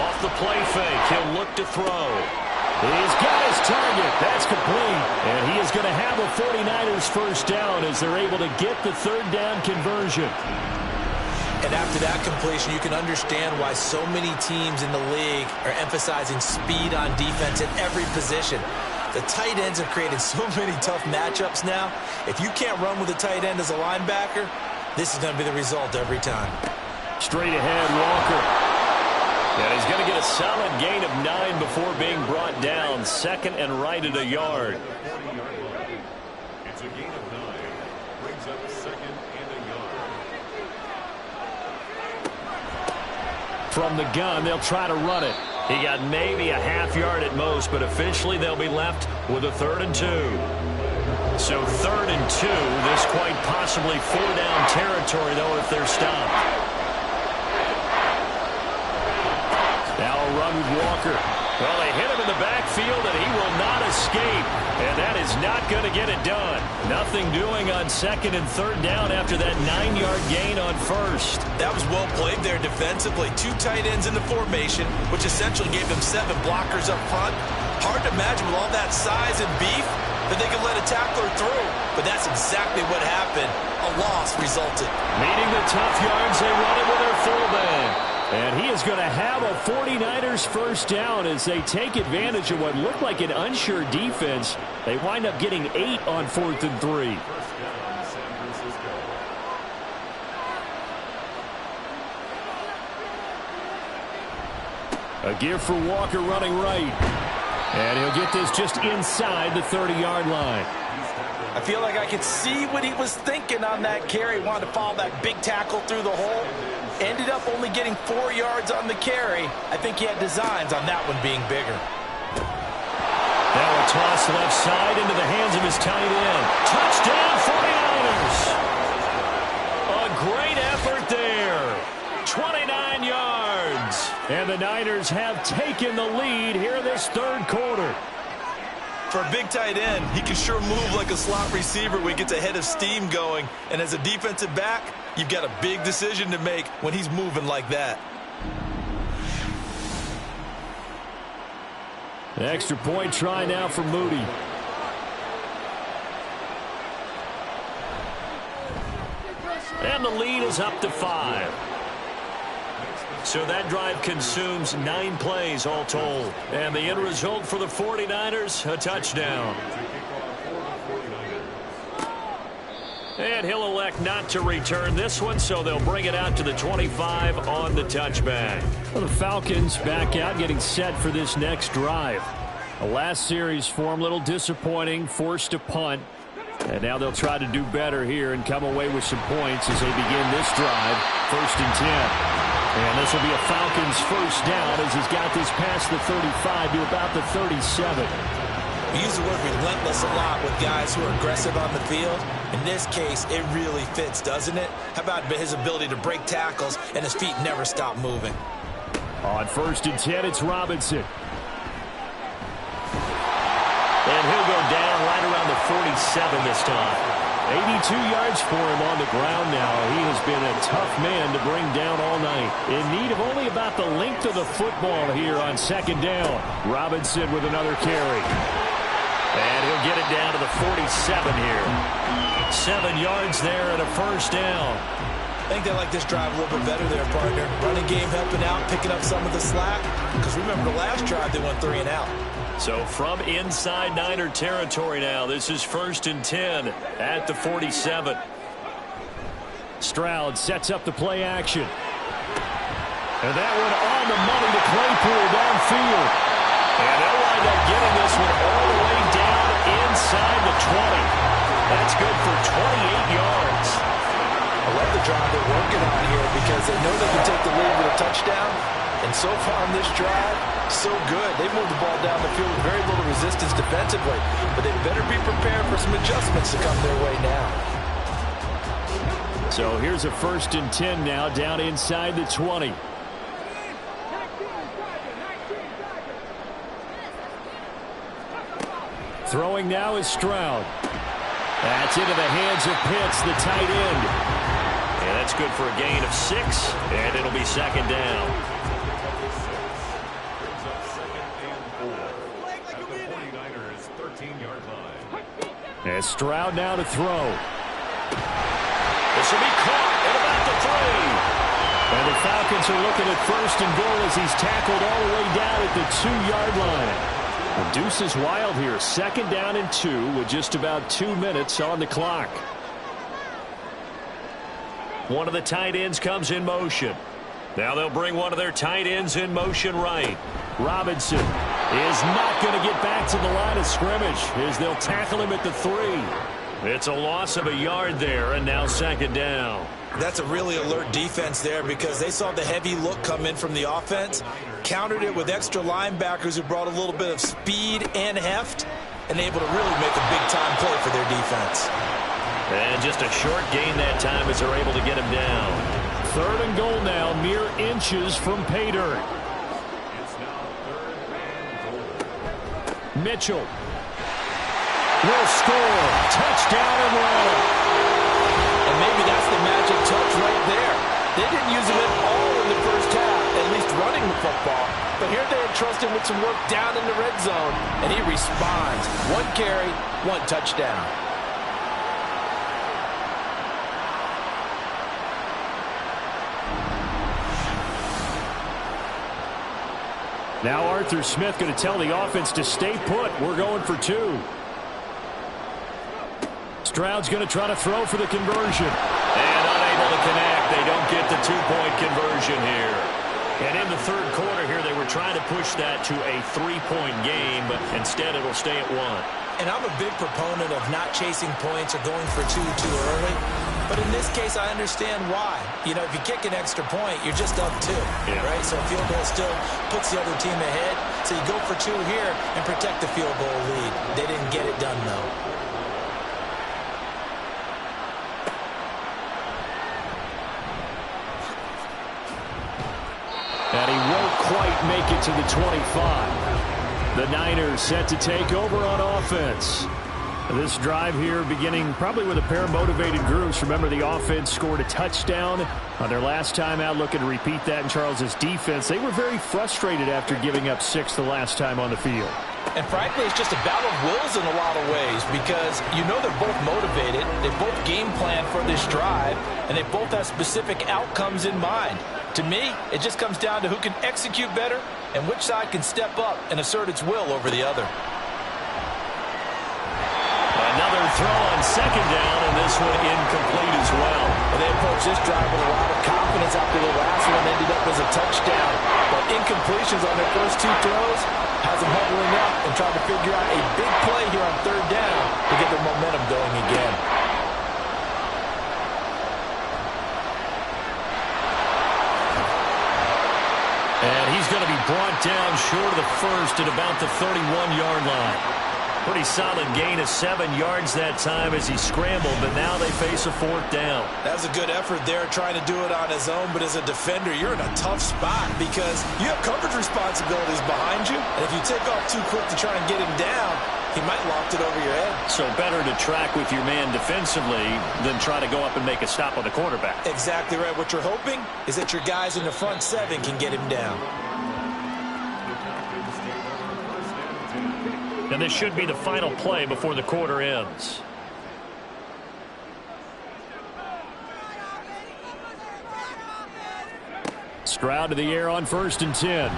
Off the play fake, he'll look to throw. He's got his target. That's complete. And he is going to have a 49ers 1st down as they're able to get the 3rd down conversion. And after that completion, you can understand why so many teams in the league are emphasizing speed on defense at every position. The tight ends have created so many tough matchups now. If you can't run with a tight end as a linebacker, this is going to be the result every time. Straight ahead, Walker. And he's going to get a solid gain of 9 before being brought down. 2nd and right at a yard. It's a gain of 9. Brings up 2nd and a yard. From the gun, they'll try to run it. He got maybe a half yard at most, but officially they'll be left with a 3rd and 2. So 3rd and 2, this quite possibly 4-down territory, though, if they're stopped. Now a run with Walker. Well, they hit him in the backfield, and he will not escape. And that is not going to get it done. Nothing doing on 2nd and 3rd down after that 9-yard gain on 1st. That was well played there defensively. 2 tight ends in the formation, which essentially gave them 7 blockers up front. Hard to imagine with all that size and beef that they could let a tackler through. But that's exactly what happened. A loss resulted. Meeting the tough yards, they run it with their fullback. And he is going to have a 49ers 1st down as they take advantage of what looked like an unsure defense. They wind up getting 8 on 4th and 3. A give for Walker running right. And he'll get this just inside the 30-yard line. I feel like I could see what he was thinking on that carry. Wanted to follow that big tackle through the hole. Ended up only getting 4 yards on the carry. I think he had designs on that one being bigger. Now a toss left side into the hands of his tight end. Touchdown 49ers! A great effort there. 29 yards. And the Niners have taken the lead here in this third quarter. For a big tight end, he can sure move like a slot receiver when he gets a head of steam going. And as a defensive back, you've got a big decision to make when he's moving like that. An extra point try now for Moody. And the lead is up to 5. So that drive consumes 9 plays all told. And the end result for the 49ers, a touchdown. And he'll elect not to return this one, so they'll bring it out to the 25 on the touchback. Well, the Falcons back out, getting set for this next drive. The last series for them, a little disappointing, forced to punt. And now they'll try to do better here and come away with some points as they begin this drive, 1st and 10. And this will be a Falcons first down as he's got this past the 35 to about the 37. We use the word relentless a lot with guys who are aggressive on the field. In this case, it really fits, doesn't it? How about his ability to break tackles and his feet never stop moving? On 1st and 10, it's Robinson. And he'll go down right around the 47 this time. 82 yards for him on the ground now. He has been a tough man to bring down all night. In need of only about the length of the football here on 2nd down. Robinson with another carry. And he'll get it down to the 47 here. 7 yards there and a first down. I think they like this drive a little bit better there, partner. Running game helping out, picking up some of the slack. Because remember the last drive, they went 3 and out. So from inside Niner territory now, this is 1st and 10 at the 47. Stroud sets up the play action. And that one on the money to Claypool downfield. And they'll wind up getting this one all the way down inside the 20. That's good for 28 yards. I love the drive they're working on here because they know they can take the lead with a touchdown. And so far on this drive, so good. They moved the ball down the field with very little resistance defensively. But they better be prepared for some adjustments to come their way now. So here's a 1st and 10 now down inside the 20. Throwing now is Stroud. That's into the hands of Pitts, the tight end. And that's good for a gain of 6, and it'll be 2nd down. As Stroud now to throw. This will be caught at about the 3. And the Falcons are looking at 1st and goal as he's tackled all the way down at the 2-yard line. The deuce is wild here. 2nd down and 2 with just about 2 minutes on the clock. One of the tight ends comes in motion. Now they'll bring one of their tight ends in motion right. Robinson is not going to get back to the line of scrimmage as they'll tackle him at the 3. It's a loss of a yard there, and now 2nd down. That's a really alert defense there because they saw the heavy look come in from the offense, countered it with extra linebackers who brought a little bit of speed and heft, and able to really make a big-time play for their defense. And just a short gain that time as they're able to get him down. 3rd and goal now, mere inches from pay dirt. Mitchell will score. Touchdown and run. And maybe that's the magic touch right there. They didn't use him at all in the first half, at least running the football. But here they entrust him with some work down in the red zone, and he responds. 1 carry, 1 touchdown. Now Arthur Smith going to tell the offense to stay put. We're going for 2. Stroud's going to try to throw for the conversion. And unable to connect. They don't get the 2-point conversion here. And in the 3rd quarter here, they were trying to push that to a 3-point game, but instead it'll stay at 1. And I'm a big proponent of not chasing points or going for 2 too early. But in this case, I understand why. You know, if you kick an extra point, you're just up 2, right? So a field goal still puts the other team ahead. So you go for 2 here and protect the field goal lead. They didn't get it done, though. And he won't quite make it to the 25. The Niners set to take over on offense. This drive here beginning probably with a pair of motivated groups. Remember, the offense scored a touchdown on their last time out, looking to repeat that in Charles' defense. They were very frustrated after giving up 6 the last time on the field. And frankly, it's just a battle of wills in a lot of ways because you know they're both motivated, they both game plan for this drive, and they both have specific outcomes in mind. To me, it just comes down to who can execute better and which side can step up and assert its will over the other. Another throw on second down, and this one incomplete as well. And they approached this drive with a lot of confidence after the last one ended up as a touchdown. But incompletions on their first 2 throws has them huddling up and trying to figure out a big play here on third down to get their momentum going again. And he's going to be brought down short of the first at about the 31-yard line. Pretty solid gain of 7 yards that time as he scrambled, but now they face a 4th down. That was a good effort there trying to do it on his own, but as a defender, you're in a tough spot because you have coverage responsibilities behind you, and if you take off too quick to try and get him down, he might loft it over your head. So better to track with your man defensively than try to go up and make a stop on the quarterback. Exactly right. What you're hoping is that your guys in the front 7 can get him down. And this should be the final play before the quarter ends. Stroud to the air on 1st and 10.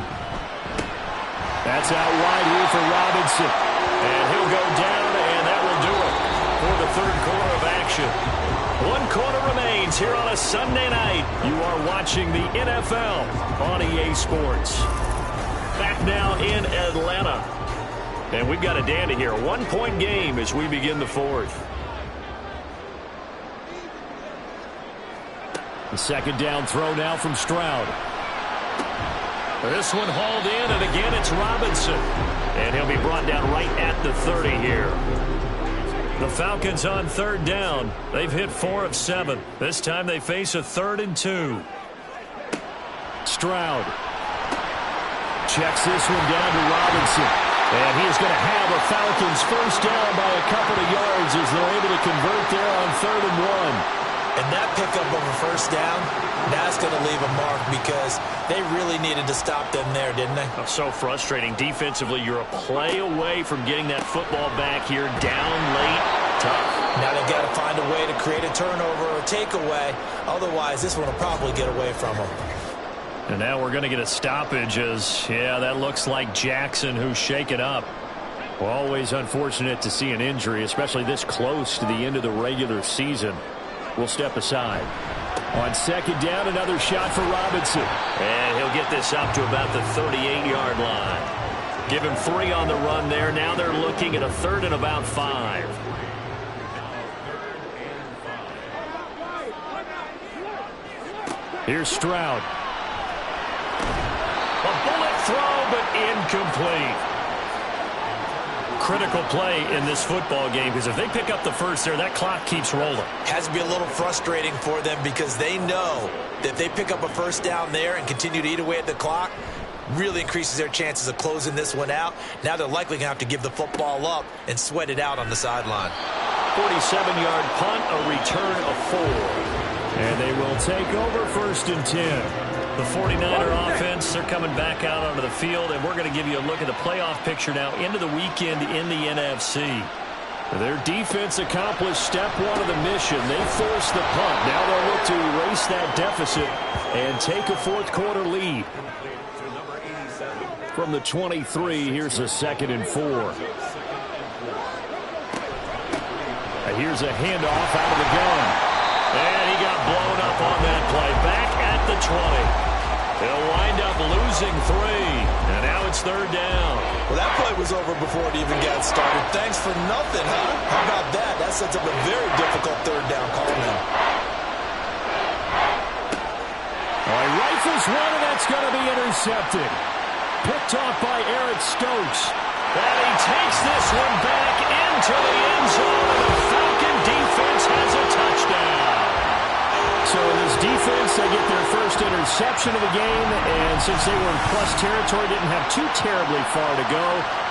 That's out wide here for Robinson. And he'll go down, and that will do it for the 3rd quarter of action. 1 quarter remains here on a Sunday night. You are watching the NFL on EA Sports. Back now in Atlanta. And we've got a dandy here. A 1-point game as we begin the 4th. The second down throw now from Stroud. This one hauled in, and again it's Robinson. And he'll be brought down right at the 30 here. The Falcons on 3rd down. They've hit 4 of 7. This time they face a 3rd and 2. Stroud checks this one down to Robinson. And he's going to have a Falcons first down by a couple of yards as they're able to convert there on 3rd and 1. And that pickup of a first down, that's going to leave a mark because they really needed to stop them there, didn't they? So frustrating. Defensively, you're a play away from getting that football back here down late. Tough. Now they've got to find a way to create a turnover or a takeaway. Otherwise, this one will probably get away from them. And now we're going to get a stoppage as, yeah, that looks like Jackson who's shaken up. Well, always unfortunate to see an injury, especially this close to the end of the regular season. We'll step aside. On 2nd down, another shot for Robinson. And he'll get this up to about the 38-yard line. Give him 3 on the run there. Now they're looking at a 3rd and about 5. Here's Stroud. A bullet throw, but incomplete. Critical play in this football game because if they pick up the first there, that clock keeps rolling. Has to be a little frustrating for them because they know that if they pick up a first down there and continue to eat away at the clock, really increases their chances of closing this one out. Now they're likely going to have to give the football up and sweat it out on the sideline. 47-yard punt, a return of 4. And they will take over 1st and 10. The 49er offense, they're coming back out onto the field, and we're going to give you a look at the playoff picture now into the weekend in the NFC. Their defense accomplished step 1 of the mission. They forced the punt. Now they'll look to erase that deficit and take a 4th quarter lead. From the 23, here's a 2nd and 4. Here's a handoff out of the gun. And he got blown up on that play. Back at the 20. They'll wind up losing 3. And now it's 3rd down. Well, that play was over before it even got started. Thanks for nothing, huh? How about that? That sets up a very difficult 3rd down call now. All right, rifles one, and that's going to be intercepted. Picked off by Eric Stokes. And he takes this one back into the end zone. And the Falcon defense has a touchdown. So in this defense, they get their first first interception of the game, and since they were in plus territory, didn't have too terribly far to go,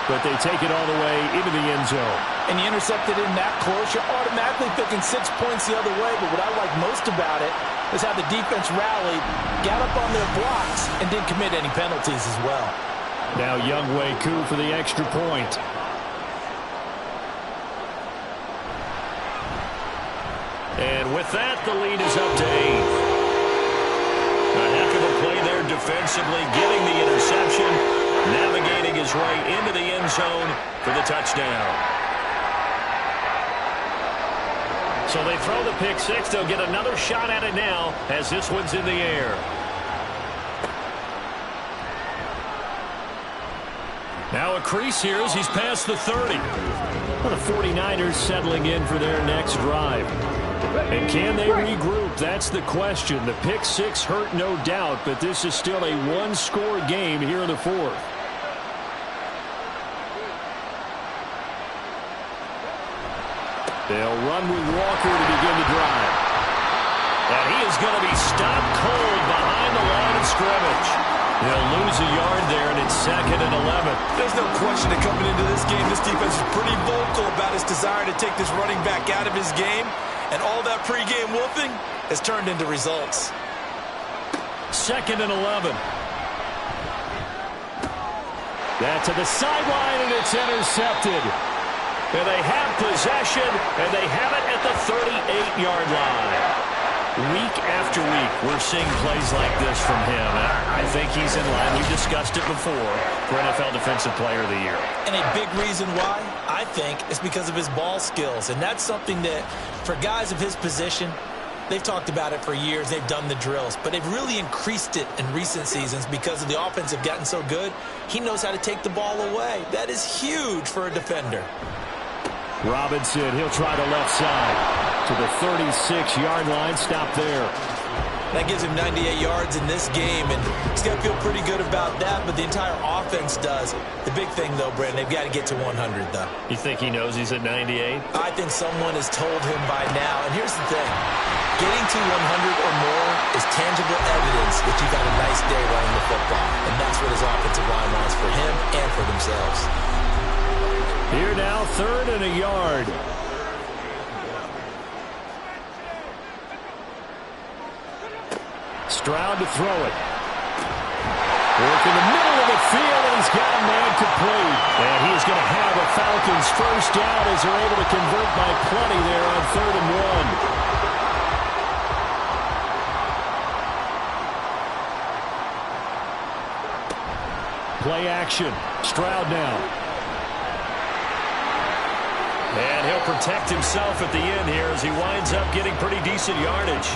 but they take it all the way into the end zone. And you intercepted in that close, you're automatically picking 6 points the other way, but what I like most about it is how the defense rallied, got up on their blocks, and didn't commit any penalties as well. Now Younghoe Koo for the extra point. And with that, the lead is up to 8. A heck of a play there defensively, getting the interception, navigating his way into the end zone for the touchdown. So they throw the pick six. They'll get another shot at it now as this one's in the air. Now a crease here as he's past the 30. Well, the 49ers settling in for their next drive. And can they regroup? That's the question. The pick six hurt, no doubt, but this is still a one-score game here in the fourth. They'll run with Walker to begin the drive. And he is going to be stopped cold behind the line of scrimmage. They'll lose a yard there, and it's 2nd and 11. There's no question that coming into this game, this defense is pretty vocal about its desire to take this running back out of his game. And all that pregame wolfing has turned into results. 2nd and 11. That to the sideline, and it's intercepted. And they have possession, and they have it at the 38-yard line. Week after week, we're seeing plays like this from him. I think he's in line. We've discussed it before for NFL Defensive Player of the Year. And a big reason why, I think, is because of his ball skills. And that's something that, for guys of his position, they've talked about it for years. They've done the drills. But they've really increased it in recent seasons because of the offense have gotten so good. He knows how to take the ball away. That is huge for a defender. Robinson, he'll try the left side to the 36-yard line. Stop there. That gives him 98 yards in this game, and he's got to feel pretty good about that, but the entire offense does. The big thing, though, Brandon, they've got to get to 100, though. You think he knows he's at 98? I think someone has told him by now, and here's the thing. Getting to 100 or more is tangible evidence that you've had a nice day running the football, and that's what his offensive line wants for him and for themselves. Here now, 3rd and a yard. Stroud to throw it. Work in the middle of the field, and he's got a man complete. And he's going to have a Falcons first down as they're able to convert by plenty there on 3rd and 1. Play action. Stroud now. And he'll protect himself at the end here as he winds up getting pretty decent yardage.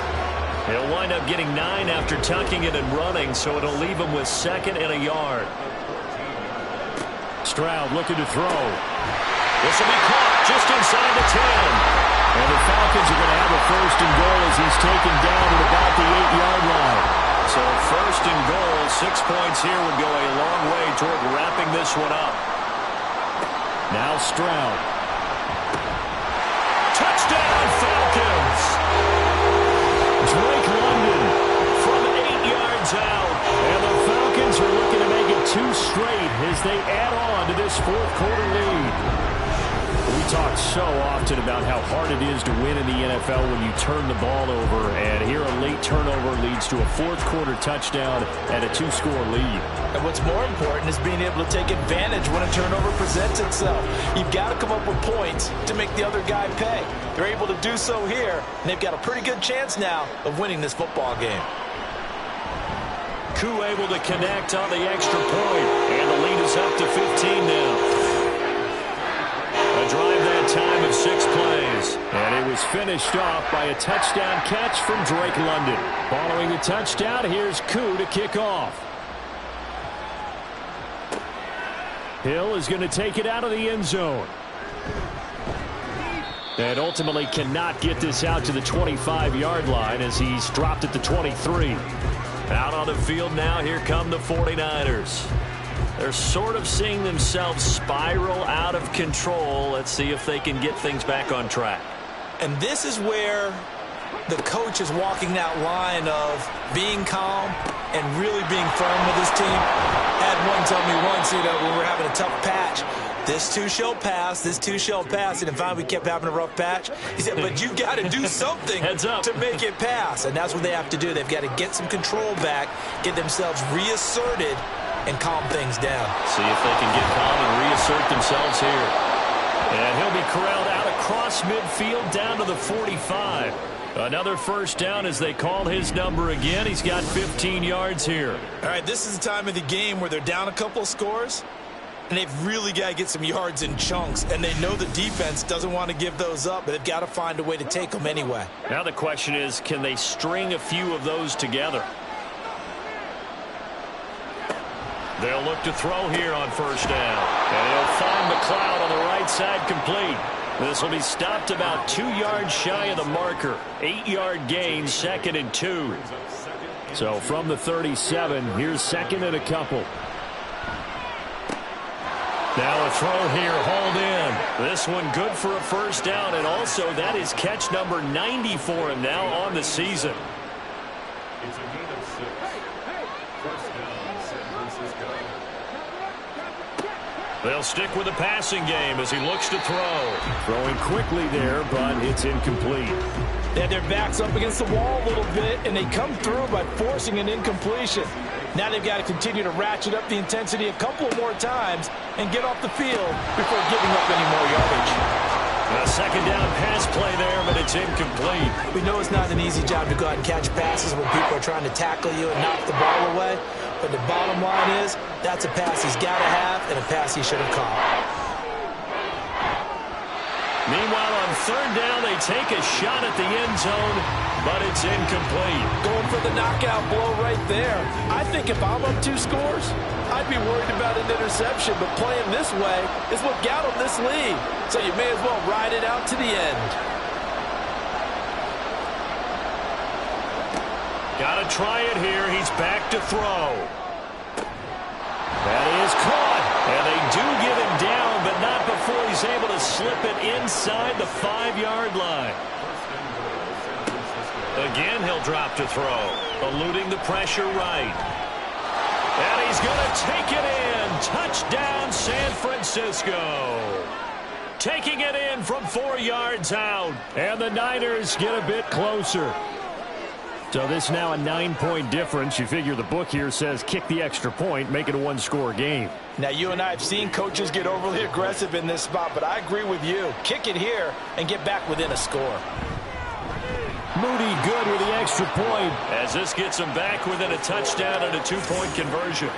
He'll wind up getting 9 after tucking it and running, so it'll leave him with 2nd and a yard. Stroud looking to throw. This will be caught just inside the 10. And the Falcons are going to have a 1st and goal as he's taken down at about the 8-yard line. So 1st and goal, 6 points here would go a long way toward wrapping this one up. Now Stroud. Touchdown, Falcons! Drake London from 8 yards out. And the Falcons are looking to make it 2 straight as they add on to this 4th quarter lead. We talk so often about how hard it is to win in the NFL when you turn the ball over. And here a late turnover leads to a 4th quarter touchdown and a 2-score lead. And what's more important is being able to take advantage when a turnover presents itself. You've got to come up with points to make the other guy pay. They're able to do so here, and they've got a pretty good chance now of winning this football game. Koo able to connect on the extra point, and the lead is up to 15 now. A drive that time of 6 plays, and it was finished off by a touchdown catch from Drake London. Following the touchdown, here's Koo to kick off. Hill is going to take it out of the end zone. And ultimately cannot get this out to the 25-yard line as he's dropped at the 23. Out on the field now, here come the 49ers. They're sort of seeing themselves spiral out of control. Let's see if they can get things back on track. And this is where The coach is walking that line of being calm and really being firm with his team. Had one tell me once, when we're having a tough patch, this too shall pass, this too shall pass. And finally we kept having a rough patch. He said, but you've got to do something to make it pass. And that's what they have to do. They've got to get some control back, get themselves reasserted, and calm things down. See if they can get calm and reassert themselves here. And he'll be corralled out across midfield down to the 45. Another first down as they call his number again. He's got 15 yards here. All right, this is the time of the game where they're down a couple of scores, and they've really got to get some yards in chunks, and they know the defense doesn't want to give those up, but they've got to find a way to take them anyway. Now the question is, can they string a few of those together? They'll look to throw here on first down. And he'll find McLeod on the right side complete. This will be stopped about 2 yards shy of the marker. 8-yard gain, 2nd and 2. So from the 37, here's 2nd and a couple. Now a throw here, hauled in. This one good for a first down, and also that is catch number 90 for him now on the season. It's a gain of 6. First down, San Francisco. They'll stick with the passing game as he looks to throw. Throwing quickly there, but it's incomplete. They had their backs up against the wall a little bit, and they come through by forcing an incompletion. Now they've got to continue to ratchet up the intensity a couple more times and get off the field before giving up any more yardage. A second down pass play there, but it's incomplete. We know it's not an easy job to go out and catch passes when people are trying to tackle you and knock the ball away. But the bottom line is, that's a pass he's got to have and a pass he should have caught. Meanwhile, on third down, they take a shot at the end zone, but it's incomplete. Going for the knockout blow right there. I think if I'm up 2 scores, I'd be worried about an interception, but playing this way is what got him this lead. So you may as well ride it out to the end. Got to try it here. He's back to throw. That is caught. And they do get him down, but not before he's able to slip it inside the 5-yard line. Again, he'll drop to throw, eluding the pressure right. And he's going to take it in. Touchdown, San Francisco. Taking it in from 4 yards out. And the Niners get a bit closer. So this now a 9-point difference. You figure the book here says kick the extra point, make it a 1-score game. Now, you and I have seen coaches get overly aggressive in this spot, but I agree with you. Kick it here and get back within a score. Moody good with the extra point. As this gets him back within a touchdown and a 2-point conversion.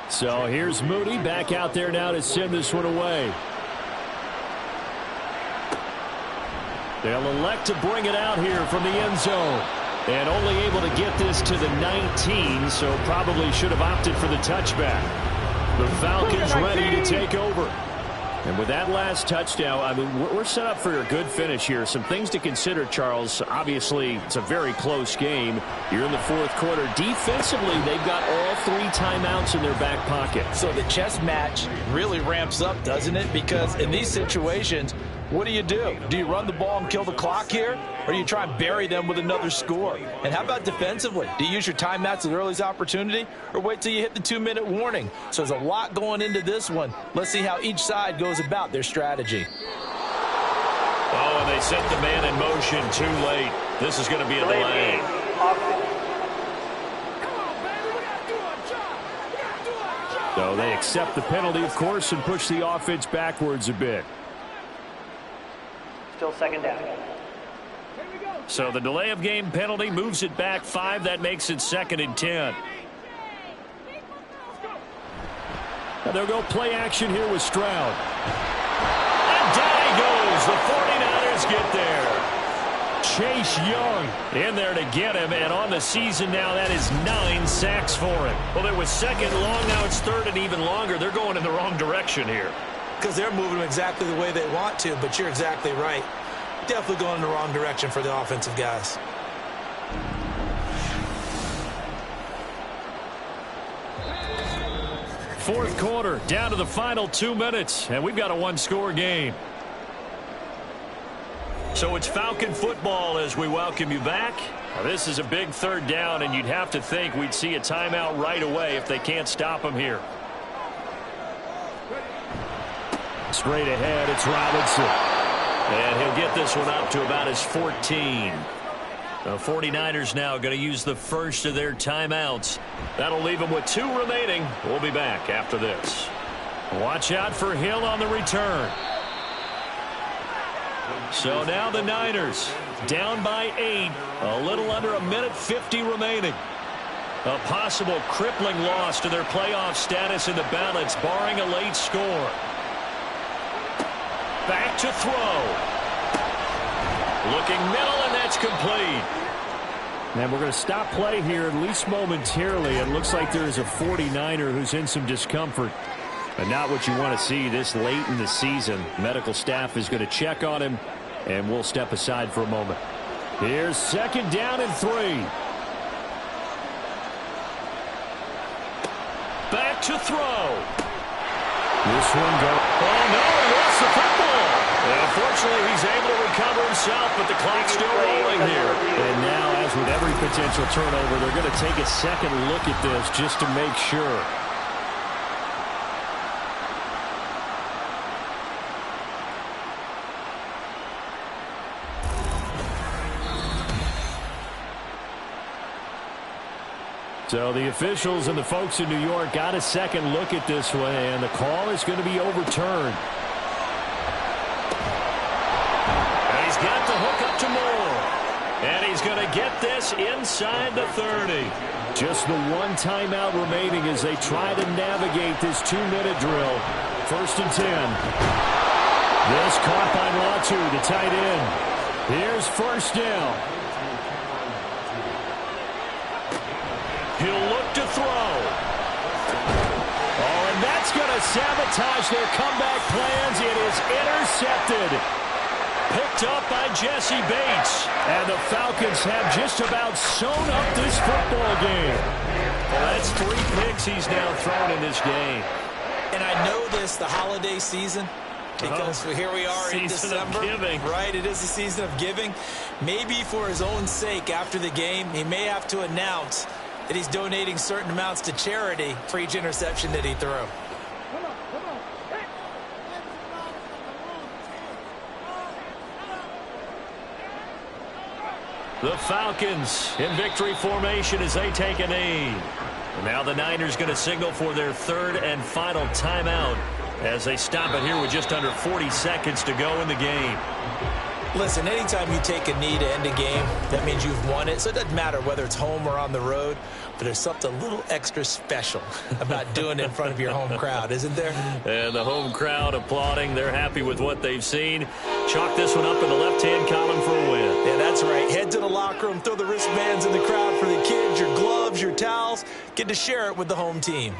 So here's Moody back out there now to send this one away. They'll elect to bring it out here from the end zone. And only able to get this to the 19, so probably should have opted for the touchback. The Falcons ready to take over. And with that last touchdown, I mean, we're set up for a good finish here. Some things to consider, Charles. Obviously, it's a very close game. You're in the 4th quarter. Defensively, they've got all 3 timeouts in their back pocket. So the chess match really ramps up, doesn't it? Because in these situations, what do? Do you run the ball and kill the clock here? Or do you try and bury them with another score? And how about defensively? Do you use your timeouts at earliest opportunity? Or wait till you hit the 2-minute warning? So there's a lot going into this one. Let's see how each side goes about their strategy. Oh, and they set the man in motion too late. This is going to be a delay. So they accept the penalty, of course, and push the offense backwards a bit. Still 2nd down. So the delay of game penalty moves it back 5. That makes it 2nd and 10. And they'll go play action here with Stroud. And down he goes. The 49ers get there. Chase Young in there to get him, and on the season now, that is 9 sacks for him. Well, it was 2nd long, now it's 3rd and even longer. They're going in the wrong direction here. Because they're moving exactly the way they want to, but you're exactly right. Definitely going in the wrong direction for the offensive guys. Fourth quarter, down to the final 2 minutes, and we've got a one-score game. So it's Falcon football as we welcome you back. Now, this is a big third down, and you'd have to think we'd see a timeout right away if they can't stop them here. Straight ahead, it's Robinson. And he'll get this one up to about his 14. The 49ers now going to use the first of their timeouts. That'll leave them with 2 remaining. We'll be back after this. Watch out for Hill on the return. So now the Niners down by 8. A little under 1:50 remaining. A possible crippling loss to their playoff status in the balance, barring a late score. Back to throw. Looking middle, and that's complete. And we're going to stop play here, at least momentarily. It looks like there is a 49er who's in some discomfort. But not what you want to see this late in the season. Medical staff is going to check on him, and we'll step aside for a moment. Here's second down and 3. Back to throw. This one goes. Oh, no, he lost the football. Unfortunately, he's able to recover himself, but the clock's still rolling here. And now, as with every potential turnover, they're going to take a second look at this just to make sure. So the officials and the folks in New York got a second look at this one, and the call is going to be overturned. And he's got the hook up to Moore. And he's going to get this inside the 30. Just the one timeout remaining as they try to navigate this 2-minute drill. First and 10. This caught by Latu, the tight end. Here's first down. He'll look to throw. Oh, and that's going to sabotage their comeback plans. It is intercepted. Picked up by Jesse Bates. And the Falcons have just about sewn up this football game. Well, that's 3 picks he's now thrown in this game. And I know this, the holiday season, because here we are in December. Right, it is the season of giving. Maybe for his own sake after the game, he may have to announce that he's donating certain amounts to charity for each interception that he threw. The Falcons in victory formation as they take a knee. Now the Niners going to signal for their third and final timeout as they stop it here with just under 40 seconds to go in the game. Listen, anytime you take a knee to end a game, that means you've won it. So it doesn't matter whether it's home or on the road, but there's something a little extra special about doing it in front of your home crowd, isn't there? And the home crowd applauding. They're happy with what they've seen. Chalk this one up in the left-hand column for a win. Yeah, that's right. Head to the locker room, throw the wristbands in the crowd for the kids, your gloves, your towels. Get to share it with the home team.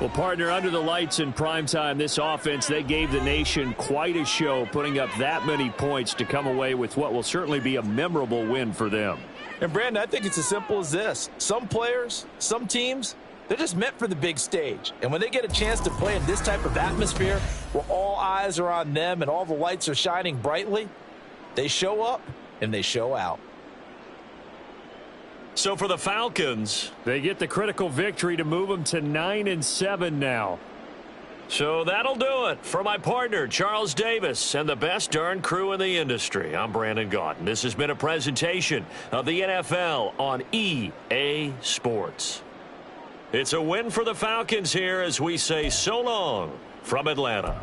Well, partner, under the lights in primetime, this offense, they gave the nation quite a show, putting up that many points to come away with what will certainly be a memorable win for them. And, Brandon, I think it's as simple as this. Some players, some teams, they're just meant for the big stage. And when they get a chance to play in this type of atmosphere where all eyes are on them and all the lights are shining brightly, they show up and they show out. So for the Falcons, they get the critical victory to move them to 9-7 now. So that'll do it. For my partner, Charles Davis, and the best darn crew in the industry, I'm Brandon Gaudin. This has been a presentation of the NFL on EA Sports. It's a win for the Falcons here as we say so long from Atlanta.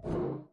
Bye.